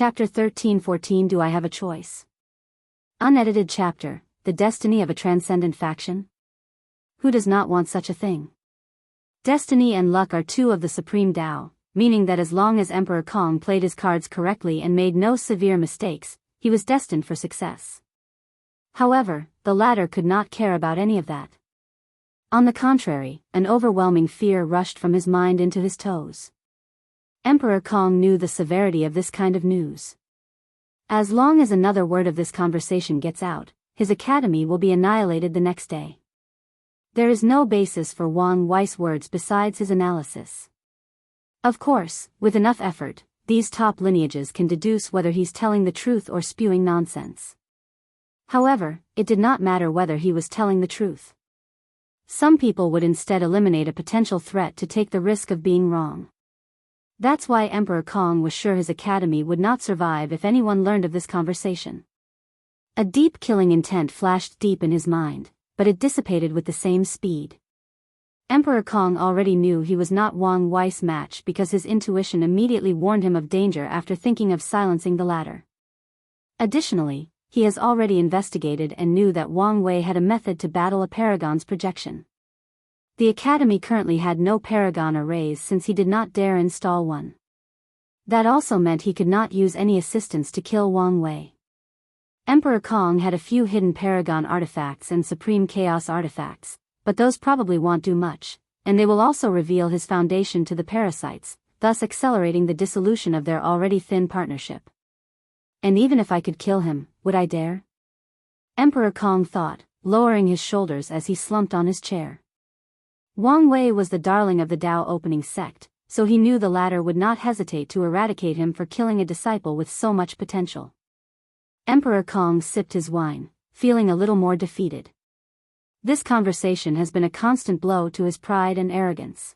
Chapter 13-14 Do I Have a Choice? Unedited chapter, The Destiny of a Transcendent Faction? Who does not want such a thing? Destiny and luck are two of the supreme Tao, meaning that as long as Emperor Kong played his cards correctly and made no severe mistakes, he was destined for success. However, the latter could not care about any of that. On the contrary, an overwhelming fear rushed from his mind into his toes. Emperor Kong knew the severity of this kind of news. As long as another word of this conversation gets out, his academy will be annihilated the next day. There is no basis for Wang Wei's words besides his analysis. Of course, with enough effort, these top lineages can deduce whether he's telling the truth or spewing nonsense. However, it did not matter whether he was telling the truth. Some people would instead eliminate a potential threat to take the risk of being wrong. That's why Emperor Kong was sure his academy would not survive if anyone learned of this conversation. A deep killing intent flashed deep in his mind, but it dissipated with the same speed. Emperor Kong already knew he was not Wang Wei's match because his intuition immediately warned him of danger after thinking of silencing the latter. Additionally, he has already investigated and knew that Wang Wei had a method to battle a Paragon's projection. The academy currently had no Paragon arrays since he did not dare install one. That also meant he could not use any assistance to kill Wang Wei. Emperor Kong had a few hidden Paragon artifacts and Supreme Chaos artifacts, but those probably won't do much, and they will also reveal his foundation to the parasites, thus accelerating the dissolution of their already thin partnership. And even if I could kill him, would I dare? Emperor Kong thought, lowering his shoulders as he slumped on his chair. Wang Wei was the darling of the Tao opening sect, so he knew the latter would not hesitate to eradicate him for killing a disciple with so much potential. Emperor Kong sipped his wine, feeling a little more defeated. This conversation has been a constant blow to his pride and arrogance.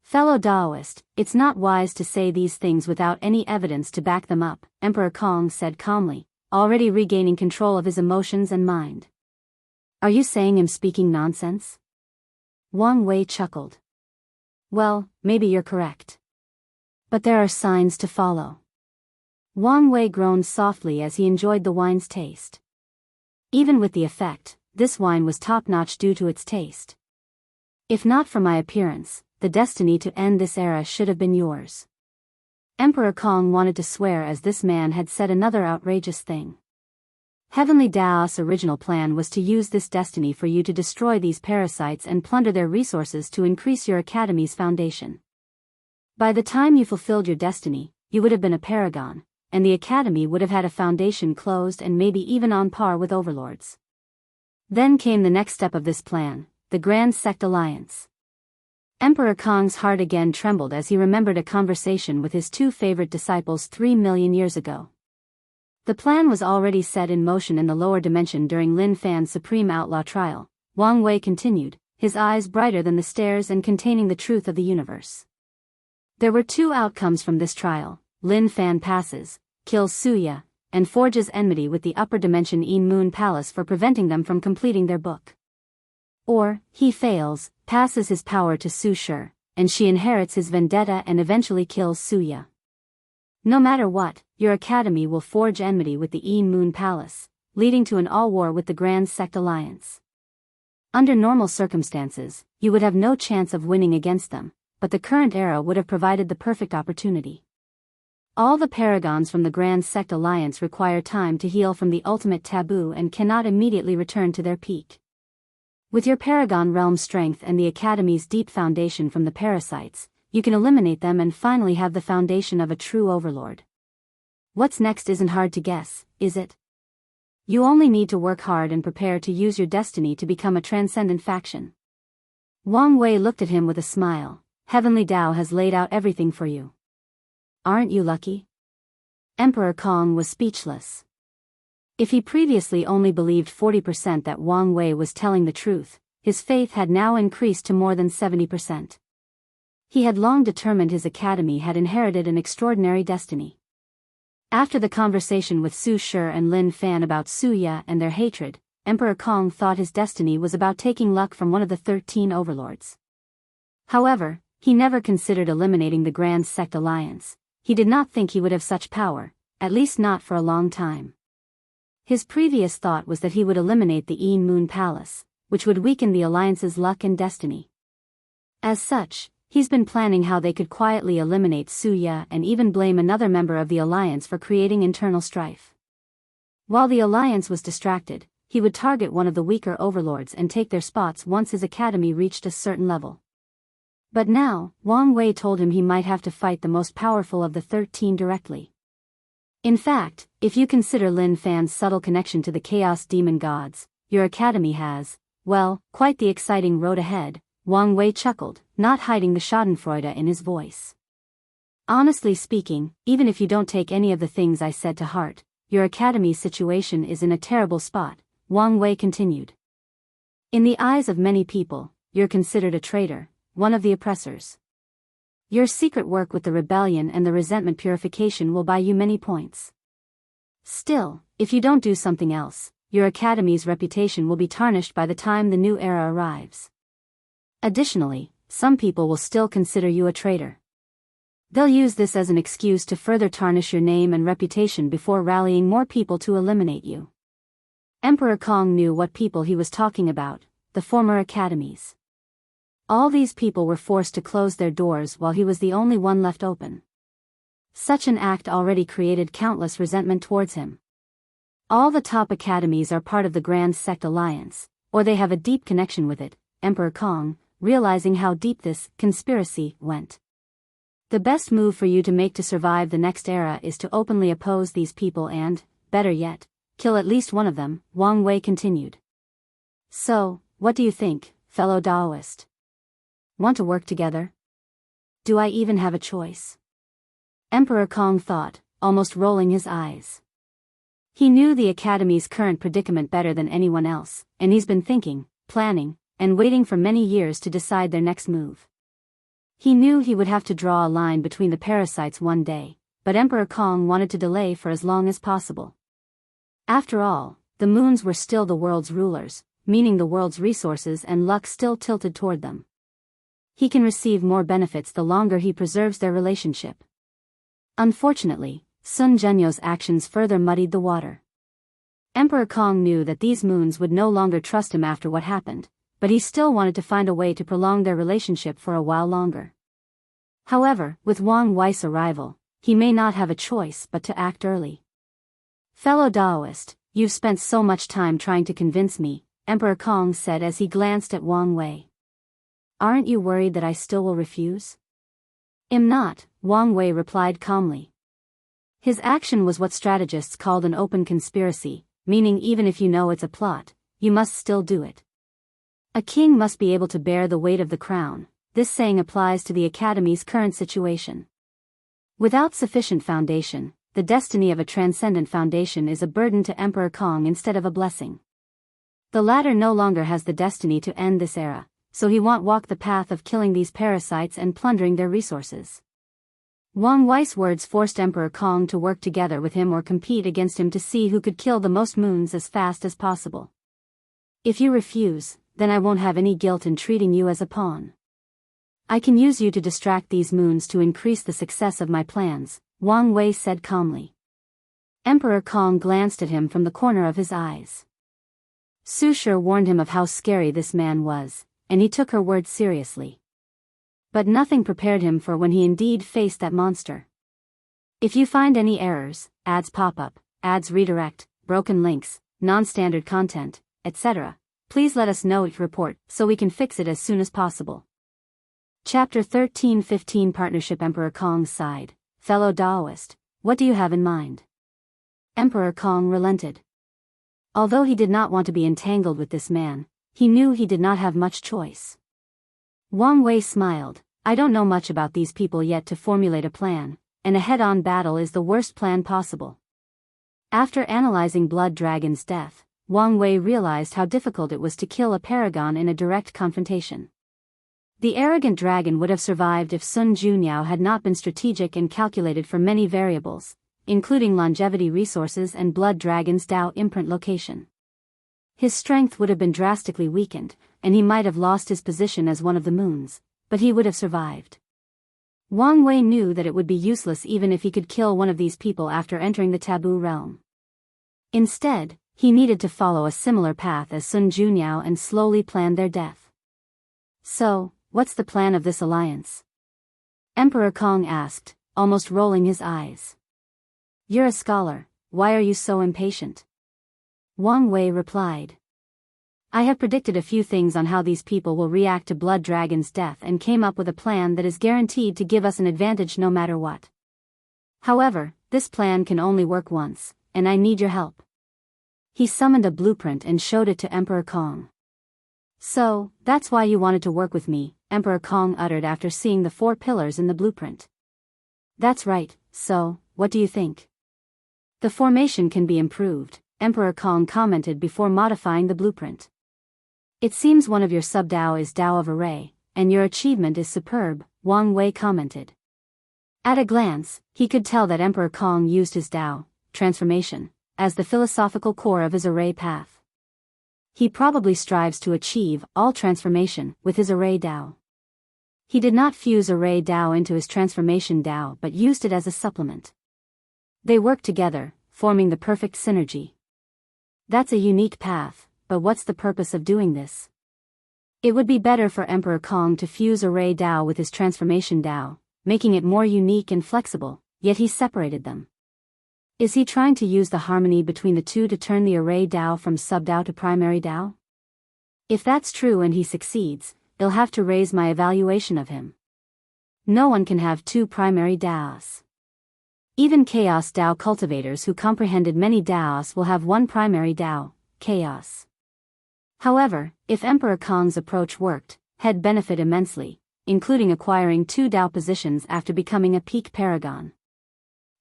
Fellow Daoist, it's not wise to say these things without any evidence to back them up, Emperor Kong said calmly, already regaining control of his emotions and mind. Are you saying I'm speaking nonsense? Wang Wei chuckled. Well, maybe you're correct. But there are signs to follow. Wang Wei groaned softly as he enjoyed the wine's taste. Even with the effect, this wine was top-notch due to its taste. If not for my appearance, the destiny to end this era should have been yours. Emperor Kong wanted to swear as this man had said another outrageous thing. Heavenly Dao's original plan was to use this destiny for you to destroy these parasites and plunder their resources to increase your academy's foundation. By the time you fulfilled your destiny, you would have been a paragon, and the academy would have had a foundation closed and maybe even on par with overlords. Then came the next step of this plan, the Grand Sect Alliance. Emperor Kong's heart again trembled as he remembered a conversation with his two favorite disciples 3 million years ago. The plan was already set in motion in the lower dimension during Lin Fan's Supreme Outlaw trial. Wang Wei continued, his eyes brighter than the stars and containing the truth of the universe. There were two outcomes from this trial. Lin Fan passes, kills Suya, and forges enmity with the upper dimension Yin Moon Palace for preventing them from completing their book. Or, he fails, passes his power to Su Shi, and she inherits his vendetta and eventually kills Suya. No matter what, your academy will forge enmity with the Yin Moon Palace, leading to an all-war with the Grand Sect Alliance. Under normal circumstances, you would have no chance of winning against them, but the current era would have provided the perfect opportunity. All the paragons from the Grand Sect Alliance require time to heal from the ultimate taboo and cannot immediately return to their peak. With your Paragon realm strength and the Academy's deep foundation from the parasites, you can eliminate them and finally have the foundation of a true overlord. What's next isn't hard to guess, is it? You only need to work hard and prepare to use your destiny to become a transcendent faction. Wang Wei looked at him with a smile. Heavenly Tao has laid out everything for you. Aren't you lucky? Emperor Kong was speechless. If he previously only believed 40% that Wang Wei was telling the truth, his faith had now increased to more than 70%. He had long determined his academy had inherited an extraordinary destiny. After the conversation with Su Shi and Lin Fan about Suya and their hatred, Emperor Kong thought his destiny was about taking luck from one of the 13 overlords. However, he never considered eliminating the Grand Sect Alliance. He did not think he would have such power, at least not for a long time. His previous thought was that he would eliminate the Een Moon Palace, which would weaken the Alliance's luck and destiny. As such, he's been planning how they could quietly eliminate Su Ye and even blame another member of the Alliance for creating internal strife. While the Alliance was distracted, he would target one of the weaker overlords and take their spots once his academy reached a certain level. But now, Wang Wei told him he might have to fight the most powerful of the 13 directly. In fact, if you consider Lin Fan's subtle connection to the Chaos Demon Gods, your academy has, well, quite the exciting road ahead, Wang Wei chuckled, not hiding the schadenfreude in his voice. Honestly speaking, even if you don't take any of the things I said to heart, your academy's situation is in a terrible spot, Wang Wei continued. In the eyes of many people, you're considered a traitor, one of the oppressors. Your secret work with the rebellion and the resentment purification will buy you many points. Still, if you don't do something else, your academy's reputation will be tarnished by the time the new era arrives. Additionally, some people will still consider you a traitor. They'll use this as an excuse to further tarnish your name and reputation before rallying more people to eliminate you. Emperor Kong knew what people he was talking about, the former academies. All these people were forced to close their doors while he was the only one left open. Such an act already created countless resentment towards him. All the top academies are part of the Grand Sect Alliance, or they have a deep connection with it, Emperor Kong, realizing how deep this conspiracy went. The best move for you to make to survive the next era is to openly oppose these people and, better yet, kill at least one of them, Wang Wei continued. So, what do you think, fellow Daoist? Want to work together? Do I even have a choice? Emperor Kong thought, almost rolling his eyes. He knew the Academy's current predicament better than anyone else, and he's been thinking, planning, and waiting for many years to decide their next move. He knew he would have to draw a line between the parasites one day, but Emperor Kong wanted to delay for as long as possible. After all, the moons were still the world's rulers, meaning the world's resources and luck still tilted toward them. He can receive more benefits the longer he preserves their relationship. Unfortunately, Sun Zhenyo's actions further muddied the water. Emperor Kong knew that these moons would no longer trust him after what happened, but he still wanted to find a way to prolong their relationship for a while longer. However, with Wang Wei's arrival, he may not have a choice but to act early. Fellow Daoist, you've spent so much time trying to convince me, Emperor Kong said as he glanced at Wang Wei. Aren't you worried that I still will refuse? Am not, Wang Wei replied calmly. His action was what strategists called an open conspiracy, meaning even if you know it's a plot, you must still do it. A king must be able to bear the weight of the crown. This saying applies to the Academy's current situation. Without sufficient foundation, the destiny of a transcendent foundation is a burden to Emperor Kong instead of a blessing. The latter no longer has the destiny to end this era, so he won't walk the path of killing these parasites and plundering their resources. Wang Wei's words forced Emperor Kong to work together with him or compete against him to see who could kill the most moons as fast as possible. If you refuse, then I won't have any guilt in treating you as a pawn. I can use you to distract these moons to increase the success of my plans, Wang Wei said calmly. Emperor Kong glanced at him from the corner of his eyes. Su Shi warned him of how scary this man was, and he took her words seriously. But nothing prepared him for when he indeed faced that monster. If you find any errors, ads pop up, ads redirect, broken links, non-standard content, etc., please let us know each report so we can fix it as soon as possible. Chapter 13-15 Partnership. Emperor Kong sighed. Fellow Daoist, what do you have in mind? Emperor Kong relented. Although he did not want to be entangled with this man, he knew he did not have much choice. Wang Wei smiled. I don't know much about these people yet to formulate a plan, and a head-on battle is the worst plan possible. After analyzing Blood Dragon's death, Wang Wei realized how difficult it was to kill a paragon in a direct confrontation. The arrogant dragon would have survived if Sun Junyao had not been strategic and calculated for many variables, including longevity resources and Blood Dragon's Dao imprint location. His strength would have been drastically weakened, and he might have lost his position as one of the moons, but he would have survived. Wang Wei knew that it would be useless even if he could kill one of these people after entering the taboo realm. Instead, he needed to follow a similar path as Sun Junyao and slowly plan their death. So, what's the plan of this alliance? Emperor Kong asked, almost rolling his eyes. You're a scholar, why are you so impatient? Wang Wei replied. I have predicted a few things on how these people will react to Blood Dragon's death and came up with a plan that is guaranteed to give us an advantage no matter what. However, this plan can only work once, and I need your help. He summoned a blueprint and showed it to Emperor Kong. So, that's why you wanted to work with me, Emperor Kong uttered after seeing the 4 pillars in the blueprint. That's right, so, what do you think? The formation can be improved, Emperor Kong commented before modifying the blueprint. It seems one of your sub-Dao is Dao of Array, and your achievement is superb, Wang Wei commented. At a glance, he could tell that Emperor Kong used his Dao, transformation, as the philosophical core of his array path. He probably strives to achieve all transformation with his array Dao. He did not fuse array Dao into his transformation Dao but used it as a supplement. They worked together, forming the perfect synergy. That's a unique path, but what's the purpose of doing this? It would be better for Emperor Kong to fuse array Dao with his transformation Dao, making it more unique and flexible, yet he separated them. Is he trying to use the harmony between the two to turn the array Dao from sub-Dao to primary Dao? If that's true and he succeeds, they'll have to raise my evaluation of him. No one can have 2 primary Daos. Even Chaos Dao cultivators who comprehended many Daos will have 1 primary Dao, Chaos. However, if Emperor Kong's approach worked, he'd benefit immensely, including acquiring 2 Dao positions after becoming a peak paragon.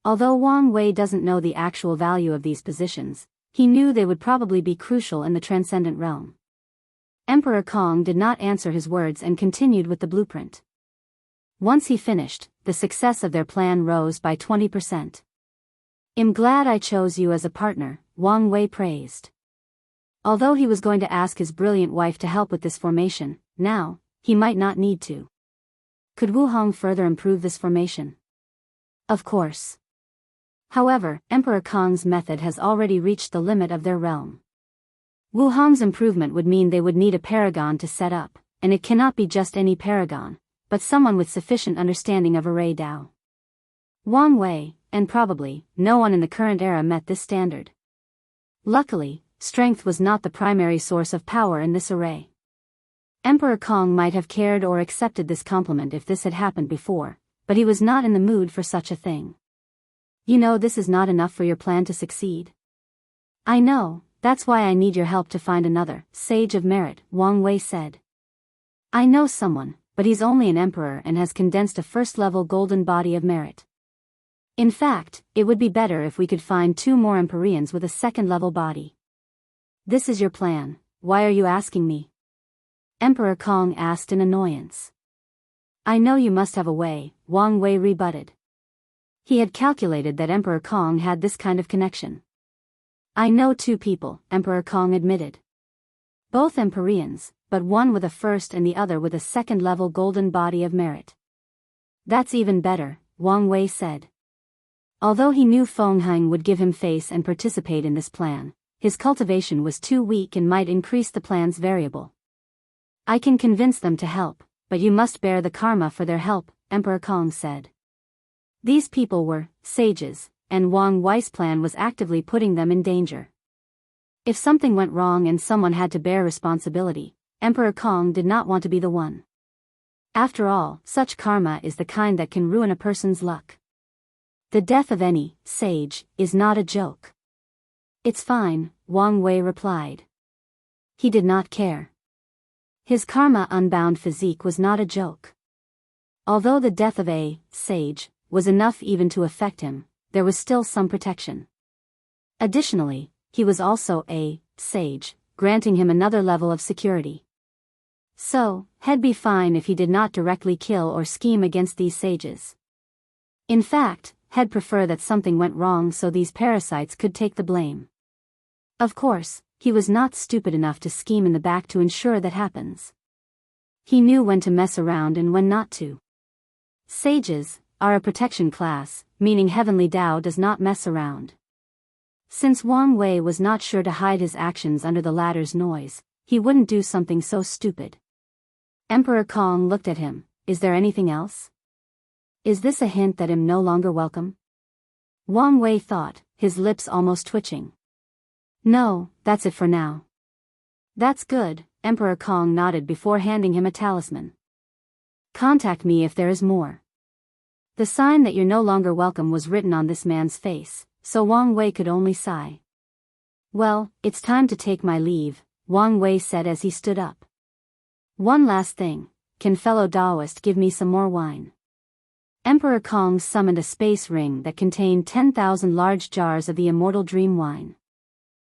Although Wang Wei doesn't know the actual value of these positions, he knew they would probably be crucial in the Transcendent realm. Emperor Kong did not answer his words and continued with the blueprint. Once he finished, the success of their plan rose by 20%. I'm glad I chose you as a partner, Wang Wei praised. Although he was going to ask his brilliant wife to help with this formation, now, he might not need to. Could Wu Hong further improve this formation? Of course. However, Emperor Kong's method has already reached the limit of their realm. Wu Hong's improvement would mean they would need a paragon to set up, and it cannot be just any paragon, but someone with sufficient understanding of array Dao. Wang Wei, and probably, no one in the current era met this standard. Luckily, strength was not the primary source of power in this array. Emperor Kong might have cared or accepted this compliment if this had happened before, but he was not in the mood for such a thing. You know this is not enough for your plan to succeed. I know, that's why I need your help to find another Sage of Merit, Wang Wei said. I know someone, but he's only an emperor and has condensed a first-level golden body of merit. In fact, it would be better if we could find 2 more Empyreans with a second-level body. This is your plan, why are you asking me? Emperor Kong asked in annoyance. I know you must have a way, Wang Wei rebutted. He had calculated that Emperor Kong had this kind of connection. I know 2 people, Emperor Kong admitted. Both Empyreans, but one with a first and the other with a second-level golden body of merit. That's even better, Wang Wei said. Although he knew Feng Heng would give him face and participate in this plan, his cultivation was too weak and might increase the plan's variable. I can convince them to help, but you must bear the karma for their help, Emperor Kong said. These people were sages, and Wang Wei's plan was actively putting them in danger. If something went wrong and someone had to bear responsibility, Emperor Kong did not want to be the one. After all, such karma is the kind that can ruin a person's luck. The death of any sage is not a joke. It's fine, Wang Wei replied. He did not care. His karma-unbound physique was not a joke. Although the death of a sage was enough even to affect him, there was still some protection. Additionally, he was also a sage, granting him another level of security. So, he'd be fine if he did not directly kill or scheme against these sages. In fact, he'd prefer that something went wrong so these parasites could take the blame. Of course, he was not stupid enough to scheme in the back to ensure that happens. He knew when to mess around and when not to. Sages are a protection class, meaning heavenly Tao does not mess around. Since Wang Wei was not sure to hide his actions under the latter's noise, he wouldn't do something so stupid. Emperor Kong looked at him. Is there anything else? Is this a hint that I'm no longer welcome? Wang Wei thought, his lips almost twitching. No, that's it for now. That's good, Emperor Kong nodded before handing him a talisman. Contact me if there is more. The sign that you're no longer welcome was written on this man's face, so Wang Wei could only sigh. Well, it's time to take my leave, Wang Wei said as he stood up. One last thing, can fellow Taoist give me some more wine? Emperor Kong summoned a space ring that contained 10,000 large jars of the immortal dream wine.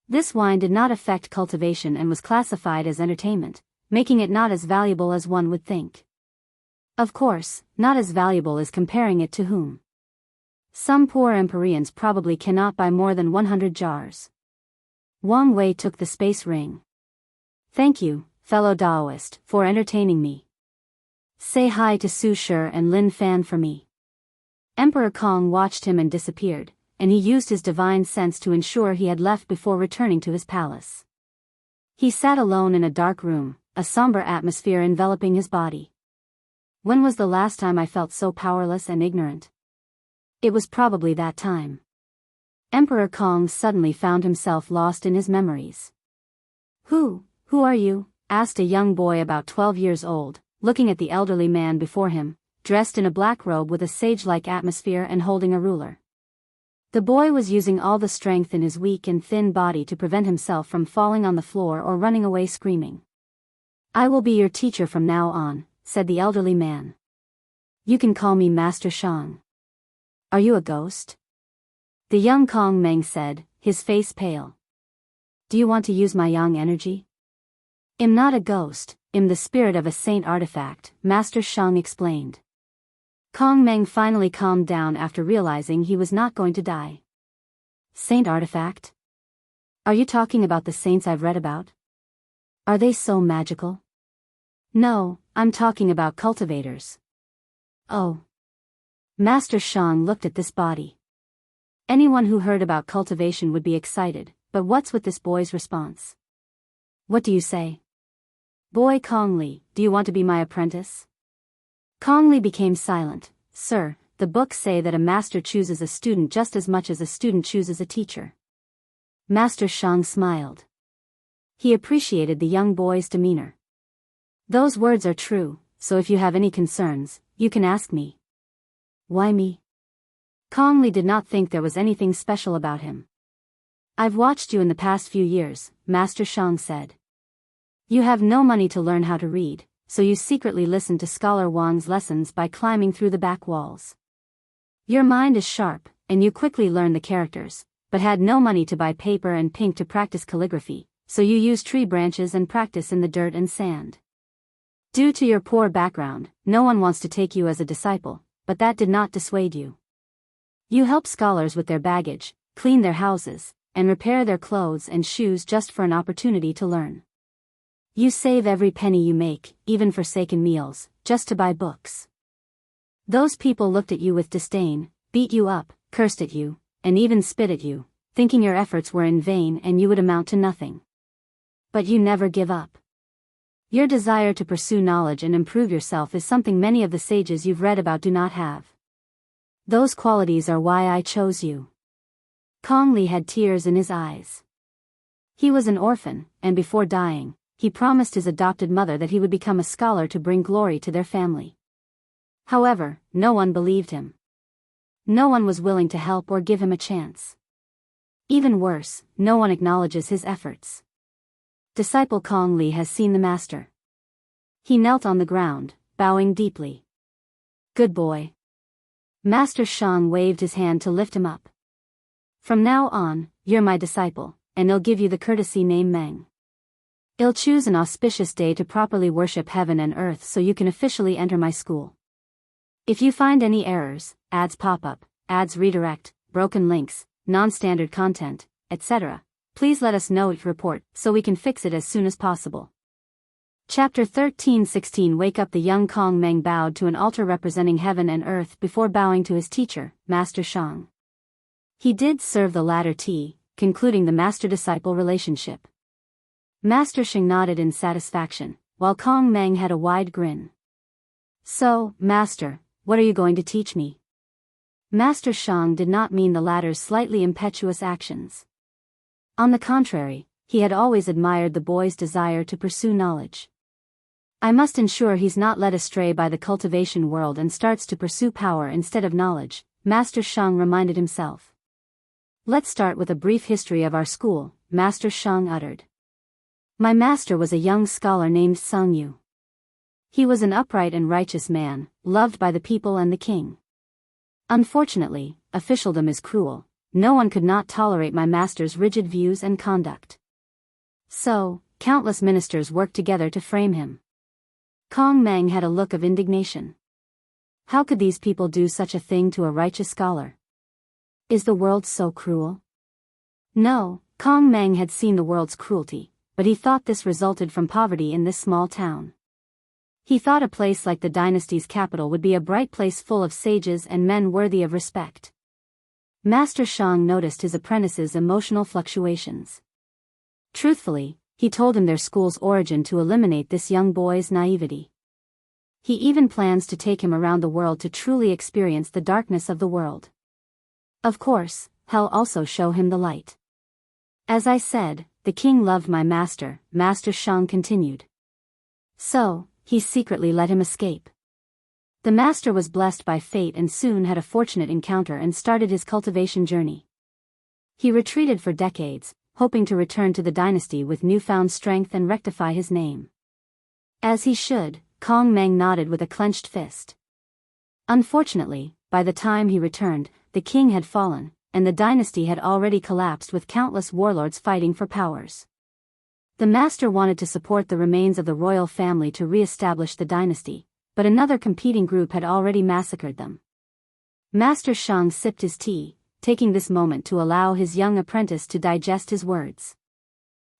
This wine did not affect cultivation and was classified as entertainment, making it not as valuable as one would think. Of course, not as valuable as comparing it to whom. Some poor Empyreans probably cannot buy more than 100 jars. Wang Wei took the space ring. Thank you, fellow Taoist, for entertaining me. Say hi to Su Shi and Lin Fan for me. Emperor Kong watched him and disappeared, and he used his divine sense to ensure he had left before returning to his palace. He sat alone in a dark room, a somber atmosphere enveloping his body. When was the last time I felt so powerless and ignorant? It was probably that time. Emperor Kong suddenly found himself lost in his memories. Who are you? Asked a young boy about 12 years old, looking at the elderly man before him, dressed in a black robe with a sage-like atmosphere and holding a ruler. The boy was using all the strength in his weak and thin body to prevent himself from falling on the floor or running away screaming. I will be your teacher from now on, said the elderly man. You can call me Master Shang. Are you a ghost? The young Kong Meng said, his face pale. Do you want to use my yang energy? I'm not a ghost, I'm the spirit of a saint artifact, Master Shang explained. Kong Meng finally calmed down after realizing he was not going to die. Saint artifact? Are you talking about the saints I've read about? Are they so magical? No, I'm talking about cultivators. Oh. Master Shang looked at this body. Anyone who heard about cultivation would be excited, but what's with this boy's response? What do you say? Boy Kong Li, do you want to be my apprentice? Kong Li became silent. Sir, the books say that a master chooses a student just as much as a student chooses a teacher. Master Shang smiled. He appreciated the young boy's demeanor. Those words are true, so if you have any concerns, you can ask me. Why me? Kong Li did not think there was anything special about him. I've watched you in the past few years, Master Shang said. You have no money to learn how to read, so you secretly listen to Scholar Wang's lessons by climbing through the back walls. Your mind is sharp, and you quickly learn the characters, but had no money to buy paper and ink to practice calligraphy, so you use tree branches and practice in the dirt and sand. Due to your poor background, no one wants to take you as a disciple, but that did not dissuade you. You help scholars with their baggage, clean their houses, and repair their clothes and shoes just for an opportunity to learn. You save every penny you make, even forsaken meals, just to buy books. Those people looked at you with disdain, beat you up, cursed at you, and even spit at you, thinking your efforts were in vain and you would amount to nothing. But you never give up. Your desire to pursue knowledge and improve yourself is something many of the sages you've read about do not have. Those qualities are why I chose you. Kong Li had tears in his eyes. He was an orphan, and before dying, he promised his adopted mother that he would become a scholar to bring glory to their family. However, no one believed him. No one was willing to help or give him a chance. Even worse, no one acknowledges his efforts. Disciple Kong Li has seen the master. He knelt on the ground, bowing deeply. Good boy. Master Shang waved his hand to lift him up. From now on, you're my disciple, and I'll give you the courtesy name Meng. I'll choose an auspicious day to properly worship heaven and earth so you can officially enter my school. If you find any errors, ads pop up, ads redirect, broken links, non-standard content, etc., please let us know it report so we can fix it as soon as possible. Chapter 13-16 Wake Up. The young Kong Meng bowed to an altar representing heaven and earth before bowing to his teacher, Master Shang. He did serve the latter tea, concluding the master-disciple relationship. Master Shang nodded in satisfaction, while Kong Meng had a wide grin. So, Master, what are you going to teach me? Master Shang did not mean the latter's slightly impetuous actions. On the contrary, he had always admired the boy's desire to pursue knowledge. I must ensure he's not led astray by the cultivation world and starts to pursue power instead of knowledge, Master Shang reminded himself. Let's start with a brief history of our school, Master Shang uttered. My master was a young scholar named Sung Yu. He was an upright and righteous man, loved by the people and the king. Unfortunately, officialdom is cruel. No one could not tolerate my master's rigid views and conduct. So, countless ministers worked together to frame him. Kong Meng had a look of indignation. How could these people do such a thing to a righteous scholar? Is the world so cruel? No, Kong Meng had seen the world's cruelty, but he thought this resulted from poverty in this small town. He thought a place like the dynasty's capital would be a bright place full of sages and men worthy of respect. Master Shang noticed his apprentice's emotional fluctuations. Truthfully, he told him their school's origin to eliminate this young boy's naivety. He even plans to take him around the world to truly experience the darkness of the world. Of course, hell also show him the light. As I said, the king loved my master, Master Shang continued. So, he secretly let him escape. The master was blessed by fate and soon had a fortunate encounter and started his cultivation journey. He retreated for decades, hoping to return to the dynasty with newfound strength and rectify his name. As he should, Kong Meng nodded with a clenched fist. Unfortunately, by the time he returned, the king had fallen, and the dynasty had already collapsed with countless warlords fighting for powers. The master wanted to support the remains of the royal family to re-establish the dynasty, but another competing group had already massacred them. Master Shang sipped his tea, taking this moment to allow his young apprentice to digest his words.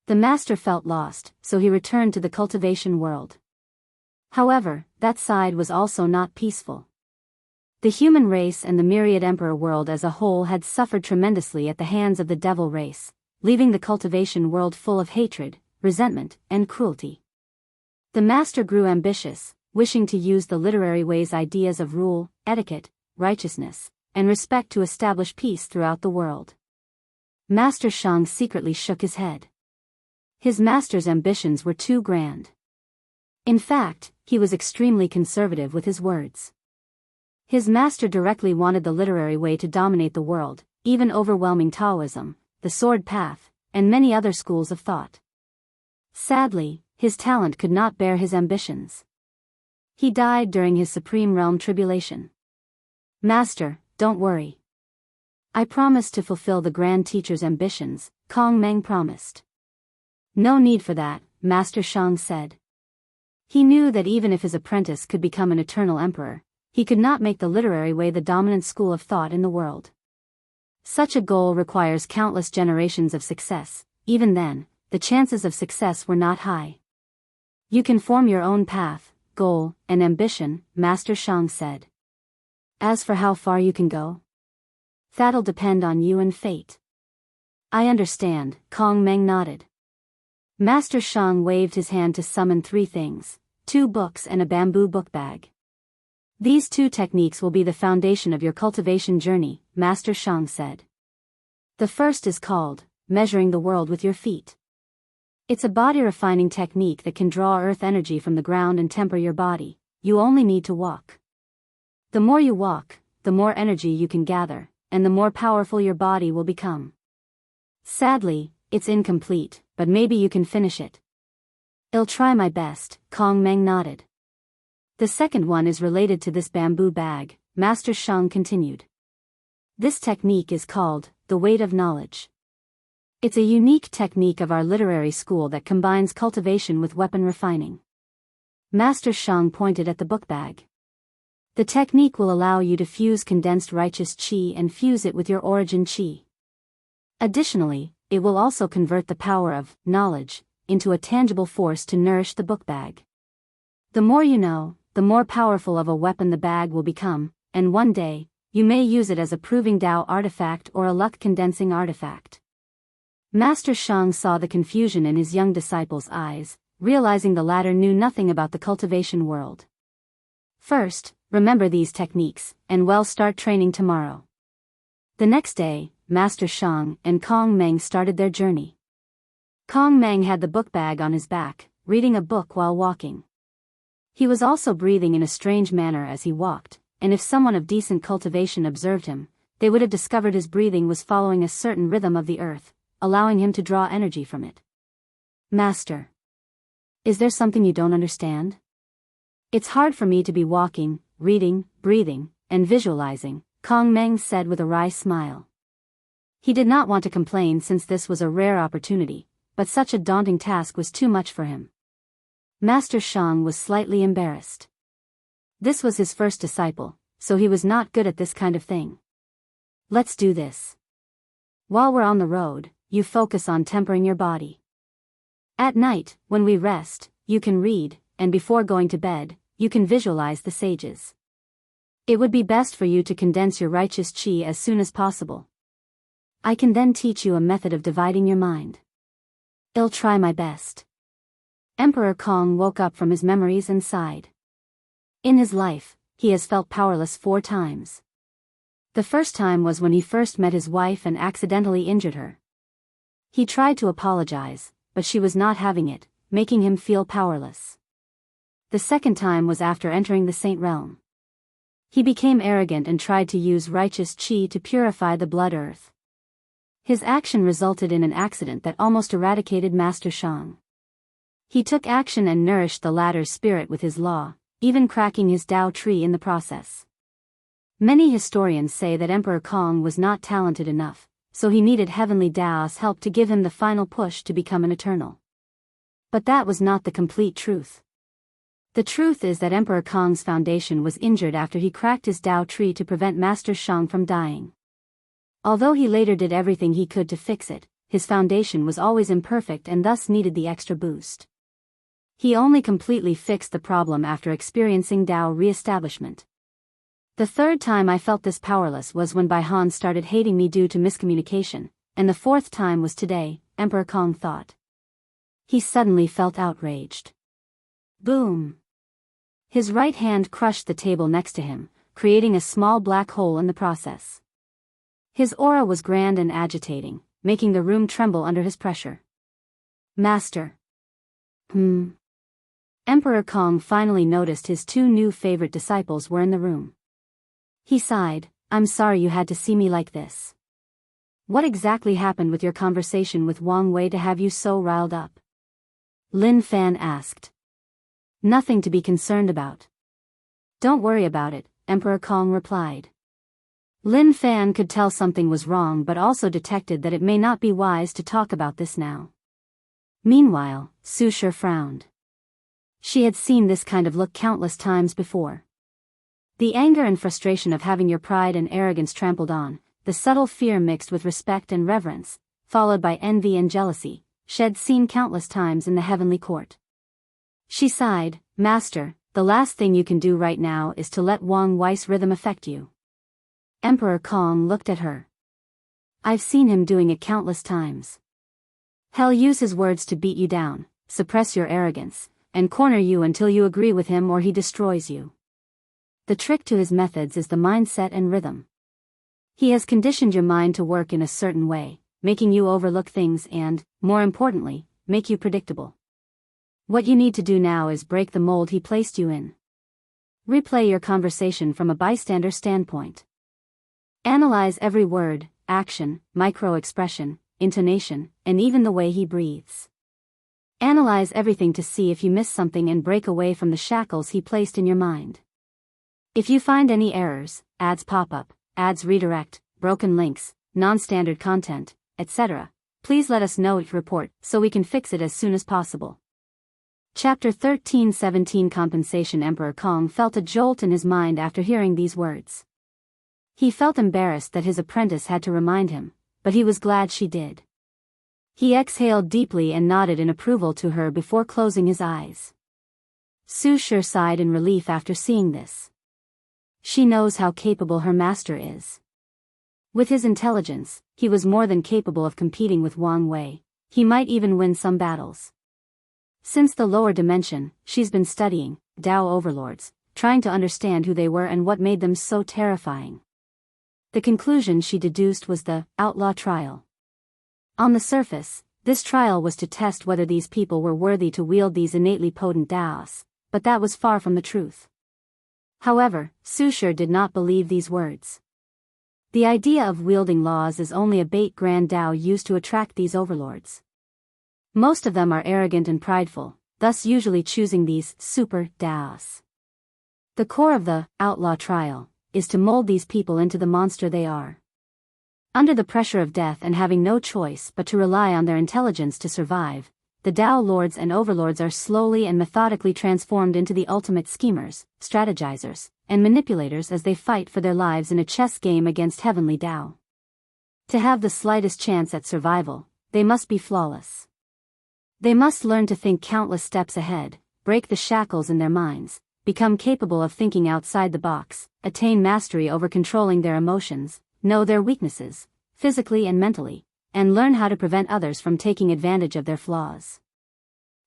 The master felt lost, so he returned to the cultivation world. However, that side was also not peaceful. The human race and the myriad emperor world as a whole had suffered tremendously at the hands of the devil race, leaving the cultivation world full of hatred, resentment, and cruelty. The master grew ambitious, wishing to use the literary way's ideas of rule, etiquette, righteousness, and respect to establish peace throughout the world. Master Shang secretly shook his head. His master's ambitions were too grand. In fact, he was extremely conservative with his words. His master directly wanted the literary way to dominate the world, even overwhelming Taoism, the sword path, and many other schools of thought. Sadly, his talent could not bear his ambitions. He died during his supreme realm tribulation. Master, don't worry. I promise to fulfill the Grand Teacher's ambitions, Kong Meng promised. No need for that, Master Shang said. He knew that even if his apprentice could become an eternal emperor, he could not make the literary way the dominant school of thought in the world. Such a goal requires countless generations of success. Even then, the chances of success were not high. You can form your own path, goal, and ambition, Master Shang said. As for how far you can go, that'll depend on you and fate. I understand, Kong Meng nodded. Master Shang waved his hand to summon 3 things, 2 books and a bamboo book bag. These 2 techniques will be the foundation of your cultivation journey, Master Shang said. The first is called, measuring the world with your feet. It's a body-refining technique that can draw earth energy from the ground and temper your body. You only need to walk. The more you walk, the more energy you can gather, and the more powerful your body will become. Sadly, it's incomplete, but maybe you can finish it. I'll try my best, Kong Meng nodded. The second one is related to this bamboo bag, Master Shang continued. This technique is called, the weight of knowledge. It's a unique technique of our literary school that combines cultivation with weapon refining. Master Shang pointed at the book bag. The technique will allow you to fuse condensed righteous qi and fuse it with your origin qi. Additionally, it will also convert the power of knowledge into a tangible force to nourish the book bag. The more you know, the more powerful of a weapon the bag will become, and one day, you may use it as a proving Tao artifact or a luck-condensing artifact. Master Shang saw the confusion in his young disciple's eyes, realizing the latter knew nothing about the cultivation world. First, remember these techniques, and start training tomorrow. The next day, Master Shang and Kong Meng started their journey. Kong Meng had the book bag on his back, reading a book while walking. He was also breathing in a strange manner as he walked, and if someone of decent cultivation observed him, they would have discovered his breathing was following a certain rhythm of the earth, allowing him to draw energy from it. Master, is there something you don't understand? It's hard for me to be walking, reading, breathing, and visualizing, Kong Meng said with a wry smile. He did not want to complain since this was a rare opportunity, but such a daunting task was too much for him. Master Shang was slightly embarrassed. This was his first disciple, so he was not good at this kind of thing. Let's do this. While we're on the road, you focus on tempering your body. At night, when we rest, you can read, and before going to bed, you can visualize the sages. It would be best for you to condense your righteous qi as soon as possible. I can then teach you a method of dividing your mind. I'll try my best. Emperor Kong woke up from his memories and sighed. In his life, he has felt powerless 4 times. The first time was when he first met his wife and accidentally injured her. He tried to apologize, but she was not having it, making him feel powerless. The second time was after entering the Saint Realm. He became arrogant and tried to use righteous qi to purify the blood earth. His action resulted in an accident that almost eradicated Master Shang. He took action and nourished the latter's spirit with his law, even cracking his Tao tree in the process. Many historians say that Emperor Kong was not talented enough, so he needed Heavenly Tao's help to give him the final push to become an eternal. But that was not the complete truth. The truth is that Emperor Kong's foundation was injured after he cracked his Tao tree to prevent Master Shang from dying. Although he later did everything he could to fix it, his foundation was always imperfect and thus needed the extra boost. He only completely fixed the problem after experiencing Tao re-establishment. The third time I felt this powerless was when Bai Han started hating me due to miscommunication, and the fourth time was today, Emperor Kong thought. He suddenly felt outraged. Boom! His right hand crushed the table next to him, creating a small black hole in the process. His aura was grand and agitating, making the room tremble under his pressure. Master. Emperor Kong finally noticed his 2 new favorite disciples were in the room. He sighed, I'm sorry you had to see me like this. What exactly happened with your conversation with Wang Wei to have you so riled up? Lin Fan asked. Nothing to be concerned about. Don't worry about it, Emperor Kong replied. Lin Fan could tell something was wrong but also detected that it may not be wise to talk about this now. Meanwhile, Su Shi frowned. She had seen this kind of look countless times before. The anger and frustration of having your pride and arrogance trampled on, the subtle fear mixed with respect and reverence, followed by envy and jealousy, she had seen countless times in the heavenly court. She sighed, Master, the last thing you can do right now is to let Wang Wei's rhythm affect you. Emperor Kong looked at her. I've seen him doing it countless times. He'll use his words to beat you down, suppress your arrogance, and corner you until you agree with him or he destroys you. The trick to his methods is the mindset and rhythm. He has conditioned your mind to work in a certain way, making you overlook things and, more importantly, make you predictable. What you need to do now is break the mold he placed you in. Replay your conversation from a bystander standpoint. Analyze every word, action, micro-expression, intonation, and even the way he breathes. Analyze everything to see if you miss something and break away from the shackles he placed in your mind. If you find any errors, ads pop up, ads redirect, broken links, non-standard content, etc., please let us know each report so we can fix it as soon as possible. Chapter 13:17 Compensation. Emperor Kong felt a jolt in his mind after hearing these words. He felt embarrassed that his apprentice had to remind him, but he was glad she did. He exhaled deeply and nodded in approval to her before closing his eyes. Su Shi sighed in relief after seeing this. She knows how capable her master is. With his intelligence, he was more than capable of competing with Wang Wei. He might even win some battles. Since the lower dimension, she's been studying Tao overlords, trying to understand who they were and what made them so terrifying. The conclusion she deduced was the outlaw trial. On the surface, this trial was to test whether these people were worthy to wield these innately potent Daos, but that was far from the truth. However, Su Shi did not believe these words. The idea of wielding laws is only a bait Grand Tao used to attract these overlords. Most of them are arrogant and prideful, thus usually choosing these super Daos. The core of the outlaw trial is to mold these people into the monster they are. Under the pressure of death and having no choice but to rely on their intelligence to survive, the Tao lords and overlords are slowly and methodically transformed into the ultimate schemers, strategizers, and manipulators as they fight for their lives in a chess game against heavenly Tao. To have the slightest chance at survival, they must be flawless. They must learn to think countless steps ahead, break the shackles in their minds, become capable of thinking outside the box, attain mastery over controlling their emotions, know their weaknesses, physically and mentally, and learn how to prevent others from taking advantage of their flaws.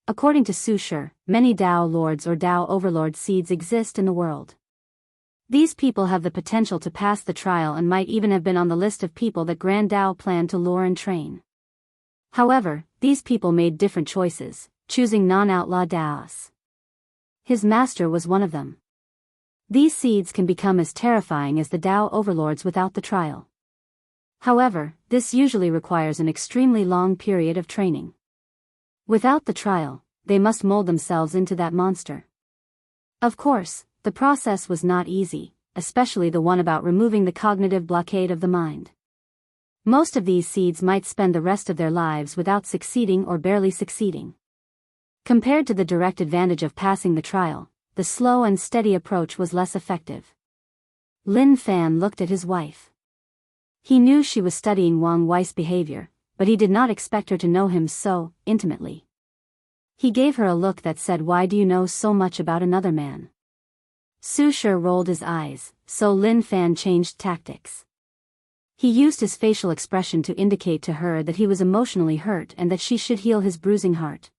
According to Su Shi, many Tao lords or Tao overlord seeds exist in the world. These people have the potential to pass the trial and might even have been on the list of people that Grand Tao planned to lure and train. However, these people made different choices, choosing non-outlaw Daos. His master was one of them. These seeds can become as terrifying as the Tao overlords without the trial. However, this usually requires an extremely long period of training. Without the trial, they must mold themselves into that monster. Of course, the process was not easy, especially the one about removing the cognitive blockade of the mind. Most of these seeds might spend the rest of their lives without succeeding or barely succeeding. Compared to the direct advantage of passing the trial, the slow and steady approach was less effective. Lin Fan looked at his wife. He knew she was studying Wang Wei's behavior, but he did not expect her to know him so intimately. He gave her a look that said, "Why do you know so much about another man?" Su Shi rolled his eyes, so Lin Fan changed tactics. He used his facial expression to indicate to her that he was emotionally hurt and that she should heal his bruising heart.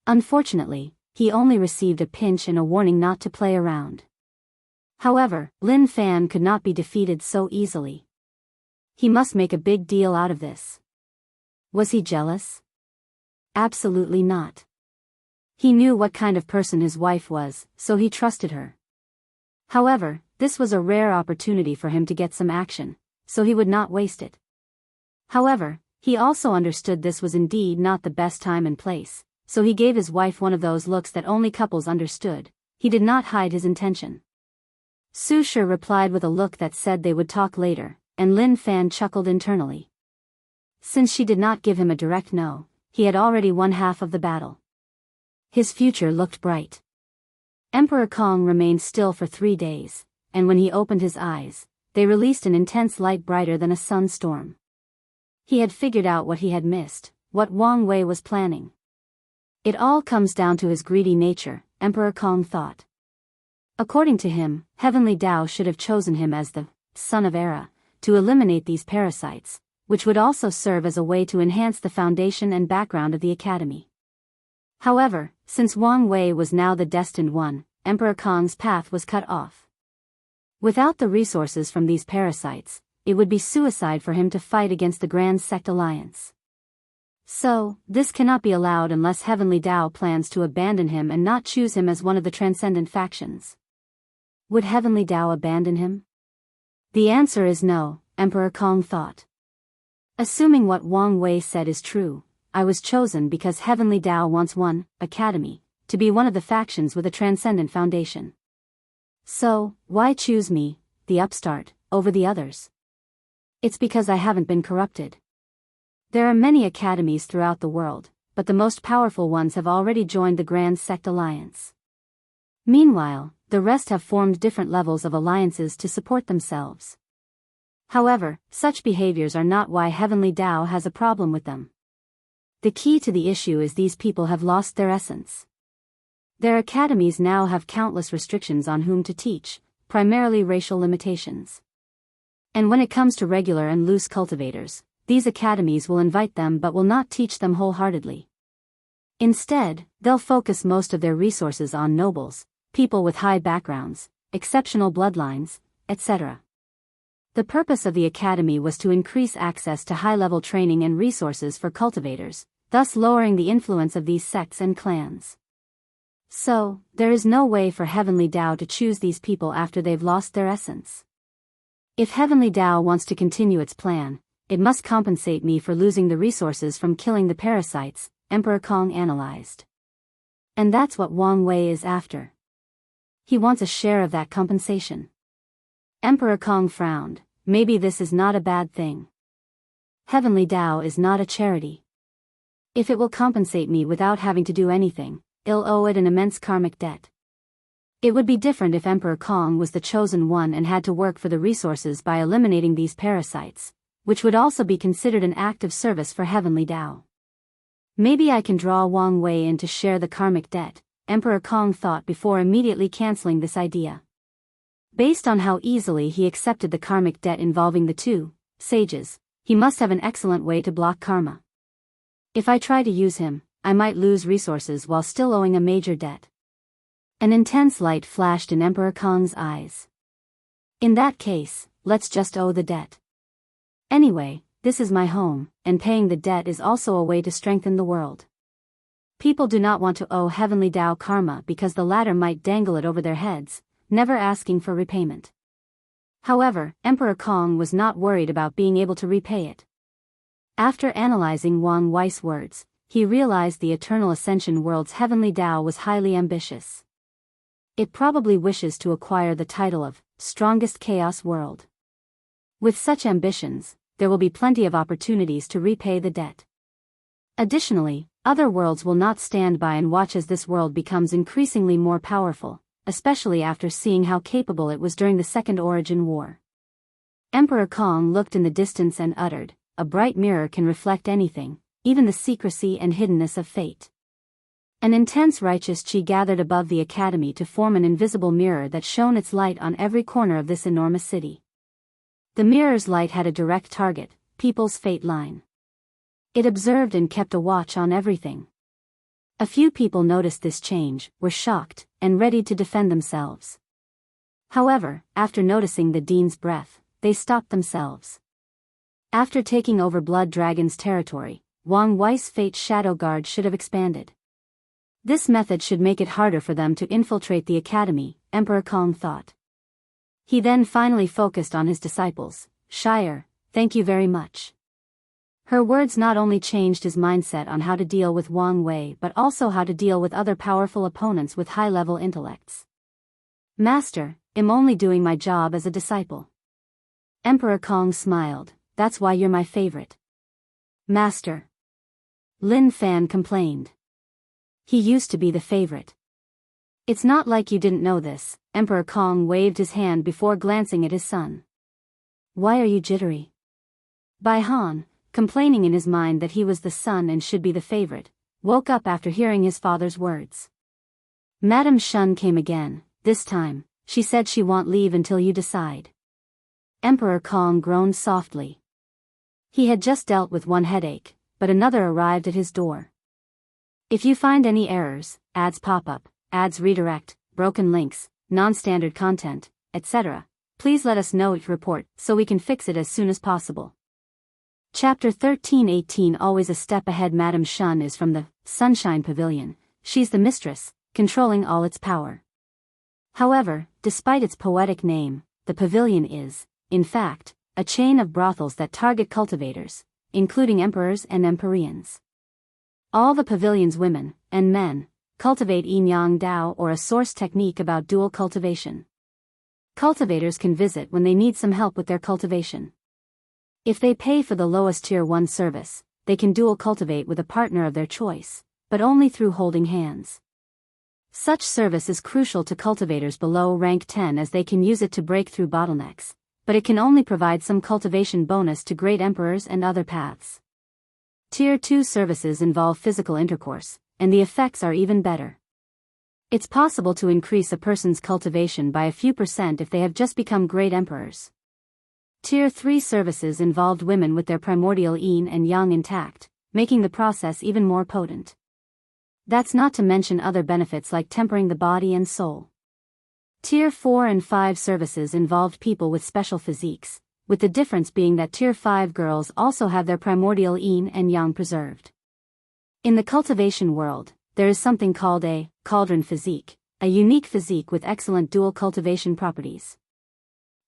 Unfortunately, he only received a pinch and a warning not to play around. However, Lin Fan could not be defeated so easily. He must make a big deal out of this. Was he jealous? Absolutely not. He knew what kind of person his wife was, so he trusted her. However, this was a rare opportunity for him to get some action, so he would not waste it. However, he also understood this was indeed not the best time and place, so he gave his wife one of those looks that only couples understood. He did not hide his intention. Su Shi replied with a look that said they would talk later, and Lin Fan chuckled internally. Since she did not give him a direct no, he had already won half of the battle. His future looked bright. Emperor Kong remained still for 3 days, and when he opened his eyes, they released an intense light brighter than a sunstorm. He had figured out what he had missed, what Wang Wei was planning. It all comes down to his greedy nature, Emperor Kong thought. According to him, Heavenly Tao should have chosen him as the Son of Era, to eliminate these parasites, which would also serve as a way to enhance the foundation and background of the academy. However, since Wang Wei was now the destined one, Emperor Kong's path was cut off. Without the resources from these parasites, it would be suicide for him to fight against the Grand Sect Alliance. So, this cannot be allowed unless Heavenly Tao plans to abandon him and not choose him as one of the Transcendent factions. Would Heavenly Tao abandon him? The answer is no, Emperor Kong thought. Assuming what Wang Wei said is true, I was chosen because Heavenly Tao wants one academy to be one of the factions with a Transcendent foundation. So, why choose me, the upstart, over the others? It's because I haven't been corrupted. There are many academies throughout the world, but the most powerful ones have already joined the Grand Sect Alliance. Meanwhile, the rest have formed different levels of alliances to support themselves. However, such behaviors are not why Heavenly Tao has a problem with them. The key to the issue is these people have lost their essence. Their academies now have countless restrictions on whom to teach, primarily racial limitations. And when it comes to regular and loose cultivators, these academies will invite them but will not teach them wholeheartedly. Instead, they'll focus most of their resources on nobles, people with high backgrounds, exceptional bloodlines, etc. The purpose of the academy was to increase access to high-level training and resources for cultivators, thus lowering the influence of these sects and clans. So, there is no way for Heavenly Tao to choose these people after they've lost their essence. If Heavenly Tao wants to continue its plan, it must compensate me for losing the resources from killing the parasites, Emperor Kong analyzed. And that's what Wang Wei is after. He wants a share of that compensation. Emperor Kong frowned. Maybe this is not a bad thing. Heavenly Tao is not a charity. If it will compensate me without having to do anything, I'll owe it an immense karmic debt. It would be different if Emperor Kong was the chosen one and had to work for the resources by eliminating these parasites, which would also be considered an act of service for Heavenly Tao. Maybe I can draw Wang Wei in to share the karmic debt, Emperor Kong thought before immediately canceling this idea. Based on how easily he accepted the karmic debt involving the two sages, he must have an excellent way to block karma. If I try to use him, I might lose resources while still owing a major debt. An intense light flashed in Emperor Kong's eyes. In that case, let's just owe the debt. Anyway, this is my home, and paying the debt is also a way to strengthen the world. People do not want to owe Heavenly Tao karma because the latter might dangle it over their heads, never asking for repayment. However, Emperor Kong was not worried about being able to repay it. After analyzing Wang Wei's words, he realized the Eternal Ascension World's Heavenly Tao was highly ambitious. It probably wishes to acquire the title of Strongest Chaos World. With such ambitions, there will be plenty of opportunities to repay the debt. Additionally, other worlds will not stand by and watch as this world becomes increasingly more powerful, especially after seeing how capable it was during the Second Origin War. Emperor Kong looked in the distance and uttered, "A bright mirror can reflect anything, even the secrecy and hiddenness of fate." An intense righteous qi gathered above the academy to form an invisible mirror that shone its light on every corner of this enormous city. The mirror's light had a direct target, people's fate line. It observed and kept a watch on everything. A few people noticed this change, were shocked, and ready to defend themselves. However, after noticing the Dean's breath, they stopped themselves. After taking over Blood Dragon's territory, Wang Wei's Fate Shadow Guard should have expanded. This method should make it harder for them to infiltrate the academy, Emperor Kong thought. He then finally focused on his disciples. "Shire, thank you very much." Her words not only changed his mindset on how to deal with Wang Wei but also how to deal with other powerful opponents with high-level intellects. "Master, I'm only doing my job as a disciple." Emperor Kong smiled. "That's why you're my favorite." "Master." Lin Fan complained. "He used to be the favorite." "It's not like you didn't know this." Emperor Kong waved his hand before glancing at his son. "Why are you jittery?" Bai Han, complaining in his mind that he was the son and should be the favorite, woke up after hearing his father's words. Madame Shun came again. "This time, she said she won't leave until you decide." Emperor Kong groaned softly. He had just dealt with one headache, but another arrived at his door. "If you find any errors, ads pop up, ads redirect, broken links, non-standard content, etc., please let us know each report so we can fix it as soon as possible." Chapter 13:18 Always a step ahead. Madame Shun is from the Sunshine Pavilion. She's the mistress, controlling all its power. However, despite its poetic name, the pavilion is, in fact, a chain of brothels that target cultivators, including emperors and empyreans. All the pavilion's women, and men, cultivate Yin-Yang Dao or a source technique about dual cultivation. Cultivators can visit when they need some help with their cultivation. If they pay for the lowest tier 1 service, they can dual cultivate with a partner of their choice, but only through holding hands. Such service is crucial to cultivators below rank 10 as they can use it to break through bottlenecks, but it can only provide some cultivation bonus to great emperors and other paths. Tier 2 services involve physical intercourse, and the effects are even better. It's possible to increase a person's cultivation by a few % if they have just become great emperors. Tier 3 services involved women with their primordial yin and yang intact, making the process even more potent. That's not to mention other benefits like tempering the body and soul. Tier 4 and 5 services involved people with special physiques, with the difference being that Tier 5 girls also have their primordial yin and yang preserved. In the cultivation world, there is something called a cauldron physique, a unique physique with excellent dual cultivation properties.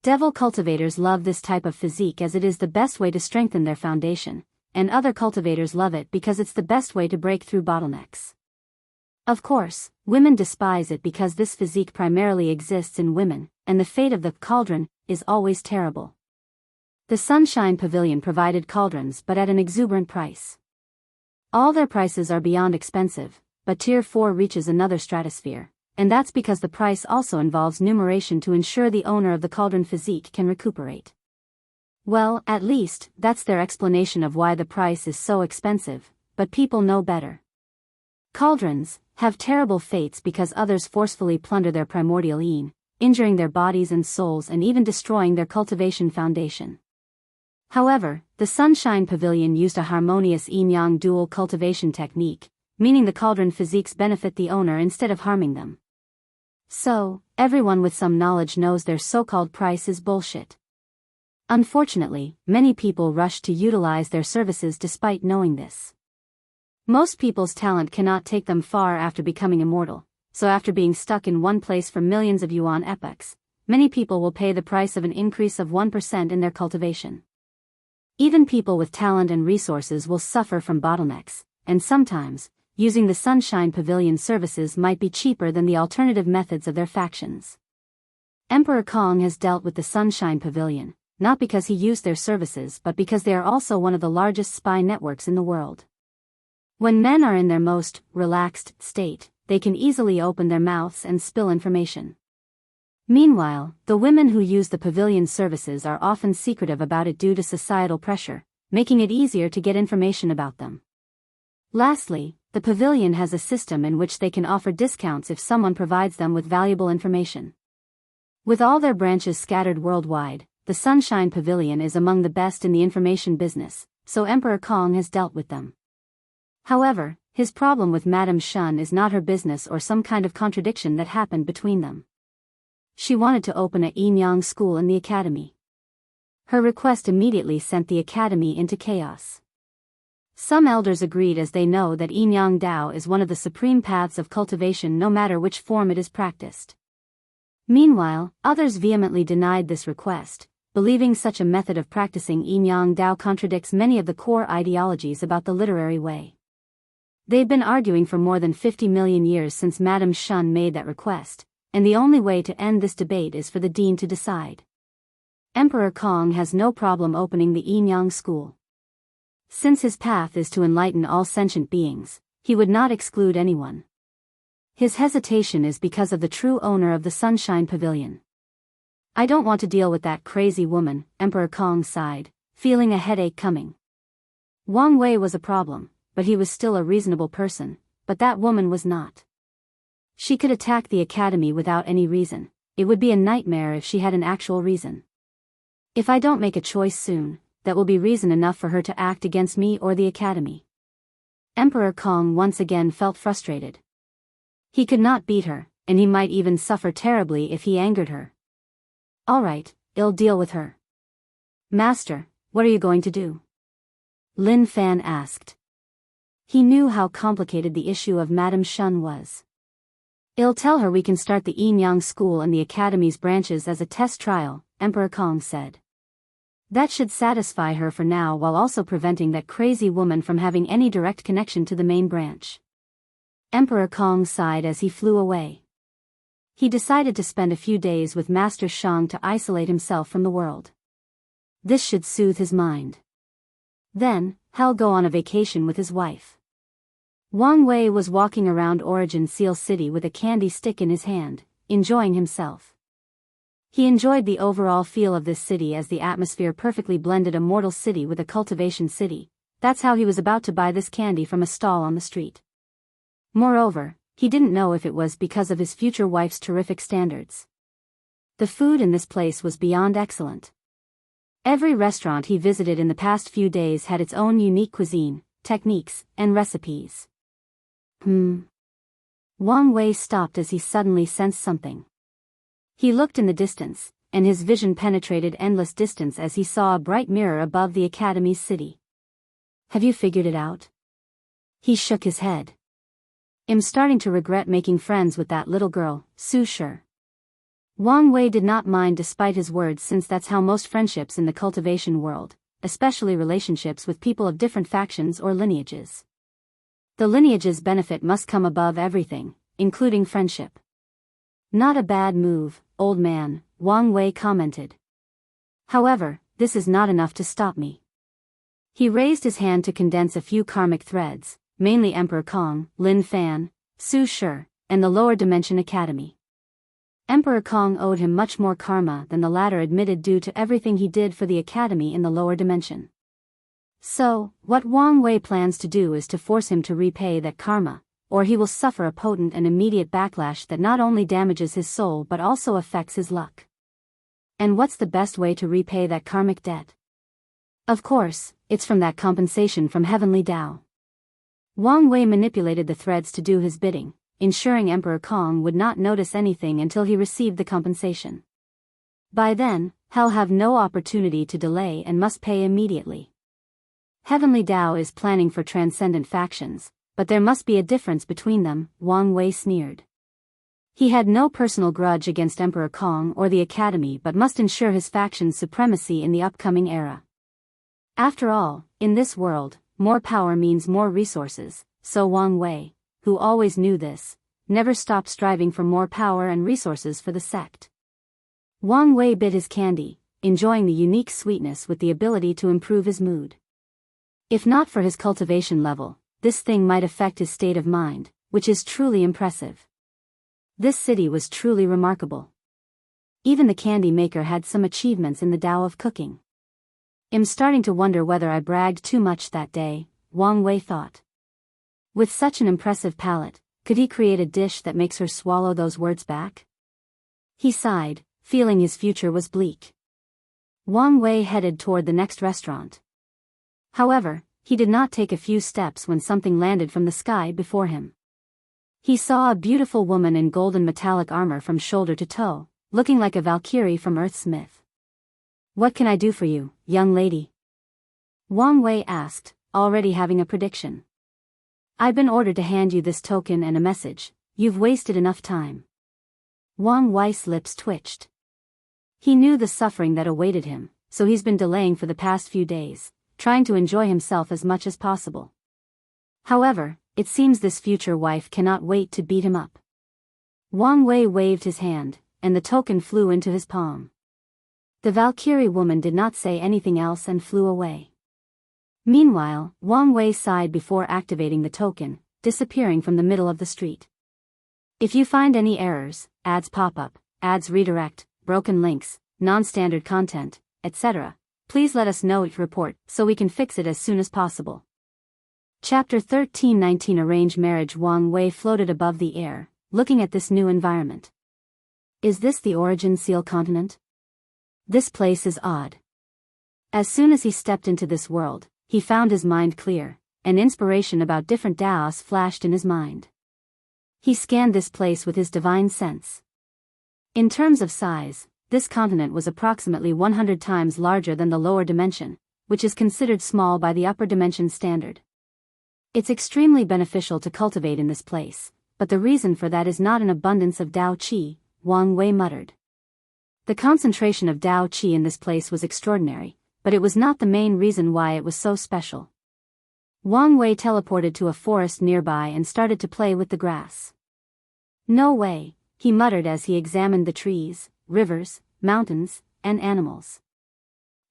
Devil cultivators love this type of physique as it is the best way to strengthen their foundation, and other cultivators love it because it's the best way to break through bottlenecks. Of course, women despise it because this physique primarily exists in women, and the fate of the cauldron is always terrible. The Sunshine Pavilion provided cauldrons but at an exuberant price. All their prices are beyond expensive, but Tier 4 reaches another stratosphere, and that's because the price also involves numeration to ensure the owner of the cauldron physique can recuperate. Well, at least, that's their explanation of why the price is so expensive, but people know better. Cauldrons have terrible fates because others forcefully plunder their primordial yin, injuring their bodies and souls and even destroying their cultivation foundation. However, the Sunshine Pavilion used a harmonious yin-yang dual cultivation technique, meaning the cauldron physiques benefit the owner instead of harming them. So, everyone with some knowledge knows their so-called price is bullshit. Unfortunately, many people rush to utilize their services despite knowing this. Most people's talent cannot take them far after becoming immortal, so after being stuck in one place for millions of yuan epochs, many people will pay the price of an increase of 1% in their cultivation. Even people with talent and resources will suffer from bottlenecks, and sometimes, using the Sunshine Pavilion services might be cheaper than the alternative methods of their factions. Emperor Kong has dealt with the Sunshine Pavilion, not because he used their services but because they are also one of the largest spy networks in the world. When men are in their most relaxed state, they can easily open their mouths and spill information. Meanwhile, the women who use the pavilion services are often secretive about it due to societal pressure, making it easier to get information about them. Lastly, the pavilion has a system in which they can offer discounts if someone provides them with valuable information. With all their branches scattered worldwide, the Sunshine Pavilion is among the best in the information business, so Emperor Kong has dealt with them. However, his problem with Madame Shun is not her business or some kind of contradiction that happened between them. She wanted to open a yin-yang school in the academy. Her request immediately sent the academy into chaos. Some elders agreed as they know that yin-yang Dao is one of the supreme paths of cultivation no matter which form it is practiced. Meanwhile, others vehemently denied this request, believing such a method of practicing yin-yang Dao contradicts many of the core ideologies about the literary way. They've been arguing for more than 50 million years since Madame Shun made that request, and the only way to end this debate is for the dean to decide. Emperor Kong has no problem opening the yin-yang school. Since his path is to enlighten all sentient beings, he would not exclude anyone. His hesitation is because of the true owner of the Sunshine Pavilion. I don't want to deal with that crazy woman, Emperor Kong sighed, feeling a headache coming. Wang Wei was a problem, but he was still a reasonable person, but that woman was not. She could attack the academy without any reason. It would be a nightmare if she had an actual reason. If I don't make a choice soon, that will be reason enough for her to act against me or the academy. Emperor Kong once again felt frustrated. He could not beat her, and he might even suffer terribly if he angered her. All right, I'll deal with her. Master, what are you going to do? Lin Fan asked. He knew how complicated the issue of Madame Shun was. I'll tell her we can start the yin-yang school and the academy's branches as a test trial, Emperor Kong said. That should satisfy her for now while also preventing that crazy woman from having any direct connection to the main branch. Emperor Kong sighed as he flew away. He decided to spend a few days with Master Shang to isolate himself from the world. This should soothe his mind. Then, he'll go on a vacation with his wife. Wang Wei was walking around Origin Seal City with a candy stick in his hand, enjoying himself. He enjoyed the overall feel of this city as the atmosphere perfectly blended a mortal city with a cultivation city, that's how he was about to buy this candy from a stall on the street. Moreover, he didn't know if it was because of his future wife's terrific standards. The food in this place was beyond excellent. Every restaurant he visited in the past few days had its own unique cuisine, techniques, and recipes. Wang Wei stopped as he suddenly sensed something. He looked in the distance, and his vision penetrated endless distance as he saw a bright mirror above the academy's city. Have you figured it out? He shook his head. I'm starting to regret making friends with that little girl, Su Shi. Wang Wei did not mind despite his words, since that's how most friendships in the cultivation world, especially relationships with people of different factions or lineages. The lineage's benefit must come above everything, including friendship. Not a bad move, old man, Wang Wei commented. However, this is not enough to stop me. He raised his hand to condense a few karmic threads, mainly Emperor Kong, Lin Fan, Su Shi, and the Lower Dimension Academy. Emperor Kong owed him much more karma than the latter admitted due to everything he did for the academy in the lower dimension. So, what Wang Wei plans to do is to force him to repay that karma, or he will suffer a potent and immediate backlash that not only damages his soul but also affects his luck. And what's the best way to repay that karmic debt? Of course, it's from that compensation from heavenly Tao. Wang Wei manipulated the threads to do his bidding, ensuring Emperor Kong would not notice anything until he received the compensation. By then, he'll have no opportunity to delay and must pay immediately. Heavenly Tao is planning for transcendent factions, but there must be a difference between them, Wang Wei sneered. He had no personal grudge against Emperor Kong or the academy but must ensure his faction's supremacy in the upcoming era. After all, in this world, more power means more resources, so Wang Wei, who always knew this, never stopped striving for more power and resources for the sect. Wang Wei bit his candy, enjoying the unique sweetness with the ability to improve his mood. If not for his cultivation level, this thing might affect his state of mind, which is truly impressive. This city was truly remarkable. Even the candy maker had some achievements in the Tao of cooking. I'm starting to wonder whether I bragged too much that day, Wang Wei thought. With such an impressive palate, could he create a dish that makes her swallow those words back? He sighed, feeling his future was bleak. Wang Wei headed toward the next restaurant. However, he did not take a few steps when something landed from the sky before him. He saw a beautiful woman in golden metallic armor from shoulder to toe, looking like a Valkyrie from Earth's myth. What can I do for you, young lady? Wang Wei asked, already having a prediction. I've been ordered to hand you this token and a message. You've wasted enough time. Wang Wei's lips twitched. He knew the suffering that awaited him, so he's been delaying for the past few days, trying to enjoy himself as much as possible. However, it seems this future wife cannot wait to beat him up. Wang Wei waved his hand, and the token flew into his palm. The Valkyrie woman did not say anything else and flew away. Meanwhile, Wang Wei sighed before activating the token, disappearing from the middle of the street. If you find any errors, ads pop up, ads redirect, broken links, non-standard content, etc., please let us know it report so we can fix it as soon as possible. Chapter 1319 Arranged Marriage. Wang Wei floated above the air, looking at this new environment. Is this the Origin Seal continent? This place is odd. As soon as he stepped into this world, he found his mind clear, and inspiration about different Daos flashed in his mind. He scanned this place with his divine sense. In terms of size, this continent was approximately 100 times larger than the lower dimension, which is considered small by the upper dimension standard. It's extremely beneficial to cultivate in this place, but the reason for that is not an abundance of Dao Qi, Wang Wei muttered. The concentration of Dao Qi in this place was extraordinary, but it was not the main reason why it was so special. Wang Wei teleported to a forest nearby and started to play with the grass. No way, he muttered as he examined the trees, rivers, mountains, and animals.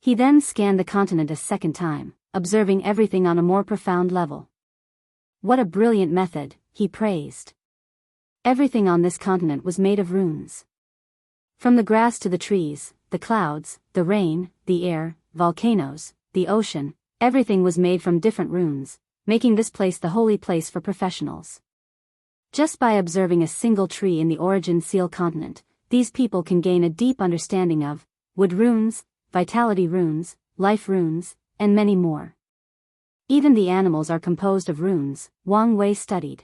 He then scanned the continent a second time, observing everything on a more profound level. What a brilliant method, he praised. Everything on this continent was made of runes. From the grass to the trees, the clouds, the rain, the air, volcanoes, the ocean, Everything was made from different runes, making this place the holy place for professionals. Just by observing a single tree in the Origin Seal continent, these people can gain a deep understanding of wood runes, vitality runes, life runes, and many more. Even the animals are composed of runes, Wang Wei studied.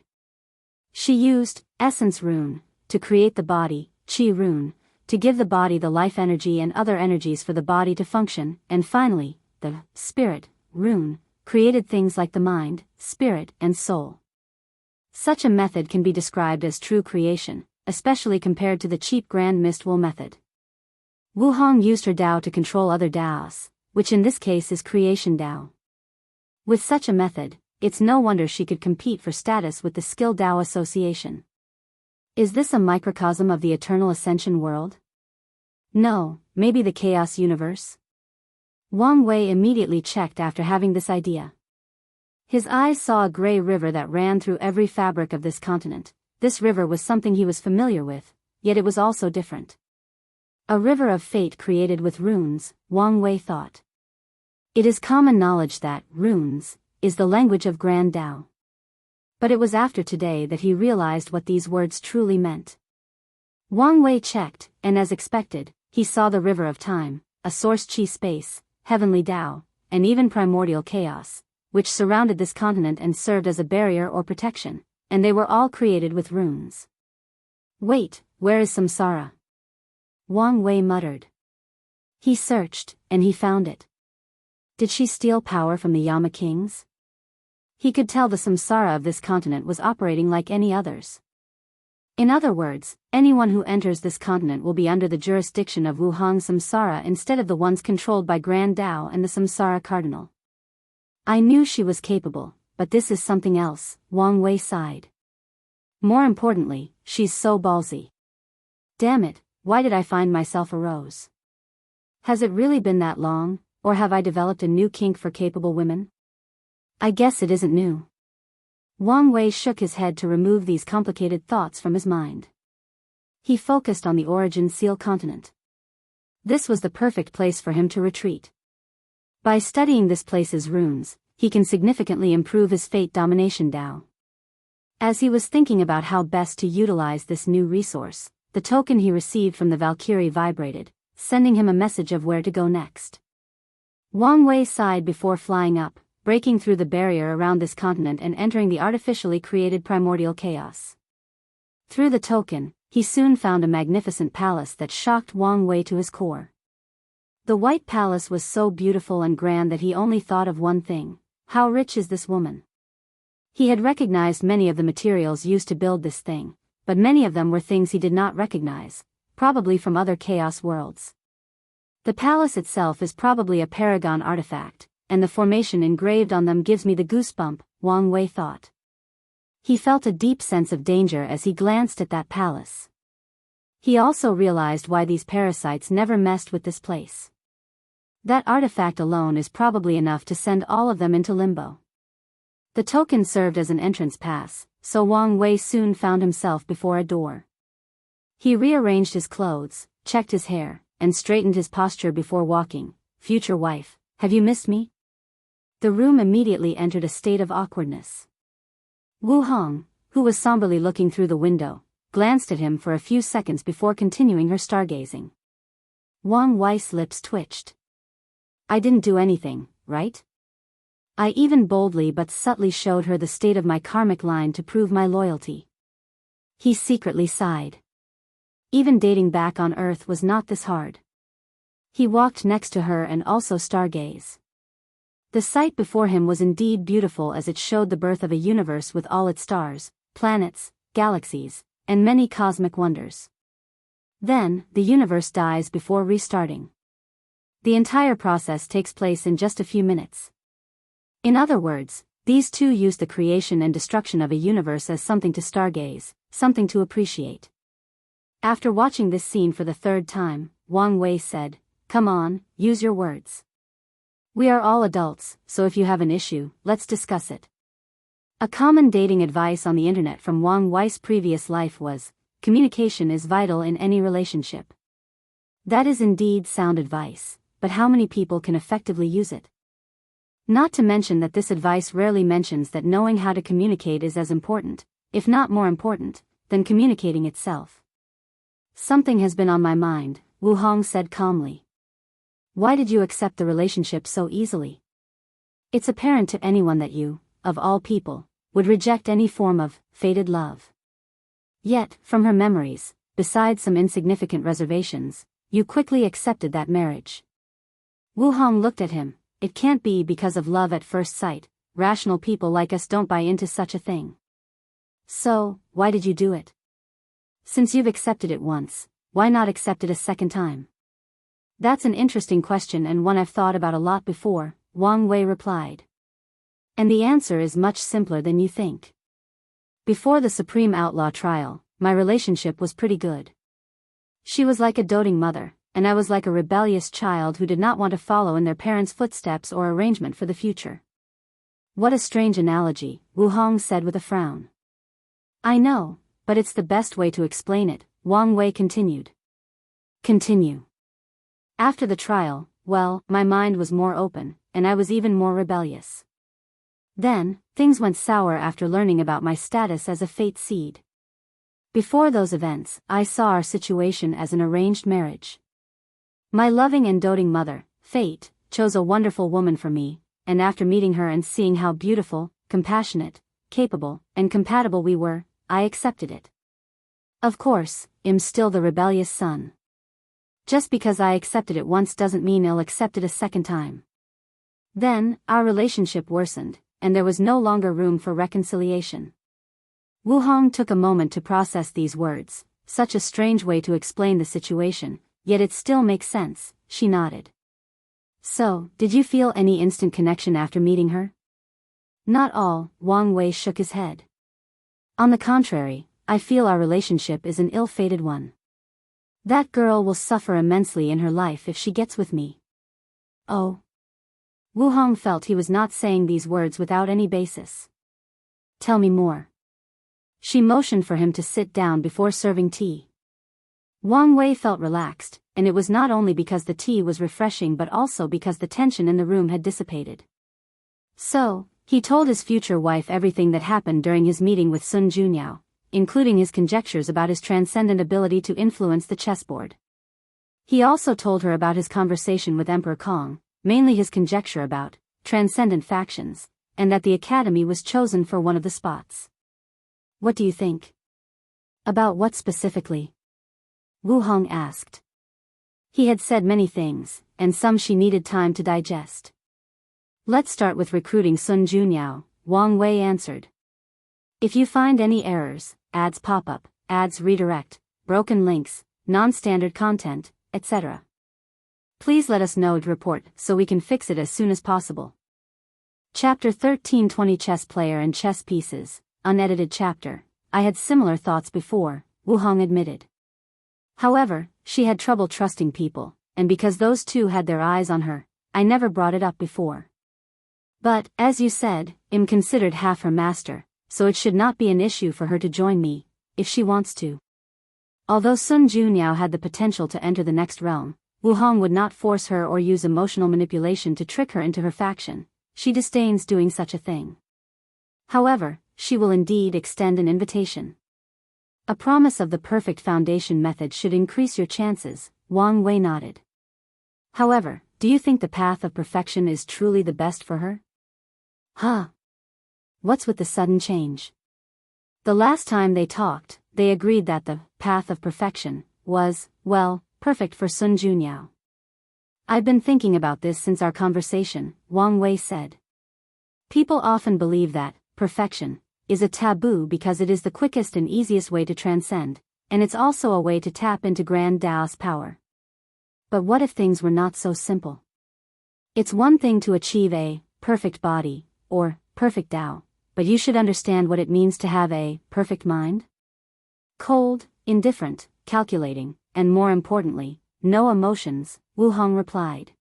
She used essence rune to create the body, qi rune, to give the body the life energy and other energies for the body to function, and finally, the spirit rune created things like the mind, spirit, and soul. Such a method can be described as true creation, especially compared to the cheap grand mist wool method. Wu Hong used her Dao to control other Daos, which in this case is creation Dao. With such a method, it's no wonder she could compete for status with the Skill Dao Association. Is this a microcosm of the eternal ascension world? No, maybe the chaos universe? Wang Wei immediately checked after having this idea. His eyes saw a gray river that ran through every fabric of this continent. This river was something he was familiar with, yet it was also different. A river of fate created with runes, Wang Wei thought. It is common knowledge that runes is the language of Grand Dao. But it was after today that he realized what these words truly meant. Wang Wei checked, and as expected, he saw the river of time, a source chi space, heavenly Dao, and even primordial chaos, which surrounded this continent and served as a barrier or protection, and they were all created with runes. Wait, where is Samsara? Wang Wei muttered. He searched, and he found it. Did she steal power from the Yama kings? He could tell the samsara of this continent was operating like any others. In other words, anyone who enters this continent will be under the jurisdiction of Wuhang samsara instead of the ones controlled by Grand Dao and the samsara cardinal. I knew she was capable, but this is something else, Wang Wei sighed. More importantly, she's so ballsy. Damn it, why did I find myself a rose? Has it really been that long, or have I developed a new kink for capable women? I guess it isn't new. Wang Wei shook his head to remove these complicated thoughts from his mind. He focused on the Origin Seal continent. This was the perfect place for him to retreat. By studying this place's runes, he can significantly improve his fate domination Dao. As he was thinking about how best to utilize this new resource, the token he received from the Valkyrie vibrated, sending him a message of where to go next. Wang Wei sighed before flying up, breaking through the barrier around this continent and entering the artificially created primordial chaos. Through the token, he soon found a magnificent palace that shocked Wang Wei to his core. The white palace was so beautiful and grand that he only thought of one thing: how rich is this woman? He had recognized many of the materials used to build this thing, but many of them were things he did not recognize, probably from other chaos worlds. The palace itself is probably a paragon artifact, and the formation engraved on them gives me the goosebump, Wang Wei thought. He felt a deep sense of danger as he glanced at that palace. He also realized why these parasites never messed with this place. That artifact alone is probably enough to send all of them into limbo. The token served as an entrance pass, so Wang Wei soon found himself before a door. He rearranged his clothes, checked his hair, and straightened his posture before walking. Future wife, have you missed me? The room immediately entered a state of awkwardness. Wu Hong, who was somberly looking through the window, glanced at him for a few seconds before continuing her stargazing. Wang Wei's lips twitched. I didn't do anything, right? I even boldly but subtly showed her the state of my karmic line to prove my loyalty. He secretly sighed. Even dating back on Earth was not this hard. He walked next to her and also stargaze. The sight before him was indeed beautiful as it showed the birth of a universe with all its stars, planets, galaxies, and many cosmic wonders. Then, the universe dies before restarting. The entire process takes place in just a few minutes. In other words, these two use the creation and destruction of a universe as something to stargaze, something to appreciate. After watching this scene for the third time, Wang Wei said, "Come on, use your words. We are all adults, so if you have an issue, let's discuss it." A common dating advice on the internet from Wang Wei's previous life was, communication is vital in any relationship. That is indeed sound advice, but how many people can effectively use it? Not to mention that this advice rarely mentions that knowing how to communicate is as important, if not more important, than communicating itself. Something has been on my mind, Wu Hong said calmly. Why did you accept the relationship so easily? It's apparent to anyone that you, of all people, would reject any form of fated love. Yet, from her memories, besides some insignificant reservations, you quickly accepted that marriage. Wu Hong looked at him. It can't be because of love at first sight. Rational people like us don't buy into such a thing. So, why did you do it? Since you've accepted it once, why not accept it a second time? That's an interesting question and one I've thought about a lot before, Wang Wei replied. And the answer is much simpler than you think. Before the Supreme Outlaw trial, my relationship was pretty good. She was like a doting mother, and I was like a rebellious child who did not want to follow in their parents' footsteps or arrangement for the future. What a strange analogy, Wu Hong said with a frown. I know, but it's the best way to explain it, Wang Wei continued. Continue. After the trial, well, my mind was more open, and I was even more rebellious. Then, things went sour after learning about my status as a fate seed. Before those events, I saw our situation as an arranged marriage. My loving and doting mother, Fate, chose a wonderful woman for me, and after meeting her and seeing how beautiful, compassionate, capable, and compatible we were, I accepted it. Of course, I'm still the rebellious son. Just because I accepted it once doesn't mean I'll accept it a second time. Then, our relationship worsened, and there was no longer room for reconciliation. Wu Hong took a moment to process these words, such a strange way to explain the situation. Yet it still makes sense, she nodded. So, did you feel any instant connection after meeting her? Not all, Wang Wei shook his head. On the contrary, I feel our relationship is an ill-fated one. That girl will suffer immensely in her life if she gets with me. Oh. Wu Hong felt he was not saying these words without any basis. Tell me more. She motioned for him to sit down before serving tea. Wang Wei felt relaxed, and it was not only because the tea was refreshing but also because the tension in the room had dissipated. So, he told his future wife everything that happened during his meeting with Sun Junyao, including his conjectures about his transcendent ability to influence the chessboard. He also told her about his conversation with Emperor Kong, mainly his conjecture about transcendent factions, and that the academy was chosen for one of the spots. What do you think? About what specifically? Wu Hong asked. He had said many things, and some she needed time to digest. Let's start with recruiting Sun Junyao, Wang Wei answered. If you find any errors, ads pop up, ads redirect, broken links, non-standard content, etc. Please let us know to report so we can fix it as soon as possible. Chapter 1320 Chess Player and Chess Pieces, unedited chapter. I had similar thoughts before, Wu Hong admitted. However, she had trouble trusting people, and because those two had their eyes on her, I never brought it up before. But, as you said, I'm considered half her master, so it should not be an issue for her to join me, if she wants to. Although Sun Junyao had the potential to enter the next realm, Wu Hong would not force her or use emotional manipulation to trick her into her faction. She disdains doing such a thing. However, she will indeed extend an invitation. A promise of the perfect foundation method should increase your chances, Wang Wei nodded. However, do you think the path of perfection is truly the best for her? Huh? What's with the sudden change? The last time they talked, they agreed that the path of perfection was, well, perfect for Sun Junyao. I've been thinking about this since our conversation, Wang Wei said. People often believe that perfection is a taboo because it is the quickest and easiest way to transcend, and it's also a way to tap into grand Tao's power. But what if things were not so simple? It's one thing to achieve a perfect body, or perfect Tao, but you should understand what it means to have a perfect mind. Cold, indifferent, calculating, and more importantly, no emotions, Wu Hong replied.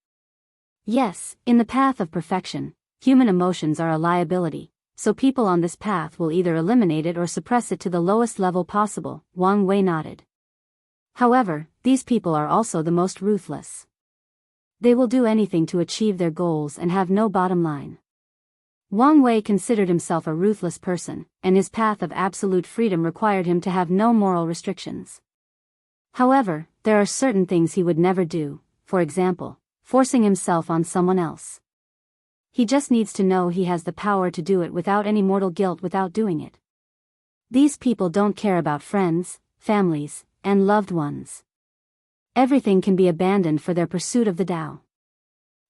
Yes, in the path of perfection, human emotions are a liability. So people on this path will either eliminate it or suppress it to the lowest level possible, Wang Wei nodded. However, these people are also the most ruthless. They will do anything to achieve their goals and have no bottom line. Wang Wei considered himself a ruthless person, and his path of absolute freedom required him to have no moral restrictions. However, there are certain things he would never do, for example, forcing himself on someone else. He just needs to know he has the power to do it without any mortal guilt without doing it. These people don't care about friends, families, and loved ones. Everything can be abandoned for their pursuit of the Tao.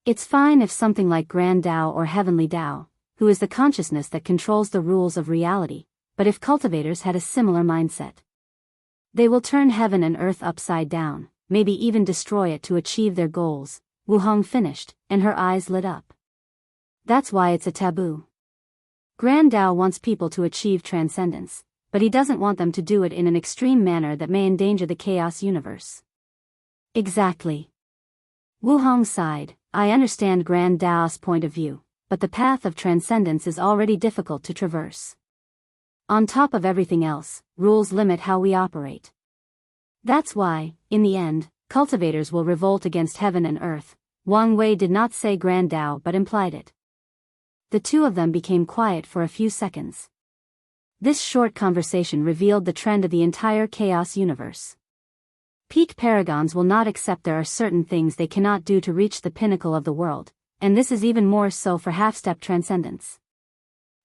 It's fine if something like Grand Tao or Heavenly Tao, who is the consciousness that controls the rules of reality, but if cultivators had a similar mindset, they will turn heaven and earth upside down, maybe even destroy it to achieve their goals. Wu Hong finished, and her eyes lit up. That's why it's a taboo. Grand Tao wants people to achieve transcendence, but he doesn't want them to do it in an extreme manner that may endanger the chaos universe. Exactly. Wu Hong sighed. I understand Grand Tao's point of view, but the path of transcendence is already difficult to traverse. On top of everything else, rules limit how we operate. That's why, in the end, cultivators will revolt against heaven and earth. Wang Wei did not say Grand Tao but implied it. The two of them became quiet for a few seconds. This short conversation revealed the trend of the entire chaos universe. Peak paragons will not accept there are certain things they cannot do to reach the pinnacle of the world, and this is even more so for half-step transcendence.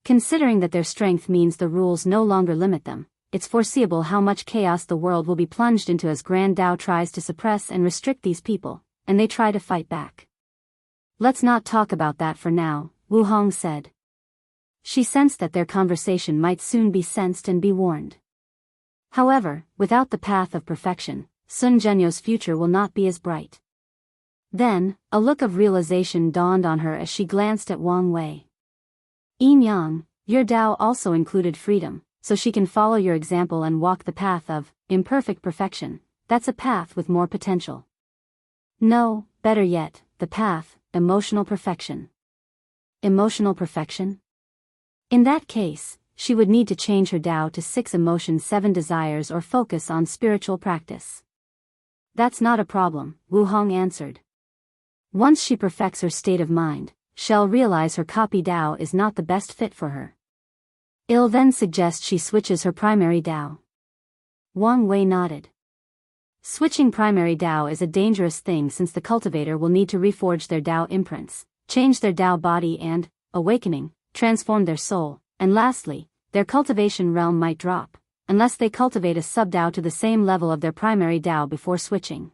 Considering that their strength means the rules no longer limit them, it's foreseeable how much chaos the world will be plunged into as Grand Tao tries to suppress and restrict these people, and they try to fight back. Let's not talk about that for now, Wu Hong said. She sensed that their conversation might soon be sensed and be warned. However, without the path of perfection, Sun Zhenyo's future will not be as bright. Then, a look of realization dawned on her as she glanced at Wang Wei. Yin Yang, your Tao also included freedom, so she can follow your example and walk the path of imperfect perfection. That's a path with more potential. No, better yet, the path, emotional perfection. Emotional perfection? In that case, she would need to change her Tao to 6 emotions 7 desires or focus on spiritual practice. That's not a problem, Wu Hong answered. Once she perfects her state of mind, she'll realize her copy Tao is not the best fit for her. I'll then suggest she switches her primary Tao. Wang Wei nodded. Switching primary Tao is a dangerous thing since the cultivator will need to reforge their Tao imprints, change their Tao body and, awakening, transform their soul, and lastly, their cultivation realm might drop, unless they cultivate a sub-Tao to the same level of their primary Tao before switching.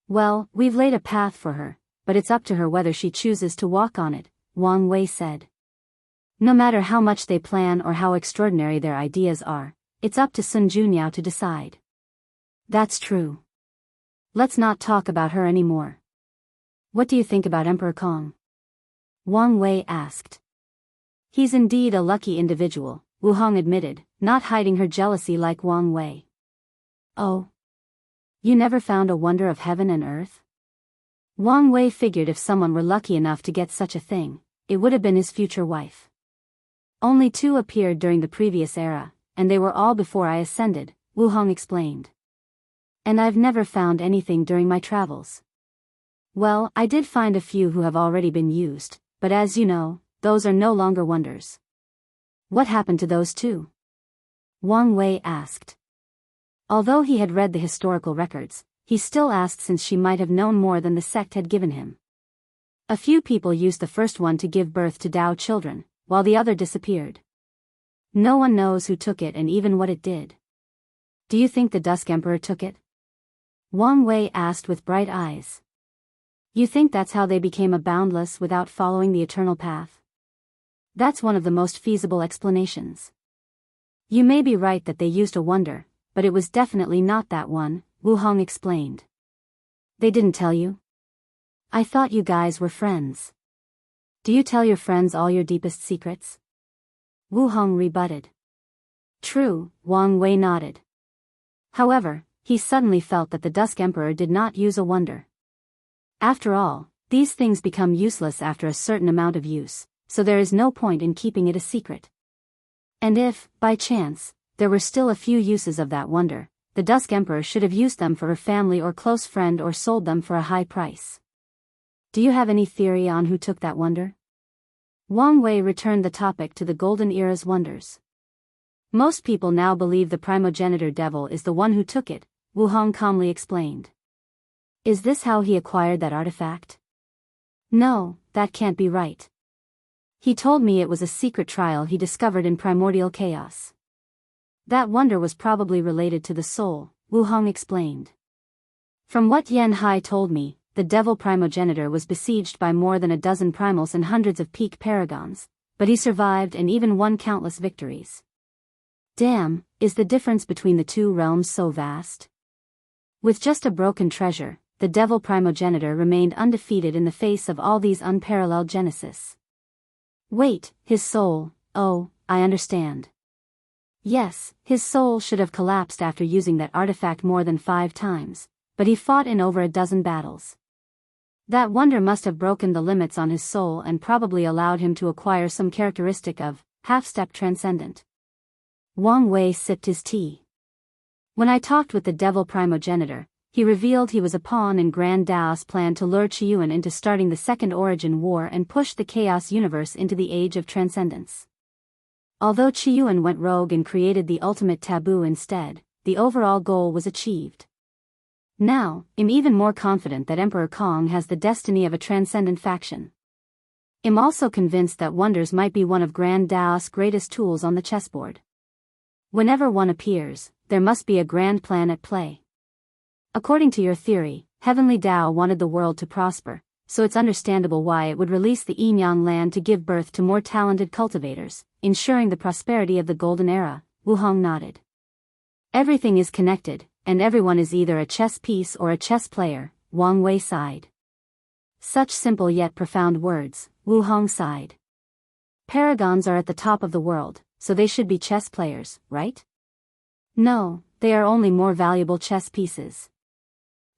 Well, we've laid a path for her, but it's up to her whether she chooses to walk on it, Wang Wei said. No matter how much they plan or how extraordinary their ideas are, it's up to Sun Junyao to decide. That's true. Let's not talk about her anymore. What do you think about Emperor Kong? Wang Wei asked. He's indeed a lucky individual, Wu Hong admitted, not hiding her jealousy like Wang Wei. Oh. You never found a wonder of heaven and earth? Wang Wei figured if someone were lucky enough to get such a thing, it would have been his future wife. Only 2 appeared during the previous era, and they were all before I ascended, Wu Hong explained. And I've never found anything during my travels. Well, I did find a few who have already been used, but as you know, those are no longer wonders. What happened to those 2? Wang Wei asked. Although he had read the historical records, he still asked since she might have known more than the sect had given him. A few people used the first one to give birth to Tao children, while the other disappeared. No one knows who took it and even what it did. Do you think the Dusk Emperor took it? Wang Wei asked with bright eyes. You think that's how they became a boundless without following the eternal path? That's one of the most feasible explanations. You may be right that they used a wonder, but it was definitely not that one, Wu Hong explained. They didn't tell you? I thought you guys were friends. Do you tell your friends all your deepest secrets? Wu Hong rebutted. True, Wang Wei nodded. However, he suddenly felt that the Dusk Emperor did not use a wonder. After all, these things become useless after a certain amount of use, so there is no point in keeping it a secret. And if, by chance, there were still a few uses of that wonder, the Dusk Emperor should have used them for her family or close friend or sold them for a high price. Do you have any theory on who took that wonder? Wang Wei returned the topic to the Golden Era's wonders. Most people now believe the primogenitor devil is the one who took it, Wu Hong calmly explained. Is this how he acquired that artifact? No, that can't be right. He told me it was a secret trial he discovered in primordial chaos. That wonder was probably related to the soul, Wu Hong explained. From what Yan Hai told me, the devil primogenitor was besieged by more than a dozen primals and hundreds of peak paragons, but he survived and even won countless victories. Damn, is the difference between the two realms so vast? With just a broken treasure, the devil primogenitor remained undefeated in the face of all these unparalleled genesis. Wait, his soul, oh, I understand. Yes, his soul should have collapsed after using that artifact more than 5 times, but he fought in over a dozen battles. That wonder must have broken the limits on his soul and probably allowed him to acquire some characteristic of half-step transcendent. Wang Wei sipped his tea. When I talked with the devil primogenitor, he revealed he was a pawn in Grand Dao's plan to lure Qiyuan into starting the Second Origin War and push the Chaos Universe into the Age of Transcendence. Although Qiyuan went rogue and created the ultimate taboo instead, the overall goal was achieved. Now, I'm even more confident that Emperor Kong has the destiny of a transcendent faction. I'm also convinced that wonders might be one of Grand Dao's greatest tools on the chessboard. Whenever one appears, there must be a grand plan at play. According to your theory, Heavenly Dao wanted the world to prosper, so it's understandable why it would release the Yinyang land to give birth to more talented cultivators, ensuring the prosperity of the Golden Era, Wu Hong nodded. Everything is connected, and everyone is either a chess piece or a chess player, Wang Wei sighed. Such simple yet profound words, Wu Hong sighed. Paragons are at the top of the world, so they should be chess players, right? No, they are only more valuable chess pieces.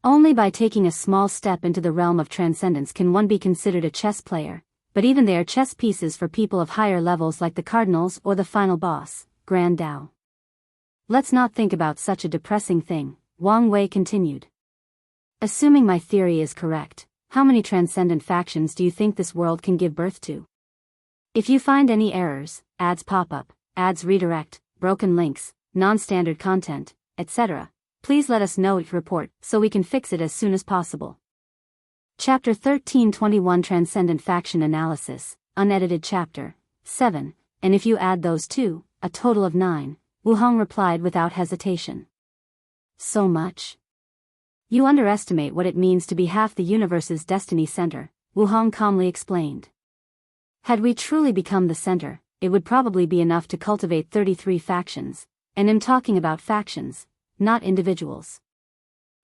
Only by taking a small step into the realm of transcendence can one be considered a chess player, but even they are chess pieces for people of higher levels like the cardinals or the final boss, Grand Dao. Let's not think about such a depressing thing, Wang Wei continued. Assuming my theory is correct, how many transcendent factions do you think this world can give birth to? If you find any errors, ads pop up, ads redirect, broken links, non-standard content, etc., please let us know each report so we can fix it as soon as possible. Chapter 1321 Transcendent Faction Analysis, Unedited Chapter 7, and if you add those two, a total of 9, Wu Hong replied without hesitation. So much? You underestimate what it means to be half the universe's destiny center, Wu Hong calmly explained. Had we truly become the center, it would probably be enough to cultivate 33 factions, and I'm talking about factions, not individuals.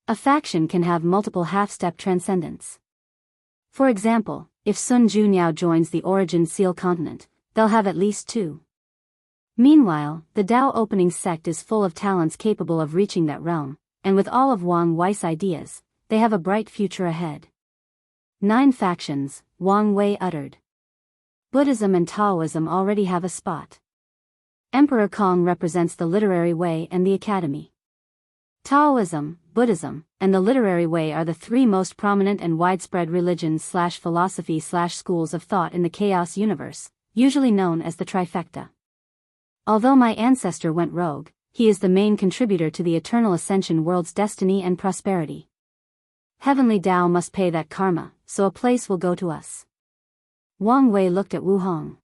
A faction can have multiple half-step transcendents. For example, if Sun Junyao joins the Origin Seal Continent, they'll have at least 2. Meanwhile, the Dao Opening Sect is full of talents capable of reaching that realm, and with all of Wang Wei's ideas, they have a bright future ahead. 9 factions, Wang Wei uttered. Buddhism and Taoism already have a spot. Emperor Kong represents the literary way and the academy. Taoism, Buddhism, and the literary way are the 3 most prominent and widespread religions/philosophy/schools of thought in the chaos universe, usually known as the trifecta. Although my ancestor went rogue, he is the main contributor to the Eternal Ascension world's destiny and prosperity. Heavenly Dao must pay that karma, so a place will go to us. Wang Wei looked at Wu Hong.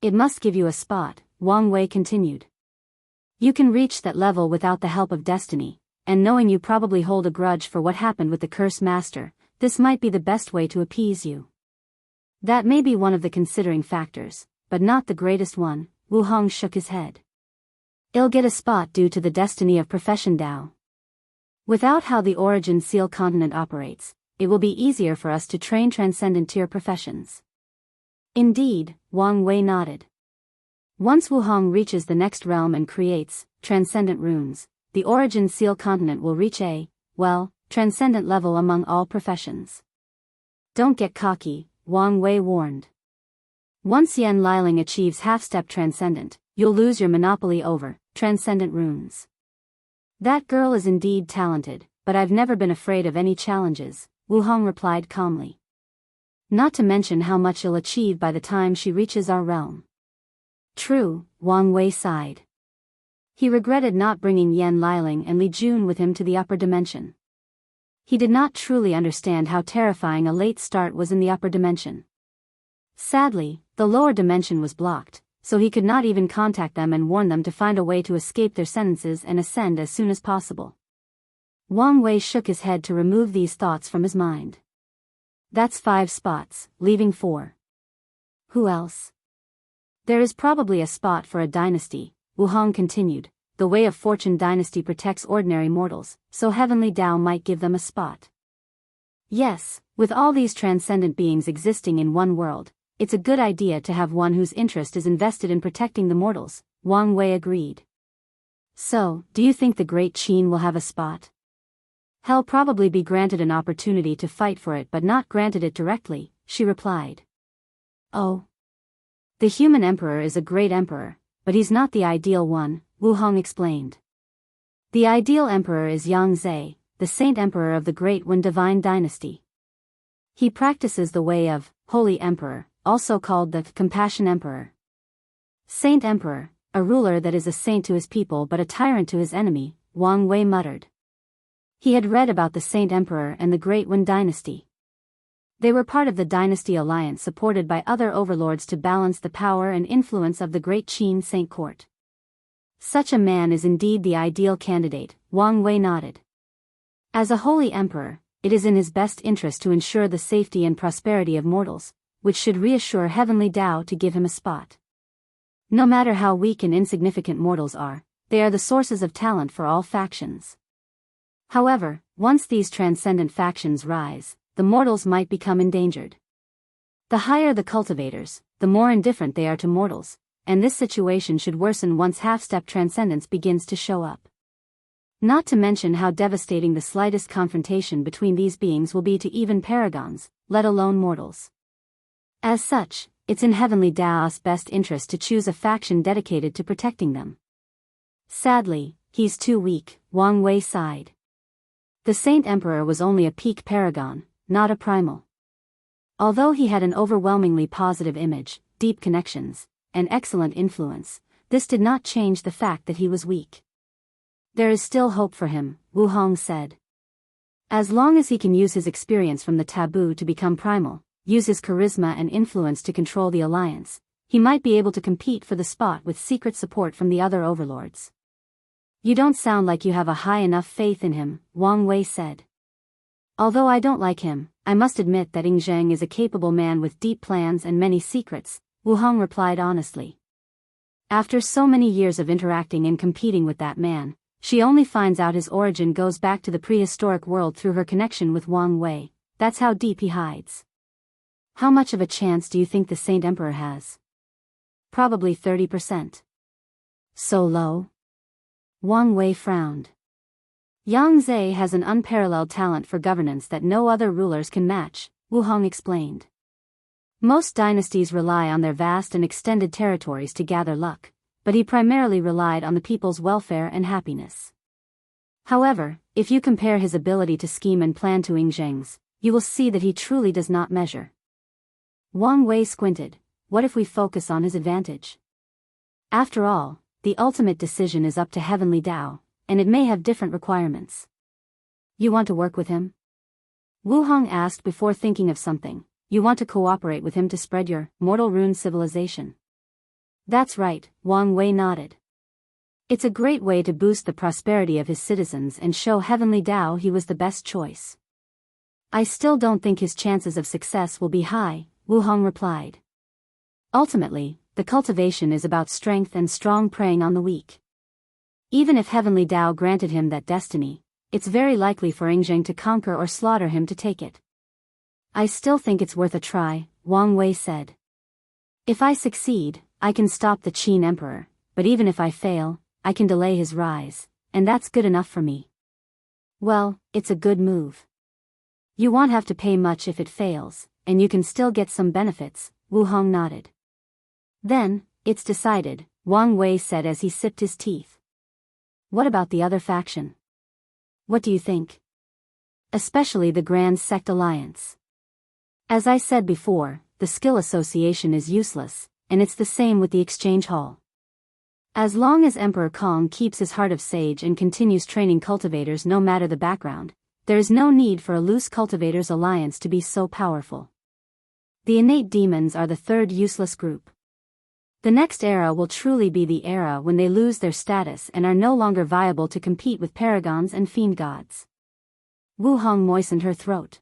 It must give you a spot, Wang Wei continued. You can reach that level without the help of destiny, and knowing you probably hold a grudge for what happened with the Curse Master, this might be the best way to appease you. That may be one of the considering factors, but not the greatest one, Wu Hong shook his head. I'll get a spot due to the destiny of Profession Dao. Without how the Origin Seal Continent operates, it will be easier for us to train transcendent tier professions. Indeed, Wang Wei nodded. Once Wu Hong reaches the next realm and creates transcendent runes, the Origin Seal Continent will reach a, transcendent level among all professions. Don't get cocky, Wang Wei warned. Once Yan Liling achieves half-step transcendent, you'll lose your monopoly over transcendent runes. That girl is indeed talented, but I've never been afraid of any challenges, Wu Hong replied calmly. Not to mention how much she'll achieve by the time she reaches our realm. True, Wang Wei sighed. He regretted not bringing Yan Liling and Li Jun with him to the upper dimension. He did not truly understand how terrifying a late start was in the upper dimension. Sadly, the lower dimension was blocked, so he could not even contact them and warn them to find a way to escape their sentences and ascend as soon as possible. Wang Wei shook his head to remove these thoughts from his mind. That's 5 spots, leaving 4. Who else? There is probably a spot for a dynasty, Wu Hong continued. The Way of Fortune dynasty protects ordinary mortals, so Heavenly Tao might give them a spot. Yes, with all these transcendent beings existing in one world, it's a good idea to have one whose interest is invested in protecting the mortals, Wang Wei agreed. So, do you think the Great Qin will have a spot? He'll probably be granted an opportunity to fight for it but not granted it directly, she replied. Oh. The human emperor is a great emperor, but he's not the ideal one, Wu Hong explained. The ideal emperor is Xianxia, the saint emperor of the Great Wen Divine Dynasty. He practices the way of Holy Emperor, also called the Compassion Emperor. Saint Emperor, a ruler that is a saint to his people but a tyrant to his enemy, Wang Wei muttered. He had read about the Saint Emperor and the Great Wen Dynasty. They were part of the dynasty alliance supported by other overlords to balance the power and influence of the Great Qin Saint Court. Such a man is indeed the ideal candidate, Wang Wei nodded. As a holy emperor, it is in his best interest to ensure the safety and prosperity of mortals, which should reassure Heavenly Tao to give him a spot. No matter how weak and insignificant mortals are, they are the sources of talent for all factions. However, once these transcendent factions rise, the mortals might become endangered. The higher the cultivators, the more indifferent they are to mortals, and this situation should worsen once half-step transcendence begins to show up. Not to mention how devastating the slightest confrontation between these beings will be to even paragons, let alone mortals. As such, it's in Heavenly Tao's best interest to choose a faction dedicated to protecting them. Sadly, he's too weak, Wang Wei sighed. The Saint Emperor was only a peak paragon, not a primal. Although he had an overwhelmingly positive image, deep connections, and excellent influence, this did not change the fact that he was weak. There is still hope for him, Wu Hong said. As long as he can use his experience from the Taboo to become primal, use his charisma and influence to control the alliance, he might be able to compete for the spot with secret support from the other overlords. You don't sound like you have a high enough faith in him, Wang Wei said. Although I don't like him, I must admit that Zheng is a capable man with deep plans and many secrets, Wu Hong replied honestly. After so many years of interacting and competing with that man, she only finds out his origin goes back to the prehistoric world through her connection with Wang Wei. That's how deep he hides. How much of a chance do you think the Saint Emperor has? Probably 30%. So low? Wang Wei frowned. Yangzhe has an unparalleled talent for governance that no other rulers can match, Wu Hong explained. Most dynasties rely on their vast and extended territories to gather luck, but he primarily relied on the people's welfare and happiness. However, if you compare his ability to scheme and plan to Zheng's, you will see that he truly does not measure. Wang Wei squinted. What if we focus on his advantage? After all, the ultimate decision is up to Heavenly Tao, and it may have different requirements. You want to work with him? Wu Hong asked before thinking of something. You want to cooperate with him to spread your mortal rune civilization? That's right, Wang Wei nodded. It's a great way to boost the prosperity of his citizens and show Heavenly Tao he was the best choice. I still don't think his chances of success will be high, Wu Hong replied. Ultimately, the cultivation is about strength and strong preying on the weak. Even if Heavenly Tao granted him that destiny, it's very likely for Zheng to conquer or slaughter him to take it. I still think it's worth a try, Wang Wei said. If I succeed, I can stop the Qin Emperor, but even if I fail, I can delay his rise, and that's good enough for me. Well, it's a good move. You won't have to pay much if it fails, and you can still get some benefits, Wu Hong nodded. Then, it's decided, Wang Wei said as he sipped his teeth. What about the other faction? What do you think? Especially the Grand Sect Alliance. As I said before, the skill association is useless, and it's the same with the exchange hall. As long as Emperor Kong keeps his heart of sage and continues training cultivators no matter the background, there is no need for a loose cultivators alliance to be so powerful. The innate demons are the third useless group. The next era will truly be the era when they lose their status and are no longer viable to compete with paragons and fiend gods. Wu Hong moistened her throat.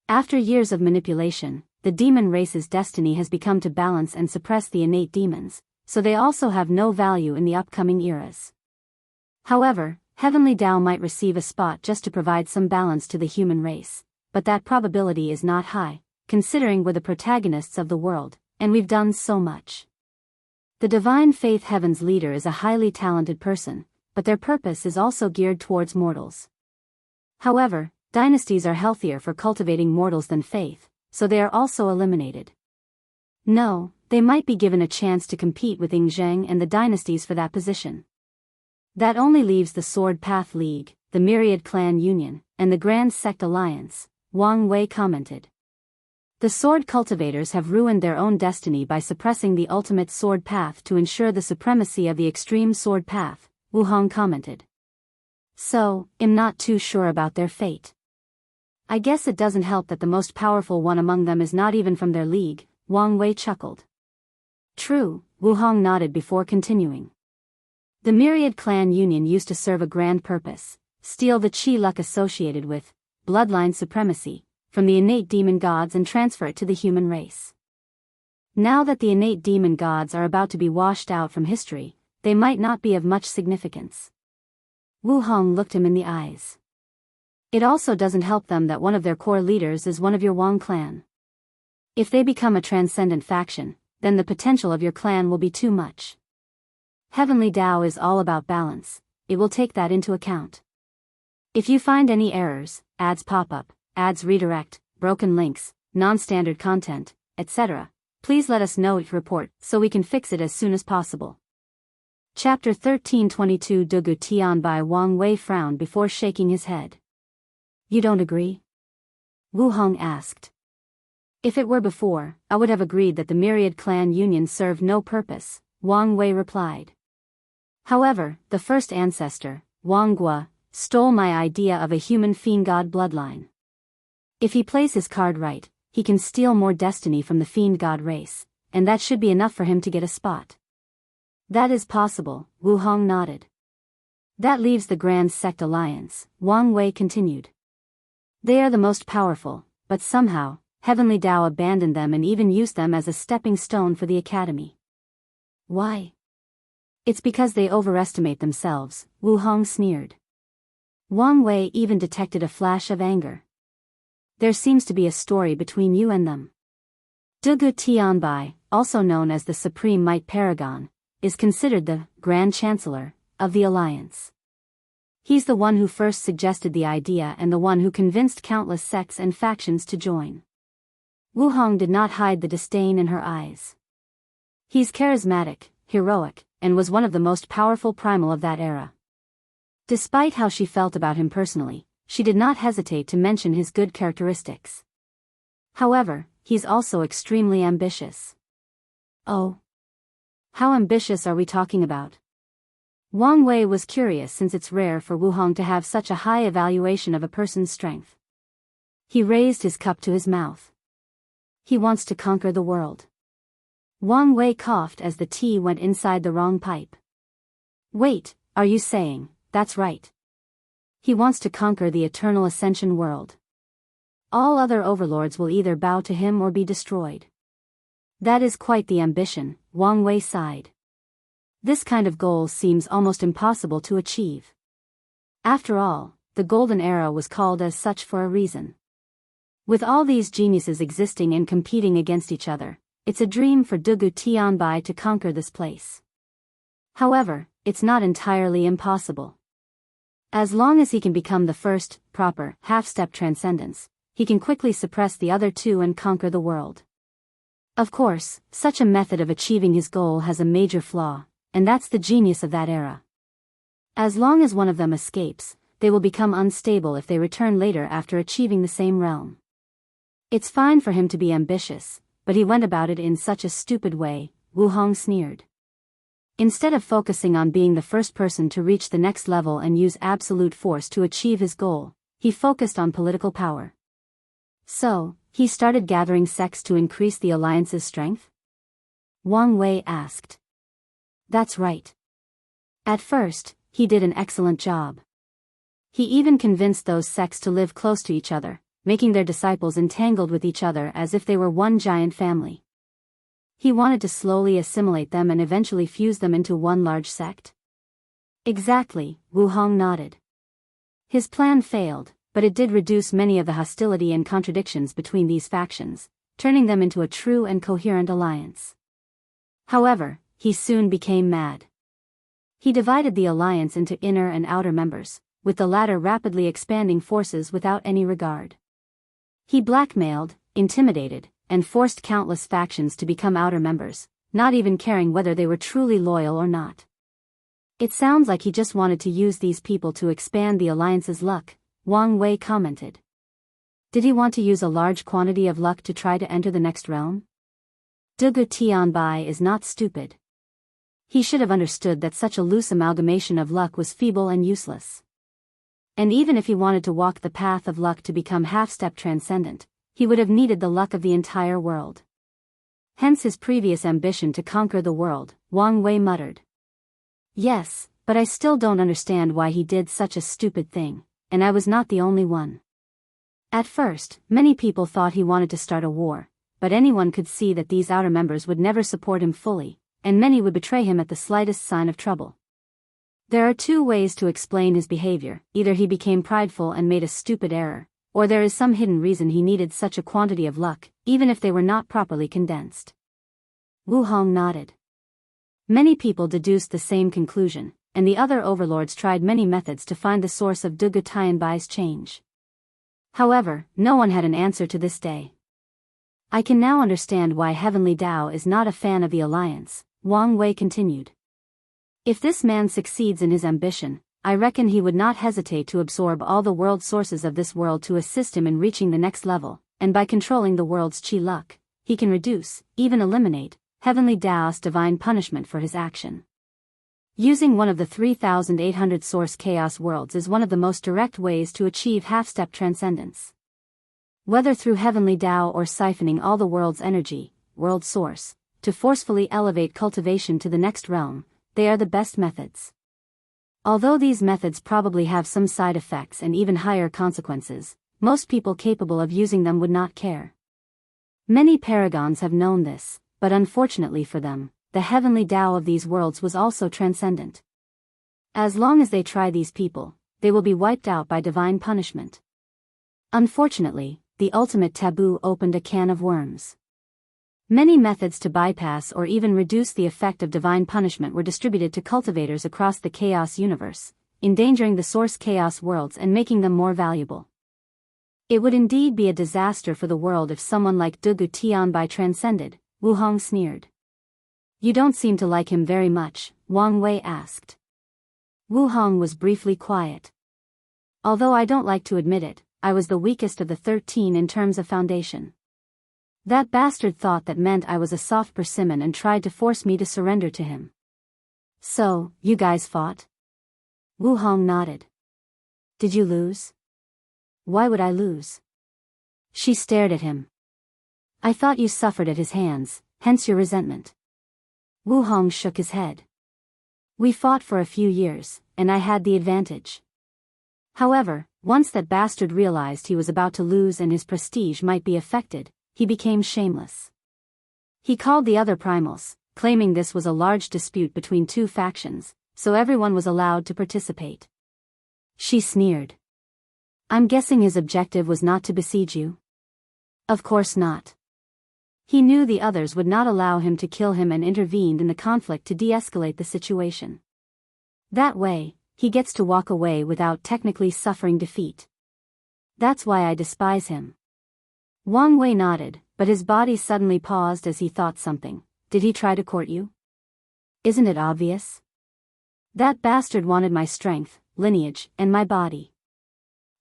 After years of manipulation, the demon race's destiny has become to balance and suppress the innate demons, so they also have no value in the upcoming eras. However, Heavenly Tao might receive a spot just to provide some balance to the human race, but that probability is not high, considering we're the protagonists of the world, and we've done so much. The Divine Faith Heaven's leader is a highly talented person, but their purpose is also geared towards mortals. However, dynasties are healthier for cultivating mortals than faith, so they are also eliminated. No, they might be given a chance to compete with Ying Zheng and the dynasties for that position. That only leaves the Sword Path League, the Myriad Clan Union, and the Grand Sect Alliance, Wang Wei commented. The sword cultivators have ruined their own destiny by suppressing the ultimate sword path to ensure the supremacy of the extreme sword path, Wu Hong commented. So, I'm not too sure about their fate. I guess it doesn't help that the most powerful one among them is not even from their league, Wang Wei chuckled. True, Wu Hong nodded before continuing. The Myriad Clan Union used to serve a grand purpose, steal the chi luck associated with bloodline supremacy from the innate demon gods and transfer it to the human race. Now that the innate demon gods are about to be washed out from history, they might not be of much significance. Wu Hong looked him in the eyes. It also doesn't help them that one of their core leaders is one of your Wang clan. If they become a transcendent faction, then the potential of your clan will be too much. Heavenly Tao is all about balance, it will take that into account. If you find any errors, ads pop up, ads redirect, broken links, non-standard content, etc., please let us know if report so we can fix it as soon as possible. Chapter 1322 Dugu Tianbai Wang Wei frowned before shaking his head. You don't agree? Wu Hong asked. If it were before, I would have agreed that the Myriad Clan Union served no purpose, Wang Wei replied. However, the first ancestor, Wang Gua, stole my idea of a human fiend god bloodline. If he plays his card right, he can steal more destiny from the fiend god race, and that should be enough for him to get a spot. That is possible, Wu Hong nodded. That leaves the Grand Sect Alliance, Wang Wei continued. They are the most powerful, but somehow, Heavenly Tao abandoned them and even used them as a stepping stone for the academy. Why? It's because they overestimate themselves, Wu Hong sneered. Wang Wei even detected a flash of anger. There seems to be a story between you and them. Dugu Tianbai, also known as the Supreme Might Paragon, is considered the Grand Chancellor of the Alliance. He's the one who first suggested the idea and the one who convinced countless sects and factions to join. Wu Hong did not hide the disdain in her eyes. He's charismatic, heroic, and was one of the most powerful primal of that era. Despite how she felt about him personally, she did not hesitate to mention his good characteristics. However, he's also extremely ambitious. Oh. How ambitious are we talking about? Wang Wei was curious since it's rare for Wu Hong to have such a high evaluation of a person's strength. He raised his cup to his mouth. He wants to conquer the world. Wang Wei coughed as the tea went inside the wrong pipe. Wait, are you saying, that's right? He wants to conquer the eternal ascension world. All other overlords will either bow to him or be destroyed. That is quite the ambition, Wang Wei sighed. This kind of goal seems almost impossible to achieve. After all, the Golden Era was called as such for a reason. With all these geniuses existing and competing against each other, it's a dream for Dugu Tianbai to conquer this place. However, it's not entirely impossible. As long as he can become the first, proper, half-step transcendence, he can quickly suppress the other two and conquer the world. Of course, such a method of achieving his goal has a major flaw, and that's the genius of that era. As long as one of them escapes, they will become unstable if they return later after achieving the same realm. It's fine for him to be ambitious, but he went about it in such a stupid way, Wu Hong sneered. Instead of focusing on being the first person to reach the next level and use absolute force to achieve his goal, he focused on political power. So, he started gathering sects to increase the alliance's strength? Wang Wei asked. That's right. At first, he did an excellent job. He even convinced those sects to live close to each other, making their disciples entangled with each other as if they were one giant family. He wanted to slowly assimilate them and eventually fuse them into one large sect. Exactly, Wu Hong nodded. His plan failed, but it did reduce many of the hostility and contradictions between these factions, turning them into a true and coherent alliance. However, he soon became mad. He divided the alliance into inner and outer members, with the latter rapidly expanding forces without any regard. He blackmailed, intimidated, and forced countless factions to become outer members, not even caring whether they were truly loyal or not. It sounds like he just wanted to use these people to expand the alliance's luck, Wang Wei commented. Did he want to use a large quantity of luck to try to enter the next realm? Dugu Tianbai is not stupid. He should have understood that such a loose amalgamation of luck was feeble and useless. And even if he wanted to walk the path of luck to become half-step transcendent, he would have needed the luck of the entire world. Hence his previous ambition to conquer the world, Wang Wei muttered. Yes, but I still don't understand why he did such a stupid thing, and I was not the only one. At first, many people thought he wanted to start a war, but anyone could see that these outer members would never support him fully, and many would betray him at the slightest sign of trouble. There are two ways to explain his behavior: either he became prideful and made a stupid error, or there is some hidden reason he needed such a quantity of luck, even if they were not properly condensed. Wu Hong nodded. Many people deduced the same conclusion, and the other overlords tried many methods to find the source of Dugu Tianbai's change. However, no one had an answer to this day. I can now understand why Heavenly Tao is not a fan of the alliance, Wang Wei continued. If this man succeeds in his ambition, I reckon he would not hesitate to absorb all the world sources of this world to assist him in reaching the next level, and by controlling the world's chi luck, he can reduce, even eliminate, Heavenly Tao's divine punishment for his action. Using one of the 3,800 source chaos worlds is one of the most direct ways to achieve half-step transcendence. Whether through Heavenly Tao or siphoning all the world's energy, world source, to forcefully elevate cultivation to the next realm, they are the best methods. Although these methods probably have some side effects and even higher consequences, most people capable of using them would not care. Many paragons have known this, but unfortunately for them, the Heavenly Tao of these worlds was also transcendent. As long as they try these people, they will be wiped out by divine punishment. Unfortunately, the ultimate taboo opened a can of worms. Many methods to bypass or even reduce the effect of divine punishment were distributed to cultivators across the chaos universe, endangering the source chaos worlds and making them more valuable. It would indeed be a disaster for the world if someone like Dugu Tianbai transcended, Wu Hong sneered. You don't seem to like him very much, Wang Wei asked. Wu Hong was briefly quiet. Although I don't like to admit it, I was the weakest of the 13 in terms of foundation. That bastard thought that meant I was a soft persimmon and tried to force me to surrender to him. So, you guys fought? Wu Hong nodded. Did you lose? Why would I lose? She stared at him. I thought you suffered at his hands, hence your resentment. Wu Hong shook his head. We fought for a few years, and I had the advantage. However, once that bastard realized he was about to lose and his prestige might be affected, he became shameless. He called the other primals, claiming this was a large dispute between two factions, so everyone was allowed to participate. She sneered. I'm guessing his objective was not to besiege you? Of course not. He knew the others would not allow him to kill him and intervened in the conflict to de-escalate the situation. That way, he gets to walk away without technically suffering defeat. That's why I despise him. Wang Wei nodded, but his body suddenly paused as he thought something. Did he try to court you? Isn't it obvious? That bastard wanted my strength, lineage, and my body.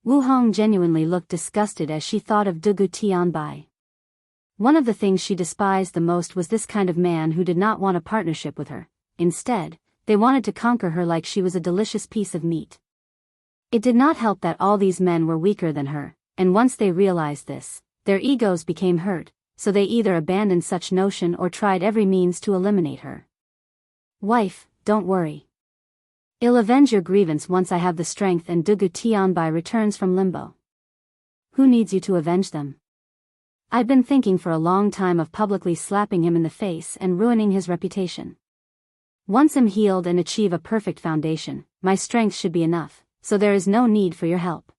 Wu Hong genuinely looked disgusted as she thought of Dugu Tianbai. One of the things she despised the most was this kind of man who did not want a partnership with her. Instead, they wanted to conquer her like she was a delicious piece of meat. It did not help that all these men were weaker than her, and once they realized this, their egos became hurt, so they either abandoned such notion or tried every means to eliminate her. Wife, don't worry. I'll avenge your grievance once I have the strength and Dugu Tianbai returns from limbo. Who needs you to avenge them? I've been thinking for a long time of publicly slapping him in the face and ruining his reputation. Once I'm healed and achieve a perfect foundation, my strength should be enough, so there is no need for your help.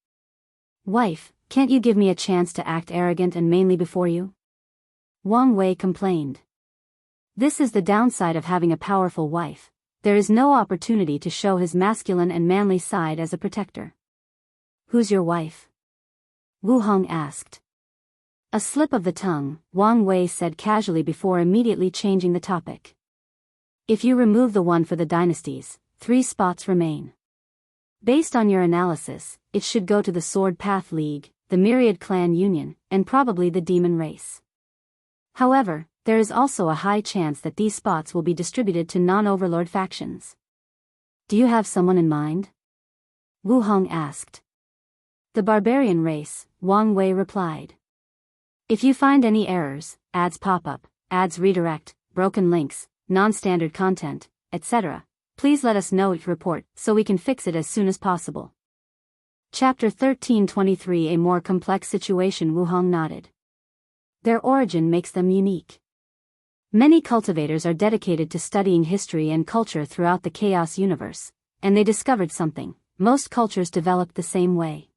Wife, can't you give me a chance to act arrogant and mainly before you? Wang Wei complained. This is the downside of having a powerful wife. There is no opportunity to show his masculine and manly side as a protector. Who's your wife? Wu Hong asked. A slip of the tongue, Wang Wei said casually before immediately changing the topic. If you remove the one for the dynasties, 3 spots remain. Based on your analysis, it should go to the Sword Path League, the Myriad Clan Union, and probably the Demon Race. However, there is also a high chance that these spots will be distributed to non-overlord factions. Do you have someone in mind? Wu Hong asked. The Barbarian Race, Wang Wei replied. If you find any errors, ads pop up, ads redirect, broken links, non-standard content, etc., please let us know each report so we can fix it as soon as possible. Chapter 1323 A more complex situation. Wu Hong nodded. Their origin makes them unique. Many cultivators are dedicated to studying history and culture throughout the chaos universe, and they discovered something: most cultures developed the same way.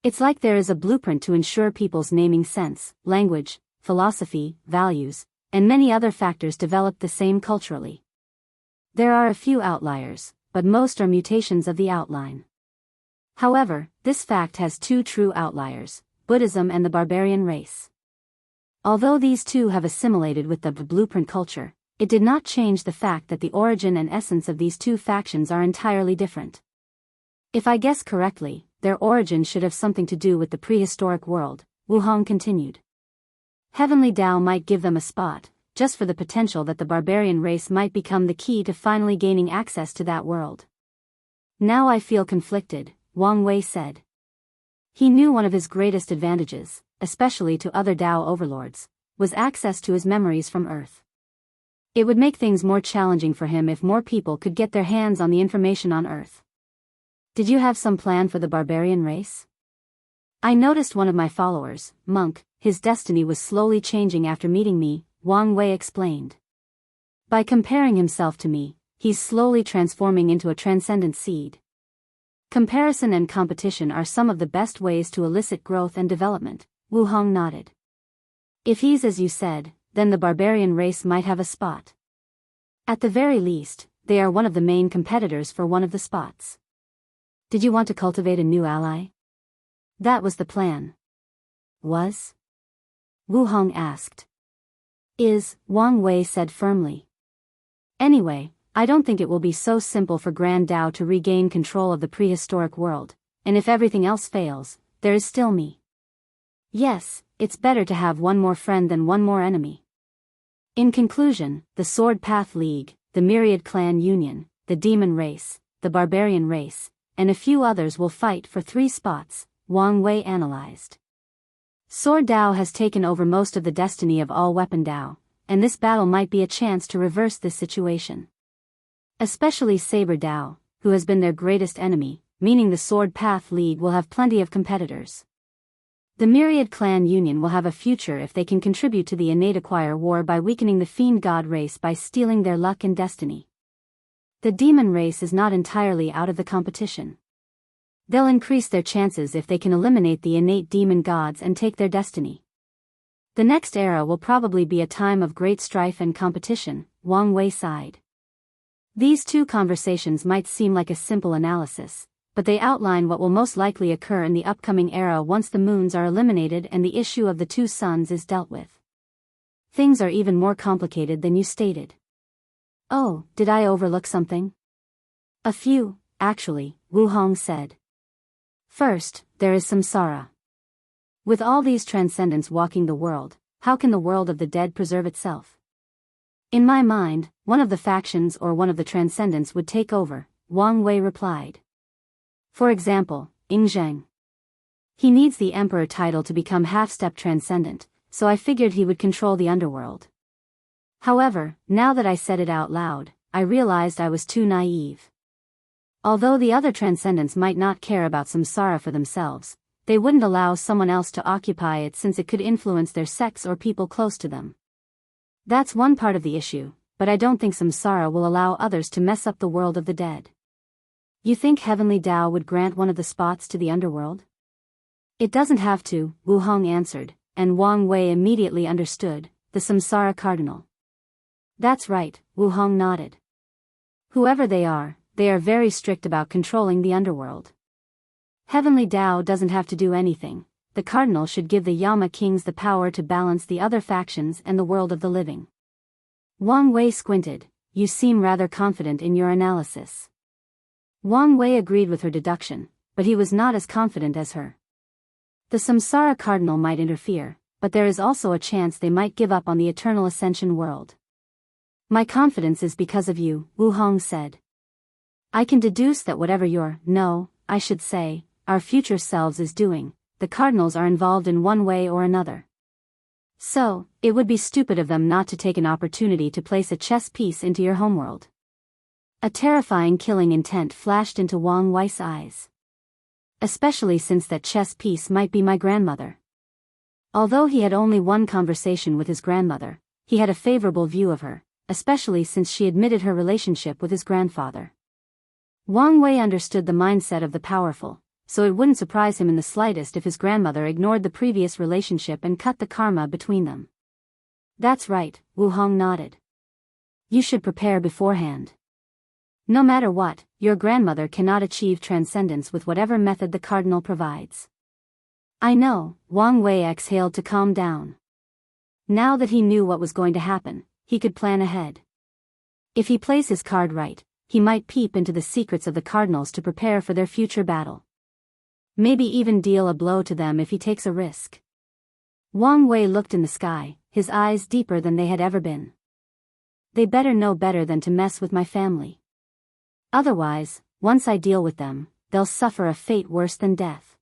It's like there is a blueprint to ensure people's naming sense, language, philosophy, values, and many other factors developed the same culturally. There are a few outliers, but most are mutations of the outline. However, this fact has 2 true outliers: Buddhism and the barbarian race. Although these two have assimilated with the blueprint culture, it did not change the fact that the origin and essence of these 2 factions are entirely different. If I guess correctly, their origin should have something to do with the prehistoric world, Wu Hong continued. Heavenly Tao might give them a spot, just for the potential that the barbarian race might become the key to finally gaining access to that world. Now I feel conflicted, Wang Wei said. He knew one of his greatest advantages, especially to other Tao overlords, was access to his memories from Earth. It would make things more challenging for him if more people could get their hands on the information on Earth. Did you have some plan for the barbarian race? I noticed one of my followers, Monk, his destiny was slowly changing after meeting me, Wang Wei explained. By comparing himself to me, he's slowly transforming into a transcendent seed. Comparison and competition are some of the best ways to elicit growth and development, Wu Hong nodded. If he's as you said, then the barbarian race might have a spot. At the very least, they are one of the main competitors for one of the spots. Did you want to cultivate a new ally? That was the plan. Was? Wu Hong asked. Wang Wei said firmly. Anyway, I don't think it will be so simple for Grand Tao to regain control of the prehistoric world, and if everything else fails, there is still me. Yes, it's better to have one more friend than one more enemy. In conclusion, the Sword Path League, the Myriad Clan Union, the Demon Race, the Barbarian Race, and a few others will fight for 3 spots, Wang Wei analyzed. Sword Tao has taken over most of the destiny of all Weapon Tao, and this battle might be a chance to reverse this situation. Especially Saber Tao, who has been their greatest enemy, meaning the Sword Path League will have plenty of competitors. The Myriad Clan Union will have a future if they can contribute to the innate acquire war by weakening the Fiend God race by stealing their luck and destiny. The Demon Race is not entirely out of the competition. They'll increase their chances if they can eliminate the innate demon gods and take their destiny. The next era will probably be a time of great strife and competition, Wang Wei sighed. These 2 conversations might seem like a simple analysis, but they outline what will most likely occur in the upcoming era once the moons are eliminated and the issue of the 2 suns is dealt with. Things are even more complicated than you stated. Oh, did I overlook something? A few, actually, Wu Hong said. First, there is samsara. With all these transcendents walking the world, how can the world of the dead preserve itself? In my mind, one of the factions or one of the transcendents would take over, Wang Wei replied. For example, Zheng. He needs the emperor title to become half-step transcendent, so I figured he would control the underworld. However, now that I said it out loud, I realized I was too naive. Although the other transcendents might not care about samsara for themselves, they wouldn't allow someone else to occupy it since it could influence their sex or people close to them. That's one part of the issue, but I don't think samsara will allow others to mess up the world of the dead. You think Heavenly Tao would grant one of the spots to the underworld? It doesn't have to, Wu Hong answered, and Wang Wei immediately understood, the samsara cardinal. That's right, Wu Hong nodded. Whoever they are very strict about controlling the underworld. Heavenly Tao doesn't have to do anything, the cardinal should give the Yama kings the power to balance the other factions and the world of the living. Wang Wei squinted, you seem rather confident in your analysis. Wang Wei agreed with her deduction, but he was not as confident as her. The samsara cardinal might interfere, but there is also a chance they might give up on the eternal ascension world. My confidence is because of you, Wu Hong said. I can deduce that whatever our future selves is doing, the cardinals are involved in one way or another. So, it would be stupid of them not to take an opportunity to place a chess piece into your homeworld. A terrifying killing intent flashed into Wang Wei's eyes. Especially since that chess piece might be my grandmother. Although he had only one conversation with his grandmother, he had a favorable view of her, especially since she admitted her relationship with his grandfather. Wang Wei understood the mindset of the powerful, so it wouldn't surprise him in the slightest if his grandmother ignored the previous relationship and cut the karma between them. That's right, Wu Hong nodded. You should prepare beforehand. No matter what, your grandmother cannot achieve transcendence with whatever method the cardinal provides. I know, Wang Wei exhaled to calm down. Now that he knew what was going to happen, he could plan ahead. If he plays his card right, he might peep into the secrets of the cardinals to prepare for their future battle. Maybe even deal a blow to them if he takes a risk. Wang Wei looked in the sky, his eyes deeper than they had ever been. They better know better than to mess with my family. Otherwise, once I deal with them, they'll suffer a fate worse than death.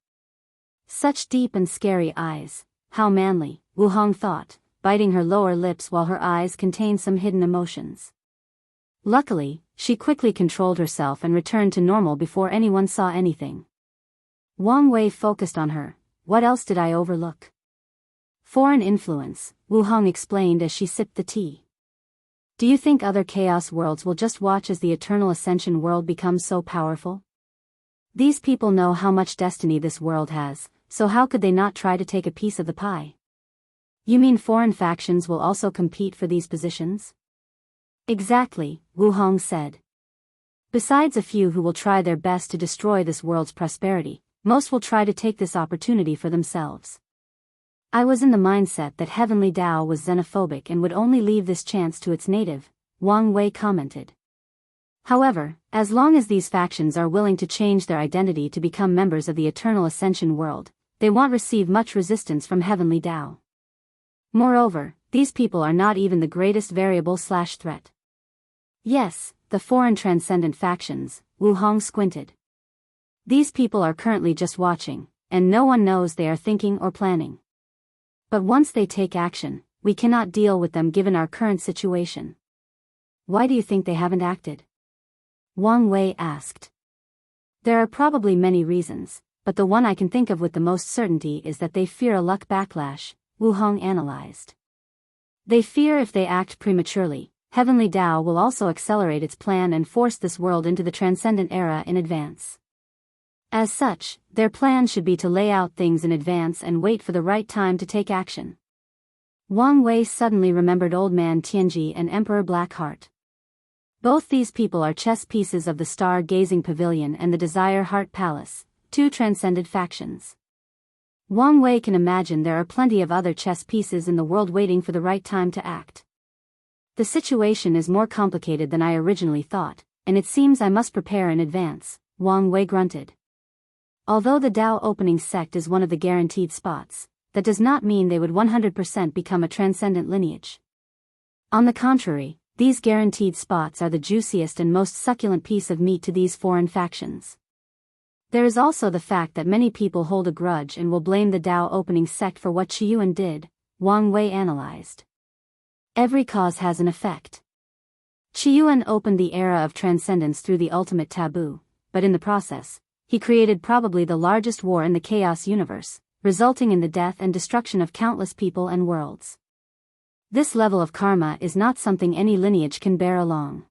Such deep and scary eyes, how manly, Wu Hong thought, biting her lower lips while her eyes contained some hidden emotions. Luckily, she quickly controlled herself and returned to normal before anyone saw anything. Wang Wei focused on her. What else did I overlook? Foreign influence, Wu Hong explained as she sipped the tea. Do you think other chaos worlds will just watch as the eternal ascension world becomes so powerful? These people know how much destiny this world has, so how could they not try to take a piece of the pie? You mean foreign factions will also compete for these positions? Exactly, Wu Hong said. Besides a few who will try their best to destroy this world's prosperity, most will try to take this opportunity for themselves. I was in the mindset that Heavenly Tao was xenophobic and would only leave this chance to its native, Wang Wei commented. However, as long as these factions are willing to change their identity to become members of the eternal ascension world, they won't receive much resistance from Heavenly Tao. Moreover, these people are not even the greatest variable/threat. Yes, the foreign transcendent factions, Wu Hong squinted. These people are currently just watching, and no one knows they are thinking or planning. But once they take action, we cannot deal with them given our current situation. Why do you think they haven't acted? Wang Wei asked. There are probably many reasons, but the one I can think of with the most certainty is that they fear a luck backlash, Wu Hong analyzed. They fear if they act prematurely, Heavenly Tao will also accelerate its plan and force this world into the transcendent era in advance. As such, their plan should be to lay out things in advance and wait for the right time to take action. Wang Wei suddenly remembered Old Man Tianji and Emperor Blackheart. Both these people are chess pieces of the Star-Gazing Pavilion and the Desire Heart Palace, two transcended factions. Wang Wei can imagine there are plenty of other chess pieces in the world waiting for the right time to act. The situation is more complicated than I originally thought, and it seems I must prepare in advance, Wang Wei grunted. Although the Dao opening sect is one of the guaranteed spots, that does not mean they would 100% become a transcendent lineage. On the contrary, these guaranteed spots are the juiciest and most succulent piece of meat to these foreign factions. There is also the fact that many people hold a grudge and will blame the Dao opening sect for what Qiyuan did, Wang Wei analyzed. Every cause has an effect. Qiyuan opened the era of transcendence through the ultimate taboo, but in the process, he created probably the largest war in the chaos universe, resulting in the death and destruction of countless people and worlds. This level of karma is not something any lineage can bear along.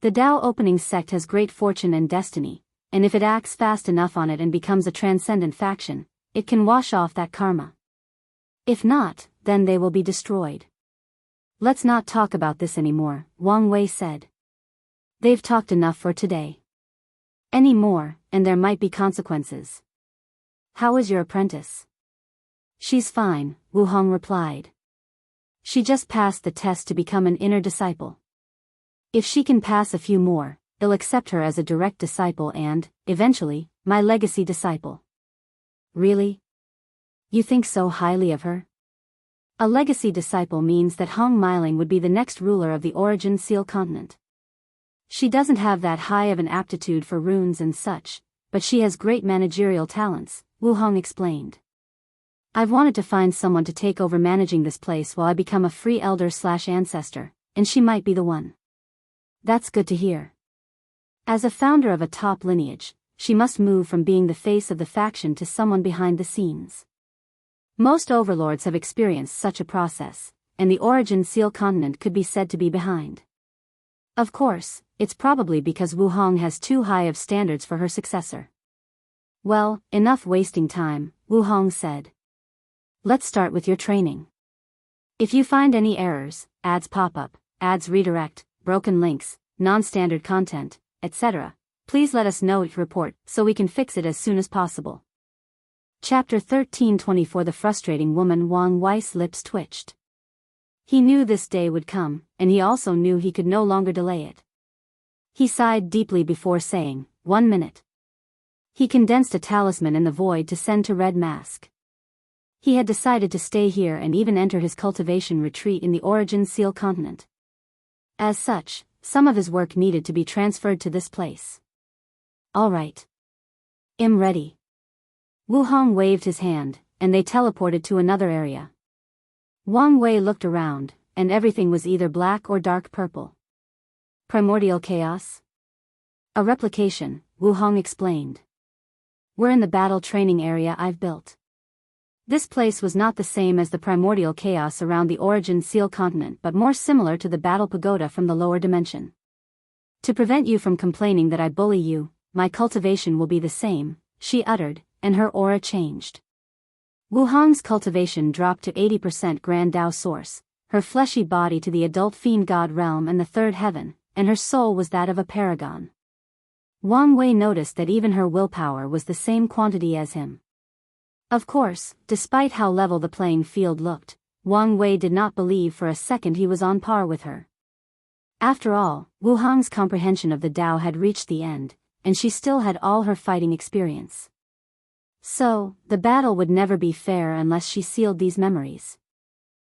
The Dao opening sect has great fortune and destiny, and if it acts fast enough on it and becomes a transcendent faction, it can wash off that karma. If not, then they will be destroyed. Let's not talk about this anymore, Wang Wei said. They've talked enough for today. Any more, and there might be consequences. How is your apprentice? She's fine, Wu Hong replied. She just passed the test to become an inner disciple. If she can pass a few more, they'll accept her as a direct disciple and, eventually, my legacy disciple. Really? You think so highly of her? A legacy disciple means that Hong Miling would be the next ruler of the Origin Seal continent. She doesn't have that high of an aptitude for runes and such, but she has great managerial talents, Wu Hong explained. I've wanted to find someone to take over managing this place while I become a free elder/ancestor, and she might be the one. That's good to hear. As a founder of a top lineage, she must move from being the face of the faction to someone behind the scenes. Most overlords have experienced such a process, and the Origin Seal continent could be said to be behind. Of course, it's probably because Wu Hong has too high of standards for her successor. Well, enough wasting time, Wu Hong said. Let's start with your training. If you find any errors, ads pop up, ads redirect, broken links, non-standard content, etc., please let us know each report so we can fix it as soon as possible. Chapter 1324. The frustrating woman. Wang Wei's lips twitched. He knew this day would come, and he also knew he could no longer delay it. He sighed deeply before saying, 1 minute. He condensed a talisman in the void to send to Red Mask. He had decided to stay here and even enter his cultivation retreat in the Origin Seal continent. As such, some of his work needed to be transferred to this place. All right. I'm ready. Wu Hong waved his hand, and they teleported to another area. Wang Wei looked around, and everything was either black or dark purple. Primordial chaos? A replication, Wu Hong explained. We're in the battle training area I've built. This place was not the same as the primordial chaos around the Origin Seal continent but more similar to the battle pagoda from the lower dimension. To prevent you from complaining that I bully you, my cultivation will be the same, she uttered, and her aura changed. Wu Hong's cultivation dropped to 80% Grand Dao Source, her fleshy body to the adult fiend god realm and the third heaven, and her soul was that of a paragon. Wang Wei noticed that even her willpower was the same quantity as him. Of course, despite how level the playing field looked, Wang Wei did not believe for a second he was on par with her. After all, Wu Hong's comprehension of the Dao had reached the end, and she still had all her fighting experience. So, the battle would never be fair unless she sealed these memories.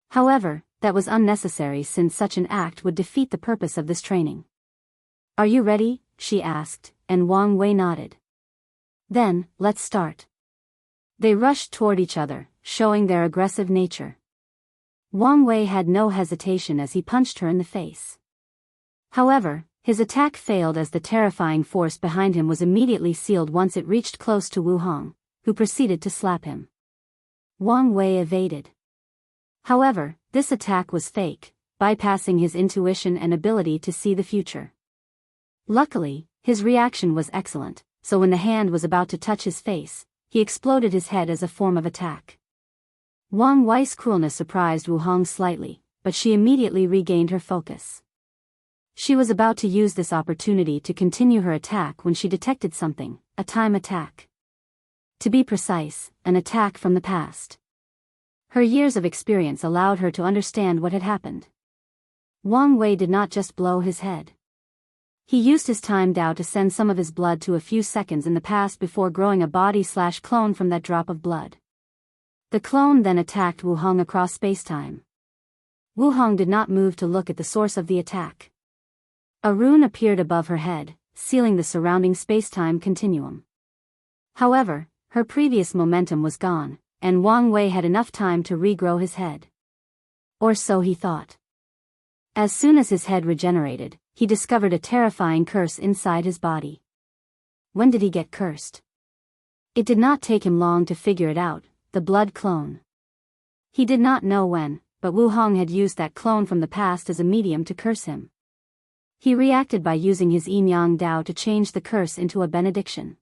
However, that was unnecessary since such an act would defeat the purpose of this training. Are you ready? She asked, and Wang Wei nodded. Then, let's start. They rushed toward each other, showing their aggressive nature. Wang Wei had no hesitation as he punched her in the face. However, his attack failed as the terrifying force behind him was immediately sealed once it reached close to Wu Hong, who proceeded to slap him. Wang Wei evaded. However, this attack was fake, bypassing his intuition and ability to see the future. Luckily, his reaction was excellent, so when the hand was about to touch his face, he exploded his head as a form of attack. Wang Wei's coolness surprised Wu Hong slightly, but she immediately regained her focus. She was about to use this opportunity to continue her attack when she detected something, a time attack. To be precise, an attack from the past. Her years of experience allowed her to understand what had happened. Wang Wei did not just blow his head. He used his time Dao to send some of his blood to a few seconds in the past before growing a body/clone from that drop of blood. The clone then attacked Wu Hong across spacetime. Wu Hong did not move to look at the source of the attack. A rune appeared above her head, sealing the surrounding spacetime continuum. However, her previous momentum was gone, and Wang Wei had enough time to regrow his head. Or so he thought. As soon as his head regenerated, he discovered a terrifying curse inside his body. When did he get cursed? It did not take him long to figure it out, the blood clone. He did not know when, but Wu Hong had used that clone from the past as a medium to curse him. He reacted by using his yin-yang Dao to change the curse into a benediction.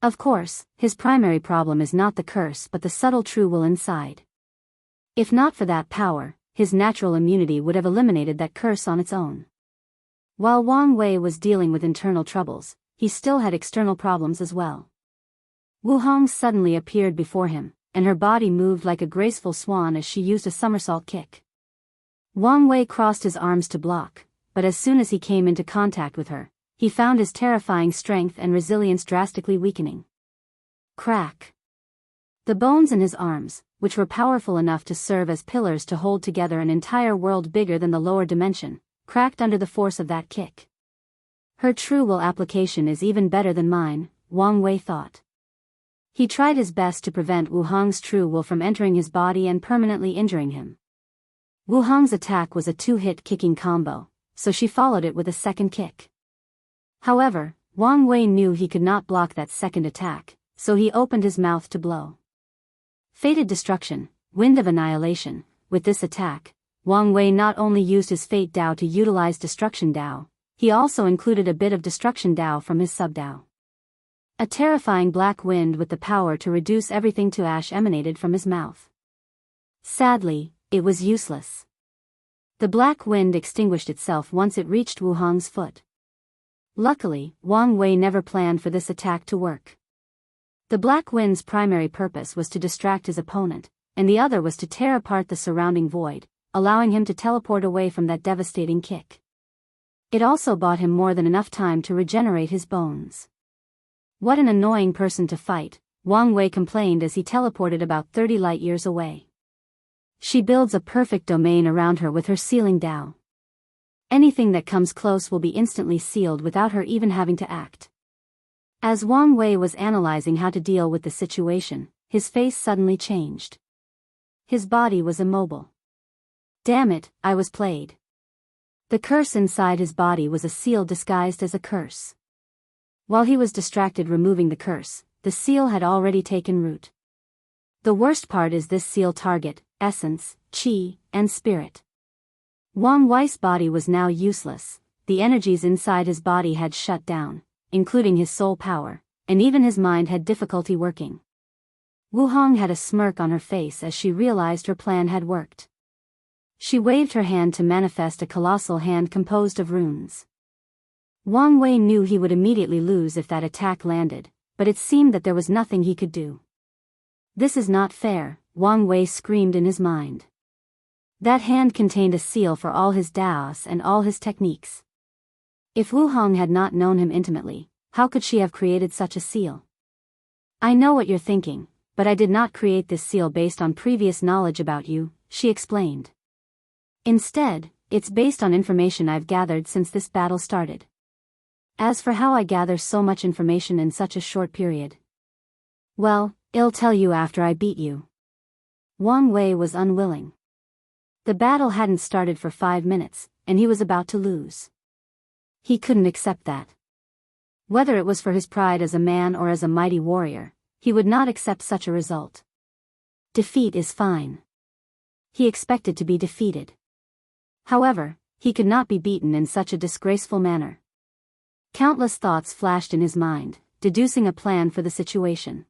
Of course, his primary problem is not the curse but the subtle true will inside. If not for that power, his natural immunity would have eliminated that curse on its own. While Wang Wei was dealing with internal troubles, he still had external problems as well. Wu Hong suddenly appeared before him, and her body moved like a graceful swan as she used a somersault kick. Wang Wei crossed his arms to block, but as soon as he came into contact with her, he found his terrifying strength and resilience drastically weakening. Crack! The bones in his arms, which were powerful enough to serve as pillars to hold together an entire world bigger than the lower dimension, cracked under the force of that kick. Her true will application is even better than mine, Wang Wei thought. He tried his best to prevent Wu Hong's true will from entering his body and permanently injuring him. Wu Hong's attack was a two-hit kicking combo, so she followed it with a second kick. However, Wang Wei knew he could not block that second attack, so he opened his mouth to blow. Fated destruction, wind of annihilation. With this attack, Wang Wei not only used his Fate Dao to utilize Destruction Dao, he also included a bit of Destruction Dao from his Sub-Dao. A terrifying black wind with the power to reduce everything to ash emanated from his mouth. Sadly, it was useless. The black wind extinguished itself once it reached Wu Hong's foot. Luckily, Wang Wei never planned for this attack to work. The black wind's primary purpose was to distract his opponent, and the other was to tear apart the surrounding void, allowing him to teleport away from that devastating kick. It also bought him more than enough time to regenerate his bones. What an annoying person to fight, Wang Wei complained as he teleported about 30 light-years away. She builds a perfect domain around her with her sealing Dao. Anything that comes close will be instantly sealed without her even having to act. As Wang Wei was analyzing how to deal with the situation, his face suddenly changed. His body was immobile. Damn it, I was played. The curse inside his body was a seal disguised as a curse. While he was distracted removing the curse, the seal had already taken root. The worst part is this seal target, essence, qi, and spirit. Wang Wei's body was now useless, the energies inside his body had shut down, including his soul power, and even his mind had difficulty working. Wu Hong had a smirk on her face as she realized her plan had worked. She waved her hand to manifest a colossal hand composed of runes. Wang Wei knew he would immediately lose if that attack landed, but it seemed that there was nothing he could do. This is not fair, Wang Wei screamed in his mind. That hand contained a seal for all his Daos and all his techniques. If Wu Hong had not known him intimately, how could she have created such a seal? I know what you're thinking, but I did not create this seal based on previous knowledge about you, she explained. Instead, it's based on information I've gathered since this battle started. As for how I gather so much information in such a short period, well, I'll tell you after I beat you. Wang Wei was unwilling. The battle hadn't started for 5 minutes, and he was about to lose. He couldn't accept that. Whether it was for his pride as a man or as a mighty warrior, he would not accept such a result. Defeat is fine. He expected to be defeated. However, he could not be beaten in such a disgraceful manner. Countless thoughts flashed in his mind, deducing a plan for the situation.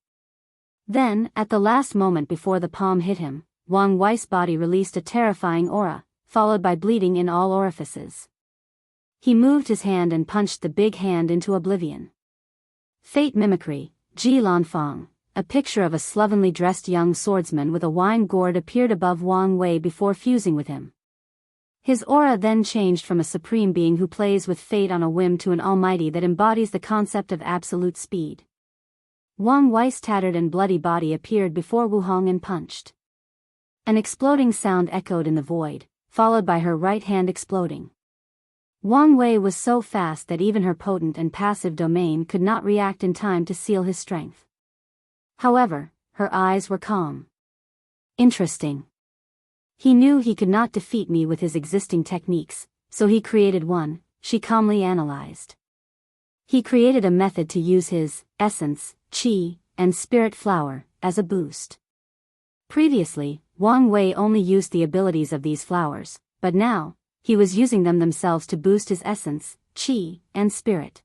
Then, at the last moment before the palm hit him, Wang Wei's body released a terrifying aura, followed by bleeding in all orifices. He moved his hand and punched the big hand into oblivion. Fate mimicry, Ji Lanfang, a picture of a slovenly dressed young swordsman with a wine gourd appeared above Wang Wei before fusing with him. His aura then changed from a supreme being who plays with fate on a whim to an almighty that embodies the concept of absolute speed. Wang Wei's tattered and bloody body appeared before Wu Hong and punched. An exploding sound echoed in the void, followed by her right hand exploding. Wang Wei was so fast that even her potent and passive domain could not react in time to seal his strength. However, her eyes were calm. Interesting. He knew he could not defeat me with his existing techniques, so he created one, she calmly analyzed. He created a method to use his essence, qi, and spirit flower as a boost. Previously, Wang Wei only used the abilities of these flowers, but now, he was using them themselves to boost his essence, qi, and spirit.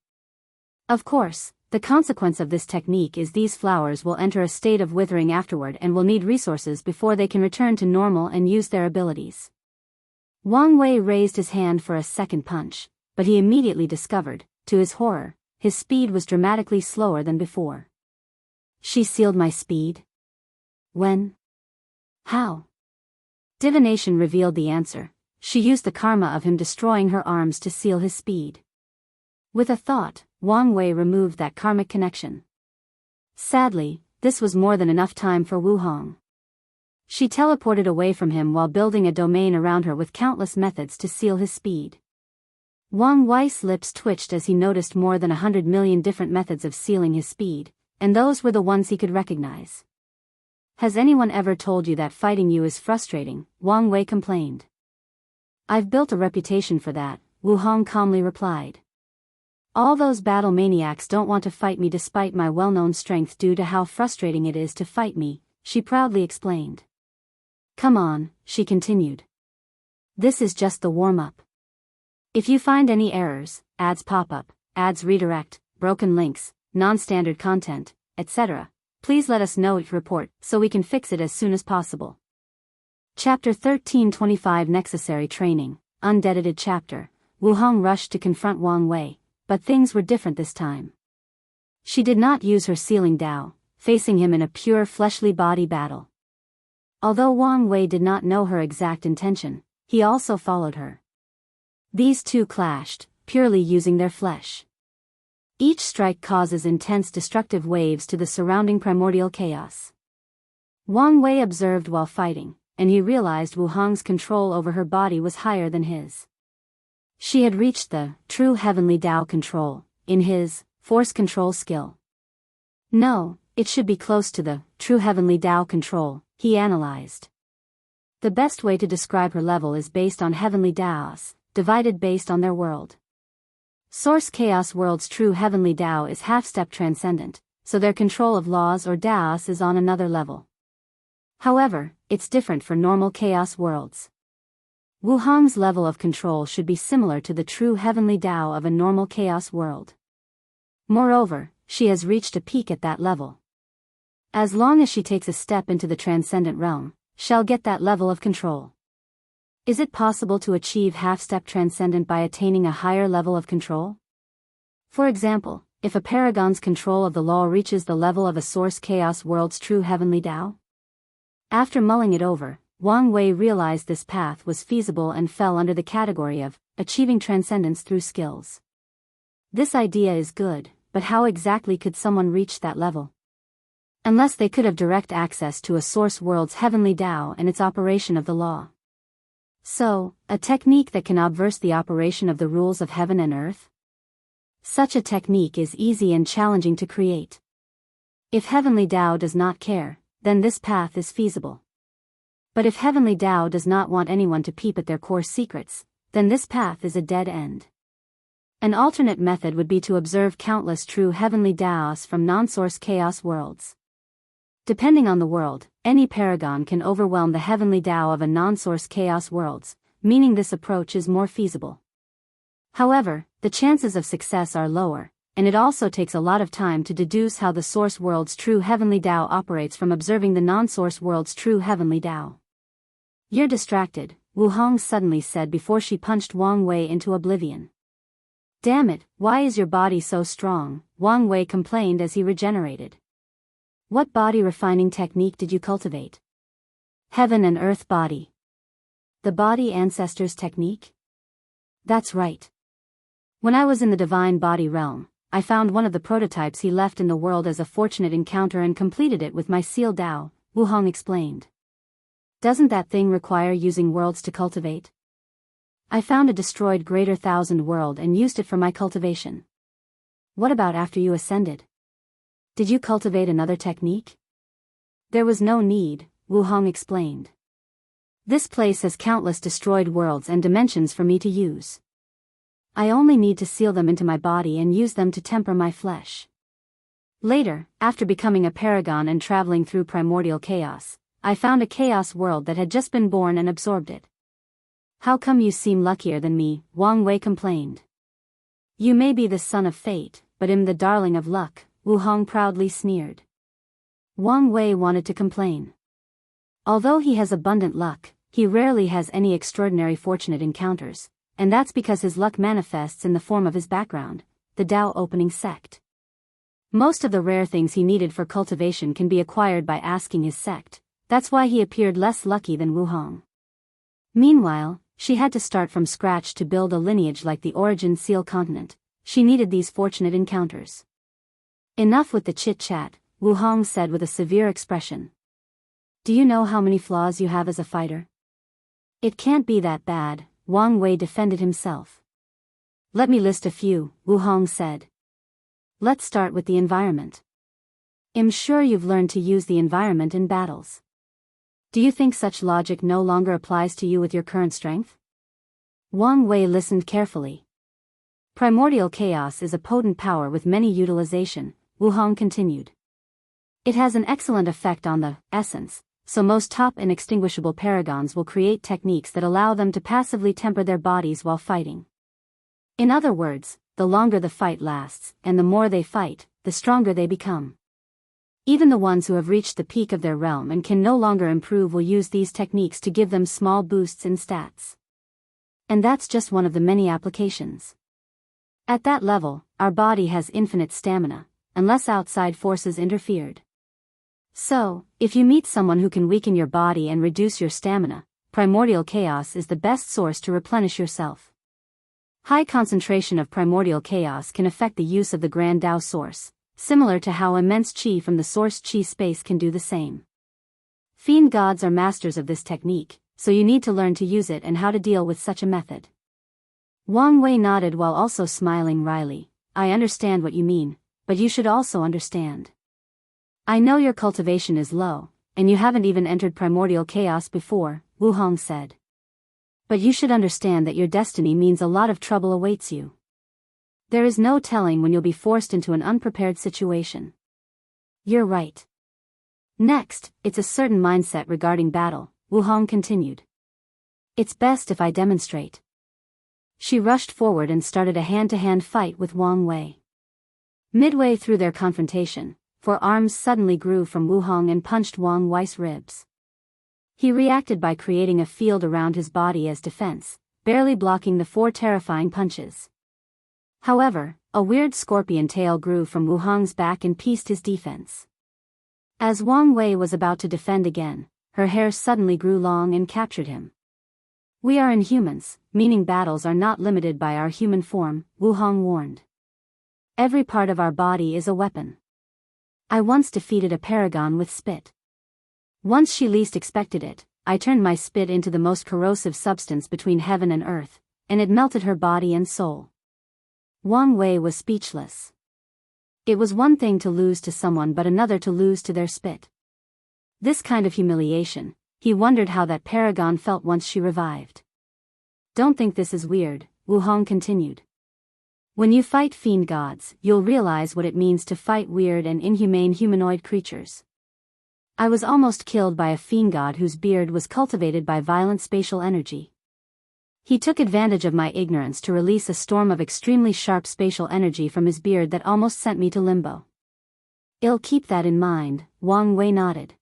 Of course, the consequence of this technique is these flowers will enter a state of withering afterward and will need resources before they can return to normal and use their abilities. Wang Wei raised his hand for a second punch, but he immediately discovered, to his horror, his speed was dramatically slower than before. She sealed my speed? When? How? Divination revealed the answer. She used the karma of him destroying her arms to seal his speed. With a thought, Wang Wei removed that karmic connection. Sadly, this was more than enough time for Wu Hong. She teleported away from him while building a domain around her with countless methods to seal his speed. Wang Wei's lips twitched as he noticed more than 100 million different methods of sealing his speed, and those were the ones he could recognize. Has anyone ever told you that fighting you is frustrating? Wang Wei complained. I've built a reputation for that, Wu Hong calmly replied. All those battle maniacs don't want to fight me despite my well-known strength due to how frustrating it is to fight me, she proudly explained. Come on, she continued. This is just the warm-up. If you find any errors, ads pop up, ads redirect, broken links, non-standard content, etc., please let us know each report so we can fix it as soon as possible. Chapter 1325 Neccessary Training, Undeadited Chapter. Wu Hong rushed to confront Wang Wei, but things were different this time. She did not use her sealing Dao, facing him in a pure fleshly body battle. Although Wang Wei did not know her exact intention, he also followed her. These two clashed, purely using their flesh. Each strike causes intense destructive waves to the surrounding primordial chaos. Wang Wei observed while fighting, and he realized Wu Hong's control over her body was higher than his. She had reached the true heavenly Dao control in his force control skill. No, it should be close to the true heavenly Dao control, he analyzed. The best way to describe her level is based on heavenly Daos, divided based on their world. Source Chaos World's true heavenly Dao is half-step transcendent, so their control of laws or Daos is on another level. However, it's different for normal Chaos worlds. Wu Hong's level of control should be similar to the true heavenly Dao of a normal Chaos world. Moreover, she has reached a peak at that level. As long as she takes a step into the Transcendent realm, she'll get that level of control. Is it possible to achieve half-step Transcendent by attaining a higher level of control? For example, if a paragon's control of the law reaches the level of a Source Chaos world's true heavenly Dao? After mulling it over, Wang Wei realized this path was feasible and fell under the category of achieving transcendence through skills. This idea is good, but how exactly could someone reach that level? Unless they could have direct access to a source world's heavenly Dao and its operation of the law. So, a technique that can obverse the operation of the rules of heaven and earth? Such a technique is easy and challenging to create. If heavenly Dao does not care, then this path is feasible. But if heavenly Dao does not want anyone to peep at their core secrets, then this path is a dead end. An alternate method would be to observe countless true heavenly Daos from non-source chaos worlds. Depending on the world, any paragon can overwhelm the heavenly Dao of a non-source chaos worlds, meaning this approach is more feasible. However, the chances of success are lower, and it also takes a lot of time to deduce how the source world's true heavenly Dao operates from observing the non-source world's true heavenly Dao. You're distracted, Wu Hong suddenly said before she punched Wang Wei into oblivion. Damn it, why is your body so strong? Wang Wei complained as he regenerated. What body refining technique did you cultivate? Heaven and earth body. The body ancestors technique? That's right. When I was in the divine body realm, I found one of the prototypes he left in the world as a fortunate encounter and completed it with my seal Dao, Wu Hong explained. Doesn't that thing require using worlds to cultivate? I found a destroyed Greater Thousand World and used it for my cultivation. What about after you ascended? Did you cultivate another technique? There was no need, Wu Hong explained. This place has countless destroyed worlds and dimensions for me to use. I only need to seal them into my body and use them to temper my flesh. Later, after becoming a paragon and traveling through primordial chaos, I found a chaos world that had just been born and absorbed it. How come you seem luckier than me? Wang Wei complained. You may be the son of fate, but I'm the darling of luck, Wu Hong proudly sneered. Wang Wei wanted to complain. Although he has abundant luck, he rarely has any extraordinary fortunate encounters, and that's because his luck manifests in the form of his background, the Tao opening sect. Most of the rare things he needed for cultivation can be acquired by asking his sect, that's why he appeared less lucky than Wu Hong. Meanwhile, she had to start from scratch to build a lineage like the Origin Seal continent. She needed these fortunate encounters. Enough with the chit-chat, Wu Hong said with a severe expression. Do you know how many flaws you have as a fighter? It can't be that bad, Wang Wei defended himself. Let me list a few, Wu Hong said. Let's start with the environment. I'm sure you've learned to use the environment in battles. Do you think such logic no longer applies to you with your current strength? Wang Wei listened carefully. Primordial chaos is a potent power with many utilization, Wu Hong continued. It has an excellent effect on the essence, so most top inextinguishable paragons will create techniques that allow them to passively temper their bodies while fighting. In other words, the longer the fight lasts, and the more they fight, the stronger they become. Even the ones who have reached the peak of their realm and can no longer improve will use these techniques to give them small boosts in stats. And that's just one of the many applications. At that level, our body has infinite stamina, unless outside forces interfered. So, if you meet someone who can weaken your body and reduce your stamina, primordial chaos is the best source to replenish yourself. High concentration of primordial chaos can affect the use of the Grand Tao source, similar to how immense qi from the source qi space can do the same. Fiend gods are masters of this technique, so you need to learn to use it and how to deal with such a method. Wang Wei nodded while also smiling wryly. I understand what you mean, but you should also understand. I know your cultivation is low, and you haven't even entered primordial chaos before, Wu Hong said. But you should understand that your destiny means a lot of trouble awaits you. There is no telling when you'll be forced into an unprepared situation. You're right. Next, it's a certain mindset regarding battle, Wu Hong continued. It's best if I demonstrate. She rushed forward and started a hand-to-hand fight with Wang Wei. Midway through their confrontation, 4 arms suddenly grew from Wu Hong and punched Wang Wei's ribs. He reacted by creating a field around his body as defense, barely blocking the 4 terrifying punches. However, a weird scorpion tail grew from Wu Hong's back and pieced his defense. As Wang Wei was about to defend again, her hair suddenly grew long and captured him. We are inhumans, meaning battles are not limited by our human form, Wu Hong warned. Every part of our body is a weapon. I once defeated a paragon with spit. Once she least expected it, I turned my spit into the most corrosive substance between heaven and earth, and it melted her body and soul. Wang Wei was speechless. It was one thing to lose to someone but another to lose to their spit. This kind of humiliation, he wondered how that paragon felt once she revived. Don't think this is weird, Wu Hong continued. When you fight fiend gods, you'll realize what it means to fight weird and inhumane humanoid creatures. I was almost killed by a fiend god whose beard was cultivated by violent spatial energy. He took advantage of my ignorance to release a storm of extremely sharp spatial energy from his beard that almost sent me to limbo. I'll keep that in mind, Wang Wei nodded.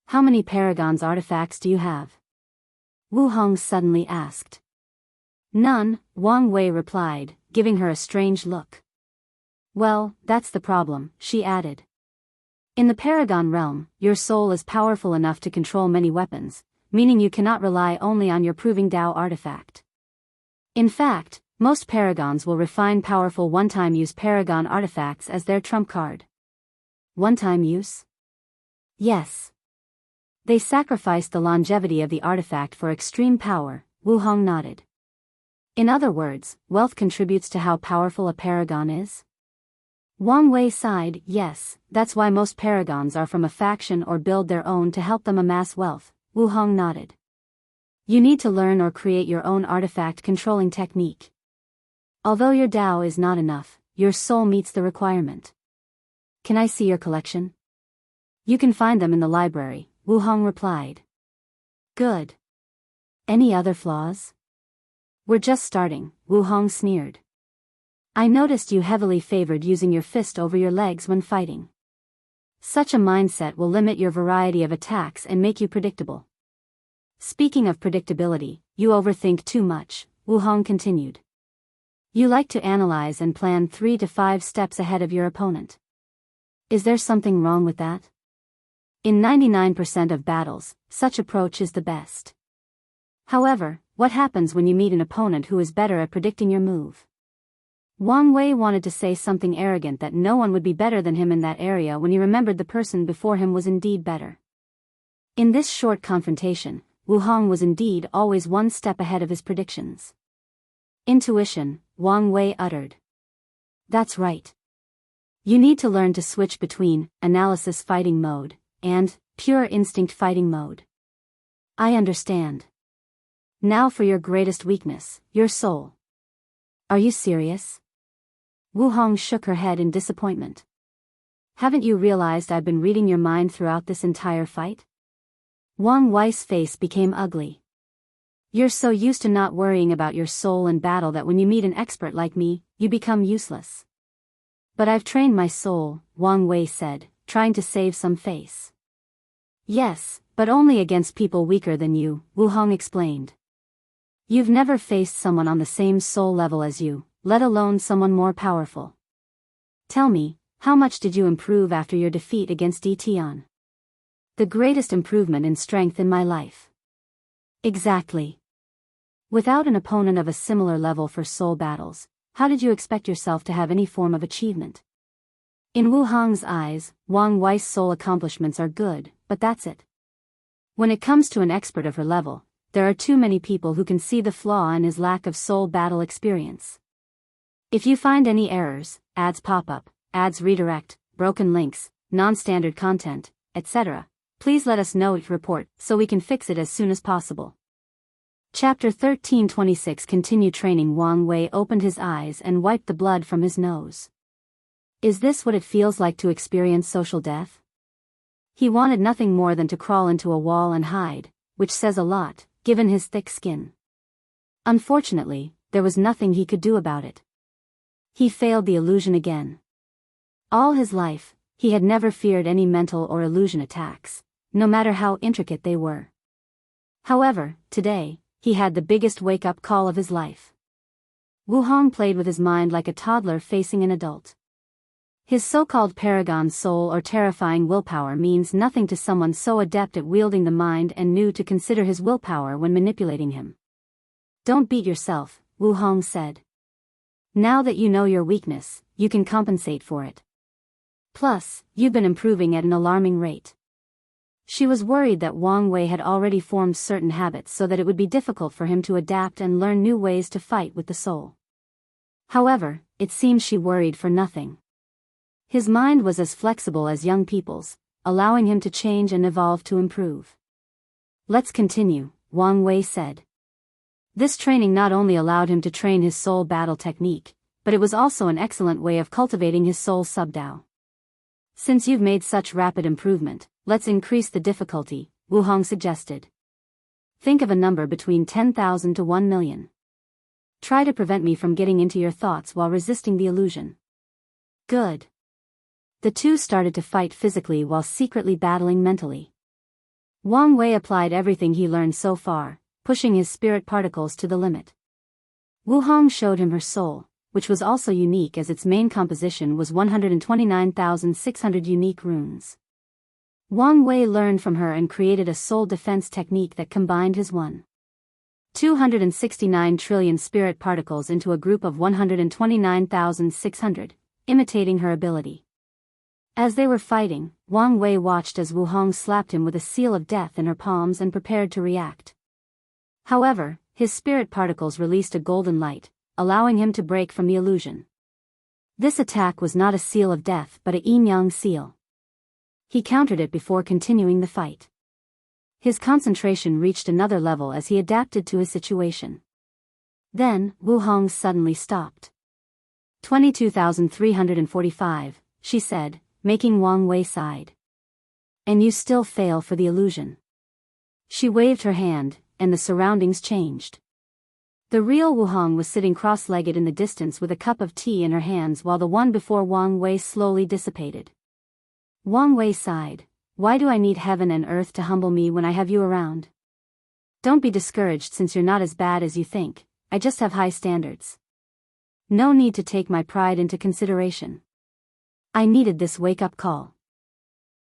How many Paragon's artifacts do you have? Wu Hong suddenly asked. None, Wang Wei replied, giving her a strange look. Well, that's the problem, she added. In the Paragon realm, your soul is powerful enough to control many weapons, meaning you cannot rely only on your proving Tao artifact. In fact, most paragons will refine powerful one-time use paragon artifacts as their trump card. One-time use? Yes. They sacrificed the longevity of the artifact for extreme power, Wu Hong nodded. In other words, wealth contributes to how powerful a paragon is? Wang Wei sighed. Yes, that's why most paragons are from a faction or build their own to help them amass wealth, Wu Hong nodded. You need to learn or create your own artifact controlling technique. Although your Tao is not enough, your soul meets the requirement. Can I see your collection? You can find them in the library, Wu Hong replied. Good. Any other flaws? We're just starting, Wu Hong sneered. I noticed you heavily favored using your fist over your legs when fighting. Such a mindset will limit your variety of attacks and make you predictable. Speaking of predictability, you overthink too much, Wu Hong continued. You like to analyze and plan 3 to 5 steps ahead of your opponent. Is there something wrong with that? In 99% of battles, such approach is the best. However, what happens when you meet an opponent who is better at predicting your move? Wang Wei wanted to say something arrogant that no one would be better than him in that area when he remembered the person before him was indeed better. In this short confrontation, Wu Hong was indeed always one step ahead of his predictions. Intuition, Wang Wei uttered. That's right. You need to learn to switch between analysis fighting mode and pure instinct fighting mode. I understand. Now for your greatest weakness, your soul. Are you serious? Wu Hong shook her head in disappointment. Haven't you realized I've been reading your mind throughout this entire fight? Wang Wei's face became ugly. You're so used to not worrying about your soul in battle that when you meet an expert like me, you become useless. But I've trained my soul, Wang Wei said, trying to save some face. Yes, but only against people weaker than you, Wu Hong explained. You've never faced someone on the same soul level as you, let alone someone more powerful. Tell me, how much did you improve after your defeat against Di Tian? The greatest improvement in strength in my life. Exactly. Without an opponent of a similar level for soul battles, how did you expect yourself to have any form of achievement? In Wu Hong's eyes, Wang Wei's soul accomplishments are good, but that's it. When it comes to an expert of her level, there are too many people who can see the flaw in his lack of soul battle experience. If you find any errors, ads pop up, ads redirect, broken links, non-standard content, etc., please let us know it report so we can fix it as soon as possible. Chapter 1326 Continue training. Wang Wei opened his eyes and wiped the blood from his nose. Is this what it feels like to experience social death? He wanted nothing more than to crawl into a wall and hide, which says a lot, given his thick skin. Unfortunately, there was nothing he could do about it. He failed the illusion again. All his life, he had never feared any mental or illusion attacks, no matter how intricate they were. However, today, he had the biggest wake-up call of his life. Wu Hong played with his mind like a toddler facing an adult. His so-called paragon soul or terrifying willpower means nothing to someone so adept at wielding the mind and knew to consider his willpower when manipulating him. Don't beat yourself, Wu Hong said. Now that you know your weakness, you can compensate for it. Plus, you've been improving at an alarming rate. She was worried that Wang Wei had already formed certain habits so that it would be difficult for him to adapt and learn new ways to fight with the soul. However, it seems she worried for nothing. His mind was as flexible as young people's, allowing him to change and evolve to improve. Let's continue, Wang Wei said. This training not only allowed him to train his soul battle technique, but it was also an excellent way of cultivating his soul sub-Dao. Since you've made such rapid improvement, let's increase the difficulty, Wu Hong suggested. Think of a number between 10,000 to 1 million. Try to prevent me from getting into your thoughts while resisting the illusion. Good. The two started to fight physically while secretly battling mentally. Wang Wei applied everything he learned so far, pushing his spirit particles to the limit. Wu Hong showed him her soul, which was also unique as its main composition was 129,600 unique runes. Wang Wei learned from her and created a soul defense technique that combined his 269 trillion spirit particles into a group of 129,600, imitating her ability. As they were fighting, Wang Wei watched as Wu Hong slapped him with a seal of death in her palms and prepared to react. However, his spirit particles released a golden light, allowing him to break from the illusion. This attack was not a seal of death but a yin-yang seal. He countered it before continuing the fight. His concentration reached another level as he adapted to his situation. Then, Wu Hong suddenly stopped. 22,345, she said, making Wang Wei sigh. And you still fail for the illusion. She waved her hand, and the surroundings changed. The real Wu Hong was sitting cross-legged in the distance with a cup of tea in her hands while the one before Wang Wei slowly dissipated. Wang Wei sighed. Why do I need heaven and earth to humble me when I have you around? Don't be discouraged since you're not as bad as you think, I just have high standards. No need to take my pride into consideration. I needed this wake-up call.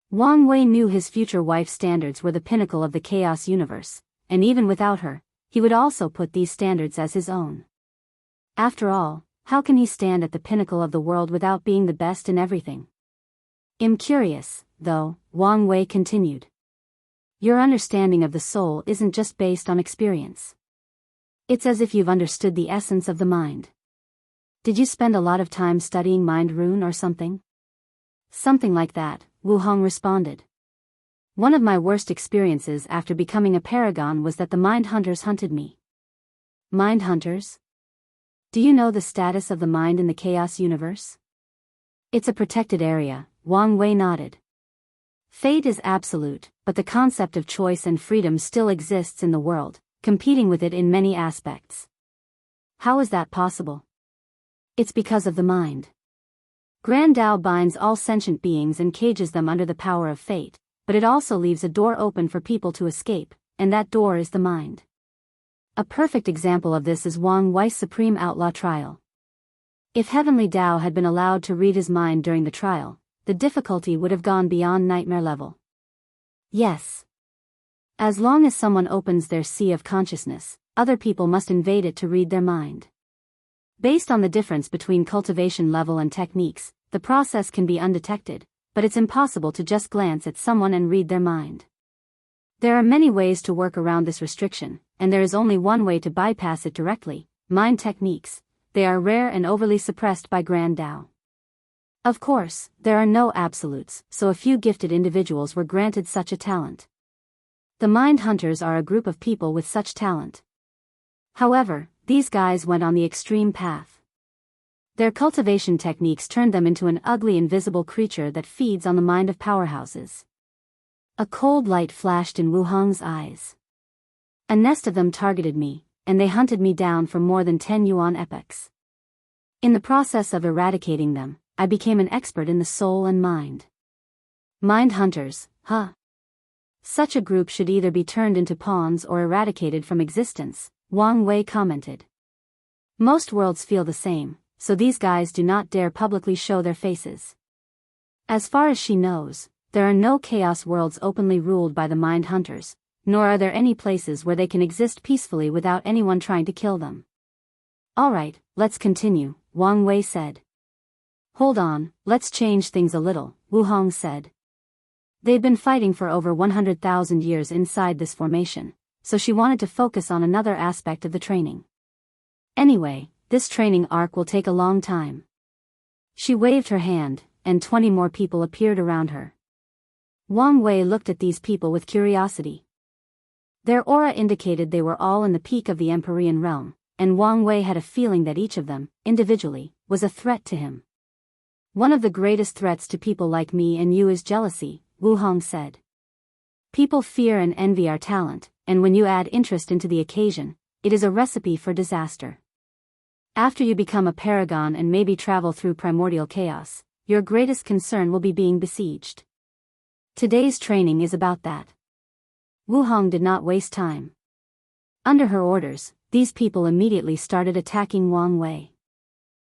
Wang Wei knew his future wife's standards were the pinnacle of the chaos universe, and even without her, he would also put these standards as his own. After all, how can he stand at the pinnacle of the world without being the best in everything? I'm curious, though, Wang Wei continued. Your understanding of the soul isn't just based on experience. It's as if you've understood the essence of the mind. Did you spend a lot of time studying mind rune or something? Something like that, Wu Hong responded. One of my worst experiences after becoming a paragon was that the mind hunters hunted me. Mind hunters? Do you know the status of the mind in the chaos universe? It's a protected area, Wang Wei nodded. Fate is absolute, but the concept of choice and freedom still exists in the world, competing with it in many aspects. How is that possible? It's because of the mind. Grand Tao binds all sentient beings and cages them under the power of fate, but it also leaves a door open for people to escape, and that door is the mind. A perfect example of this is Wang Wei's Supreme Outlaw trial. If Heavenly Tao had been allowed to read his mind during the trial, the difficulty would have gone beyond nightmare level. Yes. As long as someone opens their sea of consciousness, other people must invade it to read their mind. Based on the difference between cultivation level and techniques, the process can be undetected, but it's impossible to just glance at someone and read their mind. There are many ways to work around this restriction, and there is only one way to bypass it directly: mind techniques. They are rare and overly suppressed by Grand Tao. Of course, there are no absolutes, so a few gifted individuals were granted such a talent. The mind hunters are a group of people with such talent. However, these guys went on the extreme path. Their cultivation techniques turned them into an ugly invisible creature that feeds on the mind of powerhouses. A cold light flashed in Wu Hong's eyes. A nest of them targeted me, and they hunted me down for more than 10 yuan epochs. In the process of eradicating them, I became an expert in the soul and mind. Mind hunters, huh? Such a group should either be turned into pawns or eradicated from existence, Wang Wei commented. Most worlds feel the same, so these guys do not dare publicly show their faces. As far as she knows, there are no chaos worlds openly ruled by the mind hunters, nor are there any places where they can exist peacefully without anyone trying to kill them. Alright, let's continue, Wang Wei said. Hold on, let's change things a little, Wu Hong said. They've been fighting for over 100,000 years inside this formation, so she wanted to focus on another aspect of the training. Anyway, this training arc will take a long time. She waved her hand, and 20 more people appeared around her. Wang Wei looked at these people with curiosity. Their aura indicated they were all in the peak of the Empyrean realm, and Wang Wei had a feeling that each of them, individually, was a threat to him. One of the greatest threats to people like me and you is jealousy, Wu Hong said. People fear and envy our talent, and when you add interest into the occasion, it is a recipe for disaster. After you become a paragon and maybe travel through primordial chaos, your greatest concern will be being besieged. Today's training is about that. Wu Hong did not waste time. Under her orders, these people immediately started attacking Wang Wei.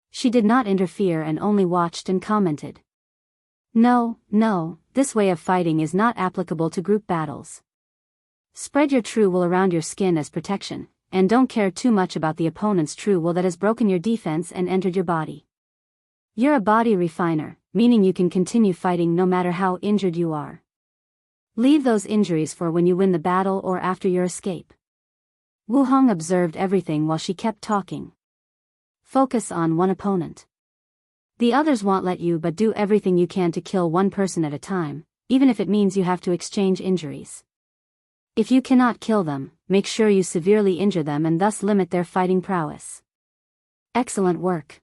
She did not interfere and only watched and commented. No, this way of fighting is not applicable to group battles. Spread your true will around your skin as protection, and don't care too much about the opponent's true will that has broken your defense and entered your body. You're a body refiner, meaning you can continue fighting no matter how injured you are. Leave those injuries for when you win the battle or after your escape. Wu Hong observed everything while she kept talking. Focus on one opponent. The others won't let you, but do everything you can to kill one person at a time, even if it means you have to exchange injuries. If you cannot kill them, make sure you severely injure them and thus limit their fighting prowess. Excellent work.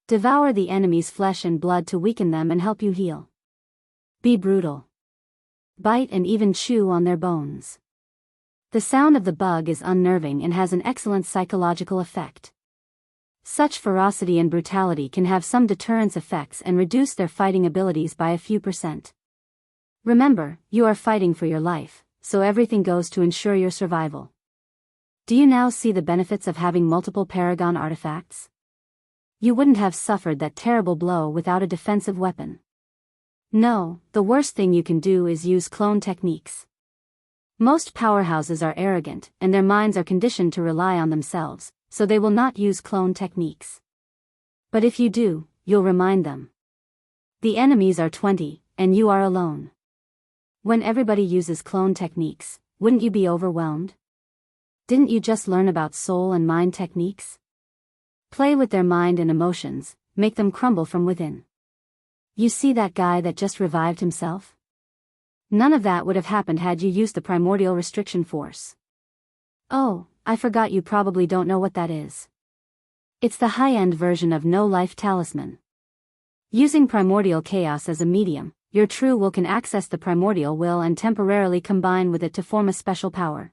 Devour the enemy's flesh and blood to weaken them and help you heal. Be brutal. Bite and even chew on their bones. The sound of the bug is unnerving and has an excellent psychological effect. Such ferocity and brutality can have some deterrence effects and reduce their fighting abilities by a few %. Remember, you are fighting for your life, so everything goes to ensure your survival. Do you now see the benefits of having multiple Paragon artifacts? You wouldn't have suffered that terrible blow without a defensive weapon. No, the worst thing you can do is use clone techniques. Most powerhouses are arrogant, and their minds are conditioned to rely on themselves, so they will not use clone techniques. But if you do, you'll remind them. The enemies are 20, and you are alone. When everybody uses clone techniques, wouldn't you be overwhelmed? Didn't you just learn about soul and mind techniques? Play with their mind and emotions, make them crumble from within. You see that guy that just revived himself? None of that would have happened had you used the primordial restriction force. Oh, I forgot, you probably don't know what that is. It's the high-end version of no-life talisman. Using primordial chaos as a medium, your true will can access the primordial will and temporarily combine with it to form a special power.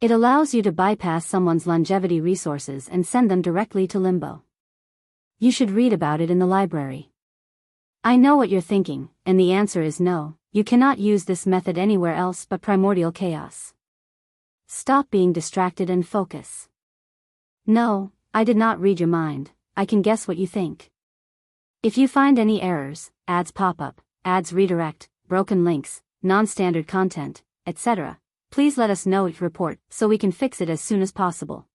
It allows you to bypass someone's longevity resources and send them directly to limbo. You should read about it in the library. I know what you're thinking, and the answer is no, you cannot use this method anywhere else but primordial chaos. Stop being distracted and focus. No, I did not read your mind, I can guess what you think. If you find any errors, ads pop up, ads redirect, broken links, non-standard content, etc., please let us know it report so we can fix it as soon as possible.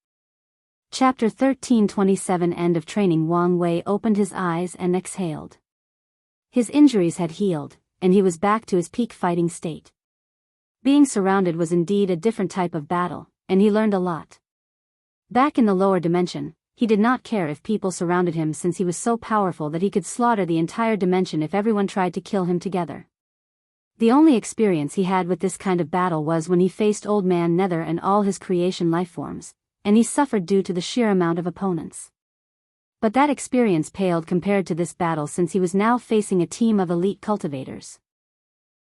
Chapter 1327 End of Training. Wang Wei opened his eyes and exhaled. His injuries had healed, and he was back to his peak fighting state. Being surrounded was indeed a different type of battle, and he learned a lot. Back in the lower dimension, he did not care if people surrounded him since he was so powerful that he could slaughter the entire dimension if everyone tried to kill him together. The only experience he had with this kind of battle was when he faced Old Man Nether and all his creation lifeforms, and he suffered due to the sheer amount of opponents. But that experience paled compared to this battle since he was now facing a team of elite cultivators.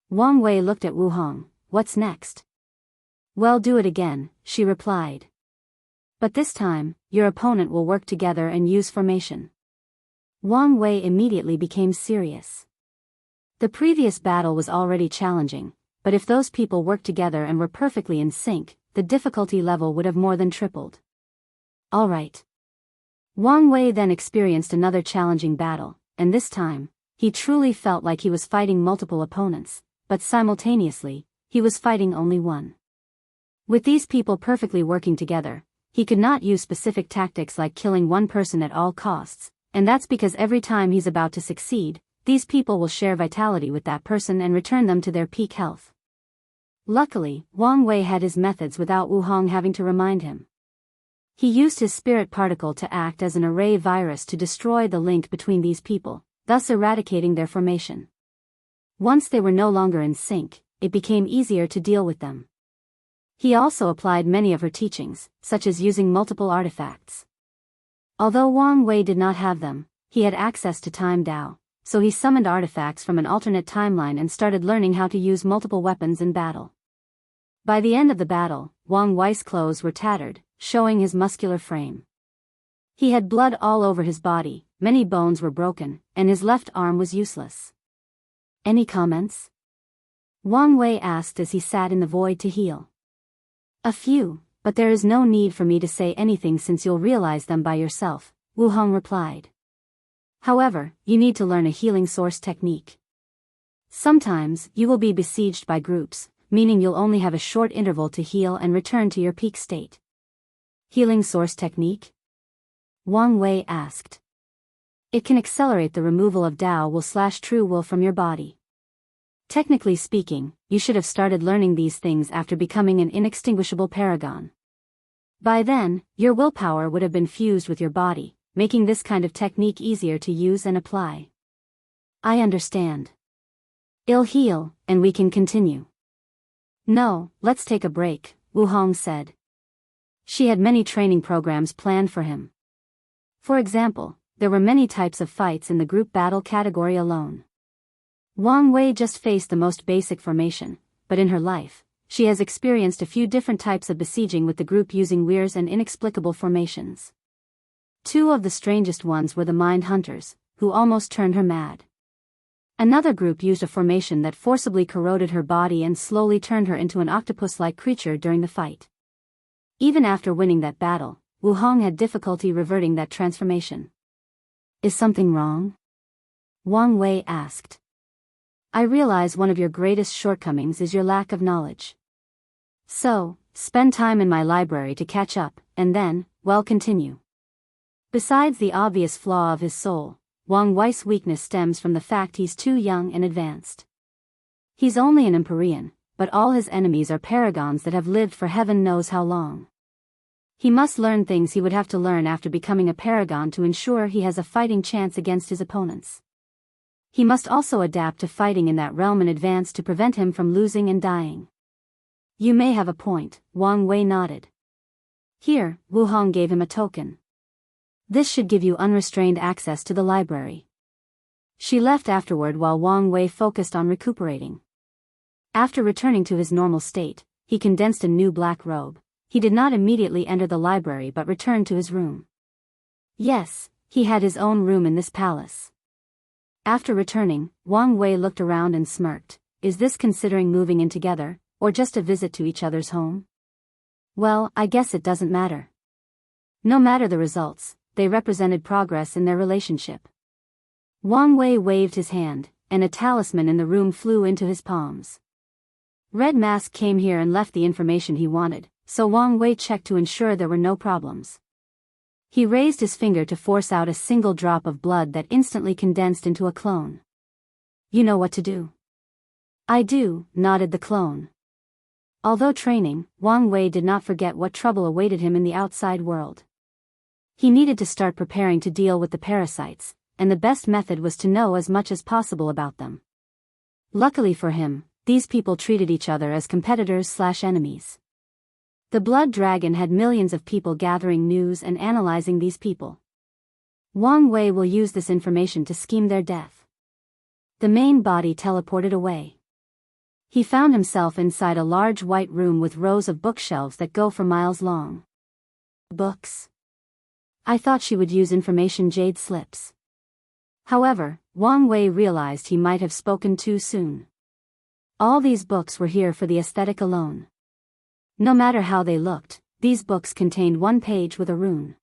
Wang Wei looked at Wu Hong. What's next? Well, do it again, she replied. But this time, your opponent will work together and use formation. Wang Wei immediately became serious. The previous battle was already challenging, but if those people worked together and were perfectly in sync, the difficulty level would have more than tripled. All right. Wang Wei then experienced another challenging battle, and this time, he truly felt like he was fighting multiple opponents, but simultaneously, he was fighting only one. With these people perfectly working together, he could not use specific tactics like killing one person at all costs, and that's because every time he's about to succeed, these people will share vitality with that person and return them to their peak health. Luckily, Wang Wei had his methods without Wu Hong having to remind him. He used his spirit particle to act as an array virus to destroy the link between these people, thus eradicating their formation. Once they were no longer in sync, it became easier to deal with them. He also applied many of her teachings, such as using multiple artifacts. Although Wang Wei did not have them, he had access to Time Dao, so he summoned artifacts from an alternate timeline and started learning how to use multiple weapons in battle. By the end of the battle, Wang Wei's clothes were tattered, showing his muscular frame. He had blood all over his body, many bones were broken, and his left arm was useless. Any comments? Wang Wei asked as he sat in the void to heal. A few, but there is no need for me to say anything since you'll realize them by yourself, Wu Hong replied. However, you need to learn a healing source technique. Sometimes, you will be besieged by groups, meaning you'll only have a short interval to heal and return to your peak state. Healing source technique? Wang Wei asked. It can accelerate the removal of Tao will/true will from your body. Technically speaking, you should have started learning these things after becoming an inextinguishable paragon. By then, your willpower would have been fused with your body, making this kind of technique easier to use and apply. I understand. It'll heal, and we can continue. No, let's take a break, Wu Hong said. She had many training programs planned for him. For example, there were many types of fights in the group battle category alone. Wang Wei just faced the most basic formation, but in her life, she has experienced a few different types of besieging with the group using weirs and inexplicable formations. Two of the strangest ones were the Mind Hunters, who almost turned her mad. Another group used a formation that forcibly corroded her body and slowly turned her into an octopus-like creature during the fight. Even after winning that battle, Wu Hong had difficulty reverting that transformation. Is something wrong? Wang Wei asked. I realize one of your greatest shortcomings is your lack of knowledge. So, spend time in my library to catch up, and then, well, continue. Besides the obvious flaw of his soul, Wang Wei's weakness stems from the fact he's too young and advanced. He's only an Empyrean, but all his enemies are paragons that have lived for heaven knows how long. He must learn things he would have to learn after becoming a paragon to ensure he has a fighting chance against his opponents. He must also adapt to fighting in that realm in advance to prevent him from losing and dying. You may have a point, Wang Wei nodded. Here, Wu Hong gave him a token. This should give you unrestrained access to the library. She left afterward while Wang Wei focused on recuperating. After returning to his normal state, he condensed a new black robe. He did not immediately enter the library but returned to his room. Yes, he had his own room in this palace. After returning, Wang Wei looked around and smirked. Is this considering moving in together, or just a visit to each other's home? Well, I guess it doesn't matter. No matter the results, they represented progress in their relationship. Wang Wei waved his hand, and a talisman in the room flew into his palms. Red Mask came here and left the information he wanted, so Wang Wei checked to ensure there were no problems. He raised his finger to force out a single drop of blood that instantly condensed into a clone. You know what to do. I do, nodded the clone. Although training, Wang Wei did not forget what trouble awaited him in the outside world. He needed to start preparing to deal with the parasites, and the best method was to know as much as possible about them. Luckily for him, these people treated each other as competitors/enemies. The Blood Dragon had millions of people gathering news and analyzing these people. Wang Wei will use this information to scheme their death. The main body teleported away. He found himself inside a large white room with rows of bookshelves that go for miles long. Books? I thought she would use information jade slips. However, Wang Wei realized he might have spoken too soon. All these books were here for the aesthetic alone. No matter how they looked, these books contained one page with a rune.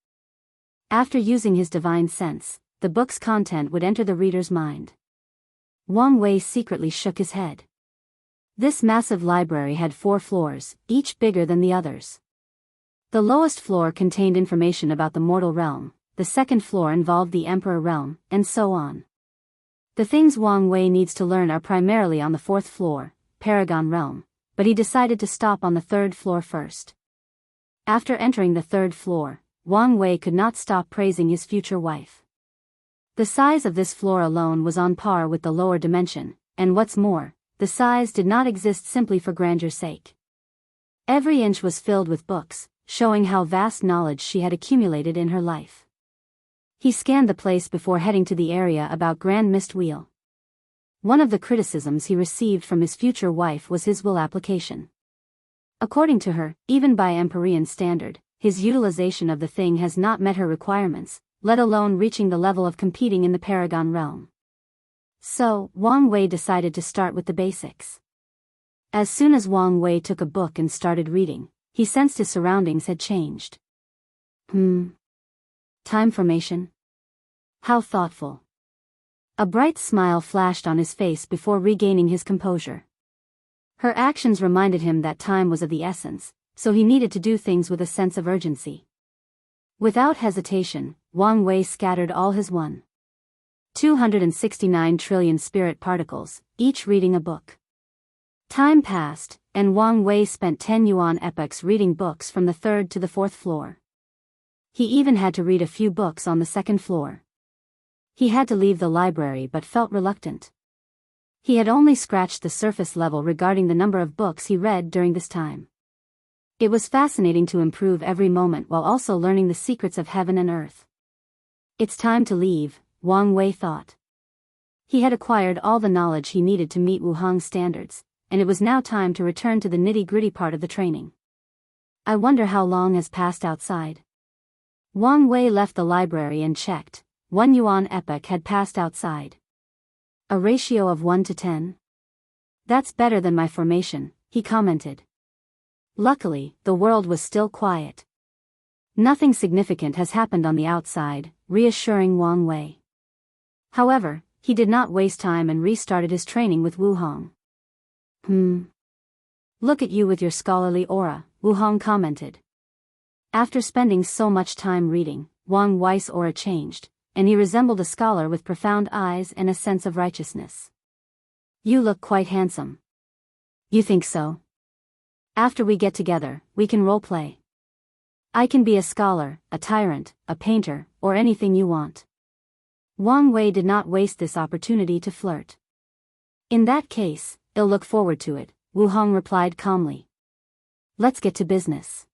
After using his divine sense, the book's content would enter the reader's mind. Wang Wei secretly shook his head. This massive library had 4 floors, each bigger than the others. The lowest floor contained information about the mortal realm, the second floor involved the Emperor realm, and so on. The things Wang Wei needs to learn are primarily on the 4th floor, Paragon realm, but he decided to stop on the 3rd floor first. After entering the 3rd floor, Wang Wei could not stop praising his future wife. The size of this floor alone was on par with the lower dimension, and what's more, the size did not exist simply for grandeur's sake. Every inch was filled with books, showing how vast knowledge she had accumulated in her life. He scanned the place before heading to the area about Grand Mist Wheel. One of the criticisms he received from his future wife was his will application. According to her, even by Empyrean standard, his utilization of the thing has not met her requirements, let alone reaching the level of competing in the Paragon realm. So, Wang Wei decided to start with the basics. As soon as Wang Wei took a book and started reading, he sensed his surroundings had changed. Time formation? How thoughtful. A bright smile flashed on his face before regaining his composure. Her actions reminded him that time was of the essence, so he needed to do things with a sense of urgency. Without hesitation, Wang Wei scattered all his 269 trillion spirit particles, each reading a book. Time passed, and Wang Wei spent 10 yuan epochs reading books from the 3rd to the 4th floor. He even had to read a few books on the 2nd floor. He had to leave the library but felt reluctant. He had only scratched the surface level regarding the number of books he read during this time. It was fascinating to improve every moment while also learning the secrets of heaven and earth. It's time to leave, Wang Wei thought. He had acquired all the knowledge he needed to meet Wuhang's standards, and it was now time to return to the nitty-gritty part of the training. I wonder how long has passed outside. Wang Wei left the library and checked. 1 yuan epoch had passed outside. A ratio of 1 to 10? That's better than my formation, he commented. Luckily, the world was still quiet. Nothing significant has happened on the outside, reassuring Wang Wei. However, he did not waste time and restarted his training with Wuhang. Look at you with your scholarly aura, Wuhang commented. After spending so much time reading, Wang Wei's aura changed, and he resembled a scholar with profound eyes and a sense of righteousness. You look quite handsome. You think so? After we get together, we can role-play. I can be a scholar, a tyrant, a painter, or anything you want. Wang Wei did not waste this opportunity to flirt. In that case, I'll look forward to it, Wuhang replied calmly. Let's get to business.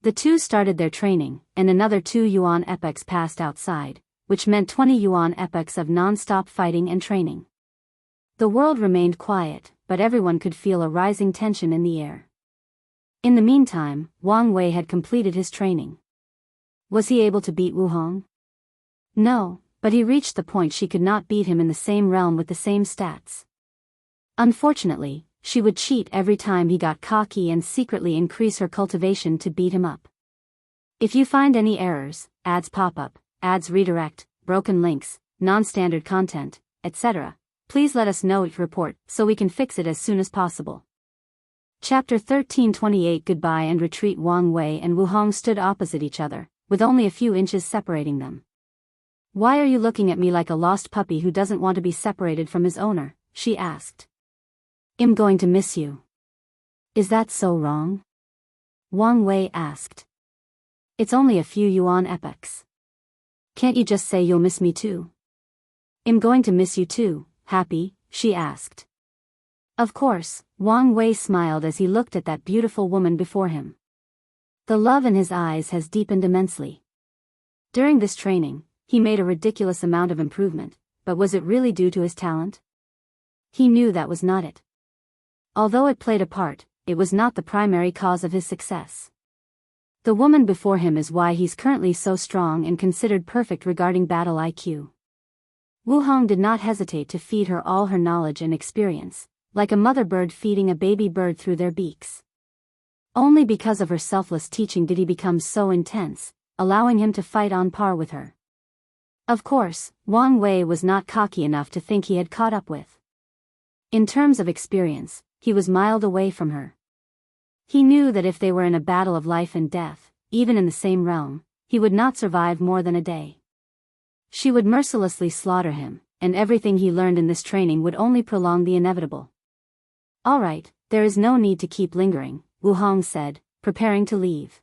The two started their training, and another 2 yuan epochs passed outside, which meant 20 yuan epochs of non-stop fighting and training. The world remained quiet, but everyone could feel a rising tension in the air. In the meantime, Wang Wei had completed his training. Was he able to beat Wuhang? No, but he reached the point she could not beat him in the same realm with the same stats. Unfortunately, she would cheat every time he got cocky and secretly increase her cultivation to beat him up. If you find any errors, ads pop up, ads redirect, broken links, non-standard content, etc., please let us know your report so we can fix it as soon as possible. Chapter 1328 Goodbye and Retreat. Wang Wei and Wuhang stood opposite each other, with only a few inches separating them. Why are you looking at me like a lost puppy who doesn't want to be separated from his owner? She asked. I'm going to miss you. Is that so wrong? Wang Wei asked. It's only a few yuan epochs. Can't you just say you'll miss me too? I'm going to miss you too, happy, she asked. Of course, Wang Wei smiled as he looked at that beautiful woman before him. The love in his eyes has deepened immensely. During this training, he made a ridiculous amount of improvement, but was it really due to his talent? He knew that was not it. Although it played a part, it was not the primary cause of his success. The woman before him is why he's currently so strong and considered perfect regarding battle IQ. Wuhang did not hesitate to feed her all her knowledge and experience, like a mother bird feeding a baby bird through their beaks. Only because of her selfless teaching did he become so intense, allowing him to fight on par with her. Of course, Wang Wei was not cocky enough to think he had caught up with. In terms of experience, he was miles away from her. He knew that if they were in a battle of life and death, even in the same realm, he would not survive more than a day. She would mercilessly slaughter him, and everything he learned in this training would only prolong the inevitable. All right, there is no need to keep lingering, Wuhang said, preparing to leave.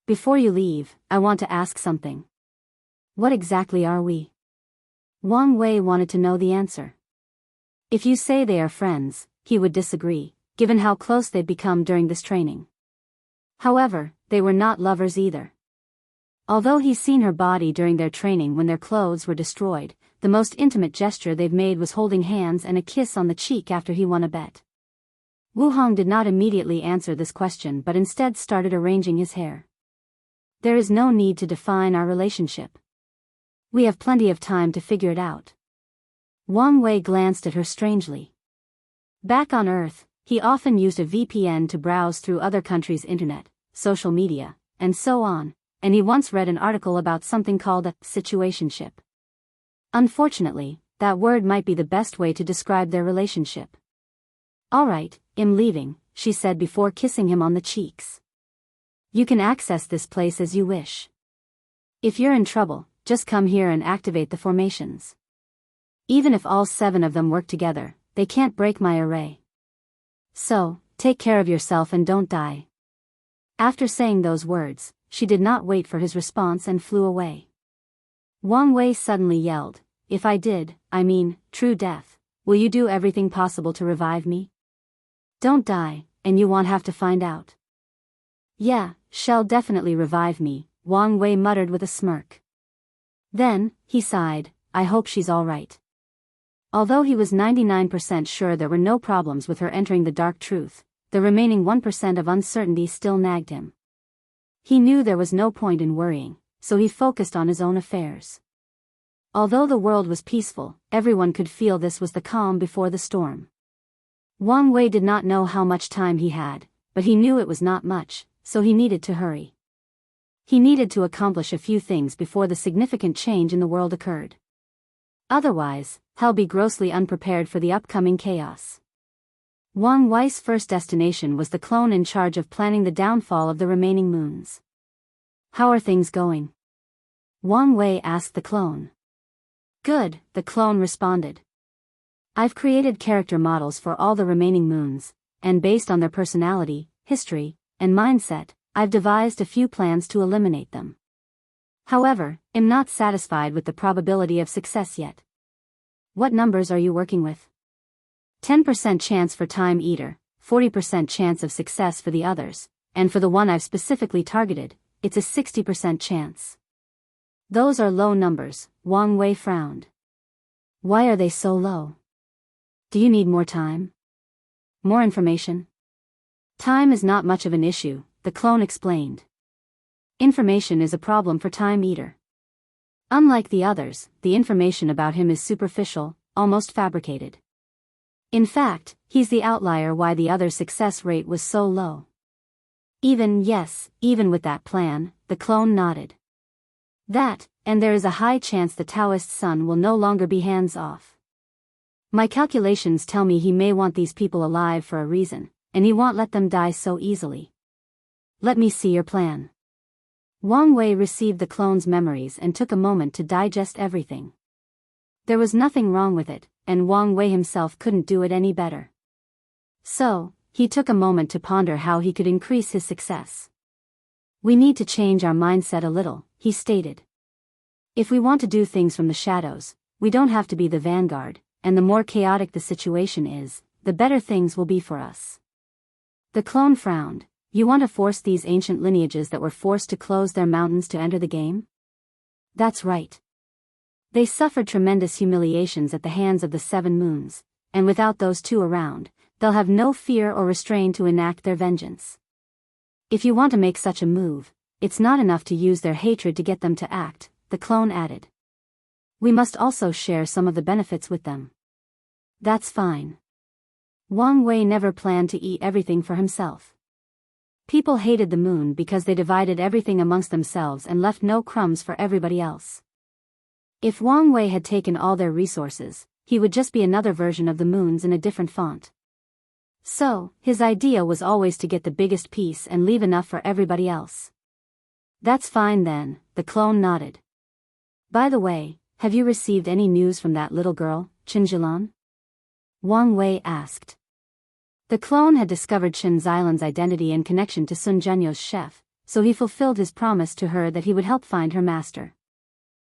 Before you leave, I want to ask something. What exactly are we? Wang Wei wanted to know the answer. If you say they are friends, he would disagree, given how close they'd become during this training. However, they were not lovers either. Although he's seen her body during their training when their clothes were destroyed, the most intimate gesture they've made was holding hands and a kiss on the cheek after he won a bet. Wuhang did not immediately answer this question but instead started arranging his hair. There is no need to define our relationship. We have plenty of time to figure it out. Wang Wei glanced at her strangely. Back on Earth, he often used a VPN to browse through other countries' internet, social media, and so on, and he once read an article about something called a situationship. Unfortunately, that word might be the best way to describe their relationship. "All right, I'm leaving," she said before kissing him on the cheeks. "You can access this place as you wish. If you're in trouble, just come here and activate the formations. Even if all 7 of them work together, they can't break my array. So, take care of yourself and don't die." After saying those words, she did not wait for his response and flew away. Wang Wei suddenly yelled, "If I did, I mean, true death, will you do everything possible to revive me? Don't die, and you won't have to find out." "Yeah, she'll definitely revive me," Wang Wei muttered with a smirk. Then, he sighed, "I hope she's all right." Although he was 99% sure there were no problems with her entering the dark truth, the remaining 1% of uncertainty still nagged him. He knew there was no point in worrying, so he focused on his own affairs. Although the world was peaceful, everyone could feel this was the calm before the storm. Wang Wei did not know how much time he had, but he knew it was not much, so he needed to hurry. He needed to accomplish a few things before the significant change in the world occurred. Otherwise, he'll be grossly unprepared for the upcoming chaos. Wang Wei's first destination was the clone in charge of planning the downfall of the remaining moons. "How are things going?" Wang Wei asked the clone. "Good," the clone responded. "I've created character models for all the remaining moons, and based on their personality, history, and mindset, I've devised a few plans to eliminate them. However, I'm not satisfied with the probability of success yet." "What numbers are you working with?" 10% chance for Time Eater, 40% chance of success for the others, and for the one I've specifically targeted, it's a 60% chance. "Those are low numbers," Wang Wei frowned. "Why are they so low? Do you need more time? More information?" "Time is not much of an issue," the clone explained. "Information is a problem for Time Eater. Unlike the others, the information about him is superficial, almost fabricated. In fact, he's the outlier why the other success rate was so low." Even with that plan," the clone nodded. "That, and there is a high chance the Taoist son will no longer be hands-off. My calculations tell me he may want these people alive for a reason, and he won't let them die so easily. Let me see your plan." Wang Wei received the clone's memories and took a moment to digest everything. There was nothing wrong with it, and Wang Wei himself couldn't do it any better. So, he took a moment to ponder how he could increase his success. "We need to change our mindset a little," he stated. "If we want to do things from the shadows, we don't have to be the vanguard, and the more chaotic the situation is, the better things will be for us." The clone frowned. "You want to force these ancient lineages that were forced to close their mountains to enter the game?" "That's right. They suffered tremendous humiliations at the hands of the 7 moons, and without those 2 around, they'll have no fear or restraint to enact their vengeance. If you want to make such a move, it's not enough to use their hatred to get them to act," the clone added. "We must also share some of the benefits with them." "That's fine." Wang Wei never planned to eat everything for himself. People hated the moon because they divided everything amongst themselves and left no crumbs for everybody else. If Wang Wei had taken all their resources, he would just be another version of the moons in a different font. So, his idea was always to get the biggest piece and leave enough for everybody else. "That's fine then," the clone nodded. "By the way, have you received any news from that little girl, Qinjilan?" Wang Wei asked. The clone had discovered Qin Xilan's identity and connection to Sun Zhenyo's chef, so he fulfilled his promise to her that he would help find her master.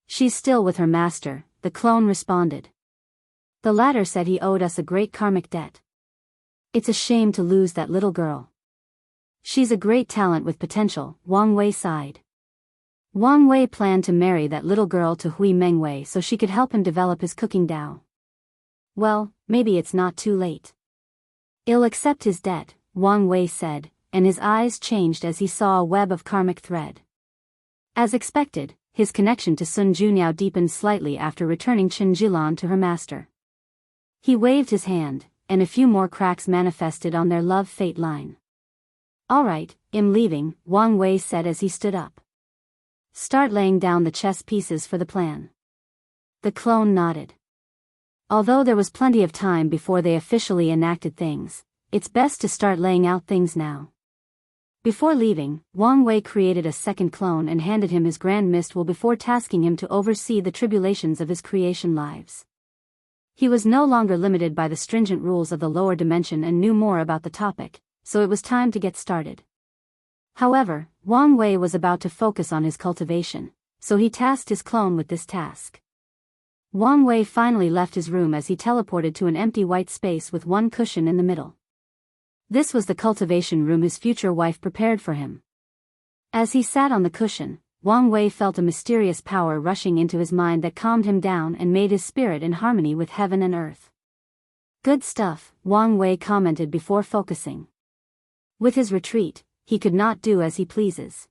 "She's still with her master," the clone responded. "The latter said he owed us a great karmic debt. It's a shame to lose that little girl. She's a great talent with potential," Wang Wei sighed. Wang Wei planned to marry that little girl to Hui Mengwei so she could help him develop his cooking Dao. Well, maybe it's not too late. "I'll accept his debt," Wang Wei said, and his eyes changed as he saw a web of karmic thread. As expected, his connection to Sun Junniao deepened slightly after returning Qinjilan to her master. He waved his hand, and a few more cracks manifested on their love-fate line. "All right, I'm leaving," Wang Wei said as he stood up. "Start laying down the chess pieces for the plan." The clone nodded. Although there was plenty of time before they officially enacted things, it's best to start laying out things now. Before leaving, Wang Wei created a second clone and handed him his grand mist will before tasking him to oversee the tribulations of his creation lives. He was no longer limited by the stringent rules of the lower dimension and knew more about the topic, so it was time to get started. However, Wang Wei was about to focus on his cultivation, so he tasked his clone with this task. Wang Wei finally left his room as he teleported to an empty white space with one cushion in the middle. This was the cultivation room his future wife prepared for him. As he sat on the cushion, Wang Wei felt a mysterious power rushing into his mind that calmed him down and made his spirit in harmony with heaven and earth. Good stuff, Wang Wei commented before focusing. With his retreat, he could not do as he pleases.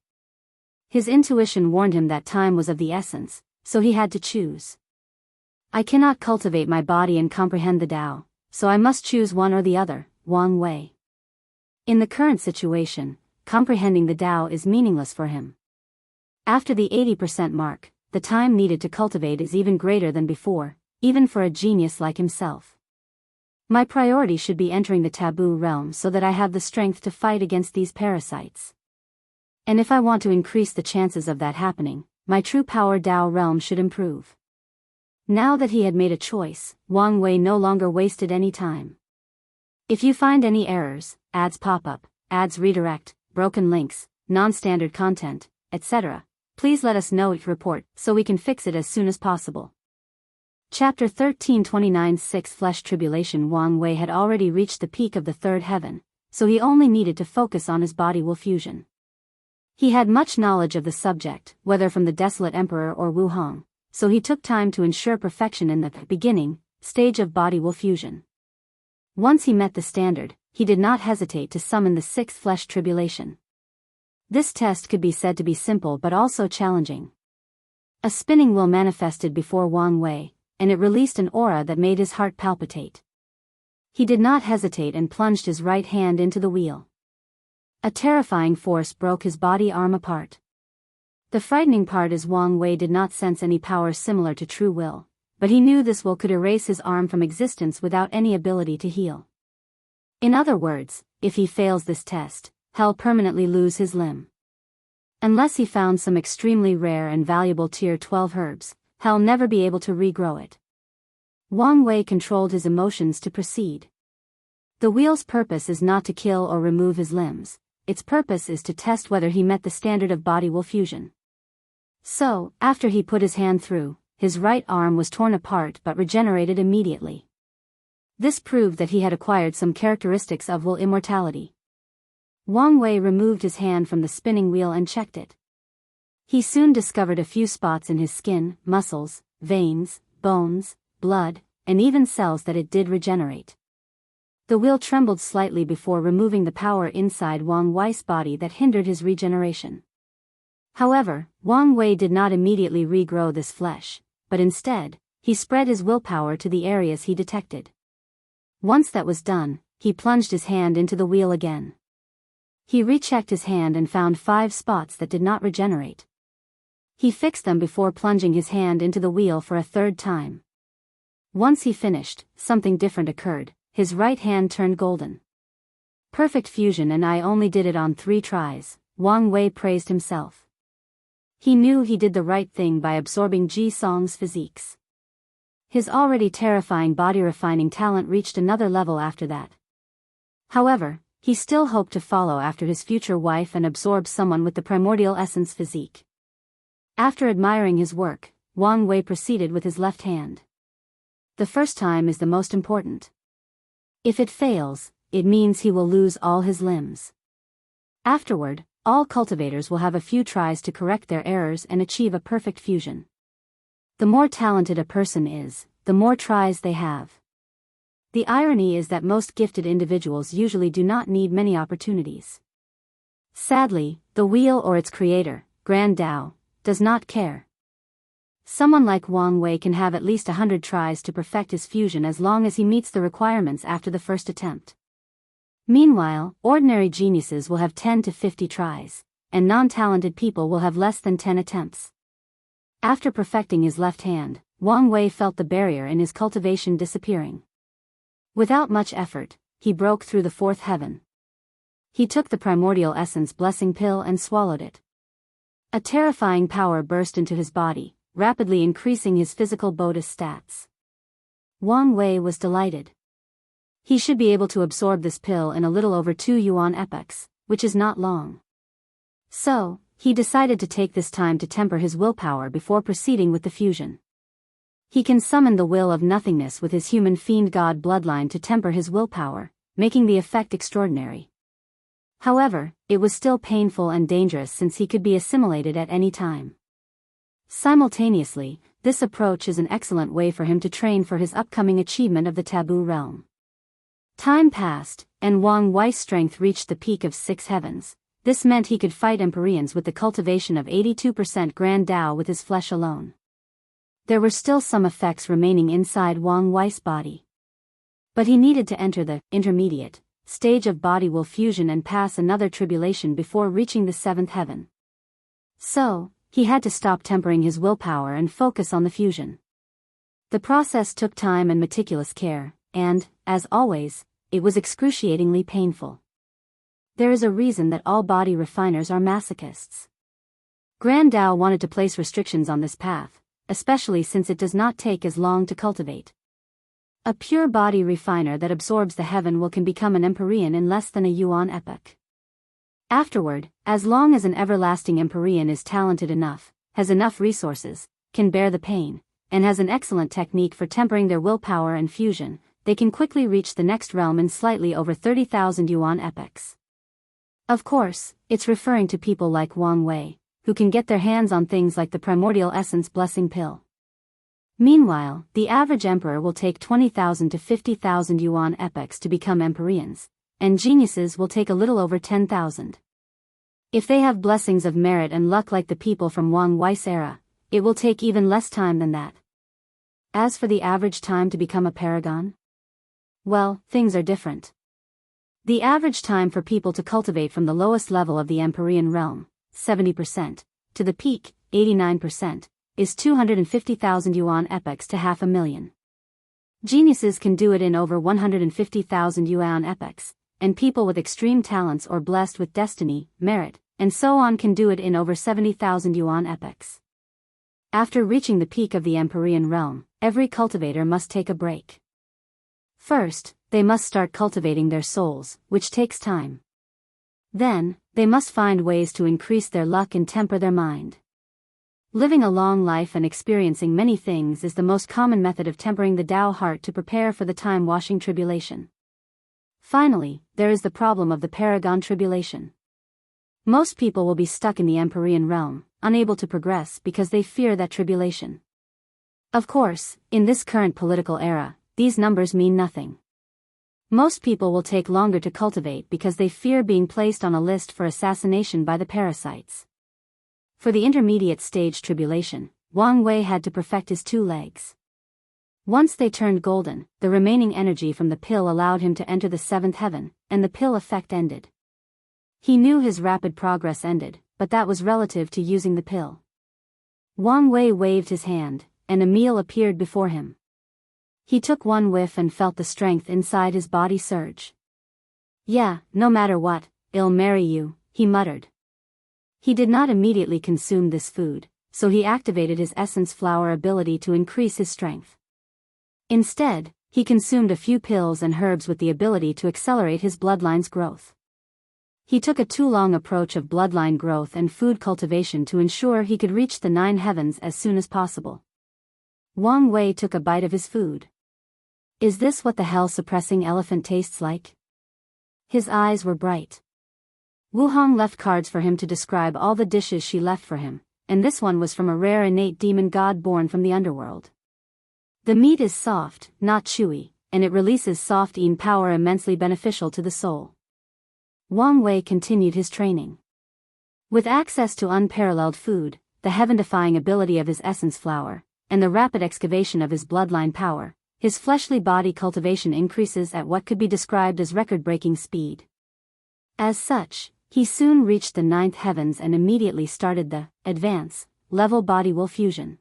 His intuition warned him that time was of the essence, so he had to choose. I cannot cultivate my body and comprehend the Tao, so I must choose one or the other, Wang Wei. In the current situation, comprehending the Tao is meaningless for him. After the 80% mark, the time needed to cultivate is even greater than before, even for a genius like himself. My priority should be entering the taboo realm so that I have the strength to fight against these parasites. And if I want to increase the chances of that happening, my true power Tao realm should improve. Now that he had made a choice, Wang Wei no longer wasted any time. If you find any errors, ads pop up, ads redirect, broken links, non-standard content, etc., please let us know it report so we can fix it as soon as possible. Chapter 1329 Sixth Flesh Tribulation. Wang Wei had already reached the peak of the third heaven, so he only needed to focus on his body will fusion. He had much knowledge of the subject, whether from the Desolate Emperor or Wu Hong, so he took time to ensure perfection in the beginning stage of body will fusion. Once he met the standard, he did not hesitate to summon the Sixth Flesh Tribulation. This test could be said to be simple but also challenging. A spinning wheel manifested before Wang Wei, and it released an aura that made his heart palpitate. He did not hesitate and plunged his right hand into the wheel. A terrifying force broke his body arm apart. The frightening part is Wang Wei did not sense any power similar to true will, but he knew this will could erase his arm from existence without any ability to heal. In other words, if he fails this test, he'll permanently lose his limb. Unless he found some extremely rare and valuable tier 12 herbs, he'll never be able to regrow it. Wang Wei controlled his emotions to proceed. The wheel's purpose is not to kill or remove his limbs, its purpose is to test whether he met the standard of body will fusion. So, after he put his hand through, his right arm was torn apart but regenerated immediately. This proved that he had acquired some characteristics of will immortality. Wang Wei removed his hand from the spinning wheel and checked it. He soon discovered a few spots in his skin, muscles, veins, bones, blood, and even cells that it did regenerate. The wheel trembled slightly before removing the power inside Wang Wei's body that hindered his regeneration. However, Wang Wei did not immediately regrow this flesh, but instead, he spread his willpower to the areas he detected. Once that was done, he plunged his hand into the wheel again. He rechecked his hand and found 5 spots that did not regenerate. He fixed them before plunging his hand into the wheel for a third time. Once he finished, something different occurred, his right hand turned golden. Perfect fusion, and I only did it on 3 tries, Wang Wei praised himself. He knew he did the right thing by absorbing Ji Song's physiques. His already terrifying body-refining talent reached another level after that. However, he still hoped to follow after his future wife and absorb someone with the primordial essence physique. After admiring his work, Wang Wei proceeded with his left hand. The first time is the most important. If it fails, it means he will lose all his limbs. Afterward, all cultivators will have a few tries to correct their errors and achieve a perfect fusion. The more talented a person is, the more tries they have. The irony is that most gifted individuals usually do not need many opportunities. Sadly, the wheel or its creator, Grand Tao, does not care. Someone like Wang Wei can have at least 100 tries to perfect his fusion as long as he meets the requirements after the first attempt. Meanwhile, ordinary geniuses will have 10 to 50 tries, and non-talented people will have less than 10 attempts. After perfecting his left hand, Wang Wei felt the barrier in his cultivation disappearing. Without much effort, he broke through the fourth heaven. He took the primordial essence blessing pill and swallowed it. A terrifying power burst into his body, rapidly increasing his physical bonus stats. Wang Wei was delighted. He should be able to absorb this pill in a little over 2 yuan epochs, which is not long. So, he decided to take this time to temper his willpower before proceeding with the fusion. He can summon the will of nothingness with his human fiend god bloodline to temper his willpower, making the effect extraordinary. However, it was still painful and dangerous since he could be assimilated at any time. Simultaneously, this approach is an excellent way for him to train for his upcoming achievement of the Taboo realm. Time passed, and Wang Wei's strength reached the peak of 6 heavens. This meant he could fight Empyreans with the cultivation of 82% Grand Dao with his flesh alone. There were still some effects remaining inside Wang Wei's body. But he needed to enter the intermediate stage of body-will fusion and pass another tribulation before reaching the 7th heaven. So, he had to stop tempering his willpower and focus on the fusion. The process took time and meticulous care, and, as always, it was excruciatingly painful. There is a reason that all body refiners are masochists. Grand Dao wanted to place restrictions on this path, especially since it does not take as long to cultivate. A pure body refiner that absorbs the heaven will can become an Empyrean in less than a yuan epoch. Afterward, as long as an everlasting Empyrean is talented enough, has enough resources, can bear the pain, and has an excellent technique for tempering their willpower and fusion, they can quickly reach the next realm in slightly over 30,000 yuan epochs. Of course, it's referring to people like Wang Wei, who can get their hands on things like the primordial essence blessing pill. Meanwhile, the average emperor will take 20,000 to 50,000 yuan epochs to become Empyreans, and geniuses will take a little over 10,000. If they have blessings of merit and luck like the people from Wang Wei's era, it will take even less time than that. As for the average time to become a paragon? Well, things are different. The average time for people to cultivate from the lowest level of the Empyrean realm, 70%, to the peak, 89%, is 250,000 yuan epochs to 500,000. Geniuses can do it in over 150,000 yuan epochs, and people with extreme talents or blessed with destiny, merit, and so on can do it in over 70,000 yuan epochs. After reaching the peak of the Empyrean realm, every cultivator must take a break. First, they must start cultivating their souls, which takes time. Then, they must find ways to increase their luck and temper their mind. Living a long life and experiencing many things is the most common method of tempering the Tao heart to prepare for the time-washing tribulation. Finally, there is the problem of the Paragon Tribulation. Most people will be stuck in the Empyrean realm, unable to progress because they fear that tribulation. Of course, in this current political era, these numbers mean nothing. Most people will take longer to cultivate because they fear being placed on a list for assassination by the parasites. For the intermediate stage tribulation, Wang Wei had to perfect his 2 legs. Once they turned golden, the remaining energy from the pill allowed him to enter the 7th heaven, and the pill effect ended. He knew his rapid progress ended, but that was relative to using the pill. Wang Wei waved his hand, and a meal appeared before him. He took one whiff and felt the strength inside his body surge. "Yeah, no matter what, I'll marry you," he muttered. He did not immediately consume this food, so he activated his essence flower ability to increase his strength. Instead, he consumed a few pills and herbs with the ability to accelerate his bloodline's growth. He took a too-long approach of bloodline growth and food cultivation to ensure he could reach the 9 heavens as soon as possible. Wang Wei took a bite of his food. Is this what the hell-suppressing elephant tastes like? His eyes were bright. Wuhong left cards for him to describe all the dishes she left for him, and this one was from a rare innate demon god born from the underworld. The meat is soft, not chewy, and it releases soft-eating power immensely beneficial to the soul. Wang Wei continued his training. With access to unparalleled food, the heaven-defying ability of his essence flower, and the rapid excavation of his bloodline power, his fleshly body cultivation increases at what could be described as record-breaking speed. As such, he soon reached the 9th heavens and immediately started the advance level body-will fusion.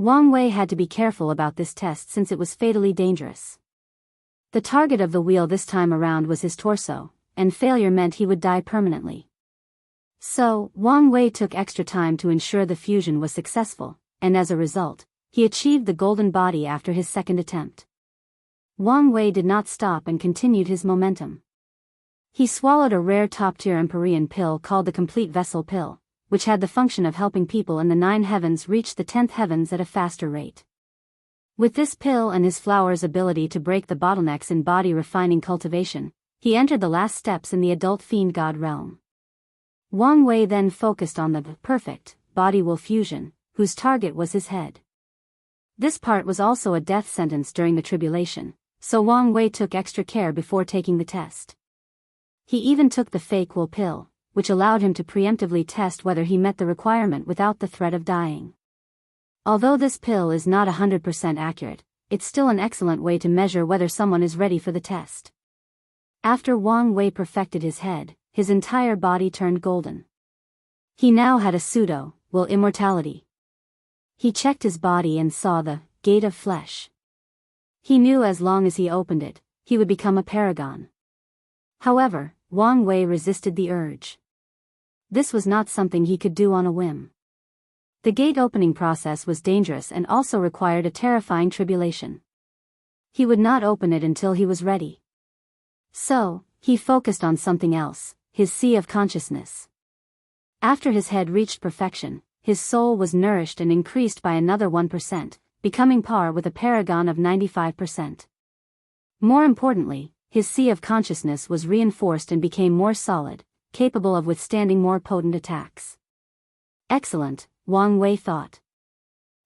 Wang Wei had to be careful about this test since it was fatally dangerous. The target of the wheel this time around was his torso, and failure meant he would die permanently. So, Wang Wei took extra time to ensure the fusion was successful, and as a result, he achieved the golden body after his second attempt. Wang Wei did not stop and continued his momentum. He swallowed a rare top-tier Empyrean pill called the Complete Vessel Pill, which had the function of helping people in the 9 heavens reach the 10th heavens at a faster rate. With this pill and his flower's ability to break the bottlenecks in body-refining cultivation, he entered the last steps in the adult fiend god realm. Wang Wei then focused on the perfect body-will fusion, whose target was his head. This part was also a death sentence during the tribulation, so Wang Wei took extra care before taking the test. He even took the fake will pill, which allowed him to preemptively test whether he met the requirement without the threat of dying. Although this pill is not 100% accurate, it's still an excellent way to measure whether someone is ready for the test. After Wang Wei perfected his head, his entire body turned golden. He now had a pseudo-will immortality. He checked his body and saw the gate of flesh. He knew as long as he opened it, he would become a paragon. However, Wang Wei resisted the urge. This was not something he could do on a whim. The gate opening process was dangerous and also required a terrifying tribulation. He would not open it until he was ready. So, he focused on something else, his sea of consciousness. After his head reached perfection, his soul was nourished and increased by another 1%, becoming par with a paragon of 95%. More importantly, his sea of consciousness was reinforced and became more solid, capable of withstanding more potent attacks. Excellent, Wang Wei thought.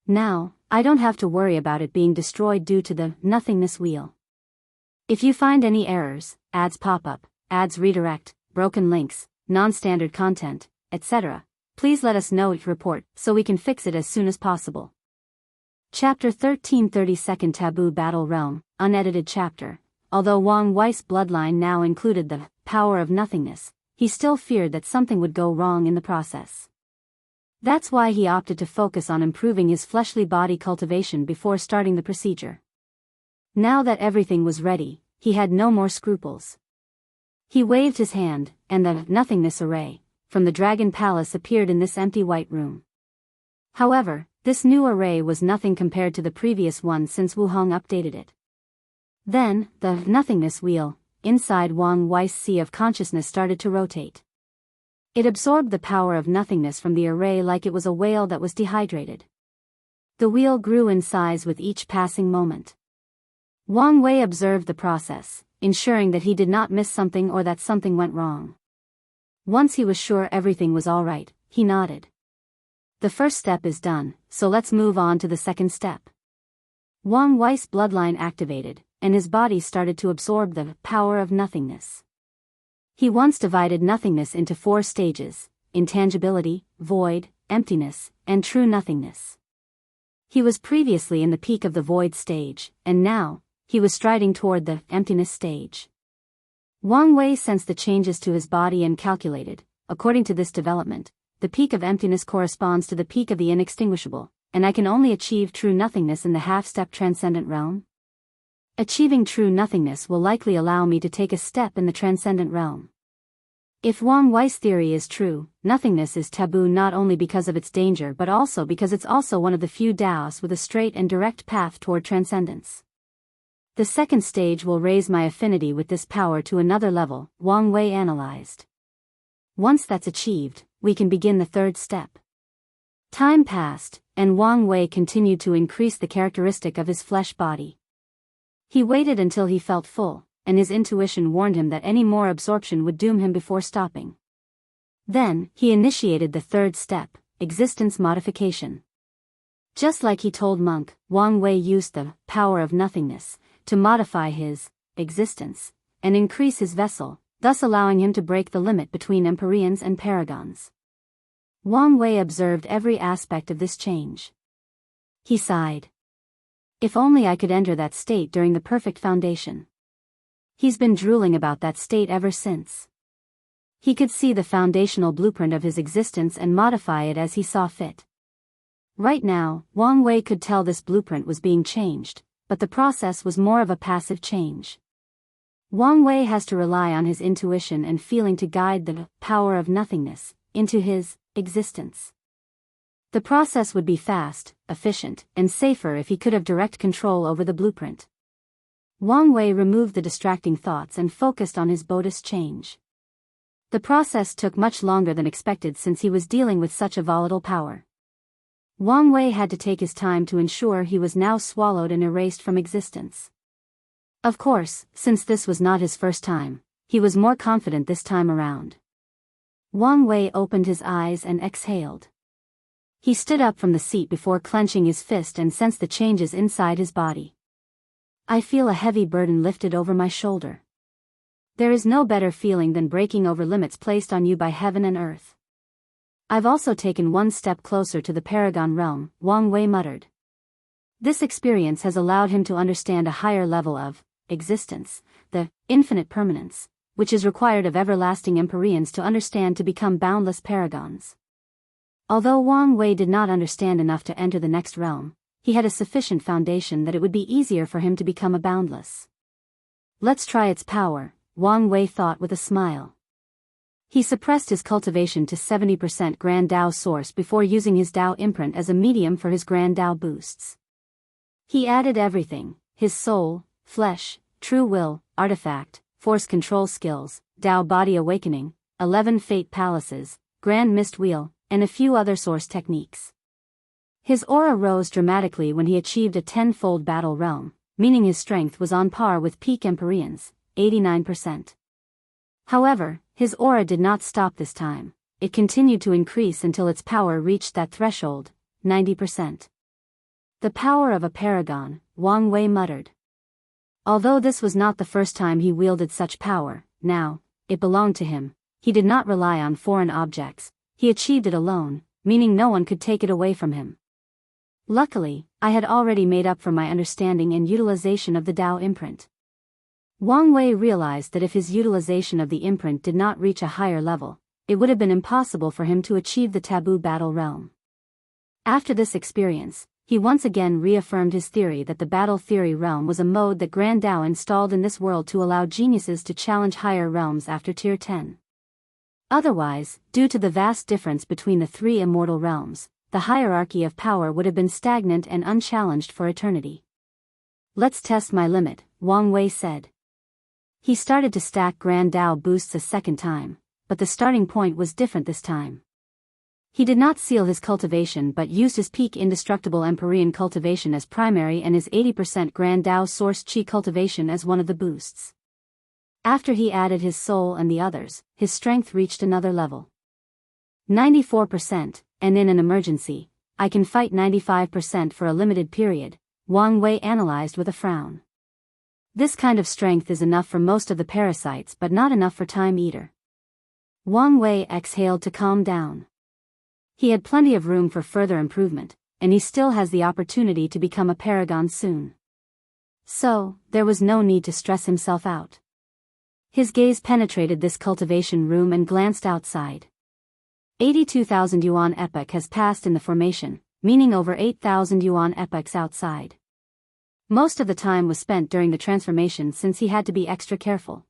Now, I don't have to worry about it being destroyed due to the nothingness wheel. If you find any errors, ads pop up, ads redirect, broken links, non-standard content, etc., please let us know each report so we can fix it as soon as possible. Chapter 13 32nd Taboo Battle Realm, unedited chapter. Although Wang Wei's bloodline now included the power of nothingness, he still feared that something would go wrong in the process. That's why he opted to focus on improving his fleshly body cultivation before starting the procedure. Now that everything was ready, he had no more scruples. He waved his hand, and the nothingness array from the Dragon Palace appeared in this empty white room. However, this new array was nothing compared to the previous one since Wuhong updated it. Then, the nothingness wheel inside Wang Wei's sea of consciousness started to rotate. It absorbed the power of nothingness from the array like it was a whale that was dehydrated. The wheel grew in size with each passing moment. Wang Wei observed the process, ensuring that he did not miss something or that something went wrong. Once he was sure everything was all right, he nodded. The first step is done, so let's move on to the second step. Wang Wei's bloodline activated, and his body started to absorb the power of nothingness. He once divided nothingness into 4 stages: intangibility, void, emptiness, and true nothingness. He was previously in the peak of the void stage, and now, he was striding toward the emptiness stage. Wang Wei sensed the changes to his body and calculated, according to this development, the peak of emptiness corresponds to the peak of the inextinguishable, and I can only achieve true nothingness in the half-step transcendent realm. Achieving true nothingness will likely allow me to take a step in the transcendent realm. If Wang Wei's theory is true, nothingness is taboo not only because of its danger but also because it's also one of the few Daos with a straight and direct path toward transcendence. The second stage will raise my affinity with this power to another level, Wang Wei analyzed. Once that's achieved, we can begin the third step. Time passed, and Wang Wei continued to increase the characteristic of his flesh body. He waited until he felt full, and his intuition warned him that any more absorption would doom him before stopping. Then, he initiated the third step, existence modification. Just like he told Monk, Wang Wei used the power of nothingness to modify his existence and increase his vessel, thus allowing him to break the limit between Empyreans and Paragons. Wang Wei observed every aspect of this change. He sighed. If only I could enter that state during the perfect foundation. He's been drooling about that state ever since. He could see the foundational blueprint of his existence and modify it as he saw fit. Right now, Wang Wei could tell this blueprint was being changed, but the process was more of a passive change. Wang Wei has to rely on his intuition and feeling to guide the power of nothingness into his existence. The process would be fast, efficient, and safer if he could have direct control over the blueprint. Wang Wei removed the distracting thoughts and focused on his Buddhist change. The process took much longer than expected since he was dealing with such a volatile power. Wang Wei had to take his time to ensure he was now swallowed and erased from existence. Of course, since this was not his first time, he was more confident this time around. Wang Wei opened his eyes and exhaled. He stood up from the seat before clenching his fist and sensed the changes inside his body. I feel a heavy burden lifted over my shoulder. There is no better feeling than breaking over limits placed on you by heaven and earth. I've also taken one step closer to the Paragon realm, Wang Wei muttered. This experience has allowed him to understand a higher level of existence, the infinite permanence, which is required of everlasting Empyreans to understand to become boundless paragons. Although Wang Wei did not understand enough to enter the next realm, he had a sufficient foundation that it would be easier for him to become a boundless. Let's try its power, Wang Wei thought with a smile. He suppressed his cultivation to 70% Grand Dao source before using his Dao imprint as a medium for his Grand Dao boosts. He added everything, his soul, flesh, true will, artifact, force control skills, Dao body awakening, 11 fate palaces, Grand Mist Wheel, and a few other source techniques. His aura rose dramatically when he achieved a 10-fold battle realm, meaning his strength was on par with peak Empyreans, 89%. However, his aura did not stop this time. It continued to increase until its power reached that threshold, 90%. The power of a paragon, Wang Wei muttered. Although this was not the first time he wielded such power, now, it belonged to him. He did not rely on foreign objects. He achieved it alone, meaning no one could take it away from him. Luckily, I had already made up for my understanding and utilization of the Dao imprint. Wang Wei realized that if his utilization of the imprint did not reach a higher level, it would have been impossible for him to achieve the Taboo battle realm. After this experience, he once again reaffirmed his theory that the battle theory realm was a mode that Grand Dao installed in this world to allow geniuses to challenge higher realms after Tier 10. Otherwise, due to the vast difference between the three immortal realms, the hierarchy of power would have been stagnant and unchallenged for eternity. Let's test my limit, Wang Wei said. He started to stack Grand Dao boosts a second time, but the starting point was different this time. He did not seal his cultivation but used his peak indestructible Empyrean cultivation as primary and his 80% Grand Dao source Qi cultivation as one of the boosts. After he added his soul and the others, his strength reached another level. 94%, and in an emergency, I can fight 95% for a limited period, Wang Wei analyzed with a frown. This kind of strength is enough for most of the parasites but not enough for Time Eater. Wang Wei exhaled to calm down. He had plenty of room for further improvement, and he still has the opportunity to become a paragon soon. So, there was no need to stress himself out. His gaze penetrated this cultivation room and glanced outside. 82,000 yuan epoch has passed in the formation, meaning over 8,000 yuan epochs outside. Most of the time was spent during the transformation since he had to be extra careful.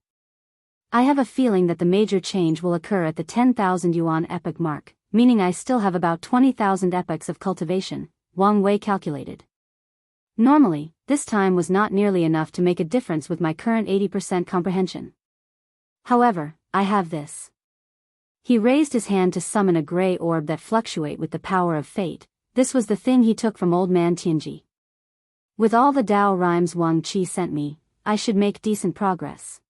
I have a feeling that the major change will occur at the 10,000 yuan epoch mark, meaning I still have about 20,000 epochs of cultivation, Wang Wei calculated. Normally, this time was not nearly enough to make a difference with my current 80% comprehension. However, I have this. He raised his hand to summon a gray orb that fluctuate with the power of fate. This was the thing he took from old man Tianji. With all the Dao rhymes Wang Qi sent me, I should make decent progress.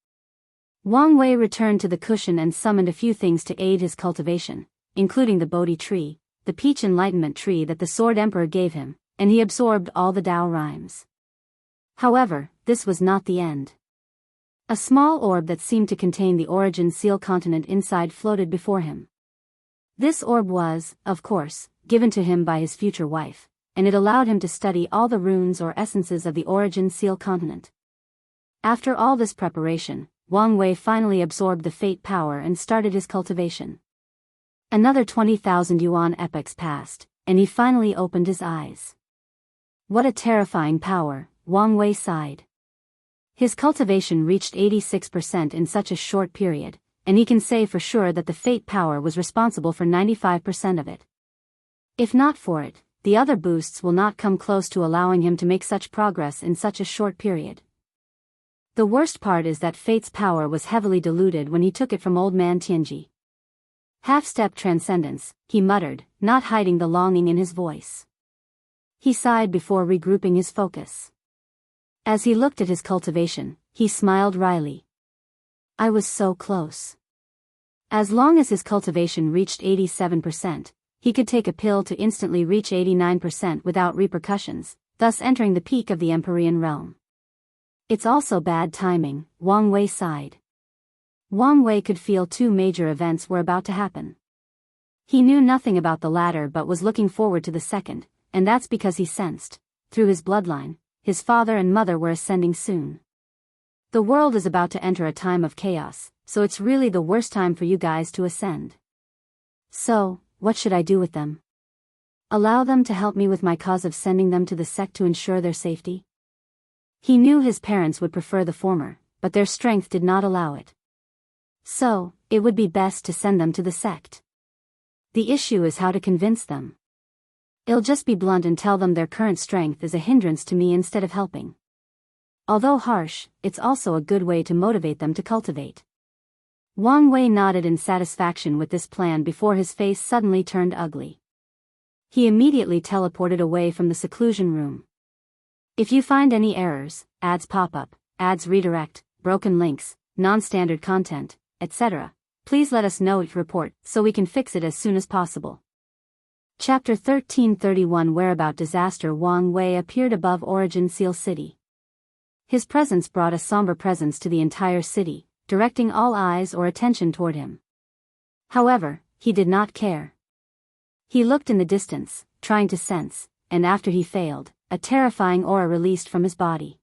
Wang Wei returned to the cushion and summoned a few things to aid his cultivation, including the Bodhi tree, the peach enlightenment tree that the Sword Emperor gave him, and he absorbed all the Dao rhymes. However, this was not the end. A small orb that seemed to contain the origin seal continent inside floated before him. This orb was, of course, given to him by his future wife, and it allowed him to study all the runes or essences of the origin seal continent. After all this preparation, Wang Wei finally absorbed the fate power and started his cultivation. Another 20,000 yuan epochs passed, and he finally opened his eyes. What a terrifying power, Wang Wei sighed. His cultivation reached 86% in such a short period, and he can say for sure that the fate power was responsible for 95% of it. If not for it, the other boosts will not come close to allowing him to make such progress in such a short period. The worst part is that fate's power was heavily diluted when he took it from old man Tianji. Half-step transcendence, he muttered, not hiding the longing in his voice. He sighed before regrouping his focus. As he looked at his cultivation, he smiled wryly. I was so close. As long as his cultivation reached 87%, he could take a pill to instantly reach 89% without repercussions, thus entering the peak of the Empyrean realm. It's also bad timing, Wang Wei sighed. Wang Wei could feel two major events were about to happen. He knew nothing about the latter but was looking forward to the second, and that's because he sensed, through his bloodline, his father and mother were ascending soon. The world is about to enter a time of chaos, so it's really the worst time for you guys to ascend. So, what should I do with them? Allow them to help me with my cause of sending them to the sect to ensure their safety? He knew his parents would prefer the former, but their strength did not allow it. So, it would be best to send them to the sect. The issue is how to convince them. I'll just be blunt and tell them their current strength is a hindrance to me instead of helping. Although harsh, it's also a good way to motivate them to cultivate. Wang Wei nodded in satisfaction with this plan before his face suddenly turned ugly. He immediately teleported away from the seclusion room. If you find any errors, ads pop up, ads redirect, broken links, non-standard content, etc., please let us know each report so we can fix it as soon as possible. Chapter 1331 Whereabout Disaster. Wang Wei appeared above Origin Seal City. His presence brought a somber presence to the entire city, directing all eyes or attention toward him. However, he did not care. He looked in the distance, trying to sense, and after he failed, a terrifying aura released from his body.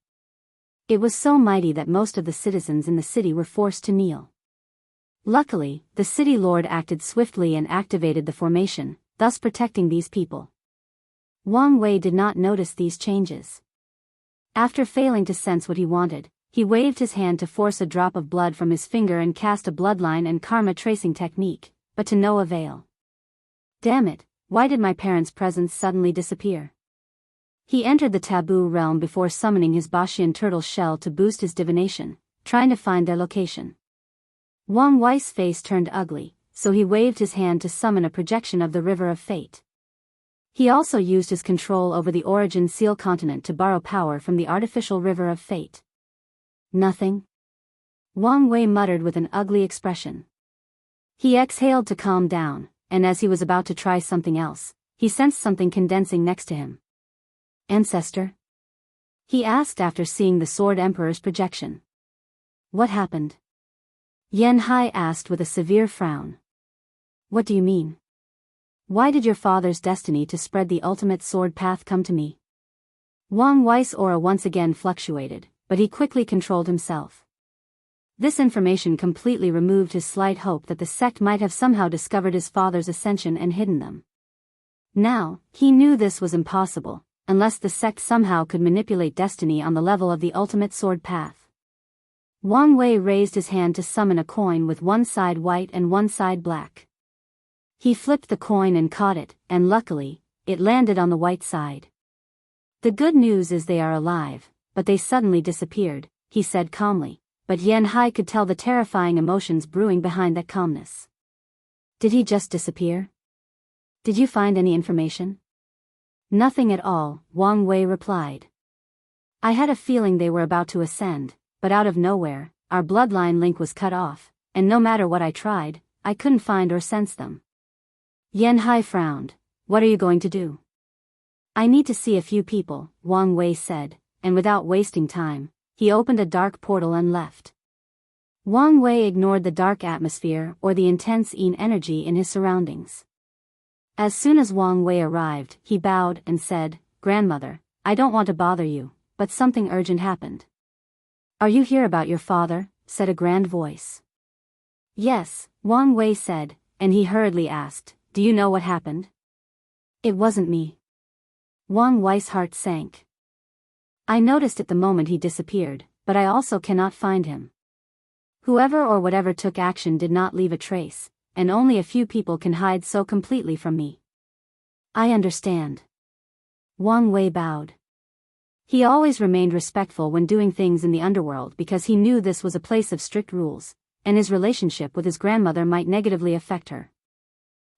It was so mighty that most of the citizens in the city were forced to kneel. Luckily, the city lord acted swiftly and activated the formation, thus protecting these people. Wang Wei did not notice these changes. After failing to sense what he wanted, he waved his hand to force a drop of blood from his finger and cast a bloodline and karma tracing technique, but to no avail. Damn it, why did my parents' presence suddenly disappear? He entered the Taboo realm before summoning his Bashian turtle shell to boost his divination, trying to find their location. Wang Wei's face turned ugly, so he waved his hand to summon a projection of the River of Fate. He also used his control over the Origin Seal continent to borrow power from the artificial River of Fate. Nothing? Wang Wei muttered with an ugly expression. He exhaled to calm down, and as he was about to try something else, he sensed something condensing next to him. Ancestor? He asked after seeing the Sword Emperor's projection. What happened? Yan Hai asked with a severe frown. What do you mean? Why did your father's destiny to spread the ultimate sword path come to me? Wang Wei's aura once again fluctuated, but he quickly controlled himself. This information completely removed his slight hope that the sect might have somehow discovered his father's ascension and hidden them. Now, he knew this was impossible, unless the sect somehow could manipulate destiny on the level of the ultimate sword path. Wang Wei raised his hand to summon a coin with one side white and one side black. He flipped the coin and caught it, and luckily, it landed on the white side. The good news is they are alive, but they suddenly disappeared, he said calmly, but Yan Hai could tell the terrifying emotions brewing behind that calmness. Did he just disappear? Did you find any information? Nothing at all, Wang Wei replied. I had a feeling they were about to ascend, but out of nowhere, our bloodline link was cut off, and no matter what I tried, I couldn't find or sense them. Yan Hai frowned. What are you going to do? I need to see a few people, Wang Wei said, and without wasting time, he opened a dark portal and left. Wang Wei ignored the dark atmosphere or the intense Yin energy in his surroundings. As soon as Wang Wei arrived, he bowed and said, Grandmother, I don't want to bother you, but something urgent happened. Are you here about your father? Said a grand voice. Yes, Wang Wei said, and he hurriedly asked, do you know what happened? It wasn't me. Wang Wei's heart sank. I noticed it the moment he disappeared, but I also cannot find him. Whoever or whatever took action did not leave a trace, and only a few people can hide so completely from me. I understand. Wang Wei bowed. He always remained respectful when doing things in the underworld because he knew this was a place of strict rules, and his relationship with his grandmother might negatively affect her.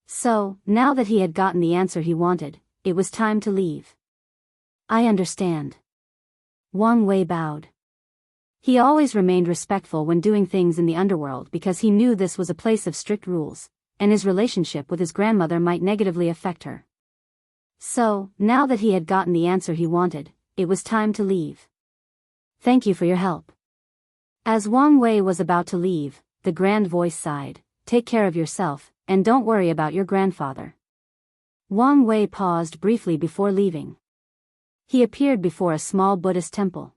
So, now that he had gotten the answer he wanted, it was time to leave. I understand. Wang Wei bowed. He always remained respectful when doing things in the underworld because he knew this was a place of strict rules, and his relationship with his grandmother might negatively affect her. So, now that he had gotten the answer he wanted, it was time to leave. Thank you for your help. As Wang Wei was about to leave, the grand voice sighed, take care of yourself, and don't worry about your grandfather. Wang Wei paused briefly before leaving. He appeared before a small Buddhist temple.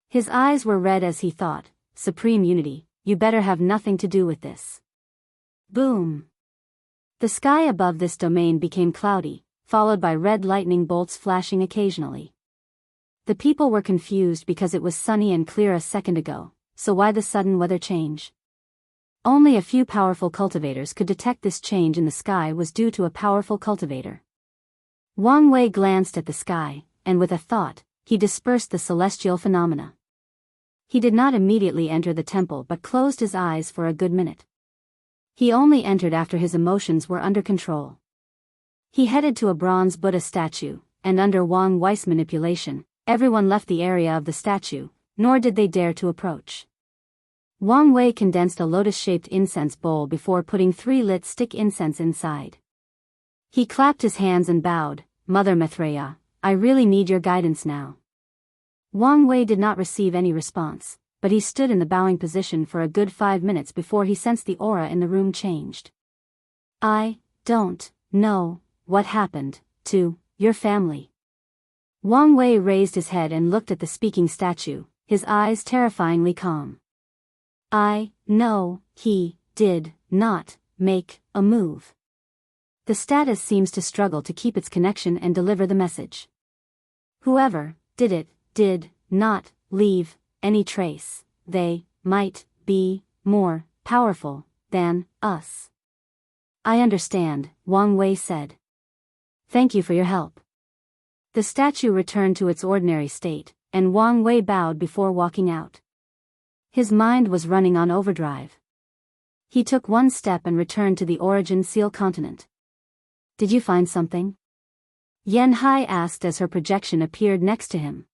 His eyes were red as he thought, Supreme Unity, you better have nothing to do with this. Boom! The sky above this domain became cloudy, followed by red lightning bolts flashing occasionally. The people were confused because it was sunny and clear a second ago, so why the sudden weather change? Only a few powerful cultivators could detect this change in the sky was due to a powerful cultivator. Wang Wei glanced at the sky, and with a thought, he dispersed the celestial phenomena. He did not immediately enter the temple but closed his eyes for a good minute. He only entered after his emotions were under control. He headed to a bronze Buddha statue, and under Wang Wei's manipulation, everyone left the area of the statue, nor did they dare to approach. Wang Wei condensed a lotus-shaped incense bowl before putting 3 lit stick incense inside. He clapped his hands and bowed, Mother Maitreya, I really need your guidance now. Wang Wei did not receive any response, but he stood in the bowing position for a good 5 minutes before he sensed the aura in the room changed. I don't know what happened to your family. Wang Wei raised his head and looked at the speaking statue, his eyes terrifyingly calm. I know he did not make a move. The status seems to struggle to keep its connection and deliver the message. Whoever did it did not leave any trace. They might be more powerful than us. I understand, Wang Wei said. Thank you for your help. The statue returned to its ordinary state, and Wang Wei bowed before walking out. His mind was running on overdrive. He took one step and returned to the Origin Seal continent. Did you find something? Yanhai asked as her projection appeared next to him.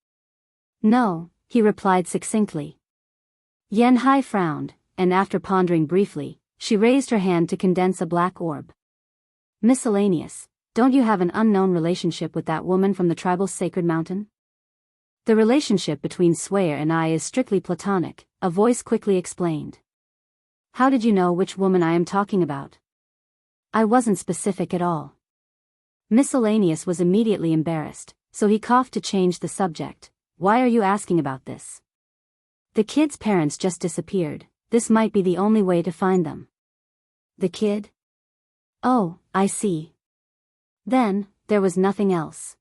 No, he replied succinctly. Yanhai frowned, and after pondering briefly, she raised her hand to condense a black orb. Miscellaneous, don't you have an unknown relationship with that woman from the tribal sacred mountain? The relationship between Swayer and I is strictly platonic, a voice quickly explained. How did you know which woman I am talking about? I wasn't specific at all. Miscellaneous was immediately embarrassed, so he coughed to change the subject. Why are you asking about this? The kid's parents just disappeared, this might be the only way to find them. The kid? Oh, I see. Then, there was nothing else.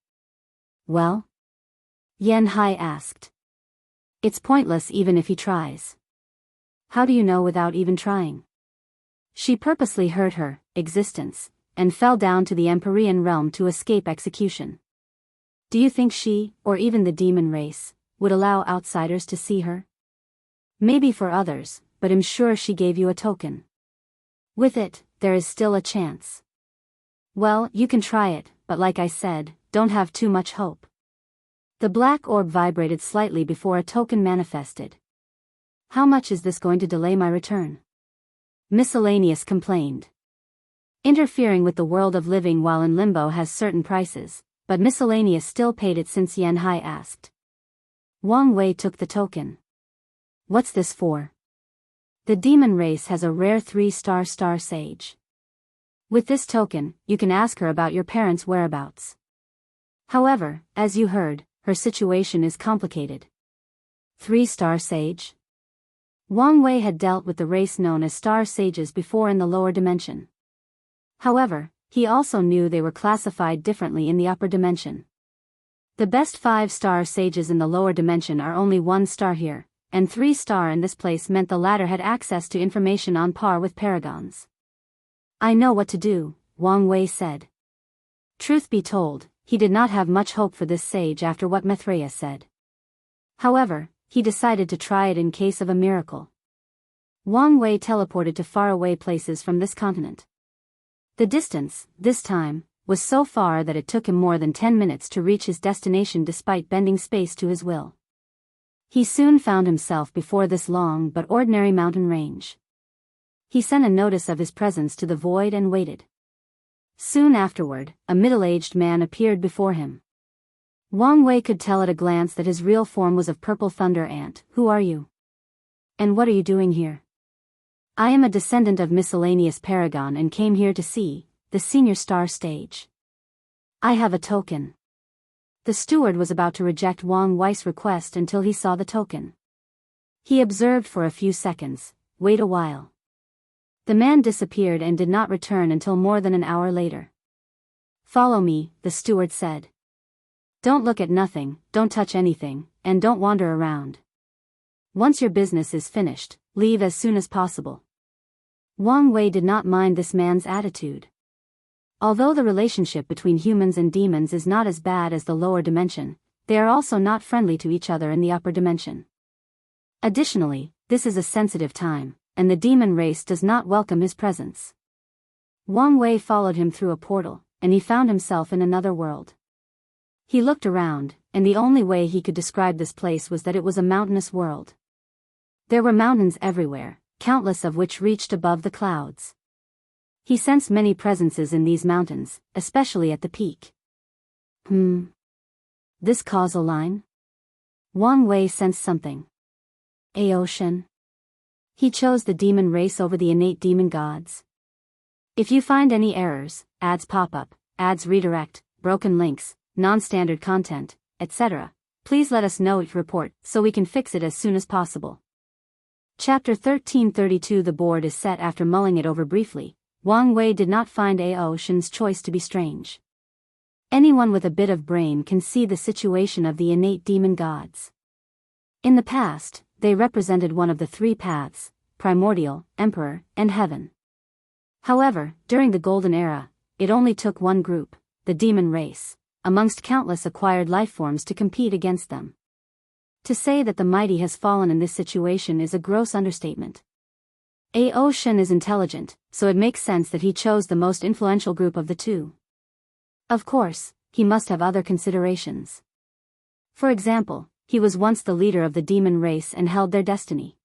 Well? Yanhai asked. It's pointless even if he tries. How do you know without even trying? She purposely hurt her existence, and fell down to the Empyrean realm to escape execution. Do you think she, or even the demon race, would allow outsiders to see her? Maybe for others, but I'm sure she gave you a token. With it, there is still a chance. Well, you can try it, but like I said, don't have too much hope. The black orb vibrated slightly before a token manifested. How much is this going to delay my return? Miscellaneous complained. Interfering with the world of living while in limbo has certain prices, but Miscellaneous still paid it since Yanhai asked. Wang Wei took the token. What's this for? The demon race has a rare 3-star star sage. With this token, you can ask her about your parents' whereabouts. However, as you heard, her situation is complicated. 3-star sage? Wang Wei had dealt with the race known as star sages before in the lower dimension. However, he also knew they were classified differently in the upper dimension. The best 5-star sages in the lower dimension are only 1 star here, and 3-star in this place meant the latter had access to information on par with paragons. I know what to do, Wang Wei said. Truth be told, he did not have much hope for this sage after what Maitreya said. However, he decided to try it in case of a miracle. Wang Wei teleported to faraway places from this continent. The distance, this time, was so far that it took him more than 10 minutes to reach his destination despite bending space to his will. He soon found himself before this long but ordinary mountain range. He sent a notice of his presence to the void and waited. Soon afterward, a middle-aged man appeared before him. Wang Wei could tell at a glance that his real form was of Purple Thunder Ant. Who are you? And what are you doing here? I am a descendant of Miscellaneous Paragon and came here to see the Senior Star Stage. I have a token. The steward was about to reject Wang Wei's request until he saw the token. He observed for a few seconds. Wait a while. The man disappeared and did not return until more than an hour later. Follow me, the steward said. Don't look at nothing, don't touch anything, and don't wander around. Once your business is finished, leave as soon as possible. Wang Wei did not mind this man's attitude. Although the relationship between humans and demons is not as bad as the lower dimension, they are also not friendly to each other in the upper dimension. Additionally, this is a sensitive time, and the demon race does not welcome his presence. Wang Wei followed him through a portal, and he found himself in another world. He looked around, and the only way he could describe this place was that it was a mountainous world. There were mountains everywhere, countless of which reached above the clouds. He sensed many presences in these mountains, especially at the peak. This causal line? Wang Wei sensed something. A ocean? He chose the demon race over the innate demon gods. If you find any errors, ads pop up, ads redirect, broken links, non-standard content, etc., please let us know each report so we can fix it as soon as possible. Chapter 1332. The board is set. After mulling it over briefly, Wang Wei did not find Ao Shen's choice to be strange. Anyone with a bit of brain can see the situation of the innate demon gods. In the past, they represented one of the 3 paths: primordial, emperor, and heaven. However, during the Golden Era, it only took one group, the demon race, amongst countless acquired lifeforms to compete against them. To say that the mighty has fallen in this situation is a gross understatement. Ao Shen is intelligent, so it makes sense that he chose the most influential group of the 2. Of course, he must have other considerations. For example, he was once the leader of the demon race and held their destiny.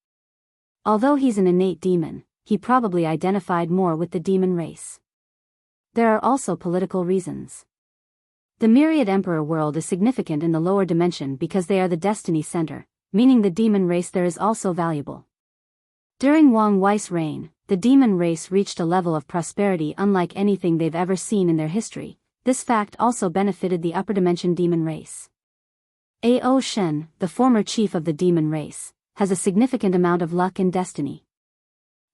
Although he's an innate demon, he probably identified more with the demon race. There are also political reasons. The Myriad Emperor world is significant in the lower dimension because they are the destiny center, meaning the demon race there is also valuable. During Wang Wei's reign, the demon race reached a level of prosperity unlike anything they've ever seen in their history. This fact also benefited the upper dimension demon race. Ao Shen, the former chief of the demon race, has a significant amount of luck and destiny.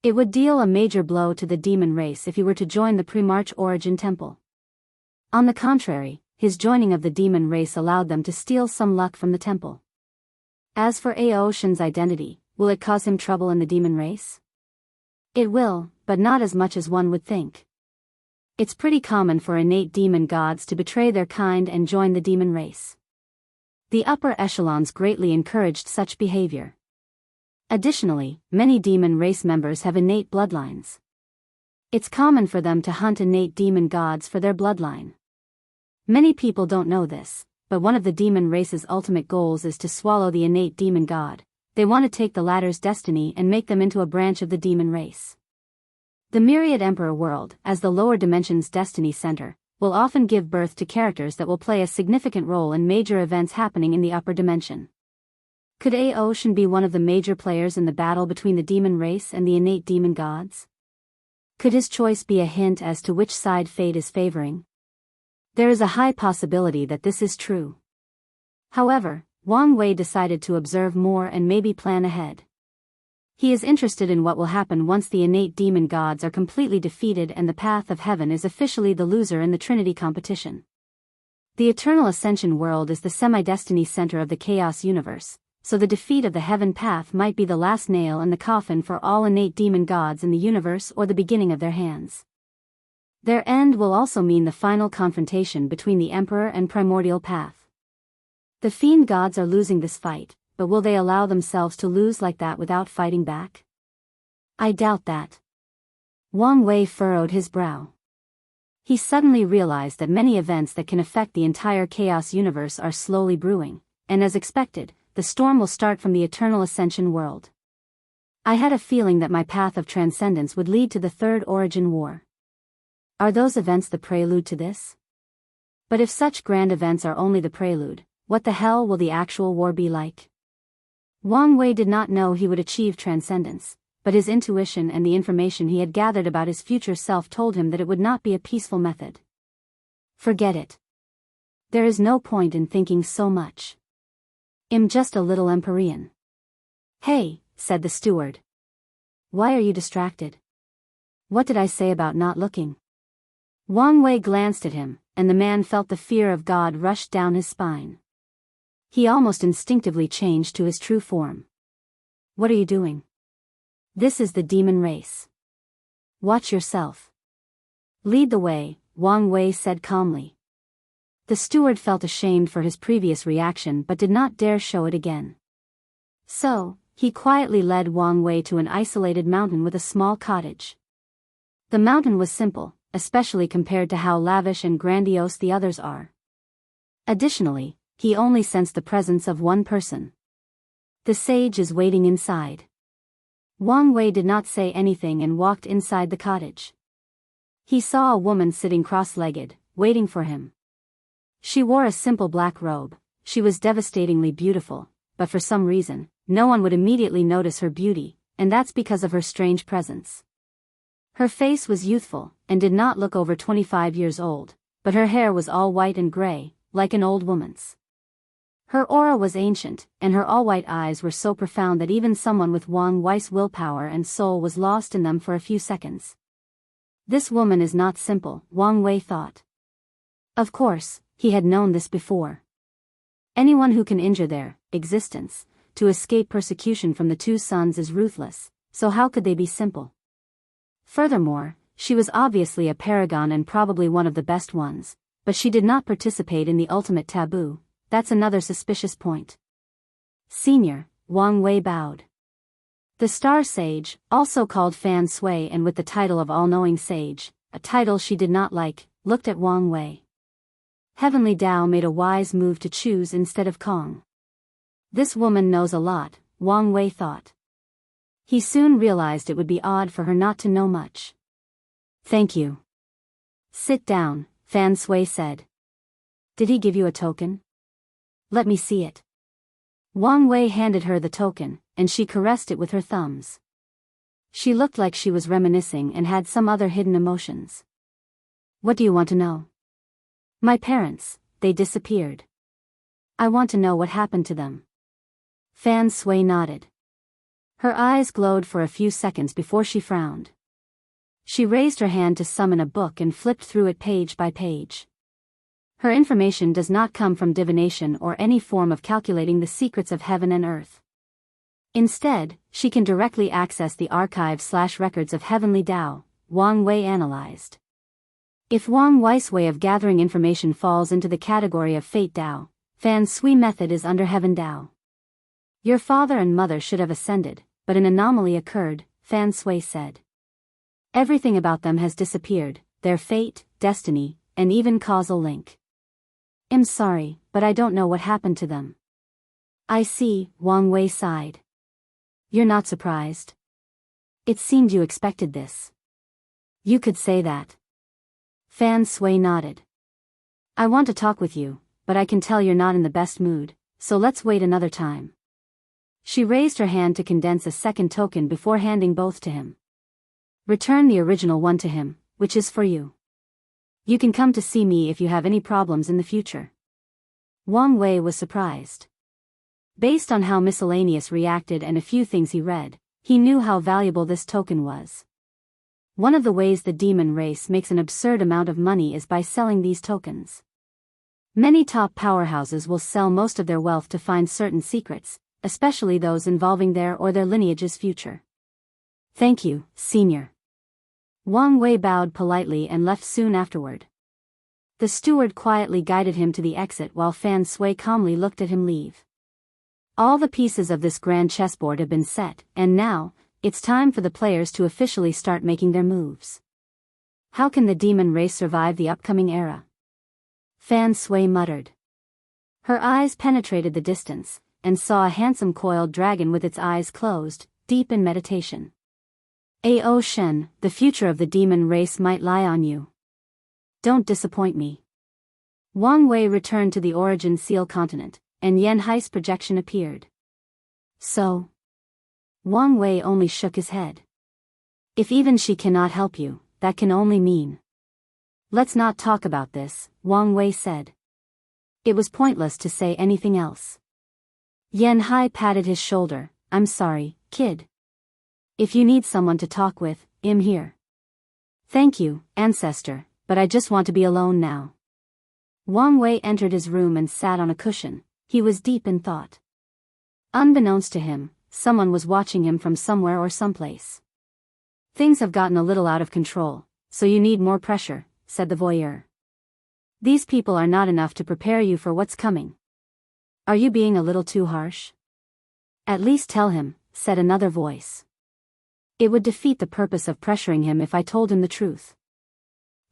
It would deal a major blow to the demon race if he were to join the pre-March Origin Temple. On the contrary, his joining of the demon race allowed them to steal some luck from the temple. As for Ao Shen's identity, will it cause him trouble in the demon race? It will, but not as much as one would think. It's pretty common for innate demon gods to betray their kind and join the demon race. The upper echelons greatly encouraged such behavior. Additionally, many demon race members have innate bloodlines. It's common for them to hunt innate demon gods for their bloodline. Many people don't know this, but one of the demon race's ultimate goals is to swallow the innate demon god. They want to take the latter's destiny and make them into a branch of the demon race. The Myriad Emperor world, as the lower dimension's destiny center, will often give birth to characters that will play a significant role in major events happening in the upper dimension. Could Ao Shen be one of the major players in the battle between the demon race and the innate demon gods? Could his choice be a hint as to which side fate is favoring? There is a high possibility that this is true. However, Wang Wei decided to observe more and maybe plan ahead. He is interested in what will happen once the innate demon gods are completely defeated and the path of heaven is officially the loser in the Trinity competition. The Eternal Ascension world is the semi-destiny center of the chaos universe, so the defeat of the heaven path might be the last nail in the coffin for all innate demon gods in the universe or the beginning of their hands. Their end will also mean the final confrontation between the Emperor and Primordial Path. The fiend gods are losing this fight, but will they allow themselves to lose like that without fighting back? I doubt that. Wang Wei furrowed his brow. He suddenly realized that many events that can affect the entire chaos universe are slowly brewing, and as expected, the storm will start from the Eternal Ascension world. I had a feeling that my path of transcendence would lead to the Third Origin War. Are those events the prelude to this? But if such grand events are only the prelude, what the hell will the actual war be like? Wang Wei did not know he would achieve transcendence, but his intuition and the information he had gathered about his future self told him that it would not be a peaceful method. Forget it. There is no point in thinking so much. I'm just a little Empyrean. Hey, said the steward. Why are you distracted? What did I say about not looking? Wang Wei glanced at him, and the man felt the fear of God rush down his spine. He almost instinctively changed to his true form. What are you doing? This is the demon race. Watch yourself. Lead the way, Wang Wei said calmly. The steward felt ashamed for his previous reaction but did not dare show it again. So, he quietly led Wang Wei to an isolated mountain with a small cottage. The mountain was simple, especially compared to how lavish and grandiose the others are. Additionally, he only sensed the presence of one person. The sage is waiting inside. Wang Wei did not say anything and walked inside the cottage. He saw a woman sitting cross-legged, waiting for him. She wore a simple black robe. She was devastatingly beautiful, but for some reason, no one would immediately notice her beauty, and that's because of her strange presence. Her face was youthful, and did not look over 25 years old, but her hair was all white and gray, like an old woman's. Her aura was ancient, and her all-white eyes were so profound that even someone with Wang Wei's willpower and soul was lost in them for a few seconds. This woman is not simple, Wang Wei thought. Of course, he had known this before. Anyone who can injure their existence to escape persecution from the two sons is ruthless, so how could they be simple? Furthermore, she was obviously a paragon and probably one of the best ones, but she did not participate in the ultimate taboo. That's another suspicious point. Senior, Wang Wei bowed. The Star Sage, also called Fan Sui and with the title of All-Knowing Sage, a title she did not like, looked at Wang Wei. Heavenly Tao made a wise move to choose instead of Kong. This woman knows a lot, Wang Wei thought. He soon realized it would be odd for her not to know much. Thank you. Sit down, Fan Sui said. Did he give you a token? Let me see it. Wang Wei handed her the token, and she caressed it with her thumbs. She looked like she was reminiscing and had some other hidden emotions. What do you want to know? My parents, they disappeared. I want to know what happened to them. Fan Sui nodded. Her eyes glowed for a few seconds before she frowned. She raised her hand to summon a book and flipped through it page by page. Her information does not come from divination or any form of calculating the secrets of heaven and earth. Instead, she can directly access the archive/records of Heavenly Tao, Wang Wei analyzed. If Wang Wei's way of gathering information falls into the category of Fate Tao, Fan Sui method is under Heaven Tao. Your father and mother should have ascended, but an anomaly occurred, Fan Sui said. Everything about them has disappeared, their fate, destiny, and even causal link. I'm sorry, but I don't know what happened to them. I see, Wang Wei sighed. You're not surprised? It seemed you expected this. You could say that. Fan Sui nodded. I want to talk with you, but I can tell you're not in the best mood, so let's wait another time. She raised her hand to condense a second token before handing both to him. Return the original one to him, which is for you. You can come to see me if you have any problems in the future. Wang Wei was surprised. Based on how Miscellaneous reacted and a few things he read, He knew how valuable this token was. One of the ways the demon race makes an absurd amount of money is by selling these tokens. Many top powerhouses will sell most of their wealth to find certain secrets, especially those involving their or their lineage's future. Thank you, Senior. Wang Wei bowed politely and left soon afterward. The steward quietly guided him to the exit while Fan Sui calmly looked at him leave. All the pieces of this grand chessboard have been set, and now, it's time for the players to officially start making their moves. How can the demon race survive the upcoming era? Fan Sui muttered. Her eyes penetrated the distance, and saw a handsome coiled dragon with its eyes closed, deep in meditation. Ao Shen, the future of the demon race might lie on you. Don't disappoint me. Wang Wei returned to the origin seal continent, and Yan Hai's projection appeared. So? Wang Wei only shook his head. If even she cannot help you, that can only mean. Let's not talk about this, Wang Wei said. It was pointless to say anything else. Yan Hai patted his shoulder. I'm sorry, kid. If you need someone to talk with, I'm here. Thank you, ancestor, but I just want to be alone now. Wang Wei entered his room and sat on a cushion. He was deep in thought. Unbeknownst to him, someone was watching him from somewhere or someplace. Things have gotten a little out of control, so you need more pressure, said the voyeur. These people are not enough to prepare you for what's coming. Are you being a little too harsh? At least tell him, said another voice. It would defeat the purpose of pressuring him if I told him the truth.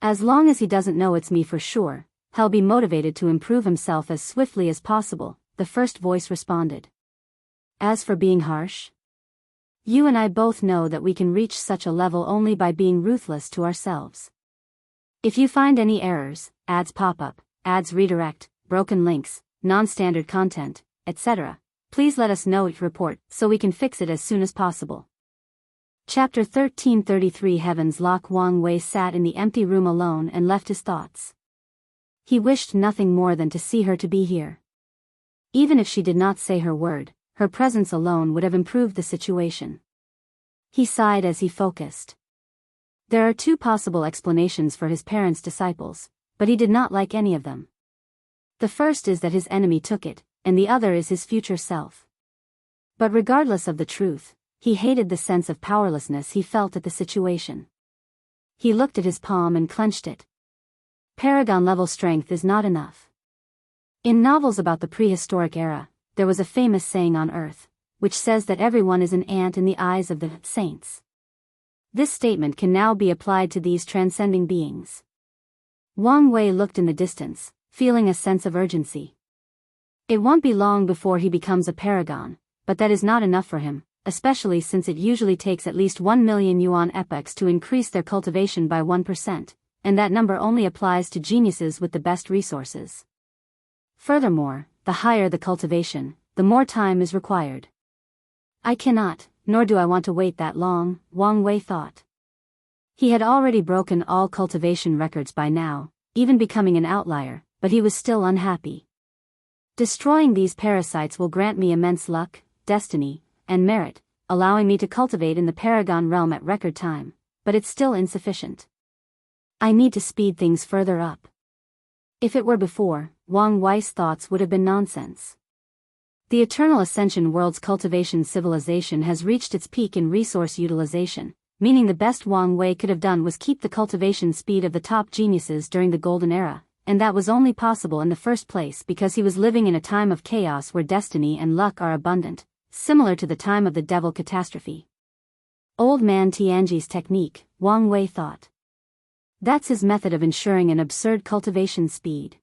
As long as he doesn't know it's me for sure, he'll be motivated to improve himself as swiftly as possible, the first voice responded. As for being harsh? You and I both know that we can reach such a level only by being ruthless to ourselves. If you find any errors, ads pop up, ads redirect, broken links, non-standard content, etc., please let us know each report so we can fix it as soon as possible. Chapter 1333 Heaven's Lock. Wang Wei sat in the empty room alone and left his thoughts. He wished nothing more than to see her to be here. Even if she did not say her word, her presence alone would have improved the situation. He sighed as he focused. There are two possible explanations for his parents' disciples, but he did not like any of them. The first is that his enemy took it, and the other is his future self. But regardless of the truth, he hated the sense of powerlessness he felt at the situation. He looked at his palm and clenched it. Paragon-level strength is not enough. In novels about the prehistoric era, there was a famous saying on Earth, which says that everyone is an ant in the eyes of the saints. This statement can now be applied to these transcending beings. Wang Wei looked in the distance, feeling a sense of urgency. It won't be long before he becomes a paragon, but that is not enough for him, especially since it usually takes at least 1 million yuan epochs to increase their cultivation by 1%, and that number only applies to geniuses with the best resources. Furthermore, the higher the cultivation, the more time is required. I cannot, nor do I want to wait that long, Wang Wei thought. He had already broken all cultivation records by now, even becoming an outlier, but he was still unhappy. Destroying these parasites will grant me immense luck, destiny, and merit, allowing me to cultivate in the Paragon realm at record time, but it's still insufficient. I need to speed things further up. If it were before, Wang Wei's thoughts would have been nonsense. The Eternal Ascension world's cultivation civilization has reached its peak in resource utilization, meaning the best Wang Wei could have done was keep the cultivation speed of the top geniuses during the Golden Era, and that was only possible in the first place because he was living in a time of chaos where destiny and luck are abundant, similar to the time of the Devil Catastrophe. Old man Tianji's technique, Wang Wei thought. That's his method of ensuring an absurd cultivation speed.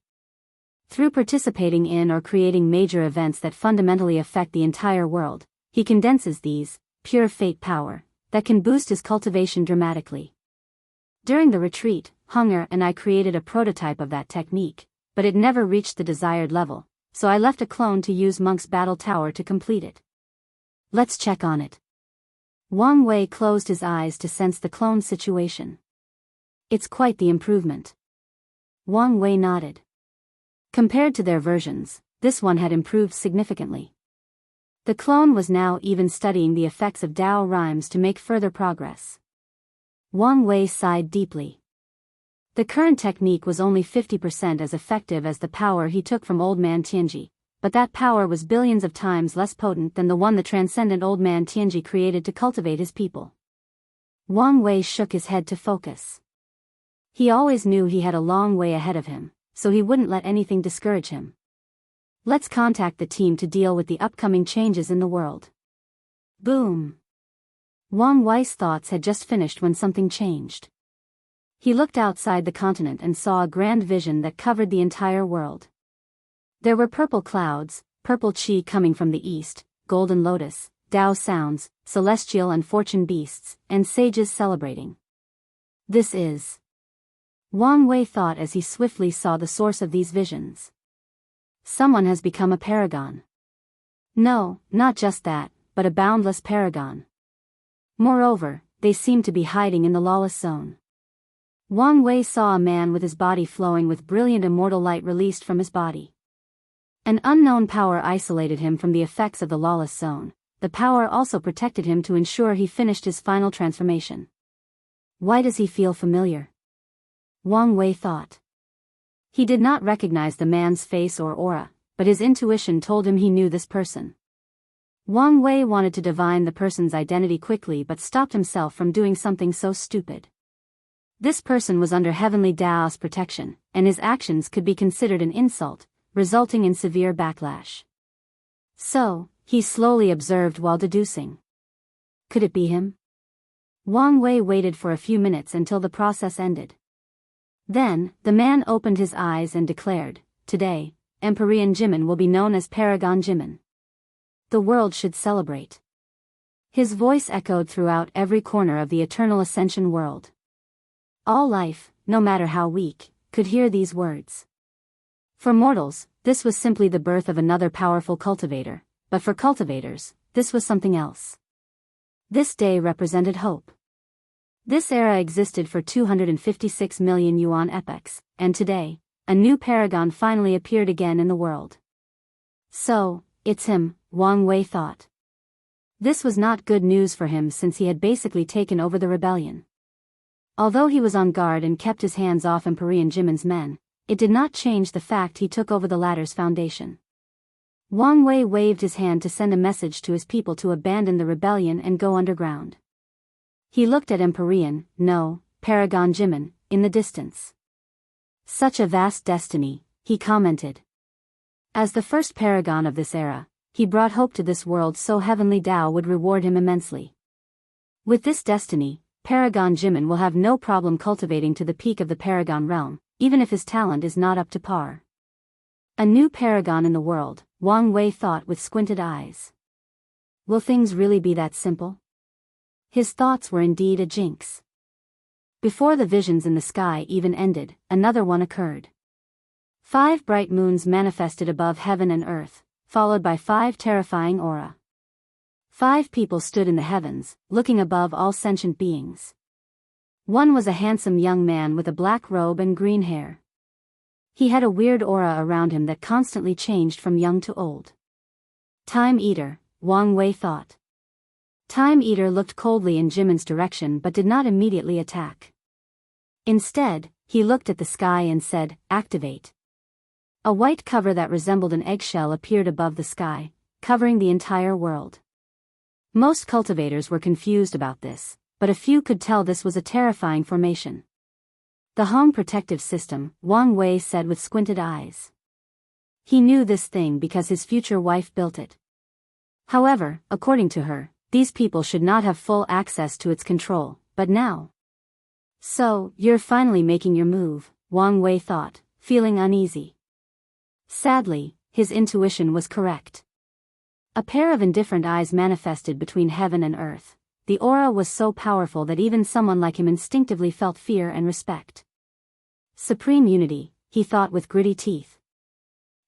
Through participating in or creating major events that fundamentally affect the entire world, he condenses these, pure fate power, that can boost his cultivation dramatically. During the retreat, Hunger and I created a prototype of that technique, but it never reached the desired level, so I left a clone to use Monk's Battle Tower to complete it. Let's check on it. Wang Wei closed his eyes to sense the clone situation. It's quite the improvement. Wang Wei nodded. Compared to their versions, this one had improved significantly. The clone was now even studying the effects of Dao rhymes to make further progress. Wang Wei sighed deeply. The current technique was only 50% as effective as the power he took from Old Man Tianji, but that power was billions of times less potent than the one the transcendent Old Man Tianji created to cultivate his people. Wang Wei shook his head to focus. He always knew he had a long way ahead of him, so he wouldn't let anything discourage him. Let's contact the team to deal with the upcoming changes in the world. Boom! Wang Wei's thoughts had just finished when something changed. He looked outside the continent and saw a grand vision that covered the entire world. There were purple clouds, purple qi coming from the east, golden lotus, Dao sounds, celestial and fortune beasts, and sages celebrating. This is... Wang Wei thought as he swiftly saw the source of these visions. Someone has become a paragon. No, not just that, but a boundless paragon. Moreover, they seem to be hiding in the lawless zone. Wang Wei saw a man with his body flowing with brilliant immortal light released from his body. An unknown power isolated him from the effects of the lawless zone. The power also protected him to ensure he finished his final transformation. Why does he feel familiar? Wang Wei thought. He did not recognize the man's face or aura, but his intuition told him he knew this person. Wang Wei wanted to divine the person's identity quickly but stopped himself from doing something so stupid. This person was under heavenly Dao's protection, and his actions could be considered an insult, resulting in severe backlash. So, he slowly observed while deducing. Could it be him? Wang Wei waited for a few minutes until the process ended. Then, the man opened his eyes and declared, "Today, Empyrean Jimin will be known as Paragon Jimin. The world should celebrate." His voice echoed throughout every corner of the Eternal Ascension world. All life, no matter how weak, could hear these words. For mortals, this was simply the birth of another powerful cultivator, but for cultivators, this was something else. This day represented hope. This era existed for 256 million yuan epochs, and today, a new paragon finally appeared again in the world. So, it's him, Wang Wei thought. This was not good news for him since he had basically taken over the rebellion. Although he was on guard and kept his hands off Empyrean Jimin's men, it did not change the fact he took over the latter's foundation. Wang Wei waved his hand to send a message to his people to abandon the rebellion and go underground. He looked at Empyrean, no, Paragon Jimin, in the distance. Such a vast destiny, he commented. As the first paragon of this era, he brought hope to this world so heavenly Dao would reward him immensely. With this destiny, Paragon Jimin will have no problem cultivating to the peak of the paragon realm, even if his talent is not up to par. A new paragon in the world, Wang Wei thought with squinted eyes. Will things really be that simple? His thoughts were indeed a jinx. Before the visions in the sky even ended, another one occurred. 5 bright moons manifested above heaven and earth, followed by 5 terrifying aura. 5 people stood in the heavens, looking above all sentient beings. One was a handsome young man with a black robe and green hair. He had a weird aura around him that constantly changed from young to old. Time Eater, Wang Wei thought. Time Eater looked coldly in Jimin's direction but did not immediately attack. Instead, he looked at the sky and said, "Activate." A white cover that resembled an eggshell appeared above the sky, covering the entire world. Most cultivators were confused about this, but a few could tell this was a terrifying formation. The home protective system, Wang Wei said with squinted eyes. He knew this thing because his future wife built it. However, according to her, these people should not have full access to its control, but now. So, you're finally making your move, Wang Wei thought, feeling uneasy. Sadly, his intuition was correct. A pair of indifferent eyes manifested between heaven and earth. The aura was so powerful that even someone like him instinctively felt fear and respect. Supreme unity, he thought with gritty teeth.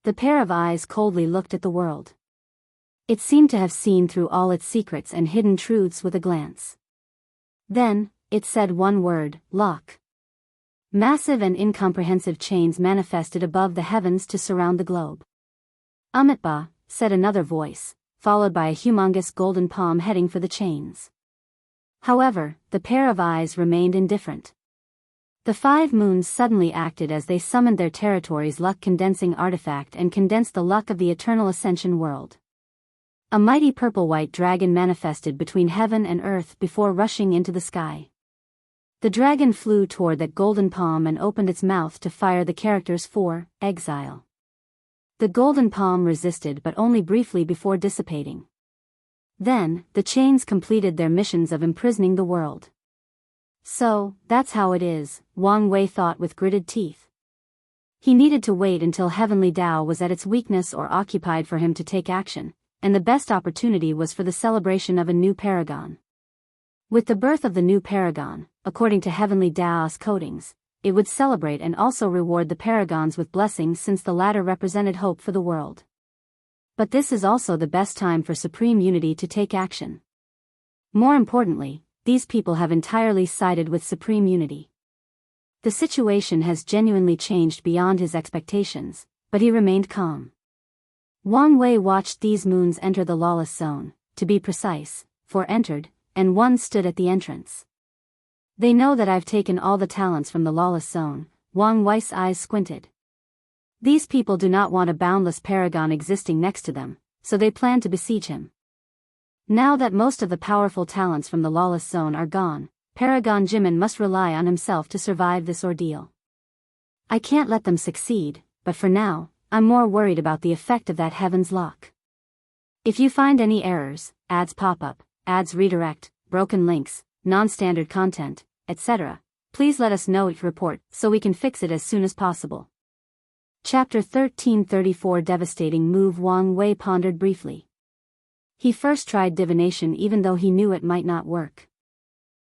The pair of eyes coldly looked at the world. It seemed to have seen through all its secrets and hidden truths with a glance. Then, it said one word, lock. Massive and incomprehensive chains manifested above the heavens to surround the globe. Amitba, said another voice, followed by a humongous golden palm heading for the chains. However, the pair of eyes remained indifferent. The 5 moons suddenly acted as they summoned their territory's luck-condensing artifact and condensed the luck of the eternal ascension world. A mighty purple-white dragon manifested between heaven and earth before rushing into the sky. The dragon flew toward that golden palm and opened its mouth to fire the characters for exile. The golden palm resisted but only briefly before dissipating. Then, the chains completed their missions of imprisoning the world. So, that's how it is, Wang Wei thought with gritted teeth. He needed to wait until heavenly Tao was at its weakness or occupied for him to take action, and the best opportunity was for the celebration of a new paragon. With the birth of the new paragon, according to heavenly Tao's codings, it would celebrate and also reward the paragons with blessings since the latter represented hope for the world. But this is also the best time for supreme unity to take action. More importantly, these people have entirely sided with supreme unity. The situation has genuinely changed beyond his expectations, but he remained calm. Wang Wei watched these moons enter the lawless zone, to be precise, 4 entered, and 1 stood at the entrance. They know that I've taken all the talents from the lawless zone. Wang Wei's eyes squinted. These people do not want a boundless paragon existing next to them, so they plan to besiege him. Now that most of the powerful talents from the lawless zone are gone, Paragon Jimin must rely on himself to survive this ordeal. I can't let them succeed, but for now, I'm more worried about the effect of that heaven's lock. If you find any errors, ads pop up, ads redirect, broken links, non-standard content, etc., please let us know each report so we can fix it as soon as possible. Chapter 1334 Devastating Move. Wang Wei pondered briefly. He first tried divination even though he knew it might not work.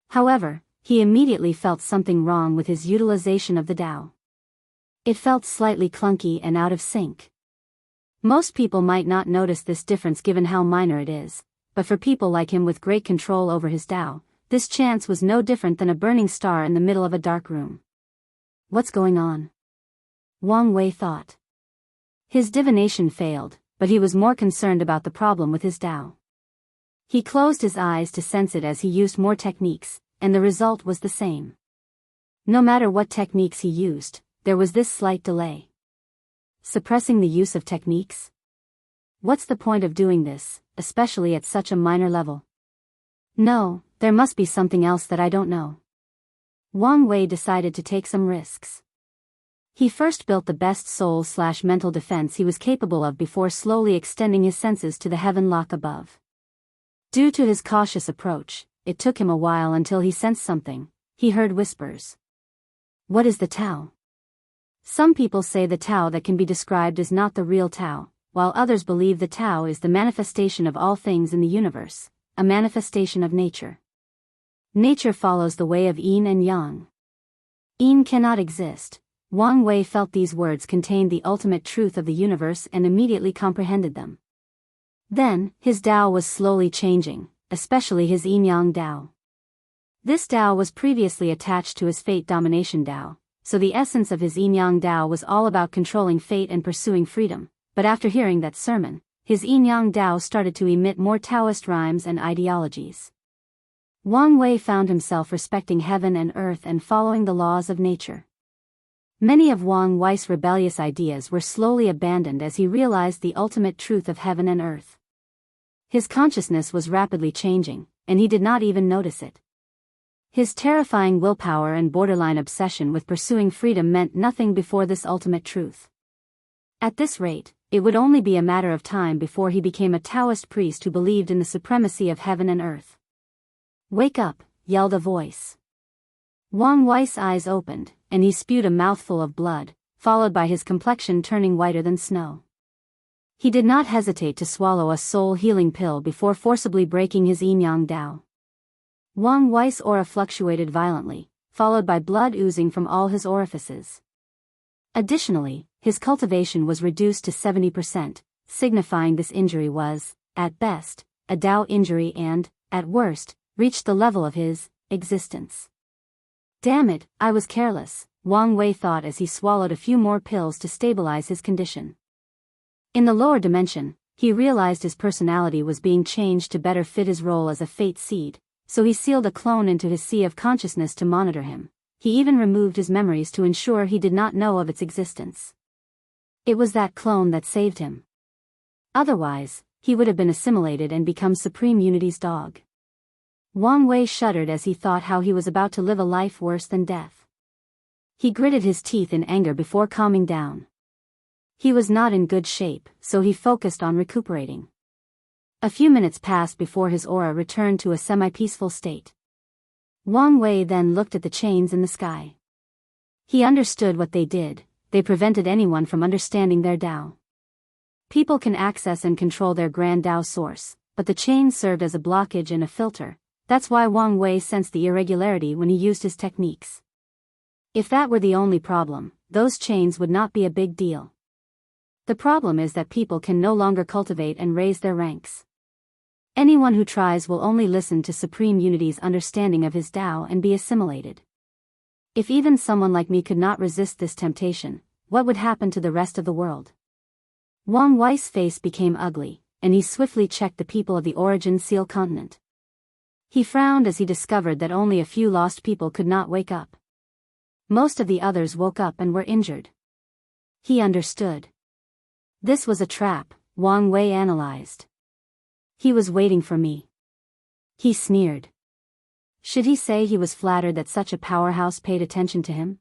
However, he immediately felt something wrong with his utilization of the Tao. It felt slightly clunky and out of sync. Most people might not notice this difference given how minor it is, but for people like him with great control over his Tao, this chance was no different than a burning star in the middle of a dark room. What's going on? Wang Wei thought. His divination failed, but he was more concerned about the problem with his Tao. He closed his eyes to sense it as he used more techniques, and the result was the same. No matter what techniques he used, there was this slight delay. Suppressing the use of techniques? What's the point of doing this, especially at such a minor level? No, there must be something else that I don't know. Wang Wei decided to take some risks. He first built the best soul/mental defense he was capable of before slowly extending his senses to the heaven lock above. Due to his cautious approach, it took him a while until he sensed something. He heard whispers. What is the Tao? Some people say the Tao that can be described is not the real Tao, while others believe the Tao is the manifestation of all things in the universe, a manifestation of nature. Nature follows the way of yin and yang. Yin cannot exist. Wang Wei felt these words contained the ultimate truth of the universe and immediately comprehended them. Then, his Tao was slowly changing, especially his yin-yang Tao. This Tao was previously attached to his fate domination Tao, so the essence of his yin-yang Tao was all about controlling fate and pursuing freedom, but after hearing that sermon, his yin-yang Tao started to emit more Taoist rhymes and ideologies. Wang Wei found himself respecting heaven and earth and following the laws of nature. Many of Wang Wei's rebellious ideas were slowly abandoned as he realized the ultimate truth of heaven and earth. His consciousness was rapidly changing, and he did not even notice it. His terrifying willpower and borderline obsession with pursuing freedom meant nothing before this ultimate truth. At this rate, it would only be a matter of time before he became a Taoist priest who believed in the supremacy of heaven and earth. Wake up, yelled a voice. Wang Wei's eyes opened, and he spewed a mouthful of blood, followed by his complexion turning whiter than snow. He did not hesitate to swallow a soul-healing pill before forcibly breaking his yin-yang Tao. Wang Wei's aura fluctuated violently, followed by blood oozing from all his orifices. Additionally, his cultivation was reduced to 70%, signifying this injury was, at best, a Tao injury and, at worst, reached the level of his existence. Damn it, I was careless, Wang Wei thought as he swallowed a few more pills to stabilize his condition. In the lower dimension, He realized his personality was being changed to better fit his role as a fate seed, so he sealed a clone into his sea of consciousness to monitor him. He even removed his memories to ensure he did not know of its existence. It was that clone that saved him. Otherwise, he would have been assimilated and become Supreme Unity's dog. Wang Wei shuddered as he thought how he was about to live a life worse than death. He gritted his teeth in anger before calming down. He was not in good shape, so he focused on recuperating. A few minutes passed before his aura returned to a semi-peaceful state. Wang Wei then looked at the chains in the sky. He understood what they did. They prevented anyone from understanding their Tao. People can access and control their grand Tao source, but the chains served as a blockage and a filter. That's why Wang Wei sensed the irregularity when he used his techniques. If that were the only problem, those chains would not be a big deal. The problem is that people can no longer cultivate and raise their ranks. Anyone who tries will only listen to Supreme Unity's understanding of his Tao and be assimilated. If even someone like me could not resist this temptation, what would happen to the rest of the world? Wang Wei's face became ugly, and he swiftly checked the people of the Origin Seal continent. He frowned as he discovered that only a few lost people could not wake up. Most of the others woke up and were injured. He understood. This was a trap, Wang Wei analyzed. He was waiting for me. He sneered. Should he say he was flattered that such a powerhouse paid attention to him?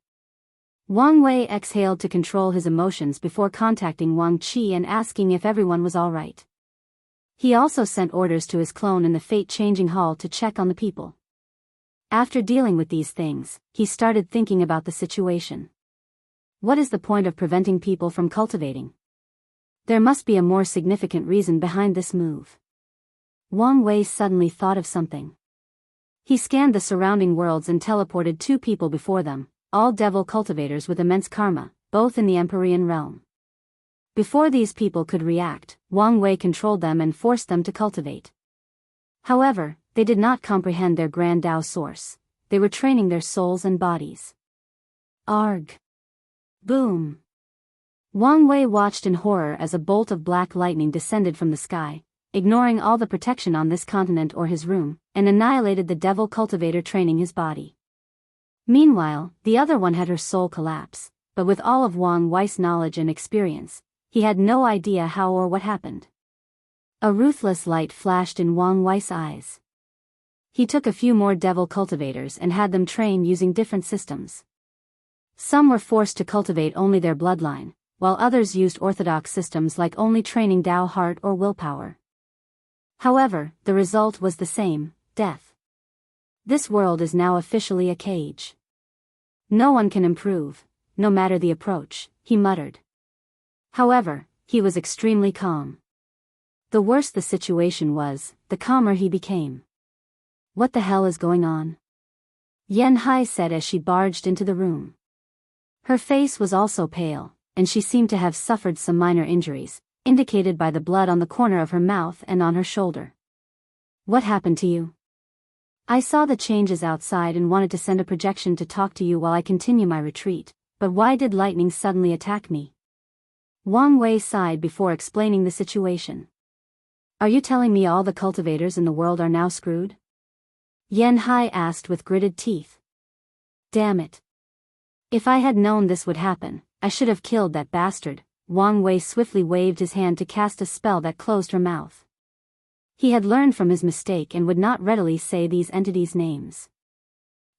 Wang Wei exhaled to control his emotions before contacting Wang Qi and asking if everyone was all right. He also sent orders to his clone in the fate-changing hall to check on the people. After dealing with these things, he started thinking about the situation. What is the point of preventing people from cultivating? There must be a more significant reason behind this move. Wang Wei suddenly thought of something. He scanned the surrounding worlds and teleported two people before them, all devil cultivators with immense karma, both in the Empyrean realm. Before these people could react, Wang Wei controlled them and forced them to cultivate. However, they did not comprehend their grand Tao source. They were training their souls and bodies. Arg! Boom! Wang Wei watched in horror as a bolt of black lightning descended from the sky, ignoring all the protection on this continent or his room, and annihilated the devil cultivator training his body. Meanwhile, the other one had her soul collapse, but with all of Wang Wei's knowledge and experience, he had no idea how or what happened. A ruthless light flashed in Wang Wei's eyes. He took a few more devil cultivators and had them train using different systems. Some were forced to cultivate only their bloodline, while others used orthodox systems like only training Tao heart or willpower. However, the result was the same, death. This world is now officially a cage. No one can improve, no matter the approach, he muttered. However, he was extremely calm. The worse the situation was, the calmer he became. What the hell is going on? Yan Hai said as she barged into the room. Her face was also pale, and she seemed to have suffered some minor injuries, indicated by the blood on the corner of her mouth and on her shoulder. What happened to you? I saw the changes outside and wanted to send a projection to talk to you while I continue my retreat, but why did lightning suddenly attack me? Wang Wei sighed before explaining the situation. Are you telling me all the cultivators in the world are now screwed? Yan Hai asked with gritted teeth. Damn it. If I had known this would happen, I should have killed that bastard. Wang Wei swiftly waved his hand to cast a spell that closed her mouth. He had learned from his mistake and would not readily say these entities' names.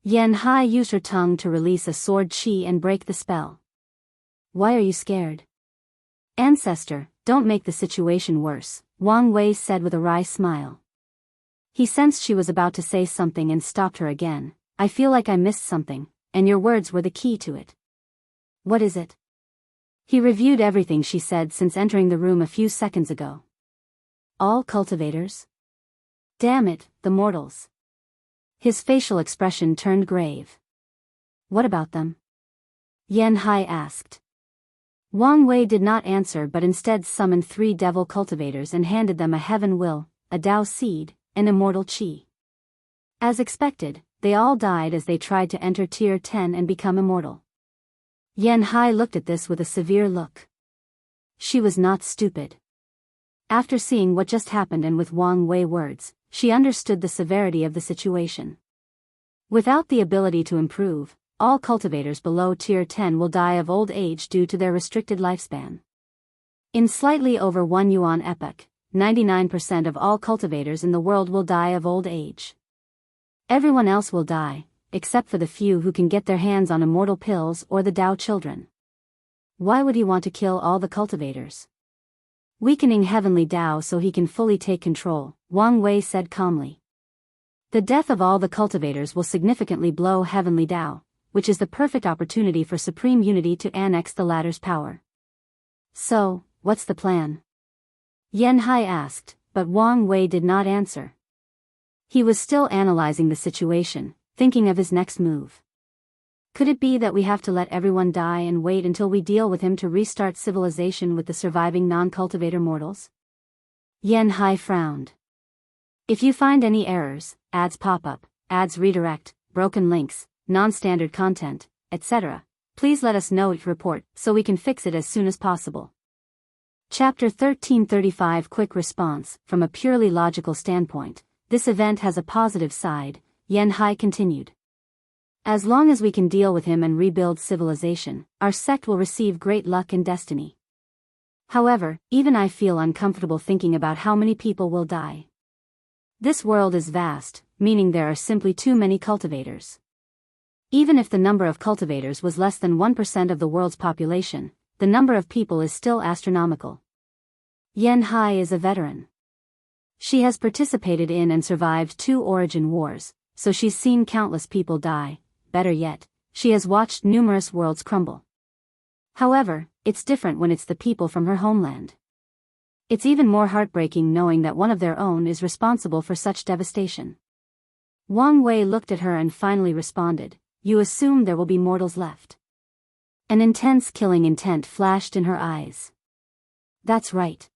Yan Hai used her tongue to release a sword qi and break the spell. Why are you scared? Ancestor, don't make the situation worse, Wang Wei said with a wry smile. He sensed she was about to say something and stopped her again. I feel like I missed something, and your words were the key to it. What is it? He reviewed everything she said since entering the room a few seconds ago. All cultivators? Damn it, the mortals. His facial expression turned grave. What about them? Yan Hai asked. Wang Wei did not answer but instead summoned 3 devil cultivators and handed them a heaven will, a Tao seed, and immortal qi. As expected, they all died as they tried to enter Tier 10 and become immortal. Yan Hai looked at this with a severe look. She was not stupid. After seeing what just happened and with Wang Wei words, she understood the severity of the situation. Without the ability to improve, all cultivators below Tier 10 will die of old age due to their restricted lifespan. In slightly over 1 yuan epoch, 99% of all cultivators in the world will die of old age. Everyone else will die, except for the few who can get their hands on immortal pills or the Dao children. Why would he want to kill all the cultivators? Weakening heavenly Dao so he can fully take control, Wang Wei said calmly. The death of all the cultivators will significantly blow heavenly Dao, which is the perfect opportunity for supreme unity to annex the latter's power. So, what's the plan? Yan Hai asked, but Wang Wei did not answer. He was still analyzing the situation, thinking of his next move. Could it be that we have to let everyone die and wait until we deal with him to restart civilization with the surviving non-cultivator mortals? Yan Hai frowned. If you find any errors, ads pop up, ads redirect, broken links, non-standard content, etc., please let us know each report so we can fix it as soon as possible. Chapter 1335 Quick Response. From a purely logical standpoint, this event has a positive side, Yan Hai continued. As long as we can deal with him and rebuild civilization, our sect will receive great luck and destiny. However, even I feel uncomfortable thinking about how many people will die. This world is vast, meaning there are simply too many cultivators. Even if the number of cultivators was less than 1% of the world's population, the number of people is still astronomical. Yan Hai is a veteran. She has participated in and survived 2 origin wars, so she's seen countless people die. Better yet, she has watched numerous worlds crumble. However, it's different when it's the people from her homeland. It's even more heartbreaking knowing that one of their own is responsible for such devastation. Wang Wei looked at her and finally responded, "You assume there will be mortals left." An intense killing intent flashed in her eyes. That's right.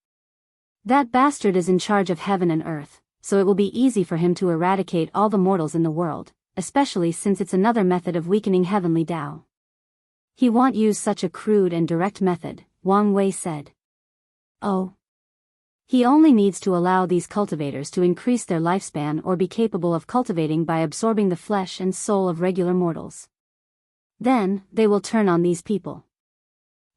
That bastard is in charge of heaven and earth, so it will be easy for him to eradicate all the mortals in the world, especially since it's another method of weakening heavenly Dao. He won't use such a crude and direct method, Wang Wei said. Oh. He only needs to allow these cultivators to increase their lifespan or be capable of cultivating by absorbing the flesh and soul of regular mortals. Then, they will turn on these people.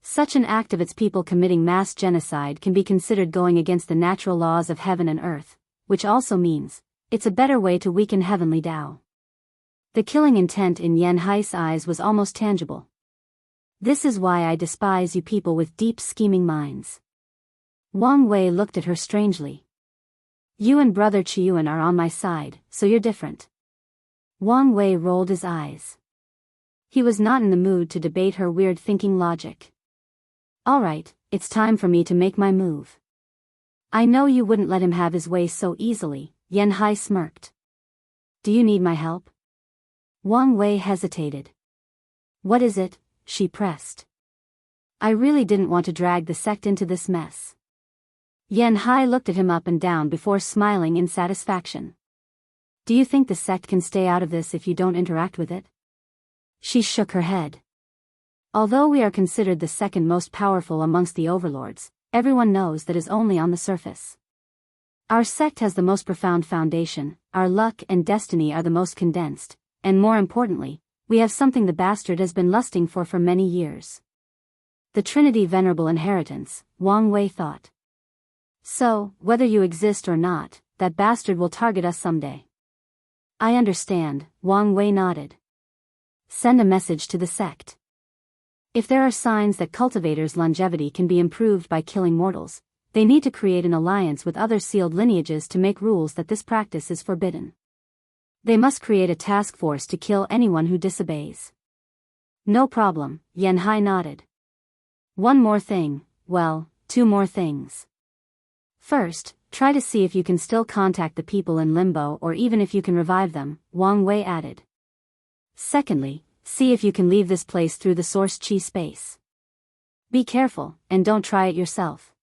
Such an act of its people committing mass genocide can be considered going against the natural laws of heaven and earth, which also means, it's a better way to weaken heavenly Dao. The killing intent in Yan Hai's eyes was almost tangible. This is why I despise you people with deep scheming minds. Wang Wei looked at her strangely. You and Brother Qiyuan are on my side, so you're different. Wang Wei rolled his eyes. He was not in the mood to debate her weird thinking logic. Alright, it's time for me to make my move. I know you wouldn't let him have his way so easily, Yan Hai smirked. Do you need my help? Wang Wei hesitated. What is it? She pressed. I really didn't want to drag the sect into this mess. Yan Hai looked at him up and down before smiling in satisfaction. Do you think the sect can stay out of this if you don't interact with it? She shook her head. Although we are considered the second most powerful amongst the overlords, everyone knows that is only on the surface. Our sect has the most profound foundation, our luck and destiny are the most condensed, and more importantly, we have something the bastard has been lusting for many years. The Trinity Venerable Inheritance, Wang Wei thought. So, whether you exist or not, that bastard will target us someday. I understand, Wang Wei nodded. Send a message to the sect. If there are signs that cultivators' longevity can be improved by killing mortals, they need to create an alliance with other sealed lineages to make rules that this practice is forbidden. They must create a task force to kill anyone who disobeys. No problem, Yan Hai nodded. One more thing, well, 2 more things. First, try to see if you can still contact the people in limbo or even if you can revive them, Wang Wei added. Secondly, see if you can leave this place through the source chi space. Be careful, and don't try it yourself.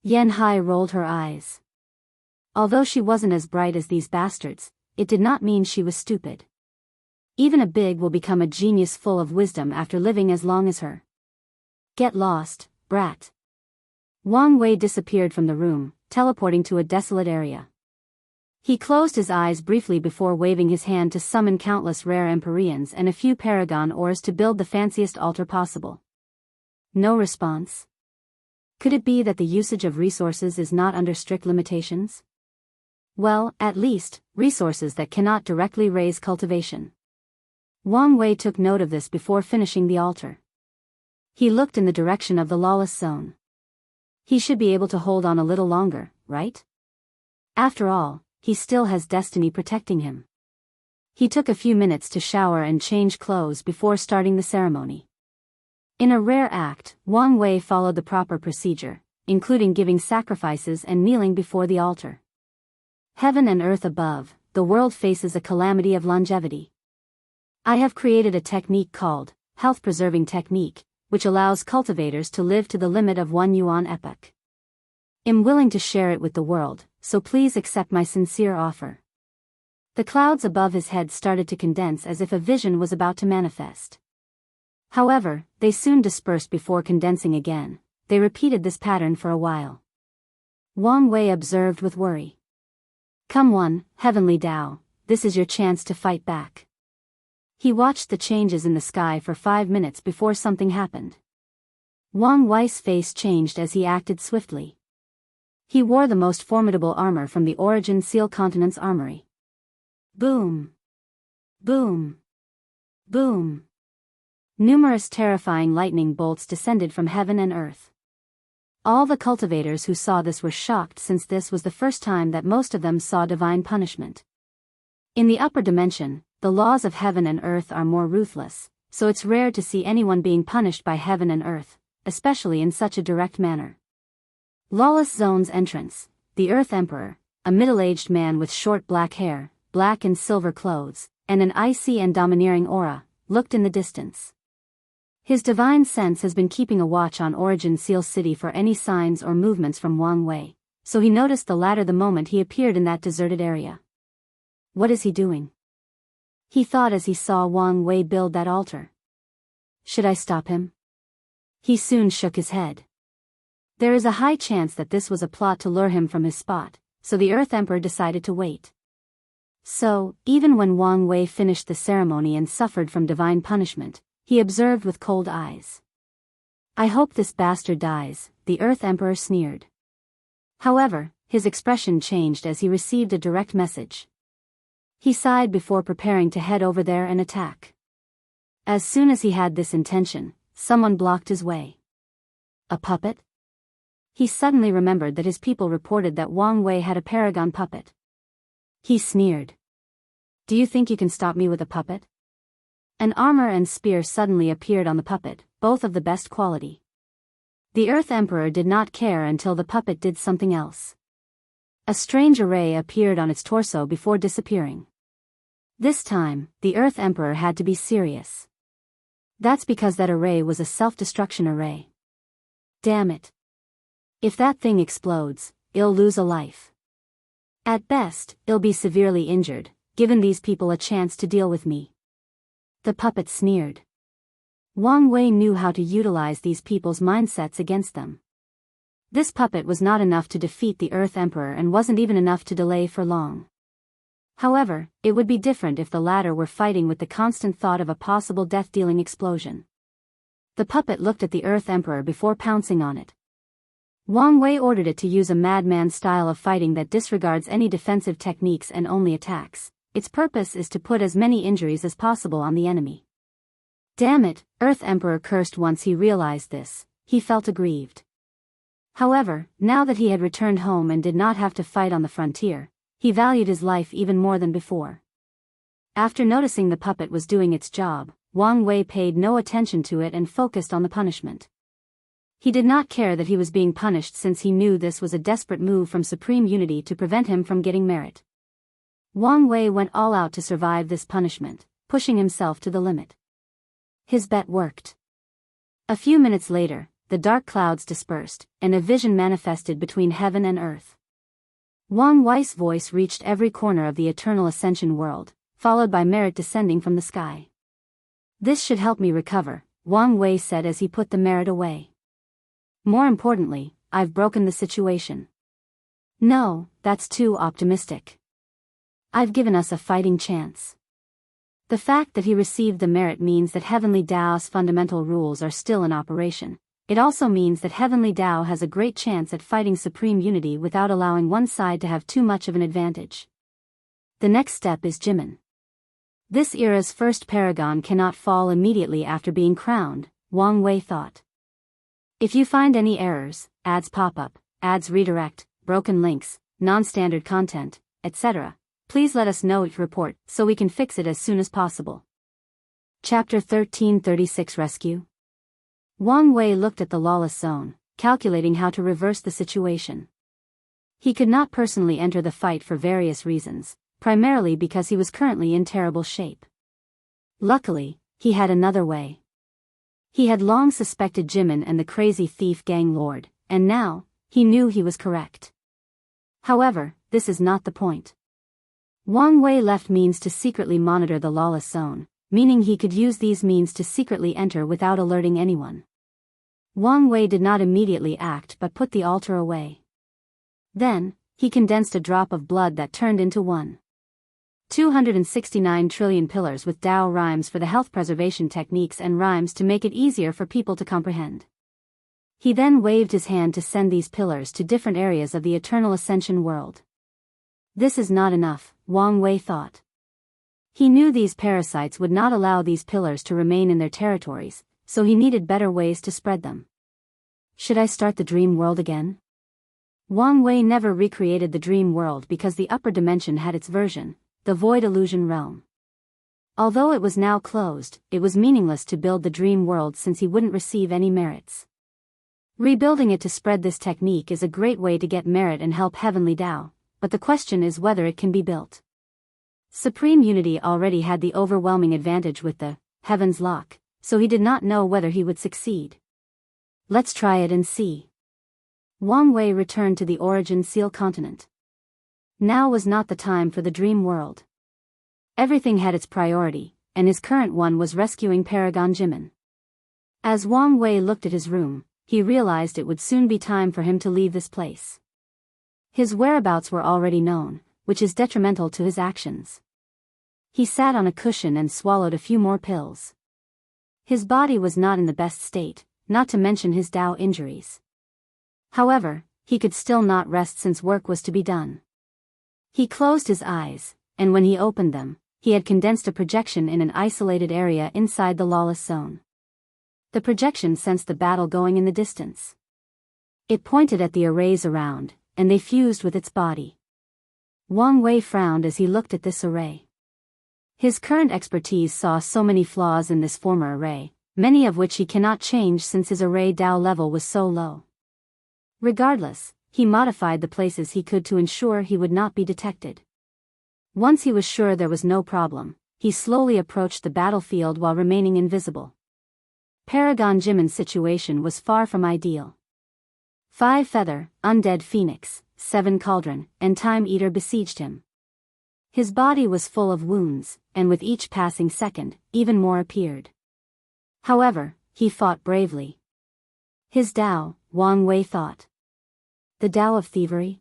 Yan Hai rolled her eyes. Although she wasn't as bright as these bastards, it did not mean she was stupid. Even a big will become a genius full of wisdom after living as long as her. Get lost, brat. Wang Wei disappeared from the room, teleporting to a desolate area. He closed his eyes briefly before waving his hand to summon countless rare Empyreans and a few paragon ores to build the fanciest altar possible. No response. Could it be that the usage of resources is not under strict limitations? Well, at least, resources that cannot directly raise cultivation. Wang Wei took note of this before finishing the altar. He looked in the direction of the lawless zone. He should be able to hold on a little longer, right? After all, he still has destiny protecting him. He took a few minutes to shower and change clothes before starting the ceremony. In a rare act, Wang Wei followed the proper procedure, including giving sacrifices and kneeling before the altar. Heaven and earth above, the world faces a calamity of longevity. I have created a technique called health-preserving technique, which allows cultivators to live to the limit of 1 yuan epoch. I'm willing to share it with the world, so please accept my sincere offer. The clouds above his head started to condense as if a vision was about to manifest. However, they soon dispersed before condensing again. They repeated this pattern for a while. Wang Wei observed with worry. Come on, Heavenly Tao, this is your chance to fight back. He watched the changes in the sky for 5 minutes before something happened. Wang Wei's face changed as he acted swiftly. He wore the most formidable armor from the Origin Seal Continent's armory. Boom! Boom! Boom! Numerous terrifying lightning bolts descended from heaven and earth. All the cultivators who saw this were shocked, since this was the first time that most of them saw divine punishment. In the upper dimension, the laws of heaven and earth are more ruthless, so it's rare to see anyone being punished by heaven and earth, especially in such a direct manner. Lawless Zone's entrance, the Earth Emperor, a middle-aged man with short black hair, black and silver clothes, and an icy and domineering aura, looked in the distance. His divine sense has been keeping a watch on Origin Seal City for any signs or movements from Wang Wei, so he noticed the latter the moment he appeared in that deserted area. What is he doing? He thought as he saw Wang Wei build that altar. Should I stop him? He soon shook his head. There is a high chance that this was a plot to lure him from his spot, so the Earth Emperor decided to wait. So, even when Wang Wei finished the ceremony and suffered from divine punishment, he observed with cold eyes. I hope this bastard dies, the Earth Emperor sneered. However, his expression changed as he received a direct message. He sighed before preparing to head over there and attack. As soon as he had this intention, someone blocked his way. A puppet? He suddenly remembered that his people reported that Wang Wei had a paragon puppet. He sneered. Do you think you can stop me with a puppet? An armor and spear suddenly appeared on the puppet, both of the best quality. The Earth Emperor did not care until the puppet did something else. A strange array appeared on its torso before disappearing. This time, the Earth Emperor had to be serious. That's because that array was a self-destruction array. Damn it. If that thing explodes, it'll lose a life. At best, it'll be severely injured, giving these people a chance to deal with me. The puppet sneered. Wang Wei knew how to utilize these people's mindsets against them. This puppet was not enough to defeat the Earth Emperor and wasn't even enough to delay for long. However, it would be different if the latter were fighting with the constant thought of a possible death-dealing explosion. The puppet looked at the Earth Emperor before pouncing on it. Wang Wei ordered it to use a madman style of fighting that disregards any defensive techniques and only attacks. Its purpose is to put as many injuries as possible on the enemy. Damn it, Earth Emperor cursed once he realized this. He felt aggrieved. However, now that he had returned home and did not have to fight on the frontier, he valued his life even more than before. After noticing the puppet was doing its job, Wang Wei paid no attention to it and focused on the punishment. He did not care that he was being punished, since he knew this was a desperate move from Supreme Unity to prevent him from getting merit. Wang Wei went all out to survive this punishment, pushing himself to the limit. His bet worked. A few minutes later, the dark clouds dispersed, and a vision manifested between heaven and earth. Wang Wei's voice reached every corner of the Eternal Ascension world, followed by merit descending from the sky. This should help me recover, Wang Wei said as he put the merit away. More importantly, I've broken the situation. No, that's too optimistic. I've given us a fighting chance. The fact that he received the merit means that Heavenly Tao's fundamental rules are still in operation. It also means that Heavenly Tao has a great chance at fighting supreme unity without allowing one side to have too much of an advantage. The next step is Jimin. This era's first paragon cannot fall immediately after being crowned, Wang Wei thought. If you find any errors, ads pop up, ads redirect, broken links, non-standard content, etc., please let us know your report so we can fix it as soon as possible. Chapter 1336 Rescue. Wang Wei looked at the lawless zone, calculating how to reverse the situation. He could not personally enter the fight for various reasons, primarily because he was currently in terrible shape. Luckily, he had another way. He had long suspected Jimin and the crazy thief gang lord, and now, he knew he was correct. However, this is not the point. Wang Wei left means to secretly monitor the lawless zone, meaning he could use these means to secretly enter without alerting anyone. Wang Wei did not immediately act but put the altar away. Then, he condensed a drop of blood that turned into 269 trillion pillars with Tao rhymes for the health preservation techniques and rhymes to make it easier for people to comprehend. He then waved his hand to send these pillars to different areas of the Eternal Ascension world. This is not enough, Wang Wei thought. He knew these parasites would not allow these pillars to remain in their territories, so he needed better ways to spread them. Should I start the dream world again? Wang Wei never recreated the dream world because the upper dimension had its version, the void illusion realm. Although it was now closed, it was meaningless to build the dream world since he wouldn't receive any merits. Rebuilding it to spread this technique is a great way to get merit and help Heavenly Tao, but the question is whether it can be built. Supreme Unity already had the overwhelming advantage with the Heaven's Lock, so he did not know whether he would succeed. Let's try it and see. Wang Wei returned to the Origin Seal continent. Now was not the time for the dream world. Everything had its priority, and his current one was rescuing Paragon Jimin. As Wang Wei looked at his room, he realized it would soon be time for him to leave this place. His whereabouts were already known, which is detrimental to his actions. He sat on a cushion and swallowed a few more pills. His body was not in the best state, not to mention his Tao injuries. However, he could still not rest since work was to be done. He closed his eyes, and when he opened them, he had condensed a projection in an isolated area inside the lawless zone. The projection sensed the battle going in the distance. It pointed at the arrays around, and they fused with its body. Wang Wei frowned as he looked at this array. His current expertise saw so many flaws in this former array, many of which he cannot change since his array Tao level was so low. Regardless, he modified the places he could to ensure he would not be detected. Once he was sure there was no problem, he slowly approached the battlefield while remaining invisible. Paragon Jimin's situation was far from ideal. 5 Feather, Undead Phoenix, 7 Cauldron, and Time Eater besieged him. His body was full of wounds, and with each passing second, even more appeared. However, he fought bravely. His Tao, Wang Wei thought. The Tao of thievery?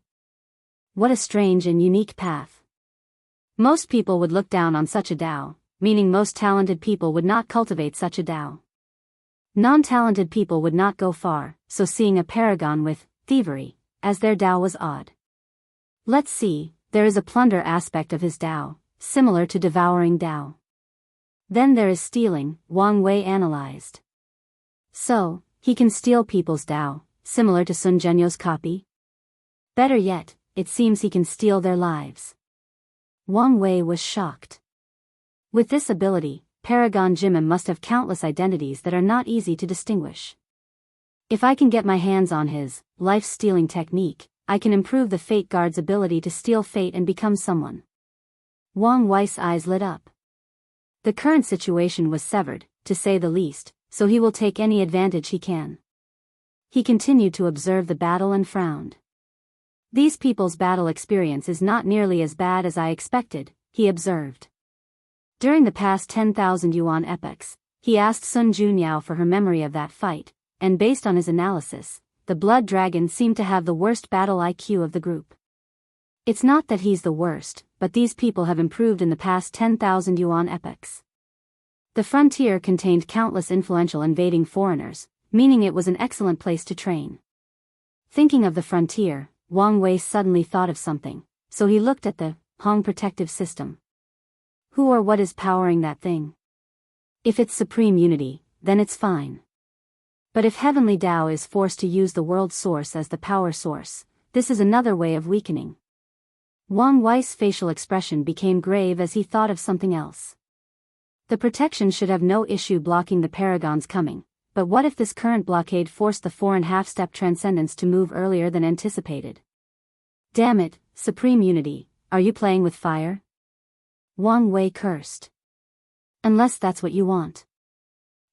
What a strange and unique path. Most people would look down on such a Tao, meaning most talented people would not cultivate such a Tao. Non-talented people would not go far, so seeing a paragon with thievery as their Tao was odd. Let's see, there is a plunder aspect of his Tao, similar to devouring Tao. Then there is stealing, Wang Wei analyzed. So, he can steal people's Tao, similar to Sun Zhenyo's copy? Better yet, it seems he can steal their lives. Wang Wei was shocked. With this ability, Paragon Jimin must have countless identities that are not easy to distinguish. If I can get my hands on his life-stealing technique, I can improve the Fate Guard's ability to steal fate and become someone. Wang Wei's eyes lit up. The current situation was severed, to say the least, so he will take any advantage he can. He continued to observe the battle and frowned. These people's battle experience is not nearly as bad as I expected, he observed. During the past 10,000 yuan epochs, he asked Sun Junyao for her memory of that fight, and based on his analysis, the Blood Dragon seemed to have the worst battle IQ of the group. It's not that he's the worst, but these people have improved in the past 10,000 yuan epochs. The frontier contained countless influential invading foreigners, meaning it was an excellent place to train. Thinking of the frontier, Wang Wei suddenly thought of something, so he looked at the Hong protective system. Who or what is powering that thing? If it's supreme unity, then it's fine. But if Heavenly Tao is forced to use the world source as the power source, this is another way of weakening. Wang Wei's facial expression became grave as he thought of something else. The protection should have no issue blocking the Paragon's coming, but what if this current blockade forced the foreign half-step Transcendents to move earlier than anticipated? Damn it, Supreme Unity, are you playing with fire? Wang Wei cursed. Unless that's what you want.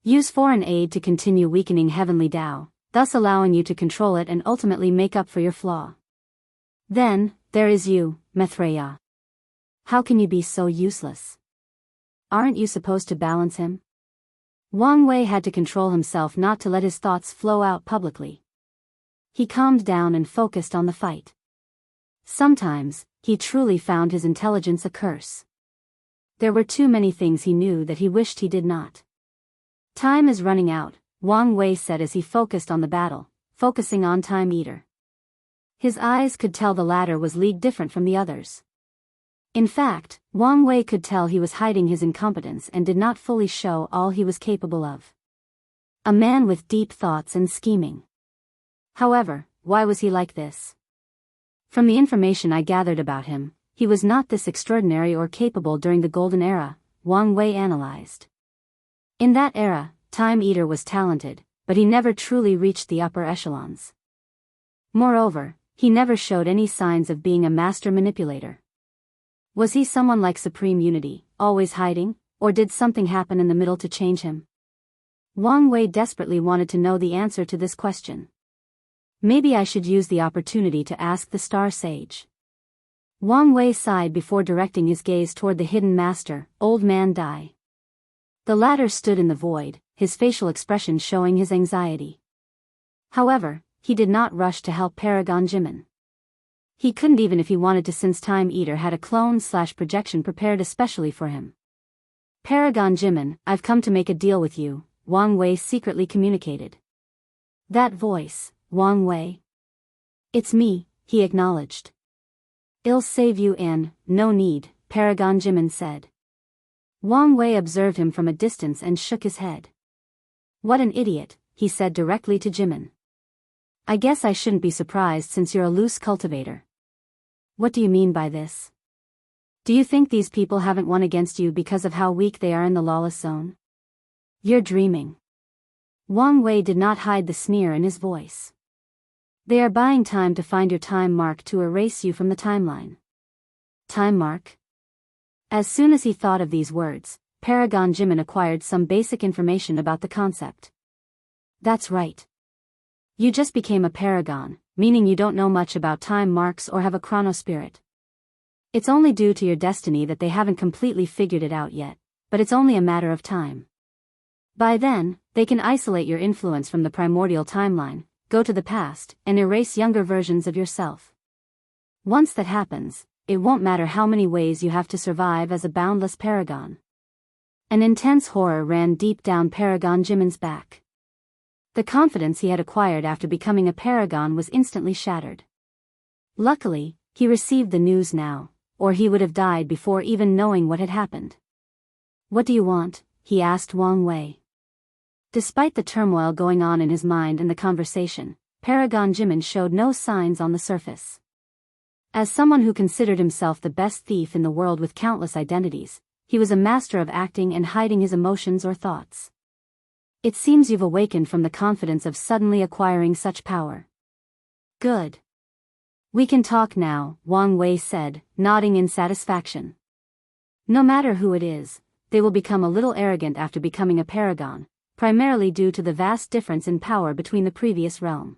Use foreign aid to continue weakening Heavenly Tao, thus allowing you to control it and ultimately make up for your flaw. Then, there is you, Maitreya. How can you be so useless? Aren't you supposed to balance him? Wang Wei had to control himself not to let his thoughts flow out publicly. He calmed down and focused on the fight. Sometimes, he truly found his intelligence a curse. There were too many things he knew that he wished he did not. Time is running out, Wang Wei said as he focused on the battle, focusing on Time Eater. His eyes could tell the latter was league different from the others. In fact, Wang Wei could tell he was hiding his incompetence and did not fully show all he was capable of. A man with deep thoughts and scheming. However, why was he like this? From the information I gathered about him, he was not this extraordinary or capable during the Golden Era, Wang Wei analyzed. In that era, Time Eater was talented, but he never truly reached the upper echelons. Moreover, he never showed any signs of being a master manipulator. Was he someone like Supreme Unity, always hiding, or did something happen in the middle to change him? Wang Wei desperately wanted to know the answer to this question. Maybe I should use the opportunity to ask the Star Sage. Wang Wei sighed before directing his gaze toward the hidden master, Old Man Dai. The latter stood in the void, his facial expression showing his anxiety. However, he did not rush to help Paragon Jimin. He couldn't even if he wanted to, since Time Eater had a clone/projection prepared especially for him. Paragon Jimin, I've come to make a deal with you, Wang Wei secretly communicated. That voice, Wang Wei. It's me, he acknowledged. I'll save you and, no need, Paragon Jimin said. Wang Wei observed him from a distance and shook his head. What an idiot, he said directly to Jimin. I guess I shouldn't be surprised since you're a loose cultivator. What do you mean by this? Do you think these people haven't won against you because of how weak they are in the lawless zone? You're dreaming. Wang Wei did not hide the sneer in his voice. They are buying time to find your time mark to erase you from the timeline. Time mark? As soon as he thought of these words, Paragon Jimin acquired some basic information about the concept. That's right. You just became a paragon, meaning you don't know much about time marks or have a chronospirit. It's only due to your destiny that they haven't completely figured it out yet, but it's only a matter of time. By then, they can isolate your influence from the primordial timeline, go to the past, and erase younger versions of yourself. Once that happens, it won't matter how many ways you have to survive as a boundless paragon. An intense horror ran deep down Paragon Jimin's back. The confidence he had acquired after becoming a paragon was instantly shattered. Luckily, he received the news now, or he would have died before even knowing what had happened. What do you want? He asked Wang Wei. Despite the turmoil going on in his mind and the conversation, Paragon Jimin showed no signs on the surface. As someone who considered himself the best thief in the world with countless identities, he was a master of acting and hiding his emotions or thoughts. It seems you've awakened from the confidence of suddenly acquiring such power. Good. We can talk now, Wang Wei said, nodding in satisfaction. No matter who it is, they will become a little arrogant after becoming a paragon, primarily due to the vast difference in power between the previous realm.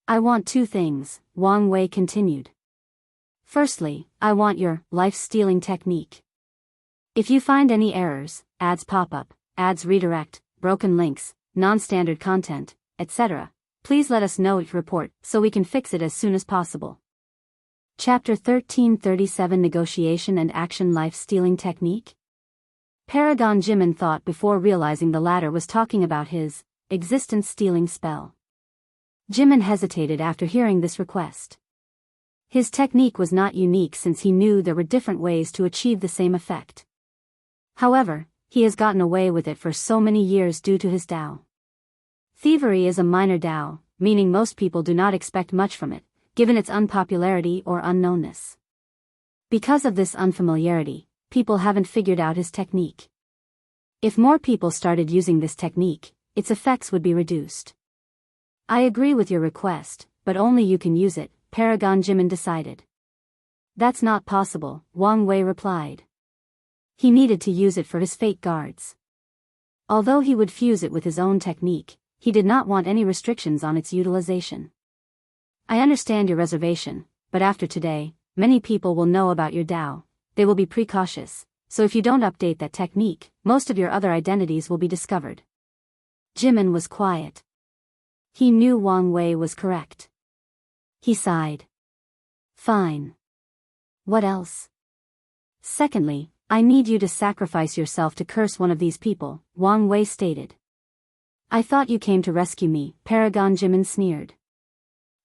I want two things, Wang Wei continued. Firstly, I want your life-stealing technique. If you find any errors, ads pop up, ads redirect, broken links, non-standard content, etc., Please let us know your report, so we can fix it as soon as possible. Chapter 1337 Negotiation and Action Life-Stealing Technique? Paragon Jimin thought before realizing the latter was talking about his existence-stealing spell. Jimin hesitated after hearing this request. His technique was not unique since he knew there were different ways to achieve the same effect. However, he has gotten away with it for so many years due to his Tao. Thievery is a minor Tao, meaning most people do not expect much from it, given its unpopularity or unknownness. Because of this unfamiliarity, people haven't figured out his technique. If more people started using this technique, its effects would be reduced. I agree with your request, but only you can use it, Paragon Jimin decided. That's not possible, Wang Wei replied. He needed to use it for his fate guards. Although he would fuse it with his own technique, he did not want any restrictions on its utilization. I understand your reservation, but after today, many people will know about your Tao. They will be precautious, so if you don't update that technique, most of your other identities will be discovered. Jimin was quiet. He knew Wang Wei was correct. He sighed. Fine. What else? Secondly, I need you to sacrifice yourself to curse one of these people, Wang Wei stated. I thought you came to rescue me, Paragon Jimin sneered.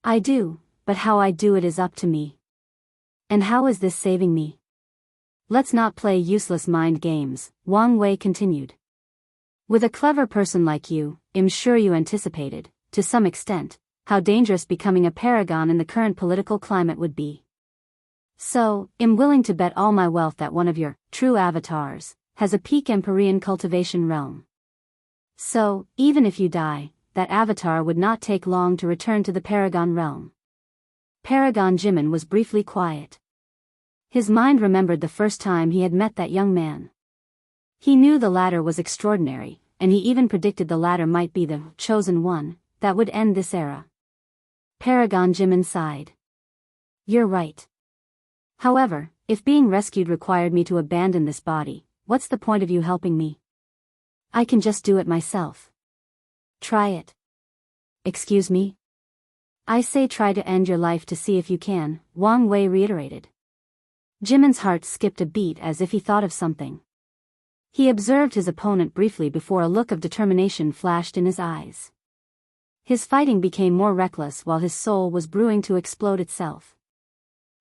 I do, but how I do it is up to me. And how is this saving me? Let's not play useless mind games, Wang Wei continued. With a clever person like you, I'm sure you anticipated, to some extent, how dangerous becoming a paragon in the current political climate would be. So, I'm willing to bet all my wealth that one of your true avatars has a peak Empyrean cultivation realm. So, even if you die, that avatar would not take long to return to the Paragon realm. Paragon Jimin was briefly quiet. His mind remembered the first time he had met that young man. He knew the latter was extraordinary, and he even predicted the latter might be the chosen one that would end this era. Paragon Jimin sighed. You're right. However, if being rescued required me to abandon this body, what's the point of you helping me? I can just do it myself. Try it. Excuse me? I say try to end your life to see if you can, Wang Wei reiterated. Jimin's heart skipped a beat as if he thought of something. He observed his opponent briefly before a look of determination flashed in his eyes. His fighting became more reckless while his soul was brewing to explode itself.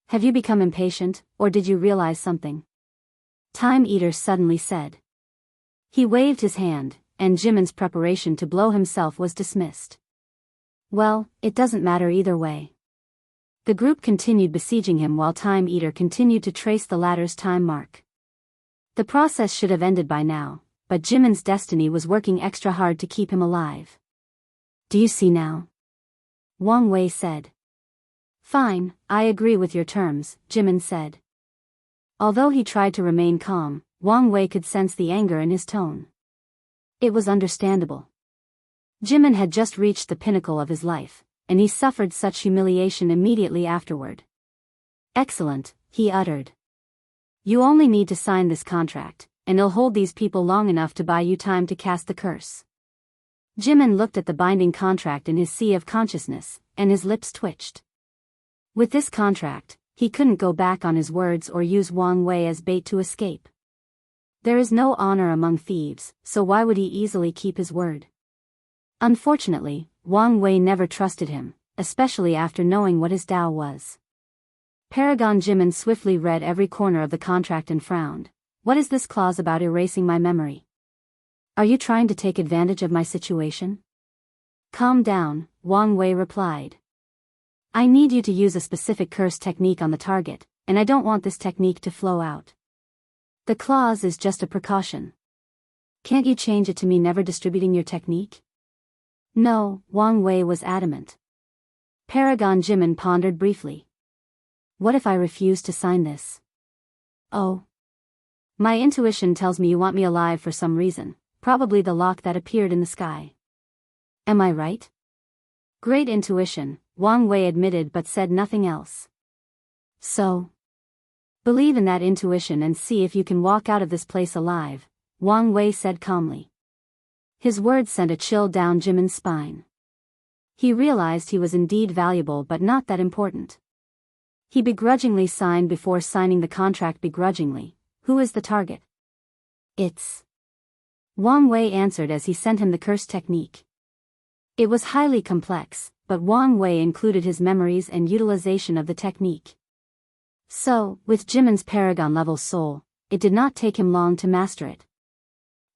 Have you become impatient, or did you realize something? Time Eater suddenly said. He waved his hand, and Jimin's preparation to blow himself was dismissed. Well, it doesn't matter either way. The group continued besieging him while Time Eater continued to trace the latter's time mark. The process should have ended by now, but Jimin's destiny was working extra hard to keep him alive. Do you see now? Wang Wei said. Fine, I agree with your terms, Jimin said. Although he tried to remain calm, Wang Wei could sense the anger in his tone. It was understandable. Jimin had just reached the pinnacle of his life, and he suffered such humiliation immediately afterward. Excellent, he uttered. You only need to sign this contract, and it'll hold these people long enough to buy you time to cast the curse. Jimin looked at the binding contract in his sea of consciousness, and his lips twitched. With this contract, he couldn't go back on his words or use Wang Wei as bait to escape. There is no honor among thieves, so why would he easily keep his word? Unfortunately, Wang Wei never trusted him, especially after knowing what his Tao was. Paragon Jimin swiftly read every corner of the contract and frowned. What is this clause about erasing my memory? Are you trying to take advantage of my situation? Calm down, Wang Wei replied. I need you to use a specific curse technique on the target, and I don't want this technique to flow out. The clause is just a precaution. Can't you change it to me never distributing your technique? No, Wang Wei was adamant. Paragon Jimin pondered briefly. What if I refuse to sign this? Oh. My intuition tells me you want me alive for some reason, probably the lock that appeared in the sky. Am I right? Great intuition, Wang Wei admitted but said nothing else. So? Believe in that intuition and see if you can walk out of this place alive, Wang Wei said calmly. His words sent a chill down Jimin's spine. He realized he was indeed valuable but not that important. He begrudgingly signed before signing the contract begrudgingly. Who is the target? It's... Wang Wei answered as he sent him the curse technique. It was highly complex, but Wang Wei included his memories and utilization of the technique. So, with Jimin's paragon-level soul, it did not take him long to master it.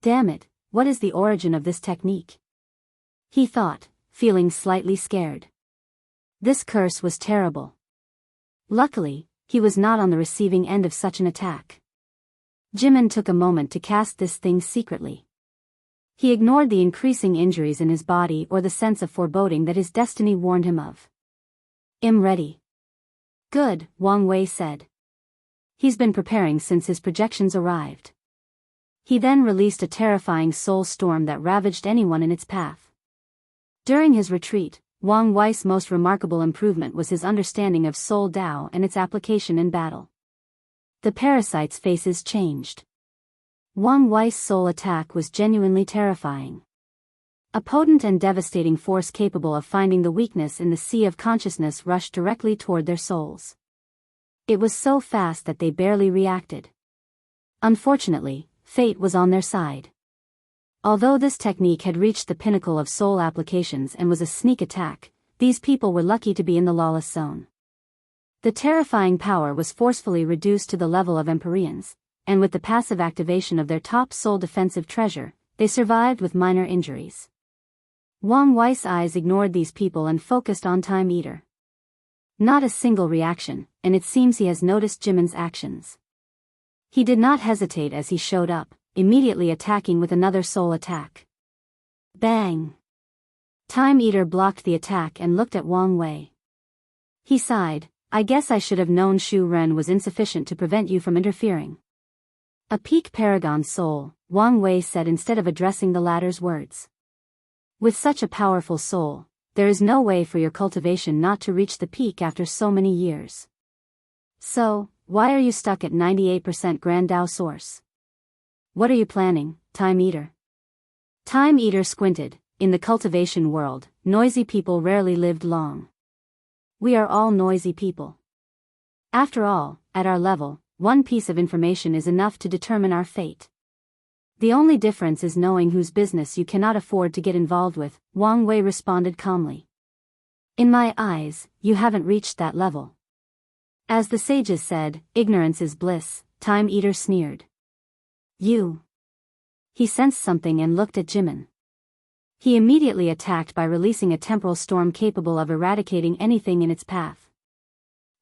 Damn it, what is the origin of this technique? He thought, feeling slightly scared. This curse was terrible. Luckily, he was not on the receiving end of such an attack. Jimin took a moment to cast this thing secretly. He ignored the increasing injuries in his body or the sense of foreboding that his destiny warned him of. I'm ready. Good, Wang Wei said. He's been preparing since his projections arrived. He then released a terrifying soul storm that ravaged anyone in its path. During his retreat, Wang Wei's most remarkable improvement was his understanding of Soul Dao and its application in battle. The parasites' faces changed. Wang Wei's soul attack was genuinely terrifying. A potent and devastating force capable of finding the weakness in the sea of consciousness rushed directly toward their souls. It was so fast that they barely reacted. Unfortunately, fate was on their side. Although this technique had reached the pinnacle of soul applications and was a sneak attack, these people were lucky to be in the lawless zone. The terrifying power was forcefully reduced to the level of Empyreans, and with the passive activation of their top soul defensive treasure, they survived with minor injuries. Wang Wei's eyes ignored these people and focused on Time Eater. Not a single reaction, and it seems he has noticed Jimin's actions. He did not hesitate as he showed up, immediately attacking with another soul attack. Bang! Time Eater blocked the attack and looked at Wang Wei. He sighed, I guess I should have known Shu Ren was insufficient to prevent you from interfering. A peak paragon soul, Wang Wei said instead of addressing the latter's words. With such a powerful soul, there is no way for your cultivation not to reach the peak after so many years. So, why are you stuck at 98% Grand Dao source? What are you planning, Time Eater? Time Eater squinted. In the cultivation world, noisy people rarely lived long. We are all noisy people. After all, at our level, one piece of information is enough to determine our fate. The only difference is knowing whose business you cannot afford to get involved with, Wang Wei responded calmly. In my eyes, you haven't reached that level. As the sages said, ignorance is bliss, Time Eater sneered. You. He sensed something and looked at Jimin. He immediately attacked by releasing a temporal storm capable of eradicating anything in its path.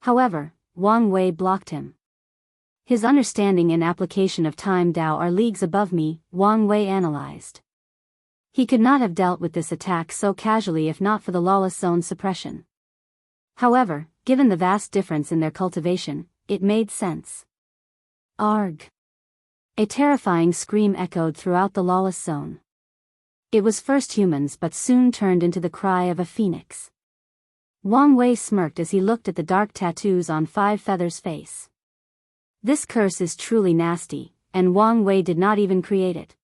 However, Wang Wei blocked him. His understanding and application of Time Dao are leagues above me, Wang Wei analyzed. He could not have dealt with this attack so casually if not for the lawless zone suppression. However, given the vast difference in their cultivation, it made sense. Arg! A terrifying scream echoed throughout the lawless zone. It was first humans but soon turned into the cry of a phoenix. Wang Wei smirked as he looked at the dark tattoos on Five Feathers' face. This curse is truly nasty, and Wang Wei did not even create it.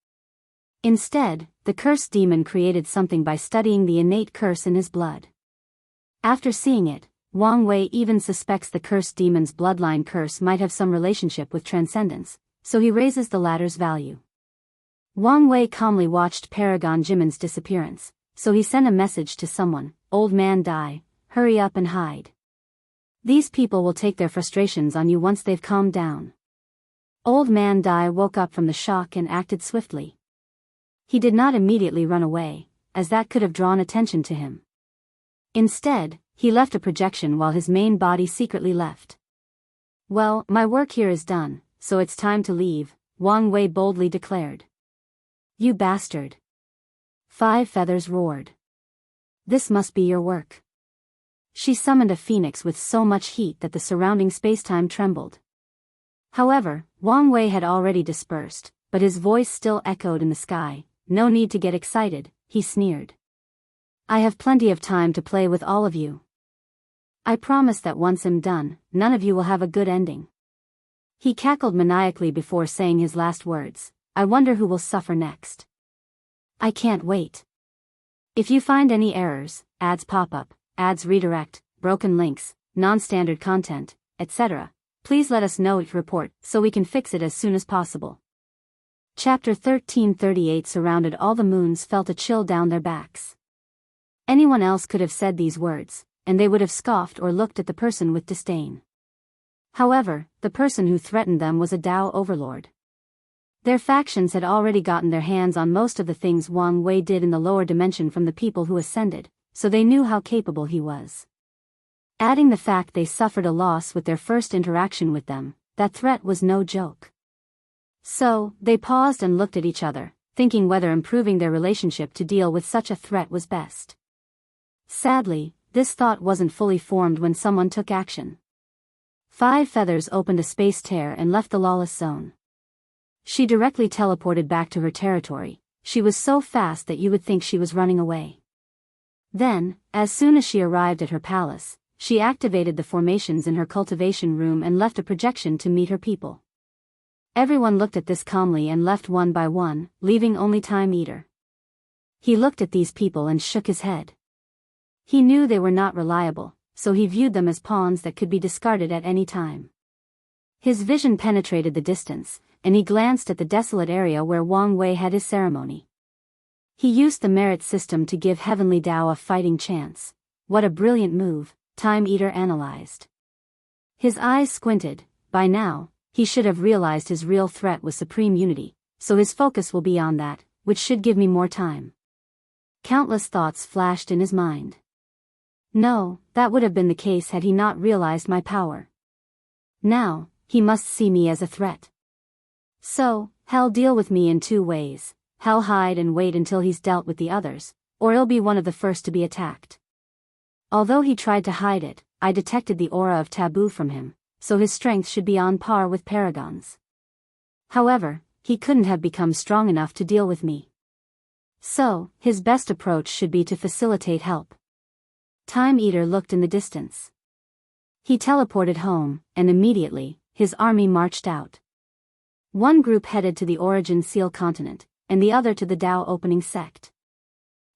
Instead, the cursed demon created something by studying the innate curse in his blood. After seeing it, Wang Wei even suspects the cursed demon's bloodline curse might have some relationship with transcendence, so he raises the latter's value. Wang Wei calmly watched Paragon Jimin's disappearance, so he sent a message to someone, Old Man Dai, hurry up and hide. These people will take their frustrations on you once they've calmed down. Old Man Dai woke up from the shock and acted swiftly. He did not immediately run away, as that could have drawn attention to him. Instead, he left a projection while his main body secretly left. Well, my work here is done, so it's time to leave, Wang Wei boldly declared. You bastard! Five Feathers roared. This must be your work. She summoned a phoenix with so much heat that the surrounding spacetime trembled. However, Wang Wei had already dispersed, but his voice still echoed in the sky. No need to get excited, he sneered. I have plenty of time to play with all of you. I promise that once I'm done, none of you will have a good ending. He cackled maniacally before saying his last words. I wonder who will suffer next. I can't wait. If you find any errors, ads pop up, ads redirect, broken links, non-standard content, etc. Please let us know your report so we can fix it as soon as possible. Chapter 1338 Surrounded all the moons felt a chill down their backs. Anyone else could have said these words, and they would have scoffed or looked at the person with disdain. However, the person who threatened them was a Dao overlord. Their factions had already gotten their hands on most of the things Wang Wei did in the lower dimension from the people who ascended, so they knew how capable he was. Adding the fact they suffered a loss with their first interaction with them, that threat was no joke. So, they paused and looked at each other, thinking whether improving their relationship to deal with such a threat was best. Sadly, this thought wasn't fully formed when someone took action. Five Feathers opened a space tear and left the lawless zone. She directly teleported back to her territory. She was so fast that you would think she was running away. Then, as soon as she arrived at her palace, she activated the formations in her cultivation room and left a projection to meet her people. Everyone looked at this calmly and left one by one, leaving only Time Eater. He looked at these people and shook his head. He knew they were not reliable, so he viewed them as pawns that could be discarded at any time. His vision penetrated the distance, and he glanced at the desolate area where Wang Wei had his ceremony. He used the merit system to give Heavenly Dao a fighting chance. What a brilliant move, Time Eater analyzed. His eyes squinted. By now, he should have realized his real threat was supreme unity, so his focus will be on that, which should give me more time. Countless thoughts flashed in his mind. No, that would have been the case had he not realized my power. Now, he must see me as a threat. So, he'll deal with me in two ways. He'll hide and wait until he's dealt with the others, or he'll be one of the first to be attacked. Although he tried to hide it, I detected the aura of Taboo from him, so his strength should be on par with Paragon's. However, he couldn't have become strong enough to deal with me. So, his best approach should be to facilitate help. Time Eater looked in the distance. He teleported home, and immediately, his army marched out. One group headed to the Origin Seal continent, and the other to the Dao opening sect.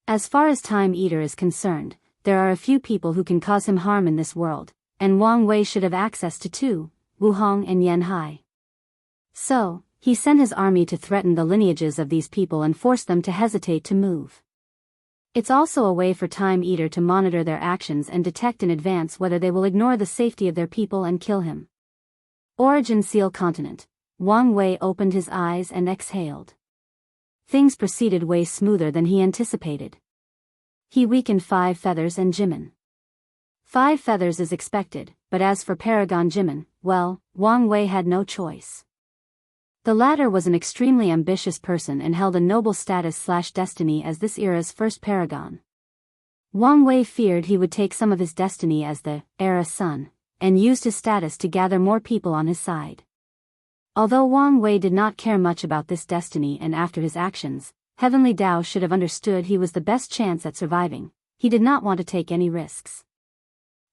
As far as Time Eater is concerned, there are a few people who can cause him harm in this world, and Wang Wei should have access to two, Wuhong and Yanhai. So, he sent his army to threaten the lineages of these people and force them to hesitate to move. It's also a way for Time Eater to monitor their actions and detect in advance whether they will ignore the safety of their people and kill him. Origin Seal Continent. Wang Wei opened his eyes and exhaled. Things proceeded way smoother than he anticipated. He weakened Five Feathers and Jimin. Five Feathers is expected, but as for Paragon Jimin, well, Wang Wei had no choice. The latter was an extremely ambitious person and held a noble status/destiny as this era's first paragon. Wang Wei feared he would take some of his destiny as the era's son, and used his status to gather more people on his side. Although Wang Wei did not care much about this destiny and after his actions, Heavenly Dao should have understood he was the best chance at surviving. He did not want to take any risks.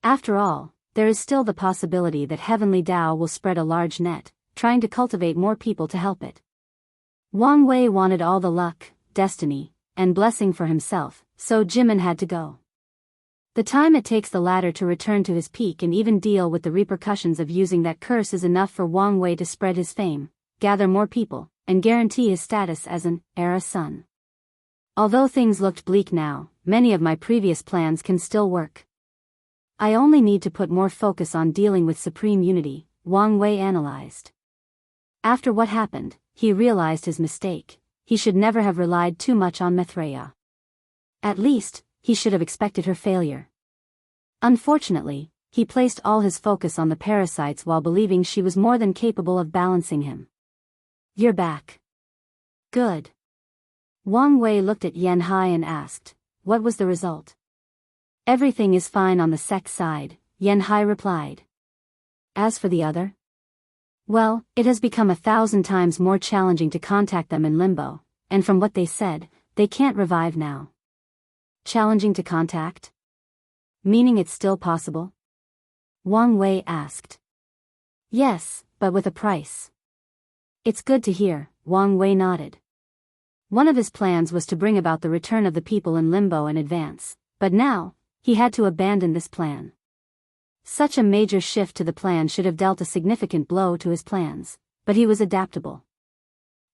After all, there is still the possibility that Heavenly Dao will spread a large net, trying to cultivate more people to help it. Wang Wei wanted all the luck, destiny, and blessing for himself, so Jimin had to go. The time it takes the latter to return to his peak and even deal with the repercussions of using that curse is enough for Wang Wei to spread his fame, gather more people, and guarantee his status as an era son. Although things looked bleak now, many of my previous plans can still work. I only need to put more focus on dealing with supreme unity, Wang Wei analyzed. After what happened, he realized his mistake. He should never have relied too much on Maitreya. At least, he should have expected her failure. Unfortunately, he placed all his focus on the parasites while believing she was more than capable of balancing him. You're back. Good. Wang Wei looked at Yanhai and asked, what was the result? Everything is fine on the sect side, Yanhai replied. As for the other? Well, it has become 1,000 times more challenging to contact them in limbo, and from what they said, they can't revive now. Challenging to contact? Meaning it's still possible? Wang Wei asked. Yes, but with a price. It's good to hear, Wang Wei nodded. One of his plans was to bring about the return of the people in limbo in advance, but now, he had to abandon this plan. Such a major shift to the plan should have dealt a significant blow to his plans, but he was adaptable.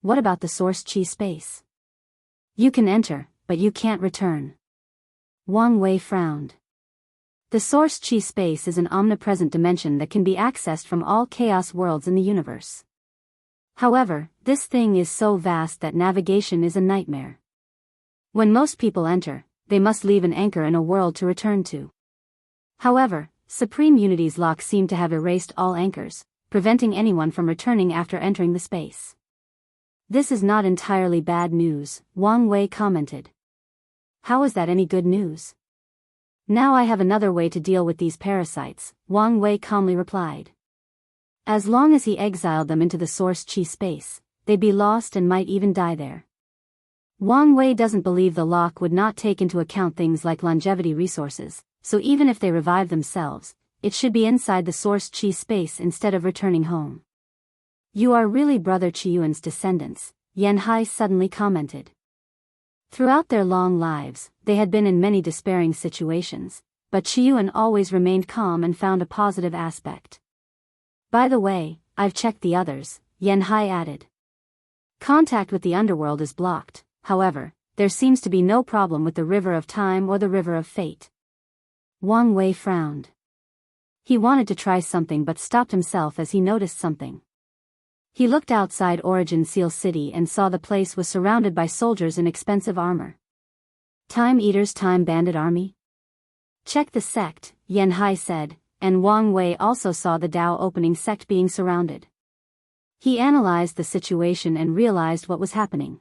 What about the source Qi space? You can enter, but you can't return. Wang Wei frowned. The source Qi space is an omnipresent dimension that can be accessed from all chaos worlds in the universe. However, this thing is so vast that navigation is a nightmare. When most people enter, they must leave an anchor in a world to return to. However, Supreme Unity's lock seemed to have erased all anchors, preventing anyone from returning after entering the space. This is not entirely bad news, Wang Wei commented. How is that any good news? Now I have another way to deal with these parasites, Wang Wei calmly replied. As long as he exiled them into the source Qi space, they'd be lost and might even die there. Wang Wei doesn't believe the lock would not take into account things like longevity resources, so even if they revive themselves, it should be inside the source Qi space instead of returning home. You are really Brother Qiyuan's descendants, Yanhai suddenly commented. Throughout their long lives, they had been in many despairing situations, but Qiyuan always remained calm and found a positive aspect. By the way, I've checked the others, Yanhai added. Contact with the underworld is blocked, however, there seems to be no problem with the River of Time or the River of Fate. Wang Wei frowned. He wanted to try something but stopped himself as he noticed something. He looked outside Origin Seal City and saw the place was surrounded by soldiers in expensive armor. Time Eater's Time Bandit Army? Check the sect, Yanhai said, and Wang Wei also saw the Dao opening sect being surrounded. He analyzed the situation and realized what was happening.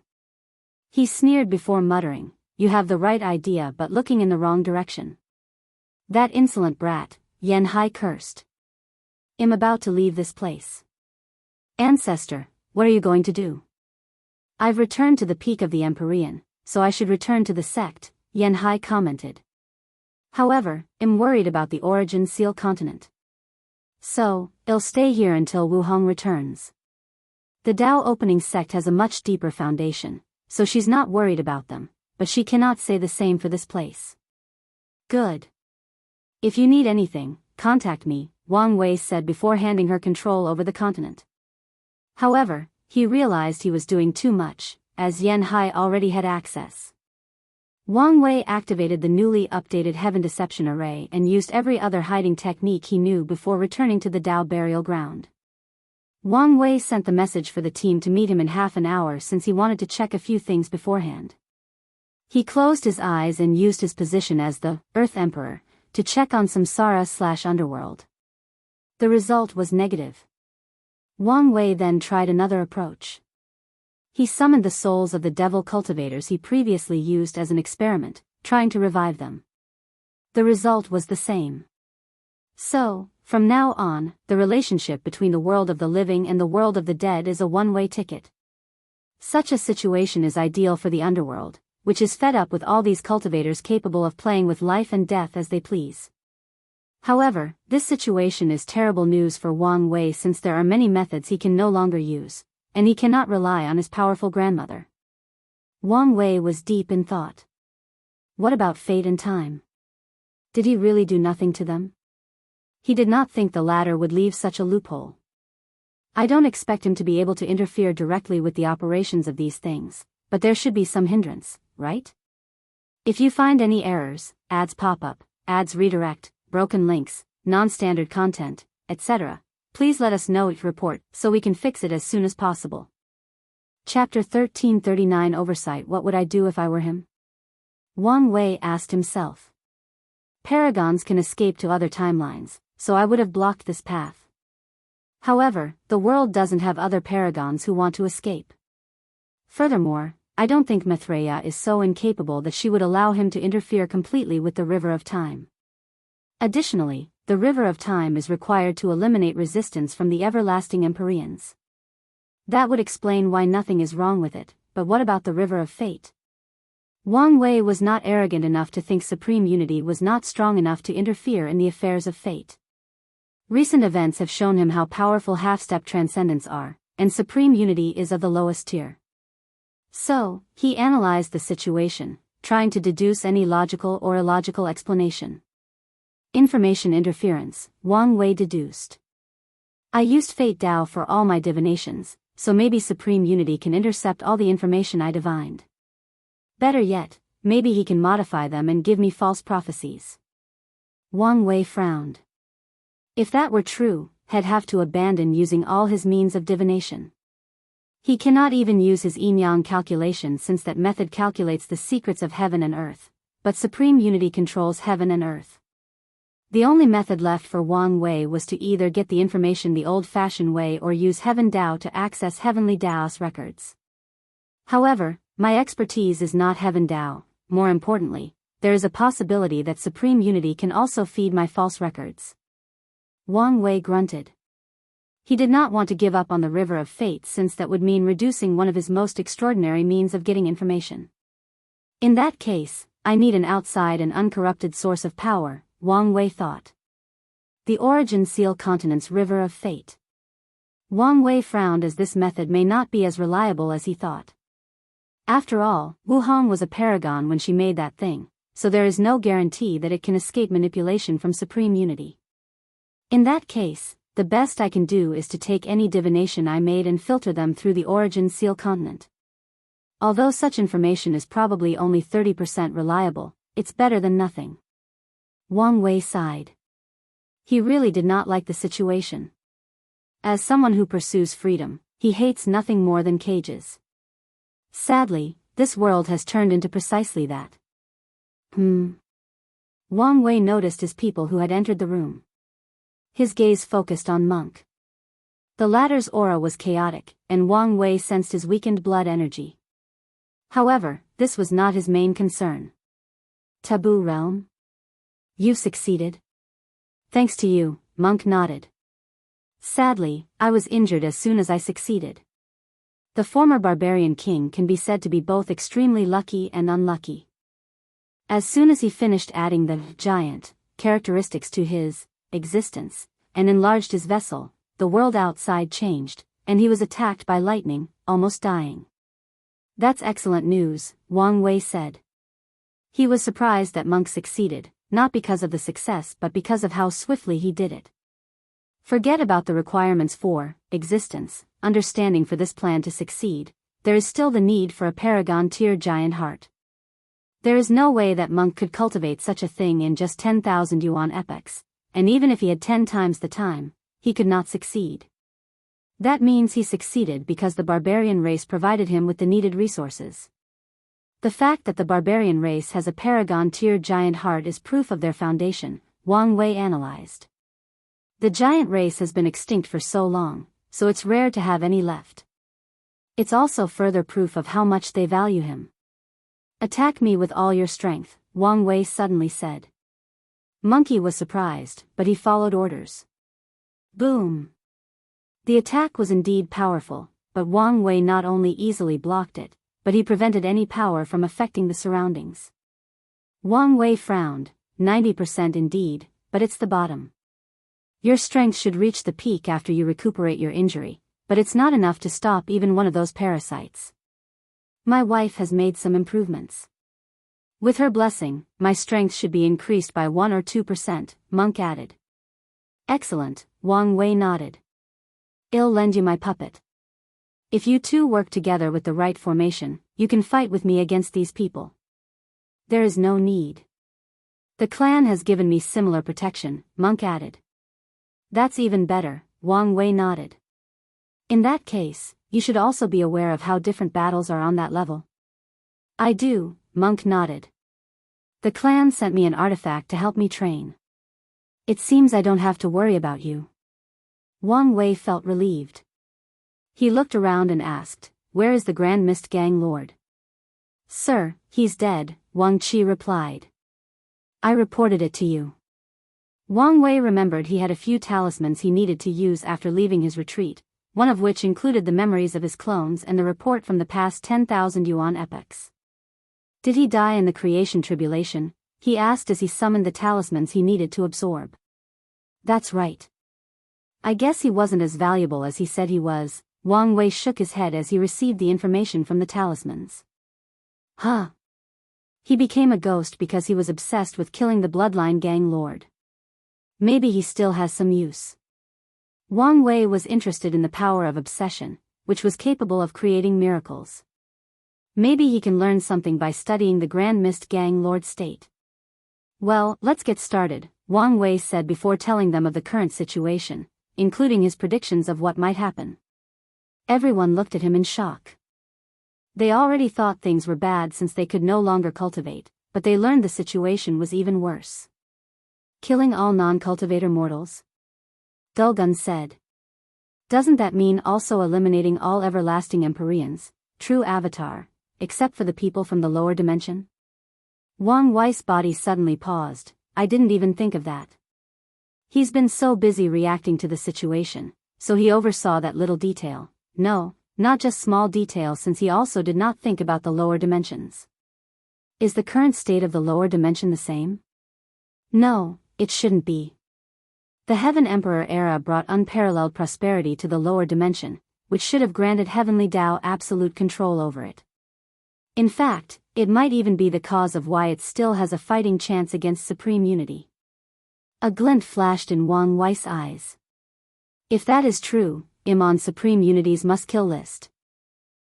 He sneered before muttering, "You have the right idea but looking in the wrong direction." That insolent brat, Yanhai cursed. I'm about to leave this place. Ancestor, what are you going to do? I've returned to the peak of the Empyrean, so I should return to the sect, Yanhai commented. However, I'm worried about the Origin Seal continent. So, I'll stay here until Wuhong returns. The Dao opening sect has a much deeper foundation, so she's not worried about them, but she cannot say the same for this place. Good. If you need anything, contact me, Wang Wei said before handing her control over the continent. However, he realized he was doing too much, as Yanhai already had access. Wang Wei activated the newly updated Heaven Deception Array and used every other hiding technique he knew before returning to the Dao burial ground. Wang Wei sent the message for the team to meet him in half an hour since he wanted to check a few things beforehand. He closed his eyes and used his position as the Earth Emperor to check on Samsara/Underworld. The result was negative. Wang Wei then tried another approach. He summoned the souls of the devil cultivators he previously used as an experiment, trying to revive them. The result was the same. So, from now on, the relationship between the world of the living and the world of the dead is a one-way ticket. Such a situation is ideal for the underworld, which is fed up with all these cultivators capable of playing with life and death as they please. However, this situation is terrible news for Wang Wei since there are many methods he can no longer use, and he cannot rely on his powerful grandmother. Wang Wei was deep in thought. What about fate and time? Did he really do nothing to them? He did not think the latter would leave such a loophole. I don't expect him to be able to interfere directly with the operations of these things, but there should be some hindrance, right? If you find any errors, ads pop up, ads redirect, broken links, non-standard content, etc., please let us know each report so we can fix it as soon as possible. Chapter 1339 Oversight. What would I do if I were him? Wang Wei asked himself. Paragons can escape to other timelines, so I would have blocked this path. However, the world doesn't have other paragons who want to escape. Furthermore, I don't think Maitreya is so incapable that she would allow him to interfere completely with the River of Time. Additionally, the River of Time is required to eliminate resistance from the everlasting Empyreans. That would explain why nothing is wrong with it, but what about the River of Fate? Wang Wei was not arrogant enough to think Supreme Unity was not strong enough to interfere in the affairs of fate. Recent events have shown him how powerful half-step transcendents are, and Supreme Unity is of the lowest tier. So, he analyzed the situation, trying to deduce any logical or illogical explanation. Information interference, Wang Wei deduced. I used Fate Dao for all my divinations, so maybe Supreme Unity can intercept all the information I divined. Better yet, maybe he can modify them and give me false prophecies. Wang Wei frowned. If that were true, he'd have to abandon using all his means of divination. He cannot even use his yin-yang calculation since that method calculates the secrets of heaven and earth, but Supreme Unity controls heaven and earth. The only method left for Wang Wei was to either get the information the old-fashioned way or use Heaven Dao to access Heavenly Dao's records. However, my expertise is not Heaven Dao. More importantly, there is a possibility that Supreme Unity can also feed my false records. Wang Wei grunted. He did not want to give up on the River of Fate since that would mean reducing one of his most extraordinary means of getting information. In that case, I need an outside and uncorrupted source of power, Wang Wei thought. The Origin Seal Continent's River of Fate. Wang Wei frowned as this method may not be as reliable as he thought. After all, Wuhong was a paragon when she made that thing, so there is no guarantee that it can escape manipulation from Supreme Unity. In that case, the best I can do is to take any divination I made and filter them through the Origin Seal Continent. Although such information is probably only 30% reliable, it's better than nothing. Wang Wei sighed. He really did not like the situation. As someone who pursues freedom, he hates nothing more than cages. Sadly, this world has turned into precisely that. Wang Wei noticed his people who had entered the room. His gaze focused on Monk. The latter's aura was chaotic, and Wang Wei sensed his weakened blood energy. However, this was not his main concern. Taboo realm? You've succeeded? Thanks to you, Monk nodded. Sadly, I was injured as soon as I succeeded. The former barbarian king can be said to be both extremely lucky and unlucky. As soon as he finished adding the giant characteristics to his existence, and enlarged his vessel, the world outside changed, and he was attacked by lightning, almost dying. That's excellent news, Wang Wei said. He was surprised that Monk succeeded, not because of the success but because of how swiftly he did it. Forget about the requirements for existence, understanding for this plan to succeed, there is still the need for a paragon-tier giant heart. There is no way that Monk could cultivate such a thing in just 10,000 yuan epochs, and even if he had 10 times the time, he could not succeed. That means he succeeded because the barbarian race provided him with the needed resources. The fact that the barbarian race has a paragon-tier giant heart is proof of their foundation, Wang Wei analyzed. The giant race has been extinct for so long, so it's rare to have any left. It's also further proof of how much they value him. Attack me with all your strength, Wang Wei suddenly said. Monkey was surprised, but he followed orders. Boom! The attack was indeed powerful, but Wang Wei not only easily blocked it, but he prevented any power from affecting the surroundings. Wang Wei frowned, 90% indeed, but it's the bottom. Your strength should reach the peak after you recuperate your injury, but it's not enough to stop even one of those parasites. My wife has made some improvements. With her blessing, my strength should be increased by 1 or 2%, Monk added. Excellent, Wang Wei nodded. I'll lend you my puppet. If you two work together with the right formation, you can fight with me against these people. There is no need. The clan has given me similar protection, Monk added. That's even better, Wang Wei nodded. In that case, you should also be aware of how different battles are on that level. I do, Monk nodded. The clan sent me an artifact to help me train. It seems I don't have to worry about you. Wang Wei felt relieved. He looked around and asked, where is the Grand Mist Gang Lord? Sir, he's dead, Wang Qi replied. I reported it to you. Wang Wei remembered he had a few talismans he needed to use after leaving his retreat, one of which included the memories of his clones and the report from the past 10,000 yuan epochs. Did he die in the creation tribulation? He asked as he summoned the talismans he needed to absorb. That's right. I guess he wasn't as valuable as he said he was, Wang Wei shook his head as he received the information from the talismans. Huh. He became a ghost because he was obsessed with killing the bloodline gang lord. Maybe he still has some use. Wang Wei was interested in the power of obsession, which was capable of creating miracles. Maybe he can learn something by studying the Grand Mist Gang Lord state. Well, let's get started, Wang Wei said before telling them of the current situation, including his predictions of what might happen. Everyone looked at him in shock. They already thought things were bad since they could no longer cultivate, but they learned the situation was even worse. Killing all non-cultivator mortals? Dugu said. Doesn't that mean also eliminating all everlasting Empyreans, true avatar, except for the people from the lower dimension? Wang Wei's body suddenly paused. I didn't even think of that. He's been so busy reacting to the situation, so he oversaw that little detail. No, not just small detail, since he also did not think about the lower dimensions. Is the current state of the lower dimension the same? No, it shouldn't be. The Heaven Emperor era brought unparalleled prosperity to the lower dimension, which should have granted Heavenly Tao absolute control over it. In fact, it might even be the cause of why it still has a fighting chance against supreme unity. A glint flashed in Wang Wei's eyes. If that is true, I'm on Supreme Unity's must-kill list.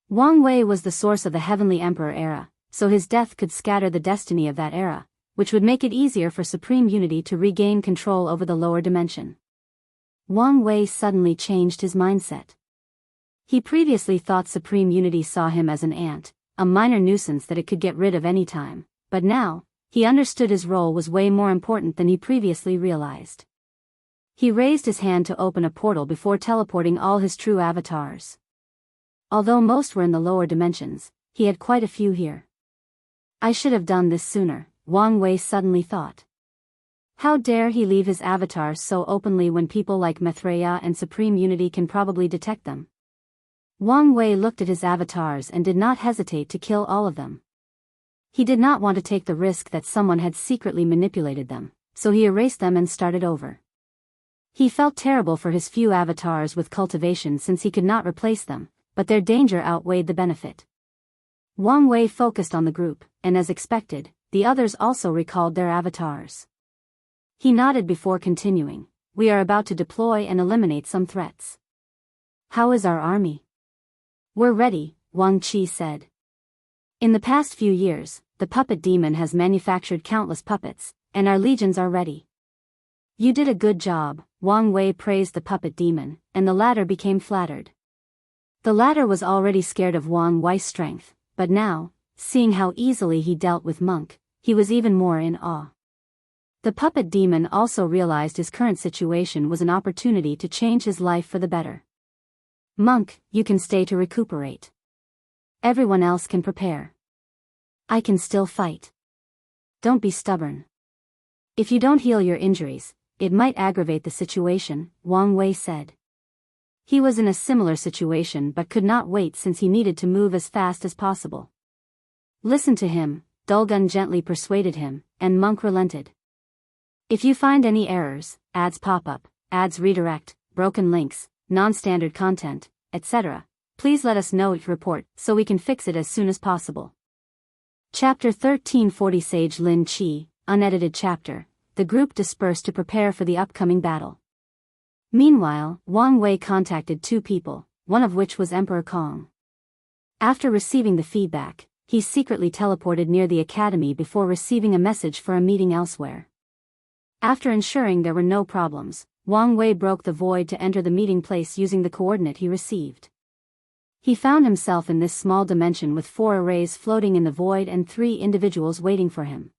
Wang Wei was the source of the Heavenly Emperor era, so his death could scatter the destiny of that era, which would make it easier for Supreme Unity to regain control over the lower dimension. Wang Wei suddenly changed his mindset. He previously thought Supreme Unity saw him as an ant, a minor nuisance that it could get rid of any time, but now, he understood his role was way more important than he previously realized. He raised his hand to open a portal before teleporting all his true avatars. Although most were in the lower dimensions, he had quite a few here. I should have done this sooner, Wang Wei suddenly thought. How dare he leave his avatars so openly when people like Maitreya and Supreme Unity can probably detect them? Wang Wei looked at his avatars and did not hesitate to kill all of them. He did not want to take the risk that someone had secretly manipulated them, so he erased them and started over. He felt terrible for his few avatars with cultivation since he could not replace them, but their danger outweighed the benefit. Wang Wei focused on the group, and as expected, the others also recalled their avatars. He nodded before continuing. We are about to deploy and eliminate some threats. How is our army? We're ready, Wang Qi said. In the past few years, the puppet demon has manufactured countless puppets, and our legions are ready. You did a good job, Wang Wei praised the puppet demon, and the latter became flattered. The latter was already scared of Wang Wei's strength, but now, seeing how easily he dealt with Monk, he was even more in awe. The puppet demon also realized his current situation was an opportunity to change his life for the better. Monk, you can stay to recuperate. Everyone else can prepare. I can still fight. Don't be stubborn. If you don't heal your injuries, it might aggravate the situation, Wang Wei said. He was in a similar situation but could not wait since he needed to move as fast as possible. Listen to him, Dugu gently persuaded him, and Monk relented. If you find any errors, ads pop up, ads redirect, broken links, non-standard content, etc., please let us know each report so we can fix it as soon as possible. Chapter 1340 Sage Lin Qi, unedited chapter. The group dispersed to prepare for the upcoming battle. Meanwhile, Wang Wei contacted two people, one of which was Emperor Kong. After receiving the feedback, he secretly teleported near the academy before receiving a message for a meeting elsewhere. After ensuring there were no problems, Wang Wei broke the void to enter the meeting place using the coordinate he received. He found himself in this small dimension with 4 arrays floating in the void and 3 individuals waiting for him.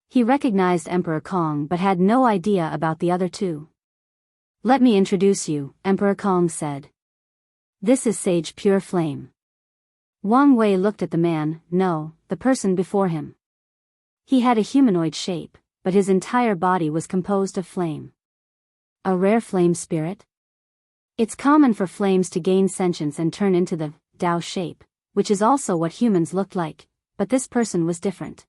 He recognized Emperor Kong but had no idea about the other 2. Let me introduce you, Emperor Kong said. This is Sage Pure Flame. Wang Wei looked at the man, no, the person before him. He had a humanoid shape, but his entire body was composed of flame. A rare flame spirit? It's common for flames to gain sentience and turn into the Tao shape, which is also what humans looked like, but this person was different.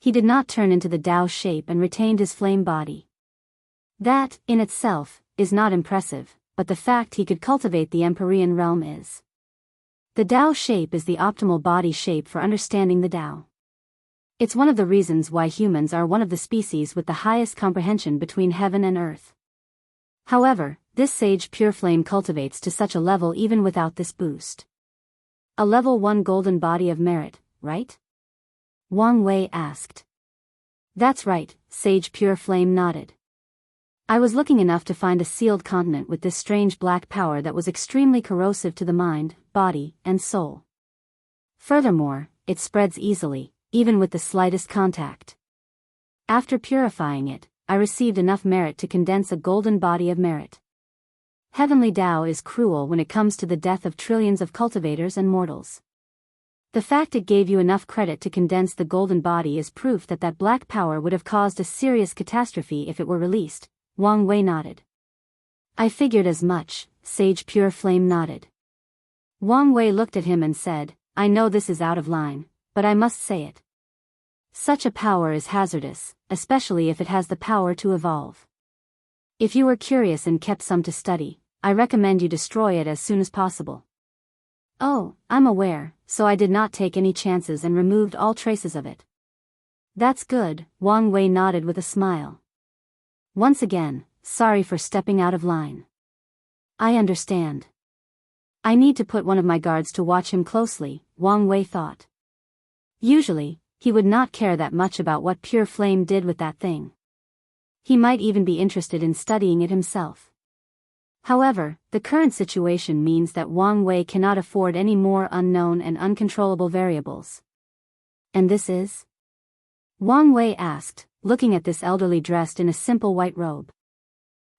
He did not turn into the Tao shape and retained his flame body. That, in itself, is not impressive, but the fact he could cultivate the Empyrean realm is. The Tao shape is the optimal body shape for understanding the Tao. It's one of the reasons why humans are one of the species with the highest comprehension between heaven and earth. However, this sage pure flame cultivates to such a level even without this boost. A level 1 golden body of merit, right? Wang Wei asked. That's right, Sage Pure Flame nodded. I was looking enough to find a sealed continent with this strange black power that was extremely corrosive to the mind, body, and soul. Furthermore, it spreads easily, even with the slightest contact. After purifying it, I received enough merit to condense a golden body of merit. Heavenly Tao is cruel when it comes to the death of trillions of cultivators and mortals. The fact it gave you enough credit to condense the golden body is proof that that black power would have caused a serious catastrophe if it were released. Wang Wei nodded. I figured as much, Sage Pure Flame nodded. Wang Wei looked at him and said, I know this is out of line, but I must say it. Such a power is hazardous, especially if it has the power to evolve. If you were curious and kept some to study, I recommend you destroy it as soon as possible. Oh, I'm aware, so I did not take any chances and removed all traces of it. That's good, Wang Wei nodded with a smile. Once again, sorry for stepping out of line. I understand. I need to put one of my guards to watch him closely, Wang Wei thought. Usually, he would not care that much about what Pure Flame did with that thing. He might even be interested in studying it himself. However, the current situation means that Wang Wei cannot afford any more unknown and uncontrollable variables. And this is? Wang Wei asked, looking at this elderly dressed in a simple white robe.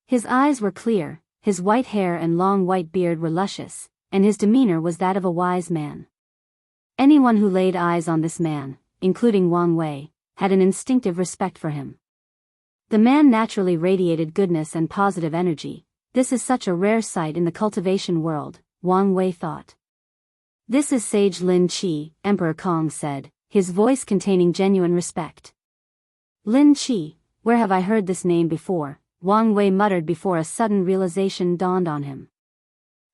His eyes were clear, his white hair and long white beard were luscious, and his demeanor was that of a wise man. Anyone who laid eyes on this man, including Wang Wei, had an instinctive respect for him. The man naturally radiated goodness and positive energy. This is such a rare sight in the cultivation world, Wang Wei thought. This is Sage Lin Qi, Emperor Kong said, his voice containing genuine respect. Lin Qi, where have I heard this name before? Wang Wei muttered before a sudden realization dawned on him.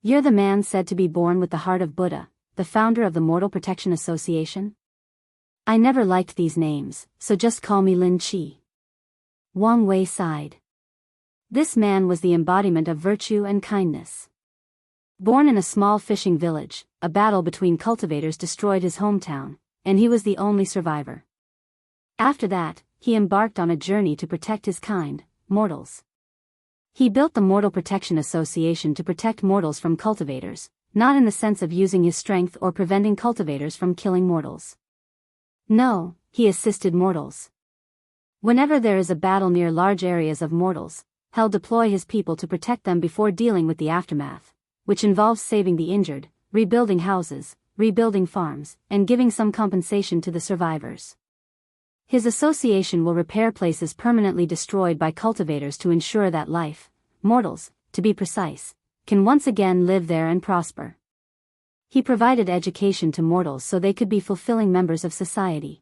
You're the man said to be born with the heart of Buddha, the founder of the Mortal Protection Association? I never liked these names, so just call me Lin Qi. Wang Wei sighed. This man was the embodiment of virtue and kindness. Born in a small fishing village, a battle between cultivators destroyed his hometown, and he was the only survivor. After that, he embarked on a journey to protect his kind, mortals. He built the Mortal Protection Association to protect mortals from cultivators, not in the sense of using his strength or preventing cultivators from killing mortals. No, he assisted mortals. Whenever there is a battle near large areas of mortals, he'll deploy his people to protect them before dealing with the aftermath, which involves saving the injured, rebuilding houses, rebuilding farms, and giving some compensation to the survivors. His association will repair places permanently destroyed by cultivators to ensure that life, mortals, to be precise, can once again live there and prosper. He provided education to mortals so they could be fulfilling members of society.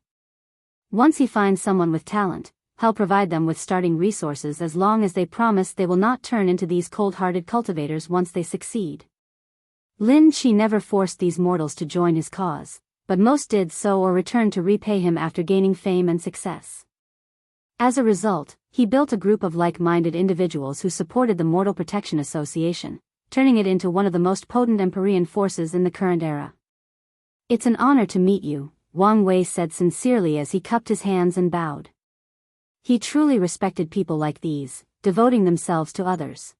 Once he finds someone with talent, he'll provide them with starting resources as long as they promise they will not turn into these cold-hearted cultivators once they succeed. Lin Qi never forced these mortals to join his cause, but most did so or returned to repay him after gaining fame and success. As a result, he built a group of like-minded individuals who supported the Mortal Protection Association, turning it into one of the most potent Empyrean forces in the current era. It's an honor to meet you, Wang Wei said sincerely as he cupped his hands and bowed. He truly respected people like these, devoting themselves to others.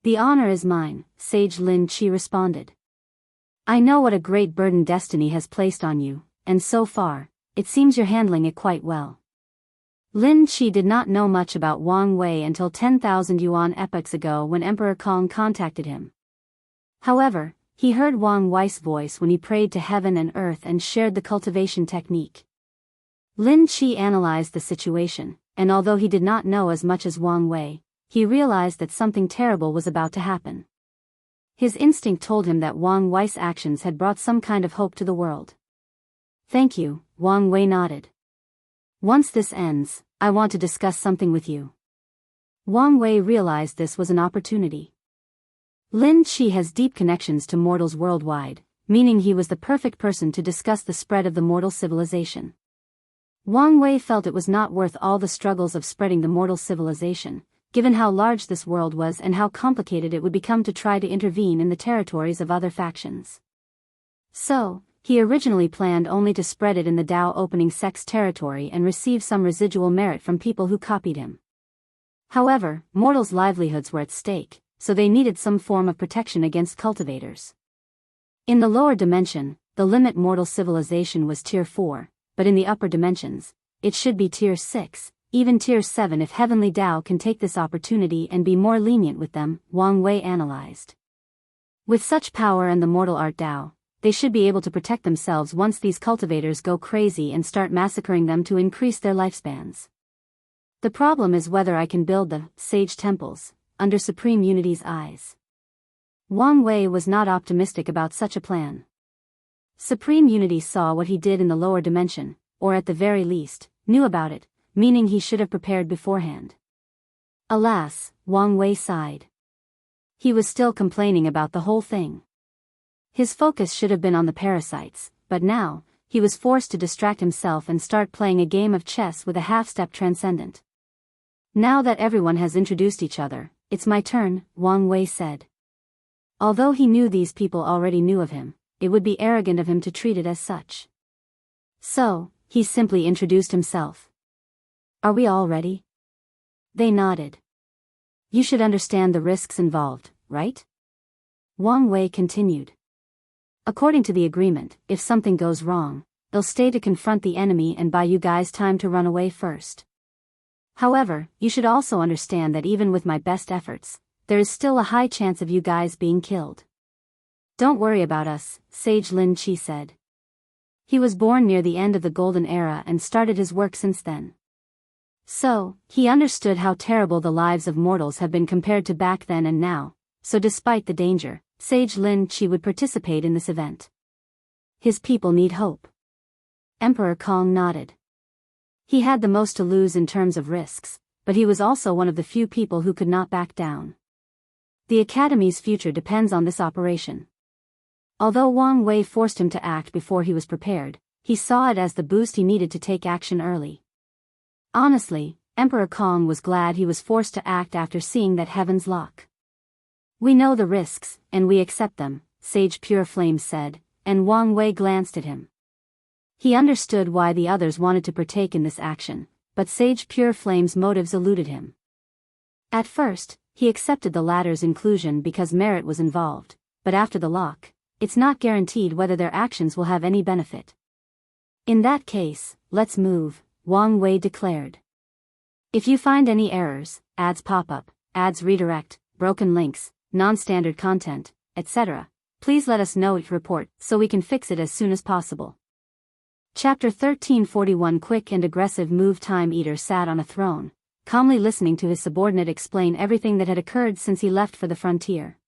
The honor is mine, Sage Lin Qi responded. I know what a great burden destiny has placed on you, and so far, it seems you're handling it quite well. Lin Qi did not know much about Wang Wei until 10,000 yuan epochs ago when Emperor Kong contacted him. However, he heard Wang Wei's voice when he prayed to heaven and earth and shared the cultivation technique. Lin Qi analyzed the situation, and although he did not know as much as Wang Wei, he realized that something terrible was about to happen. His instinct told him that Wang Wei's actions had brought some kind of hope to the world. Thank you, Wang Wei nodded. Once this ends, I want to discuss something with you. Wang Wei realized this was an opportunity. Lin Qi has deep connections to mortals worldwide, meaning he was the perfect person to discuss the spread of the mortal civilization. Wang Wei felt it was not worth all the struggles of spreading the mortal civilization, given how large this world was and how complicated it would become to try to intervene in the territories of other factions. So, he originally planned only to spread it in the Dao opening sect's territory and receive some residual merit from people who copied him. However, mortals' livelihoods were at stake, so they needed some form of protection against cultivators. In the lower dimension, the limit mortal civilization was Tier 4, but in the upper dimensions, it should be Tier 6, even Tier 7 if Heavenly Dao can take this opportunity and be more lenient with them, Wang Wei analyzed. With such power and the mortal art Dao, they should be able to protect themselves once these cultivators go crazy and start massacring them to increase their lifespans. The problem is whether I can build the Sage Temples under Supreme Unity's eyes. Wang Wei was not optimistic about such a plan. Supreme Unity saw what he did in the lower dimension, or at the very least, knew about it, meaning he should have prepared beforehand. Alas, Wang Wei sighed. He was still complaining about the whole thing. His focus should have been on the parasites, but now, he was forced to distract himself and start playing a game of chess with a half-step Transcendent. Now that everyone has introduced each other, it's my turn, Wang Wei said. Although he knew these people already knew of him, it would be arrogant of him to treat it as such. So, he simply introduced himself. Are we all ready? They nodded. You should understand the risks involved, right? Wang Wei continued. According to the agreement, if something goes wrong, they'll stay to confront the enemy and buy you guys time to run away first. However, you should also understand that even with my best efforts, there is still a high chance of you guys being killed. Don't worry about us, Sage Lin Qi said. He was born near the end of the Golden Era and started his work since then. So, he understood how terrible the lives of mortals have been compared to back then and now, so despite the danger, Sage Lin Qi would participate in this event. His people need hope. Emperor Kong nodded. He had the most to lose in terms of risks, but he was also one of the few people who could not back down. The Academy's future depends on this operation. Although Wang Wei forced him to act before he was prepared, he saw it as the boost he needed to take action early. Honestly, Emperor Kong was glad he was forced to act after seeing that Heaven's Lock. We know the risks, and we accept them, Sage Pure Flame said, and Wang Wei glanced at him. He understood why the others wanted to partake in this action, but Sage Pure Flame's motives eluded him. At first, he accepted the latter's inclusion because merit was involved, but after the lock, it's not guaranteed whether their actions will have any benefit. In that case, let's move, Wang Wei declared. If you find any errors, ads pop up, ads redirect, broken links, non-standard content, etc., please let us know each report so we can fix it as soon as possible. Chapter 1341 Quick and aggressive move. Time Eater sat on a throne, calmly listening to his subordinate explain everything that had occurred since he left for the frontier.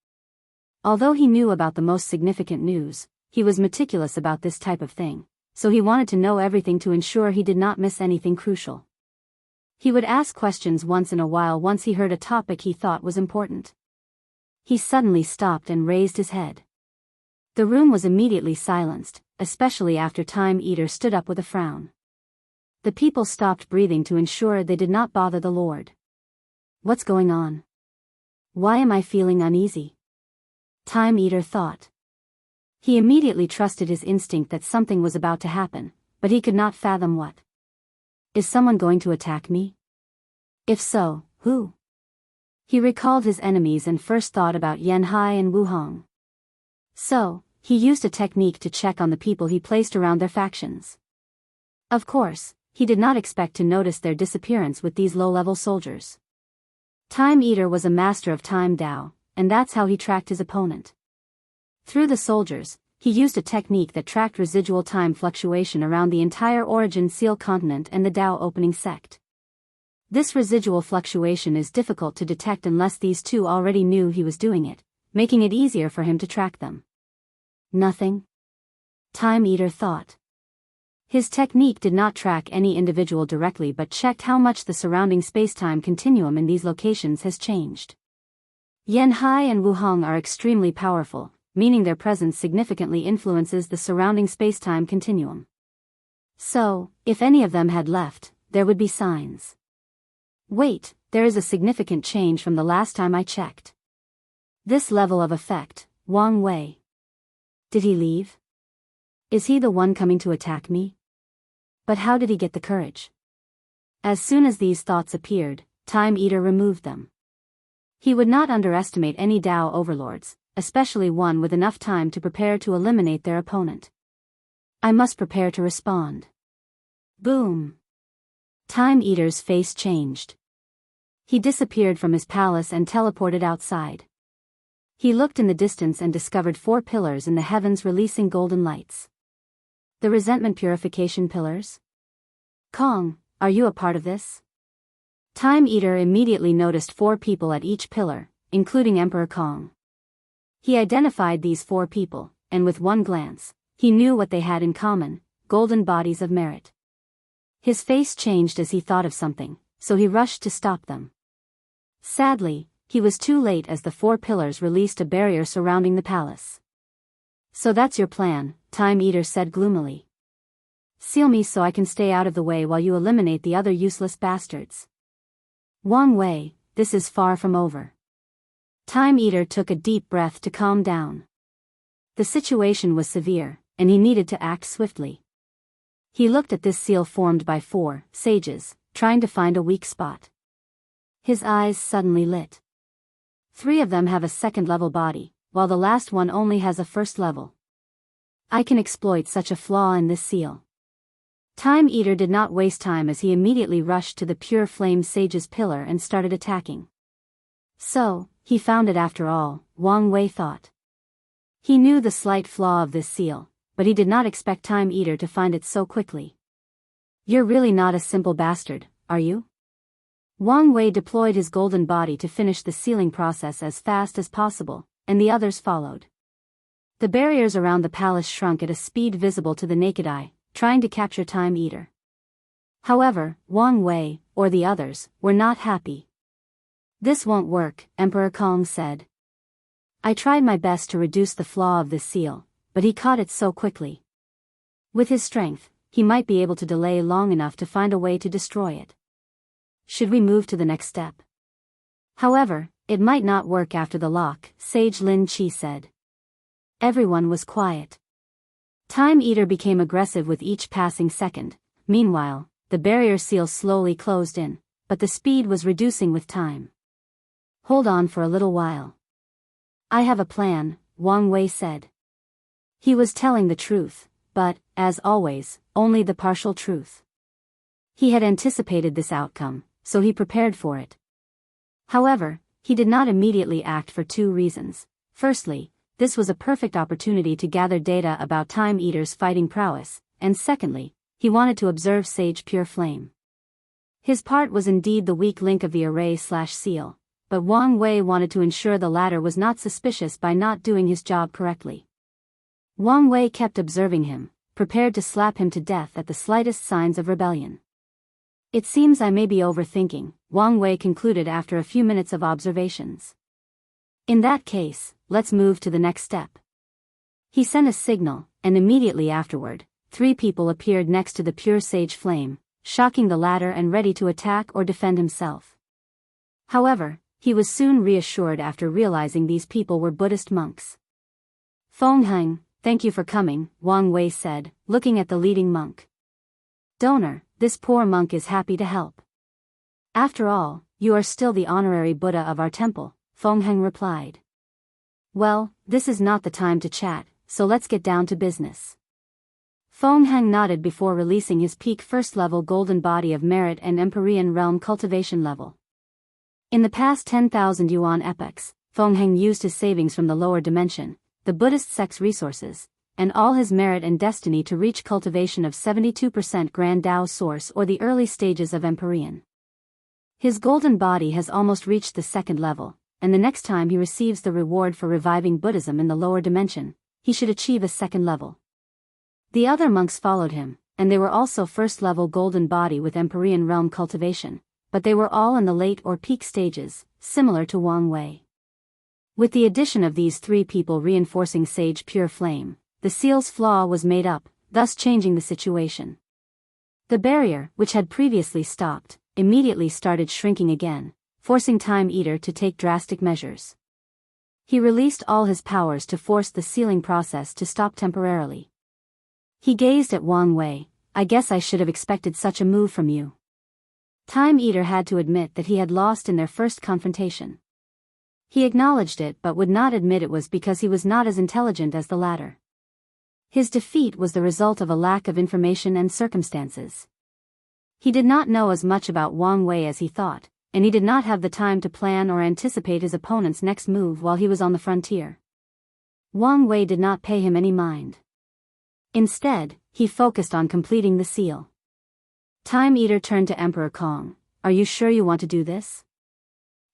Although he knew about the most significant news, he was meticulous about this type of thing, so he wanted to know everything to ensure he did not miss anything crucial. He would ask questions once in a while once he heard a topic he thought was important. He suddenly stopped and raised his head. The room was immediately silenced, especially after Time Eater stood up with a frown. The people stopped breathing to ensure they did not bother the Lord. What's going on? Why am I feeling uneasy? Time Eater thought. He immediately trusted his instinct that something was about to happen, but he could not fathom what. Is someone going to attack me? If so, who? He recalled his enemies and first thought about Yanhai and Wu Hong. So, he used a technique to check on the people he placed around their factions. Of course, he did not expect to notice their disappearance with these low-level soldiers. Time Eater was a master of time Dao, and that's how he tracked his opponent. Through the soldiers, he used a technique that tracked residual time fluctuation around the entire Origin Seal continent and the Dao opening sect. This residual fluctuation is difficult to detect unless these two already knew he was doing it, making it easier for him to track them. Nothing? Time Eater thought. His technique did not track any individual directly but checked how much the surrounding space-time continuum in these locations has changed. Yanhai and Wu Hong are extremely powerful, meaning their presence significantly influences the surrounding space-time continuum. So, if any of them had left, there would be signs. Wait, there is a significant change from the last time I checked. This level of effect, Wang Wei. Did he leave? Is he the one coming to attack me? But how did he get the courage? As soon as these thoughts appeared, Time Eater removed them. He would not underestimate any Dao overlords, especially one with enough time to prepare to eliminate their opponent. I must prepare to respond. Boom! Time Eater's face changed. He disappeared from his palace and teleported outside. He looked in the distance and discovered 4 pillars in the heavens releasing golden lights. The resentment purification pillars? Kong, are you a part of this? Time Eater immediately noticed 4 people at each pillar, including Emperor Kong. He identified these 4 people, and with one glance, he knew what they had in common: golden bodies of merit. His face changed as he thought of something, so he rushed to stop them. Sadly, he was too late as the 4 pillars released a barrier surrounding the palace. So that's your plan, Time Eater said gloomily. Seal me so I can stay out of the way while you eliminate the other useless bastards. Wang Wei, this is far from over. Time Eater took a deep breath to calm down. The situation was severe, and he needed to act swiftly. He looked at this seal formed by 4 sages, trying to find a weak spot. His eyes suddenly lit. 3 of them have a second-level body, while the last one only has a first level. I can exploit such a flaw in this seal. Time Eater did not waste time as he immediately rushed to the pure flame sage's pillar and started attacking. So, he found it after all, Wang Wei thought. He knew the slight flaw of this seal, but he did not expect Time Eater to find it so quickly. You're really not a simple bastard, are you? Wang Wei deployed his golden body to finish the sealing process as fast as possible, and the others followed. The barriers around the palace shrunk at a speed visible to the naked eye, trying to capture Time Eater. However, Wang Wei, or the others, were not happy. This won't work, Emperor Kong said. I tried my best to reduce the flaw of this seal, but he caught it so quickly. With his strength, he might be able to delay long enough to find a way to destroy it. Should we move to the next step? However, it might not work after the lock, Sage Lin Qi said. Everyone was quiet. Time Eater became aggressive with each passing second. Meanwhile, the barrier seal slowly closed in, but the speed was reducing with time. Hold on for a little while. I have a plan, Wang Wei said. He was telling the truth, but, as always, only the partial truth. He had anticipated this outcome, so he prepared for it. However, he did not immediately act for 2 reasons. Firstly, this was a perfect opportunity to gather data about Time Eater's fighting prowess, and secondly, he wanted to observe Sage Pure Flame. His part was indeed the weak link of the array/seal, but Wang Wei wanted to ensure the latter was not suspicious by not doing his job correctly. Wang Wei kept observing him, prepared to slap him to death at the slightest signs of rebellion. It seems I may be overthinking, Wang Wei concluded after a few minutes of observations. In that case, let's move to the next step. He sent a signal, and immediately afterward, 3 people appeared next to the pure sage flame, shocking the latter and ready to attack or defend himself. However, he was soon reassured after realizing these people were Buddhist monks. Fengheng, thank you for coming, Wang Wei said, looking at the leading monk. Donor, this poor monk is happy to help. After all, you are still the honorary Buddha of our temple, Fengheng replied. Well, this is not the time to chat, so let's get down to business. Fengheng nodded before releasing his peak first-level golden body of merit and Empyrean realm cultivation level. In the past 10,000 yuan epochs, Fengheng used his savings from the lower dimension, the Buddhist sect's resources, and all his merit and destiny to reach cultivation of 72% Grand Dao source or the early stages of Empyrean. His golden body has almost reached the 2nd level, and the next time he receives the reward for reviving Buddhism in the lower dimension, he should achieve a 2nd level. The other monks followed him, and they were also 1st level golden body with Empyrean realm cultivation, but they were all in the late or peak stages, similar to Wang Wei. With the addition of these 3 people reinforcing Sage Pure Flame, the seal's flaw was made up, thus changing the situation. The barrier, which had previously stopped, immediately started shrinking again, forcing Time Eater to take drastic measures. He released all his powers to force the sealing process to stop temporarily. He gazed at Wang Wei. I guess I should have expected such a move from you. Time Eater had to admit that he had lost in their first confrontation. He acknowledged it but would not admit it was because he was not as intelligent as the latter. His defeat was the result of a lack of information and circumstances. He did not know as much about Wang Wei as he thought, and he did not have the time to plan or anticipate his opponent's next move while he was on the frontier. Wang Wei did not pay him any mind. Instead, he focused on completing the seal. Time Eater turned to Emperor Kong. Are you sure you want to do this?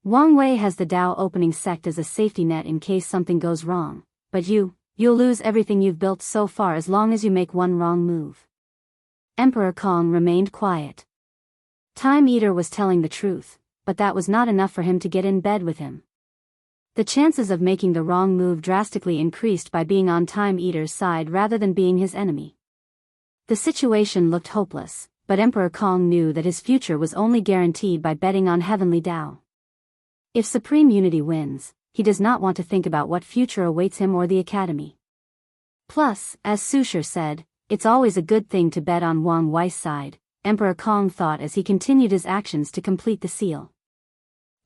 Wang Wei has the Dao opening sect as a safety net in case something goes wrong, but you'll lose everything you've built so far as long as you make one wrong move. Emperor Kong remained quiet. Time Eater was telling the truth, but that was not enough for him to get in bed with him. The chances of making the wrong move drastically increased by being on Time Eater's side rather than being his enemy. The situation looked hopeless, but Emperor Kong knew that his future was only guaranteed by betting on Heavenly Dao. If Supreme Unity wins, he does not want to think about what future awaits him or the Academy. Plus, as Susher said, it's always a good thing to bet on Wang Wei's side, Emperor Kong thought as he continued his actions to complete the seal.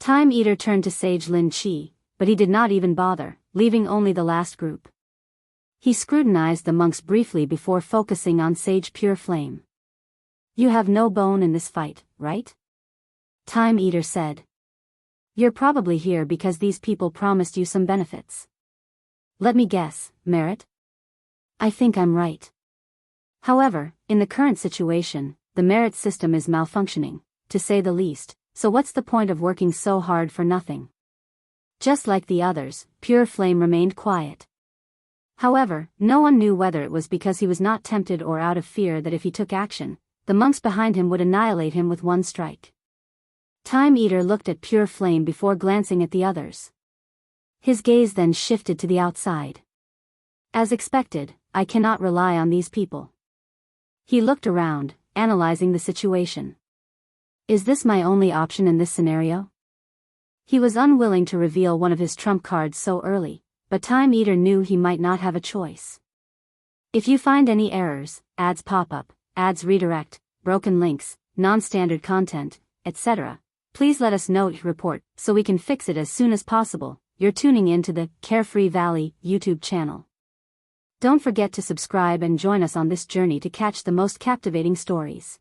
Time Eater turned to Sage Lin Qi, but he did not even bother, leaving only the last group. He scrutinized the monks briefly before focusing on Sage Pure Flame. You have no bone in this fight, right? Time Eater said. You're probably here because these people promised you some benefits. Let me guess, merit? I think I'm right. However, in the current situation, the merit system is malfunctioning, to say the least, so what's the point of working so hard for nothing? Just like the others, Pure Flame remained quiet. However, no one knew whether it was because he was not tempted or out of fear that if he took action, the monks behind him would annihilate him with one strike. Time Eater looked at Pure Flame before glancing at the others. His gaze then shifted to the outside. As expected, I cannot rely on these people. He looked around, analyzing the situation. Is this my only option in this scenario? He was unwilling to reveal one of his trump cards so early, but Time Eater knew he might not have a choice. If you find any errors, ads pop up, ads redirect, broken links, non-standard content, etc., please let us know your report so we can fix it as soon as possible. You're tuning in to the Carefree Valley YouTube channel. Don't forget to subscribe and join us on this journey to catch the most captivating stories.